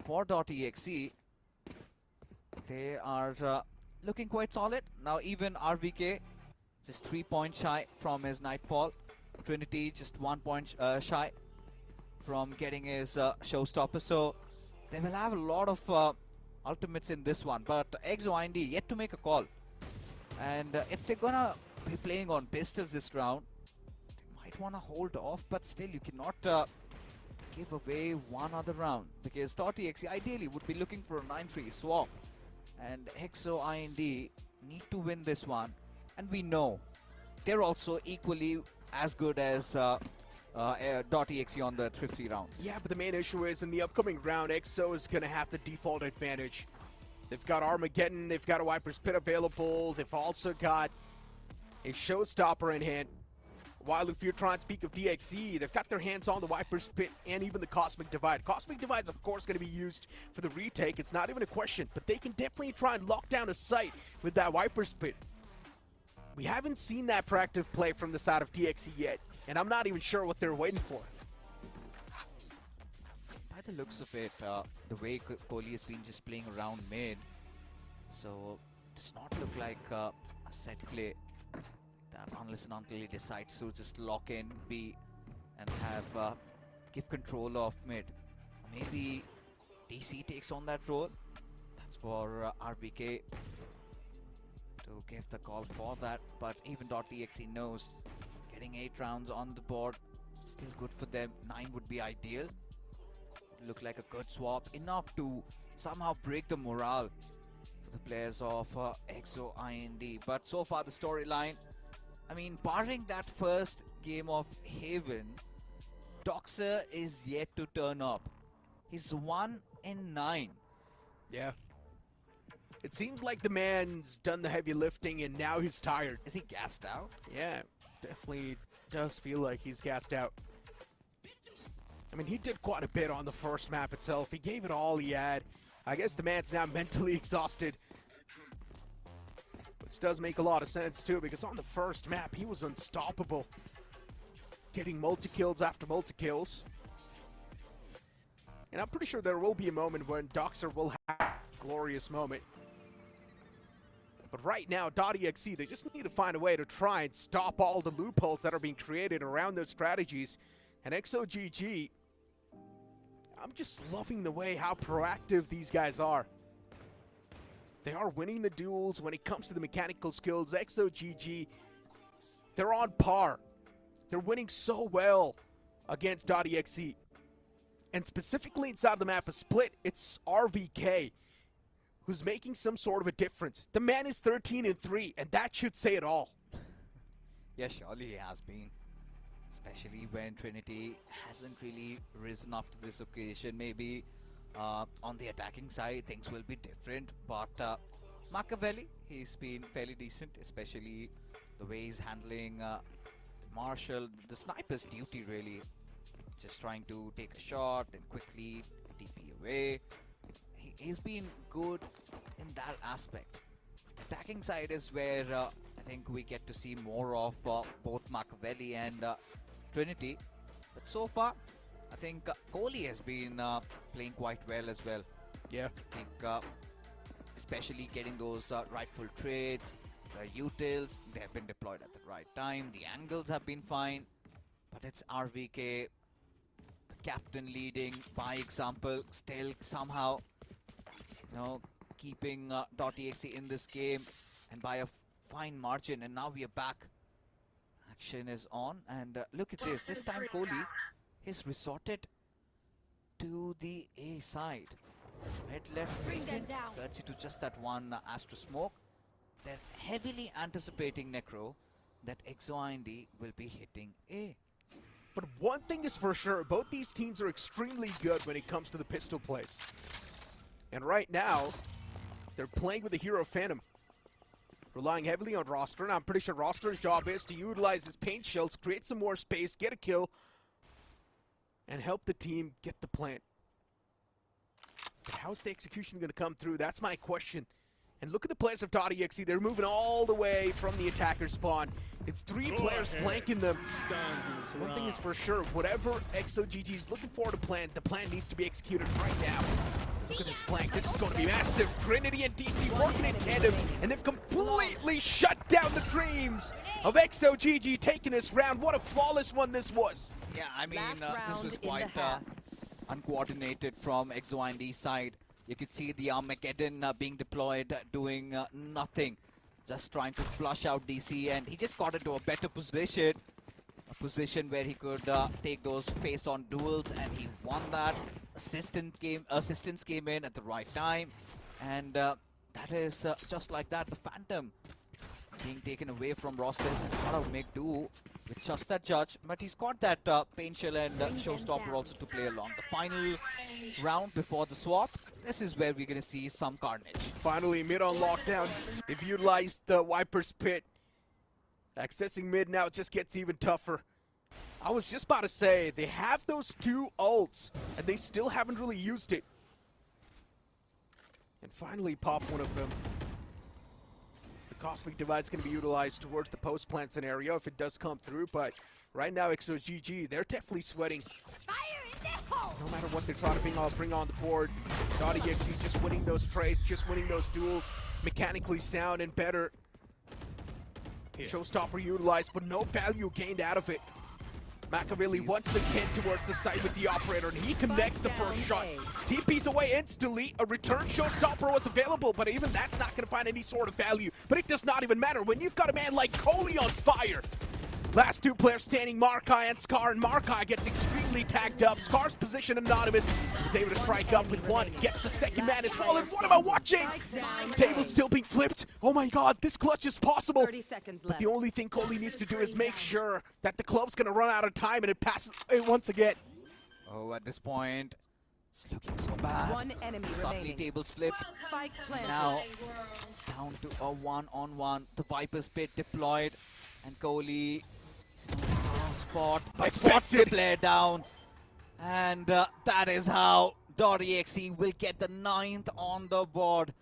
for .exe, they are looking quite solid. Now even RVK, just 3 points shy from his Nightfall. Trinity just 1 point shy from getting his showstopper. So they will have a lot of ultimates in this one. But EXE yet to make a call. And if they're gonna be playing on pistols this round, they might want to hold off. But still, you cannot give away one other round, because .exe ideally would be looking for a 9-3 swap. And EXE need to win this one. And we know they're also equally as good as .exe on the Thrifty round. Yeah, but the main issue is in the upcoming round, EXO is going to have the default advantage. They've got Armageddon, they've got a Viper's Pit available, they've also got a Showstopper in hand. While if you're trying to speak of DXE, they've got their hands on the Viper's Pit and even the Cosmic Divide. Cosmic Divide's of course going to be used for the retake, it's not even a question, but they can definitely try and lock down a site with that Viper's Pit. We haven't seen that proactive play from the side of DXE yet, and I'm not even sure what they're waiting for. By the looks of it, the way Kohli has been just playing around mid, so does not look like a set play that unless and until he decides to just lock in B and have give control of mid. Maybe DC takes on that role. That's for RBK to give the call for that, but even .exe knows getting 8 rounds on the board still good for them. 9 would be ideal. Look like a good swap, enough to somehow break the morale for the players of EXE. But so far the storyline, I mean, barring that first game of Haven, Doxer is yet to turn up. He's 1 in 9. Yeah. It seems like the man's done the heavy lifting and now he's tired. Is he gassed out? Yeah, definitely does feel like he's gassed out. I mean, he did quite a bit on the first map itself. He gave it all he had. I guess the man's now mentally exhausted. Which does make a lot of sense too, because on the first map, he was unstoppable. Getting multi-kills after multi-kills. And I'm pretty sure there will be a moment when Doxer will have a glorious moment. But right now, .exe, they just need to find a way to try and stop all the loopholes that are being created around their strategies. And XOGG, I'm just loving the way how proactive these guys are. They are winning the duels when it comes to the mechanical skills. XOGG, they're on par. They're winning so well against .exe. And specifically inside the map of Split, it's RVK who's making some sort of a difference. The man is 13-3, and that should say it all. Yeah, surely he has been. Especially when Trinity hasn't really risen up to this occasion. Maybe on the attacking side, things will be different. But Machiavelli, he's been fairly decent, especially the way he's handling the Marshall, the sniper's duty really. Just trying to take a shot and quickly TP away. He's been good in that aspect. Attacking side is where I think we get to see more of both Machiavelli and Trinity. But so far, I think Kohli has been playing quite well as well. Yeah. I think especially getting those rightful trades, the utils, they have been deployed at the right time. The angles have been fine. But it's RVK, the captain leading by example, still somehow, you know, keeping .exe in this game and by a fine margin. And now we are back. Action is on, and look at this. This time Kohli has resorted to the A side. Red left vacant, courtesy to just that one Astro Smoke. They're heavily anticipating Necro that EXE will be hitting A. But one thing is for sure, both these teams are extremely good when it comes to the pistol plays. And right now, they're playing with the hero Phantom, relying heavily on Roster, and I'm pretty sure Roster's job is to utilize his paint shells, create some more space, get a kill, and help the team get the plant. But how's the execution going to come through? That's my question. And look at the players of .exe. They're moving all the way from the attacker spawn. It's 3 players flanking them. So one thing is for sure, whatever XOGG is looking for to plant, the plan needs to be executed right now. Look at this flank. This is going to be massive. Trinity and DC working in tandem, and they've completely shut down the dreams of XOGG taking this round. What a flawless one this was. Yeah, I mean, this was quite uncoordinated from EXE side. You could see the Armageddon being deployed, doing nothing. Just trying to flush out DC, and he just got into a better position. A position where he could take those face-on duels, and he won that. Assistance came in at the right time, and that is just like that. The Phantom being taken away from Rosters, and gotta make do with just that judge, but he's got that paint shell and showstopper also to play along. The final round before the swap, this is where we're gonna see some carnage. Finally, mid on lockdown. They've utilized the Viper's Pit. Accessing mid now just gets even tougher. I was just about to say, they have those 2 ults, and they still haven't really used it. And finally pop one of them. The Cosmic Divide's going to be utilized towards the post-plant scenario if it does come through, but right now XOGG, they're definitely sweating. Fire in the hole! No matter what they're trying to bring on the board, EXE just winning those trades, just winning those duels, mechanically sound and better. Showstopper utilized, but no value gained out of it. Machiavelli once again towards the side with the operator, and he connects the first shot. TP's away instantly. A return Showstopper was available, but even that's not going to find any sort of value. But it does not even matter when you've got a man like Coley on fire. Last two players standing, Markai and Scar, and Markai gets extremely tagged up. Scar's position anonymous. He's able to strike up with one, gets the second man as well, and what am I watching? Table still being flipped. Oh my god, this clutch is possible. 30 seconds But left. the only thing Coley needs to do is make sure that the club's gonna run out of time and it passes it once again. Oh, at this point, it's looking so bad. One enemy Suddenly remaining. tables flipped. Spike planted. Now it's down to a one-on-one. The Viper's Pit deployed, and Kohli is in a wrong spot, but spots the Expected. player down. And that is how .exe will get the 9th on the board.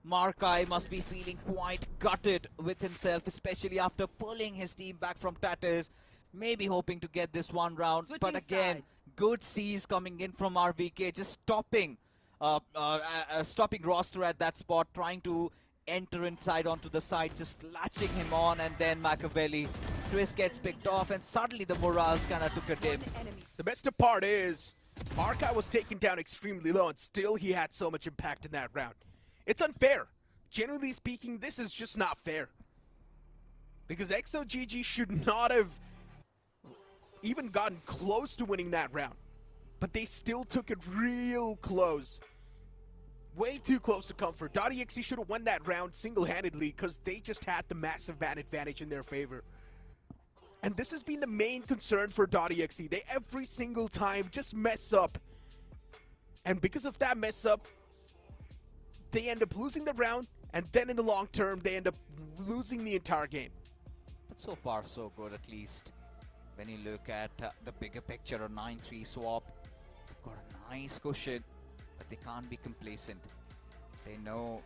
Markai must be feeling quite gutted with himself, especially after pulling his team back from tatters. Maybe hoping to get this one round, but Switching again, sides. good C's coming in from RVK, just stopping roster at that spot, trying to enter inside onto the side, just latching him on, and then Machiavelli. Twist gets picked off, and suddenly the morals kind of took a dip. Enemy. The best part is, Markai was taken down extremely low, and still he had so much impact in that round. It's unfair. Generally speaking, this is just not fair. Because XOGG should not have even gotten close to winning that round. But they still took it real close. Way too close to comfort. .exe should have won that round single-handedly because they just had the massive advantage in their favor. And this has been the main concern for .exe. They every single time just mess up. And because of that mess up, they end up losing the round, and then in the long term, they end up losing the entire game. But so far, so good, at least. When you look at the bigger picture, a 9-3 swap, they've got a nice cushion, but they can't be complacent. They know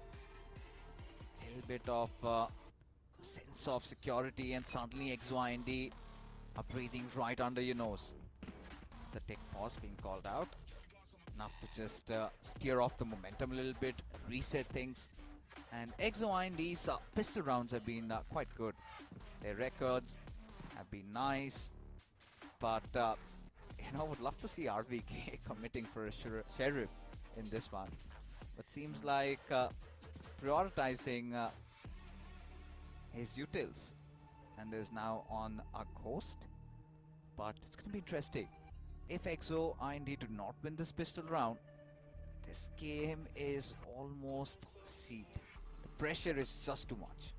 a little bit of sense of security, and suddenly XYND are breathing right under your nose. The tech pause being called out. Enough to just steer off the momentum a little bit, reset things. And XYND's pistol rounds have been quite good. Their records have been nice. But, would love to see RVK committing for a sheriff in this one. But seems like prioritizing his utils, and is now on a ghost. But it's going to be interesting. If XOIND do not win this pistol round, this game is almost sealed. The pressure is just too much.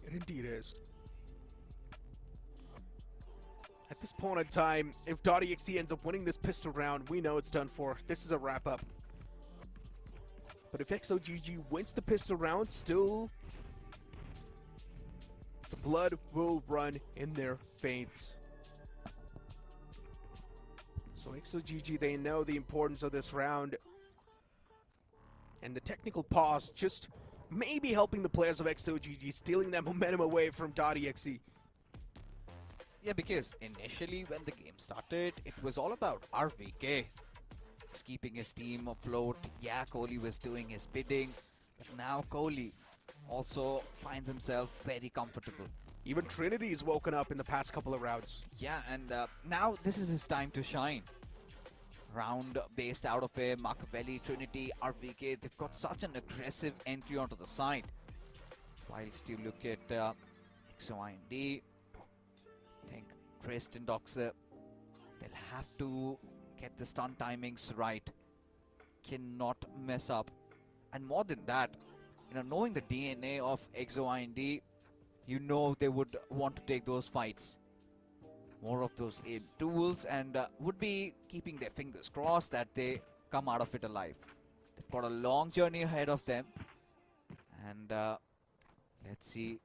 It indeed is. At this point in time, if .exe ends up winning this pistol round, we know it's done for. This is a wrap-up. But if XOGG wins the pistol round, still, the blood will run in their veins. So XOGG, they know the importance of this round. And the technical pause just maybe helping the players of XOGG, stealing that momentum away from .exe. Yeah, because initially when the game started, it was all about RVK. Just keeping his team afloat. Yeah, Kohli was doing his bidding. But now Kohli also finds himself very comfortable. Even Trinity has woken up in the past couple of rounds. Yeah, and now this is his time to shine. Round based out of him, Machiavelli, Trinity, RVK, they've got such an aggressive entry onto the side. Whilst you look at XOIND, I think Crest and Doxer, they'll have to get the stun timings right. Cannot mess up. And more than that, knowing the DNA of XOIND, you know they would want to take those fights. More of those aim tools, and would be keeping their fingers crossed that they come out of it alive. They've got a long journey ahead of them, and let's see.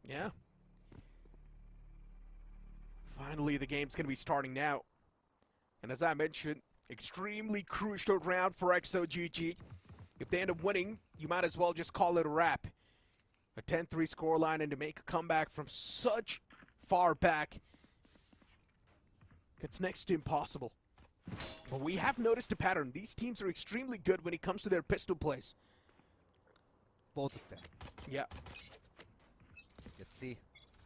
Yeah. Finally, the game's going to be starting now. And as I mentioned, extremely crucial round for XOGG. If they end up winning, you might as well just call it a wrap. A 10-3 scoreline, and to make a comeback from such far back It's next to impossible. But we have noticed a pattern. These teams are extremely good when it comes to their pistol plays. Both of them. Yeah. Let's see.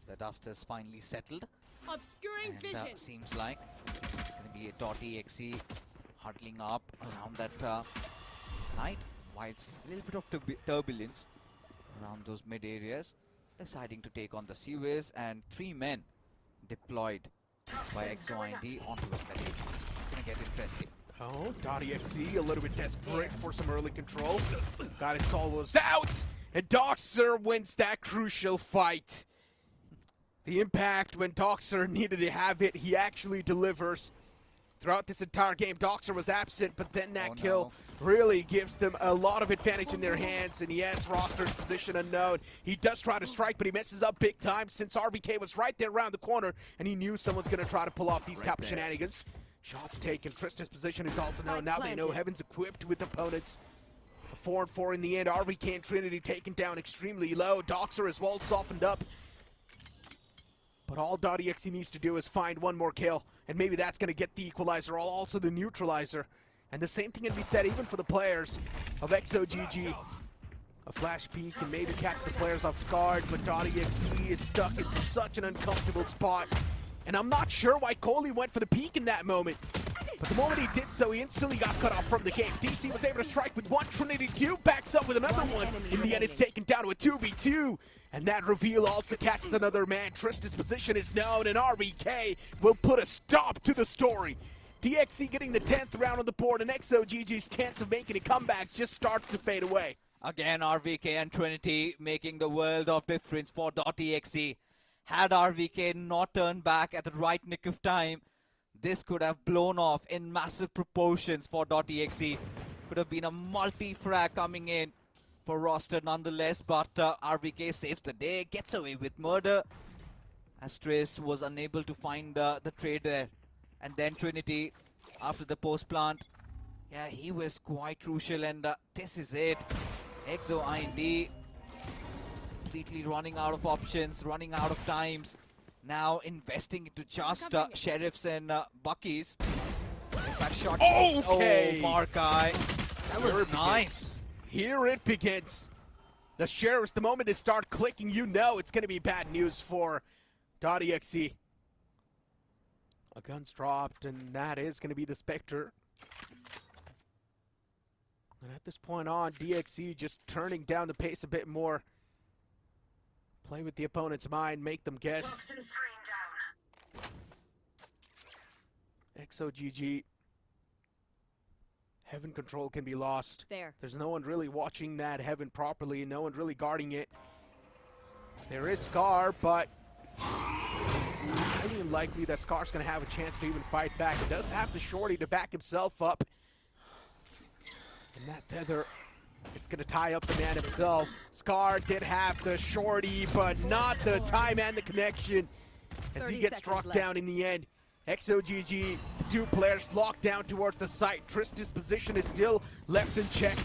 The dust has finally settled. Obscuring And vision. seems like it's going to be a .exe huddling up around that side. Whilst a little bit of turbulence around those mid areas. Deciding to take on the Suez, and 3 men deployed by EXE onto the setting. It's going to get interesting. Oh, .exe a little bit desperate for some early control. Got its almost out, and Doxer wins that crucial fight. The impact when Doxer needed to have it, he actually delivers. Throughout this entire game, Doxer was absent, but then that kill really gives them a lot of advantage in their hands. And yes, roster's position unknown. He does try to strike, but he messes up big time since RVK was right there around the corner, and he knew someone's going to try to pull off these type of shenanigans. Shots taken. Krista's position is also known. Now they know Heaven's equipped with opponents. A 4-4 in the end. RVK and Trinity taken down extremely low. Doxer as well softened up. But all .exe needs to do is find one more kill, and maybe that's going to get the equalizer, or also the neutralizer. And the same thing can be said even for the players of EXE. A flash peek can maybe catch the players off guard, but .exe is stuck in such an uncomfortable spot. And I'm not sure why Coley went for the peek in that moment. But the moment he did so, he instantly got cut off from the game. DC was able to strike with one, Trinity 2 backs up with another one. In the end, it's taken down to a 2v2. And that reveal also catches another man. Tristan's position is known, and RVK will put a stop to the story. DXC getting the 10th round on the board, and EXE's chance of making a comeback just starts to fade away. Again, RVK and Trinity making the world of difference for .exe. Had RVK not turned back at the right nick of time, this could have blown off in massive proportions for .exe. Could have been a multi-frag coming in for roster nonetheless, but RVK saves the day, gets away with murder. Asterisk was unable to find the trade there. And then Trinity, after the post plant, yeah, he was quite crucial, and this is it. EXE completely running out of options, running out of times. Now investing into just Sheriffs and Buckies. In fact, shot. Okay. Oh, Markai. That was nice. Here it begins. The Sheriffs, the moment they start clicking, you know it's going to be bad news for .exe. A gun's dropped, and that is going to be the Spectre. And at this point on, DXC just turning down the pace a bit more. Play with the opponent's mind, make them guess. EXE. Heaven control can be lost. There's no one really watching that Heaven properly, no one really guarding it. There is Scar, but highly unlikely that Scar's going to have a chance to even fight back. He does have the Shorty to back himself up. And that tether, it's going to tie up the man himself. Scar did have the Shorty, but not the time and the connection as he gets struck down in the end. EXE, the two players locked down towards the site. Tristan's position is still left in check.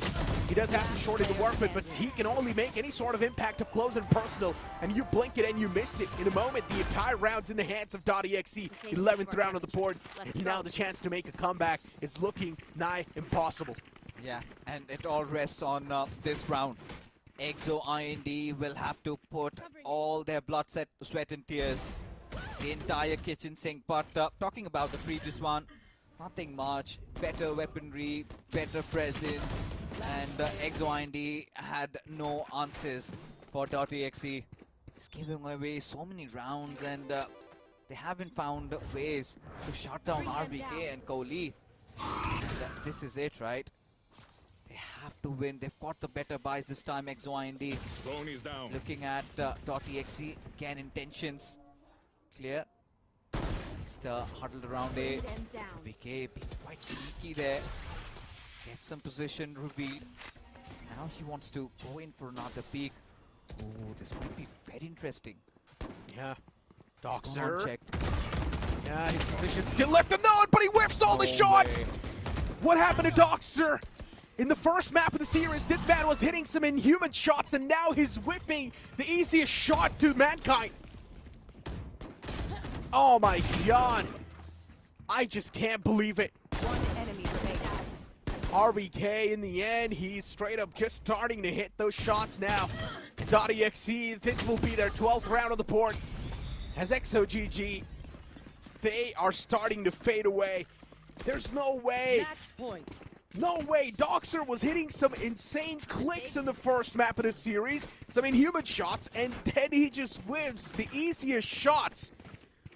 He does have the Shorty to work with, but he can only make any sort of impact up close and personal. And you blink it and you miss it. In a moment, the entire round's in the hands of .exe. 11th round on the board. And now the chance to make a comeback is looking nigh impossible. Yeah, and it all rests on this round. EXE will have to put all their blood, sweat and tears, the entire kitchen sink. But talking about the previous one, nothing much. Better weaponry, better presence, and EXE had no answers for .exe. Just giving away so many rounds, and they haven't found ways to shut down RVK and Kohli. And, this is it, right? They have to win. They've got the better buys this time, EXE. Looking at .exe, again, intentions clear. Just huddled around A. VK being quite sneaky there. Get some position revealed. Now he wants to go in for another peek. Oh, this would be very interesting. Yeah. Doxer. Checked. Yeah, his position still left unknown, but he whiffs all the shots! What happened to Doxer? In the first map of the series, this man was hitting some inhuman shots, and now he's whiffing the easiest shot to Mankind. Oh my god. I just can't believe it. One enemy remaining. RVK in the end, he's straight up just starting to hit those shots now. .exe, this will be their 12th round on the board. As XOGG, they are starting to fade away. There's no way. Match point. No way. Doxer was hitting some insane clicks in the first map of the series. Some inhuman shots, and then he just whiffs the easiest shots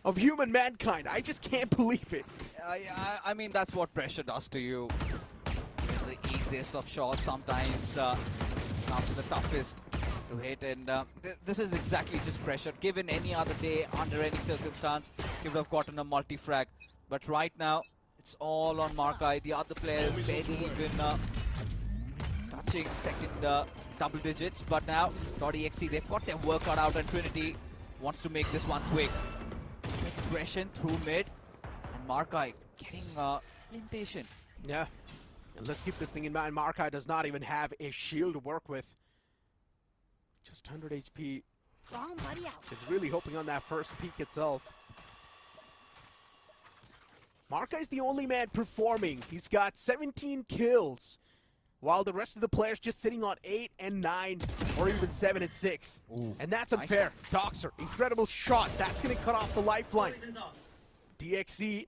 of human mankind. I just can't believe it. I mean, that's what pressure does to you. The easiest of shots sometimes comes the toughest to hit, and this is exactly just pressure. Given any other day, under any circumstance, he would have gotten a multi-frag. But right now, it's all on Markai. The other players barely even touching second double digits. But now, .exe, they've got their work cut out, and Trinity wants to make this one quick. Aggression through mid, and Markai getting impatient. Yeah. And let's keep this thing in mind. Markai does not even have a shield to work with. Just 100 HP. Wrong buddy out. Is really hoping on that first peak itself. Markai's the only man performing. He's got 17 kills, while the rest of the players just sitting on 8 and 9, or even 7 and 6. Ooh, and that's unfair. Nice. Doxer, incredible shot. That's going to cut off the lifeline. Poison's off. DXE,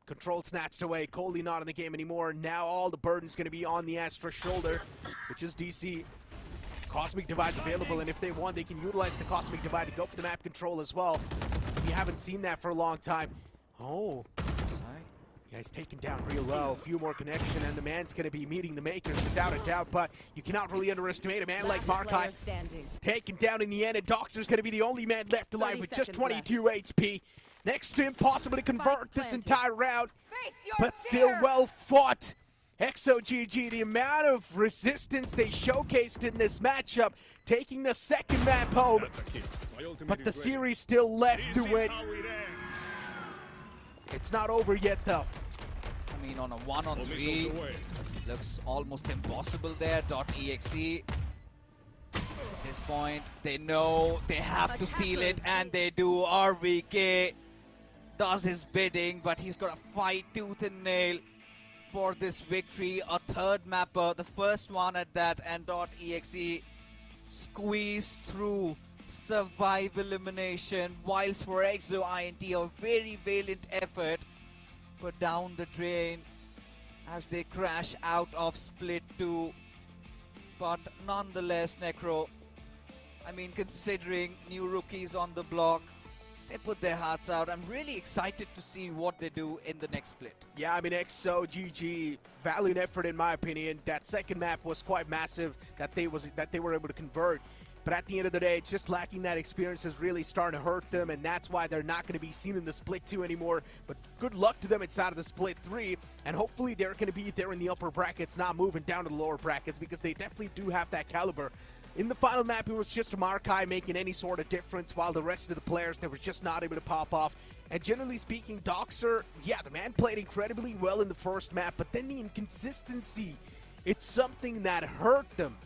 control snatched away. Coley not in the game anymore. Now all the burden's going to be on the Asterisk shoulder, which is DC. Cosmic Divide's available, and if they want, they can utilize the Cosmic Divide to go for the map control as well. We haven't seen that for a long time. Oh. Yeah, he's taken down real well. A few more connection, and the man's going to be meeting the makers without a doubt, but you cannot really underestimate a man like Markai. Taken down in the end, and Doxer's going to be the only man left alive with just 22 HP. Next to impossible to convert this entire round, but still well fought. XOGG, the amount of resistance they showcased in this matchup, taking the second map home, but the series still left to win. It's not over yet, though. I mean, on a 1-on-3, looks almost impossible there. .exe. At this point, they know they have to seal it, and they do. RVK does his bidding, but he's got to fight tooth and nail for this victory. A third mapper, the first one at that, and .exe squeezed through, survive elimination, whilst for EXE a very valiant effort, but down the drain as they crash out of Split 2. But nonetheless, Necro, I mean, considering new rookies on the block, they put their hearts out. I'm really excited to see what they do in the next split. Yeah, I mean, XOGG, valiant effort in my opinion. That second map was quite massive that they were able to convert. But at the end of the day, it's just lacking that experience is really starting to hurt them, and that's why they're not going to be seen in the Split 2 anymore. But good luck to them inside of the Split 3, and hopefully they're going to be there in the upper brackets, not moving down to the lower brackets, because they definitely do have that caliber. In the final map, it was just Markai making any sort of difference, while the rest of the players, they were just not able to pop off. And generally speaking, Doxer, yeah, the man played incredibly well in the first map, but then the inconsistency, it's something that hurt them.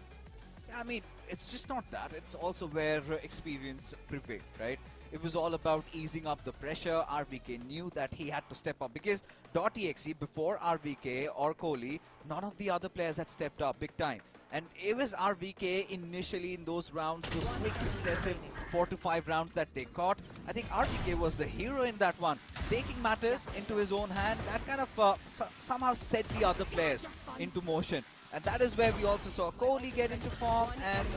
I mean, it's just not that. It's also where experience prevailed, right? It was all about easing up the pressure. RVK knew that he had to step up, because .exe, before RVK or Kohli, none of the other players had stepped up big time. And it was RVK initially in those rounds, those quick successive 4 to 5 rounds that they caught. I think RVK was the hero in that one, taking matters into his own hand. That kind of somehow set the other players into motion. And that is where we also saw Kohli get into form, and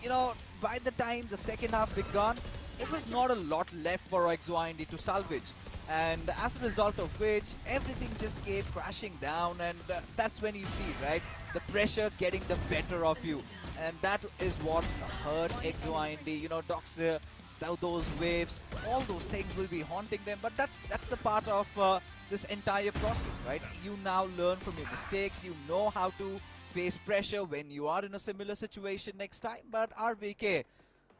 you know, by the time the second half began, it was not a lot left for EXE to salvage. And as a result of which, everything just came crashing down, and that's when you see, right, the pressure getting the better of you. And that is what hurt EXE. You know, Doxer, those waves, all those things will be haunting them, but that's the part of this entire process, right? You now learn from your mistakes, you know how to face pressure when you are in a similar situation next time. But RVK,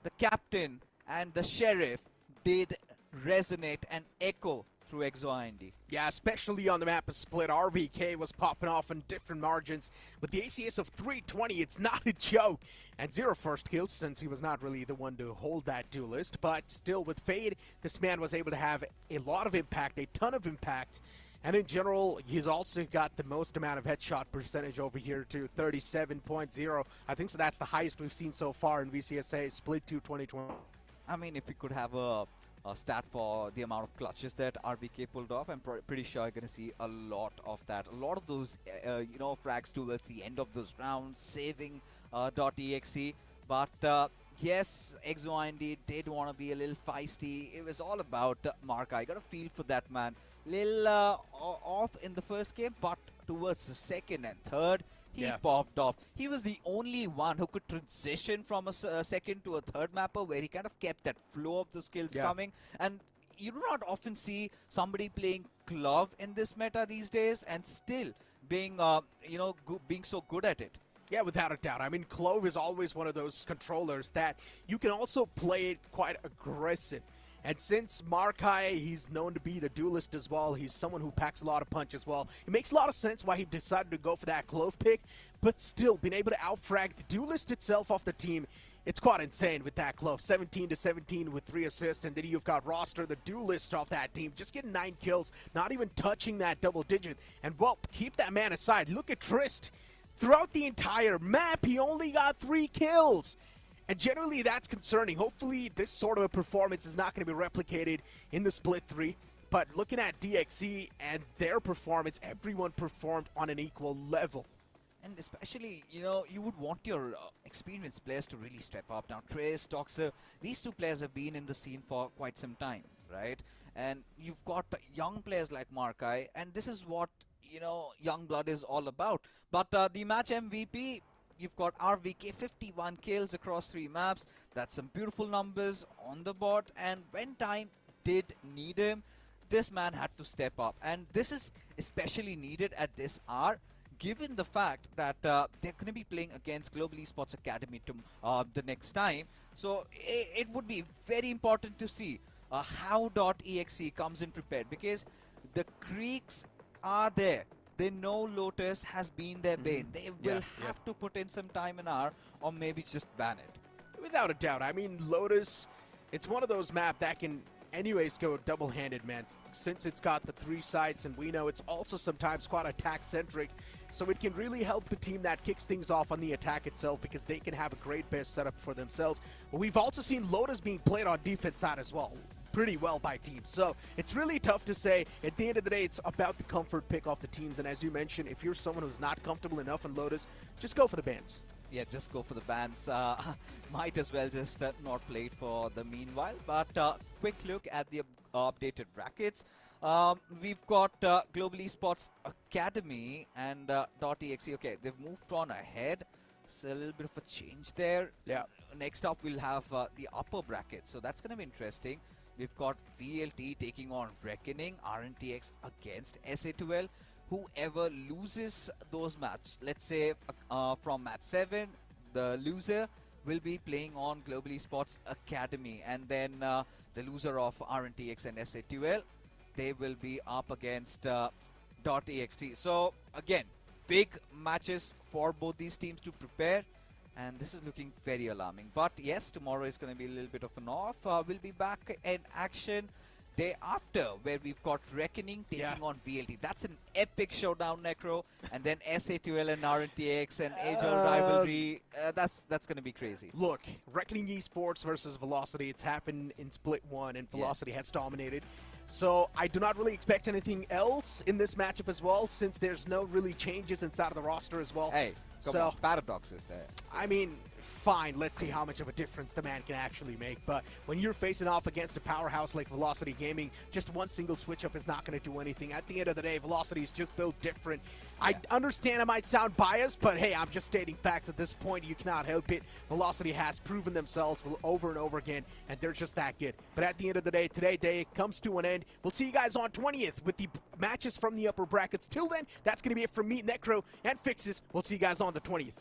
the captain and the sheriff, did resonate and echo through EXE. Yeah, especially on the map of Split, RVK was popping off on different margins. With the ACS of 320, it's not a joke. And 0 first kills, since he was not really the one to hold that duelist. But still, with Fade, this man was able to have a lot of impact, a ton of impact. And in general, he's also got the most amount of headshot percentage over here to 37.0. I think so that's the highest we've seen so far in VCSA Split 2 2020. I mean, if we could have a stat for the amount of clutches that RVK pulled off, I'm pretty sure you're going to see a lot of that. A lot of those, frags towards the end of those rounds, saving .exe. But yes, EXE did want to be a little feisty. It was all about Mark. I got a feel for that man. Little off in the first game, but towards the second and third, he popped off. He was the only one who could transition from a second to a third mapper, where he kind of kept that flow of the skills coming. And you do not often see somebody playing glove in this meta these days and still being, being so good at it. Yeah, without a doubt. I mean, Clove is always one of those controllers that you can also play it quite aggressive. And since Markai, he's known to be the duelist as well, he's someone who packs a lot of punch as well. It makes a lot of sense why he decided to go for that Clove pick, but still, being able to outfrag the duelist itself off the team, it's quite insane with that Clove. 17-17 with 3 assists, and then you've got Roster, the duelist off that team, just getting 9 kills, not even touching that double digit. And, well, keep that man aside. Look at Trist. Throughout the entire map, he only got 3 kills. And generally, that's concerning. Hopefully, this sort of a performance is not going to be replicated in the Split 3. But looking at DXE and their performance, everyone performed on an equal level. And especially, you would want your experienced players to really step up. Now, Trace, Toxer, these two players have been in the scene for quite some time, right? And you've got young players like Markai, and this is what, young blood is all about. But the match MVP, you've got RVK, 51 kills across 3 maps. That's some beautiful numbers on the board. And when time did need him, this man had to step up. And this is especially needed at this hour, given the fact that they're going to be playing against Global Esports Academy the next time. So it would be very important to see how .exe comes in prepared, because the creeks are there. They know Lotus has been their bane. They will have to put in some time and hour, or maybe just ban it. Without a doubt. I mean, Lotus, it's one of those maps that can anyways go double-handed, man. Since it's got the 3 sides, and we know it's also sometimes quite attack-centric, so it can really help the team that kicks things off on the attack itself, because they can have a great base setup for themselves. But we've also seen Lotus being played on defense side as well, pretty well by teams. So it's really tough to say. At the end of the day, it's about the comfort pick off the teams. And as you mentioned, if you're someone who's not comfortable enough in Lotus, just go for the bans. Yeah, just go for the bans. Might as well just not play it for the meanwhile. But quick look at the updated brackets. We've got Global Esports Academy and .exe. Okay, they've moved on ahead. So a little bit of a change there. Yeah. Next up, we'll have the upper bracket. So that's going to be interesting. We've got VLT taking on Reckoning, RNTX against SA12. Whoever loses those matches, let's say from match 7, the loser will be playing on Global Esports Academy. And then the loser of RNTX and SA12, they will be up against .exe. So again, big matches for both these teams to prepare. And this is looking very alarming. But yes, tomorrow is going to be a little bit of an off. We'll be back in action day after, where we've got Reckoning taking on VLT. That's an epic showdown, Necro. And then SA2L and RNTX and age-old rivalry. That's going to be crazy. Look, Reckoning Esports versus Velocity. It's happened in Split 1, and Velocity has dominated. So I do not really expect anything else in this matchup as well, since there's no really changes inside of the roster as well. Hey, come on, Paradox is there. I mean, fine, let's see how much of a difference the man can actually make. But when you're facing off against a powerhouse like Velocity Gaming, just one single switch up is not going to do anything. At the end of the day, Velocity is just built different. I understand it might sound biased, but hey, I'm just stating facts at this point. You cannot help it. Velocity has proven themselves over and over again, and they're just that good. But at the end of the day, today day comes to an end. We'll see you guys on 20th with the matches from the upper brackets. Till then, that's going to be it from me, Necro, and Fixes. We'll see you guys on the 20th.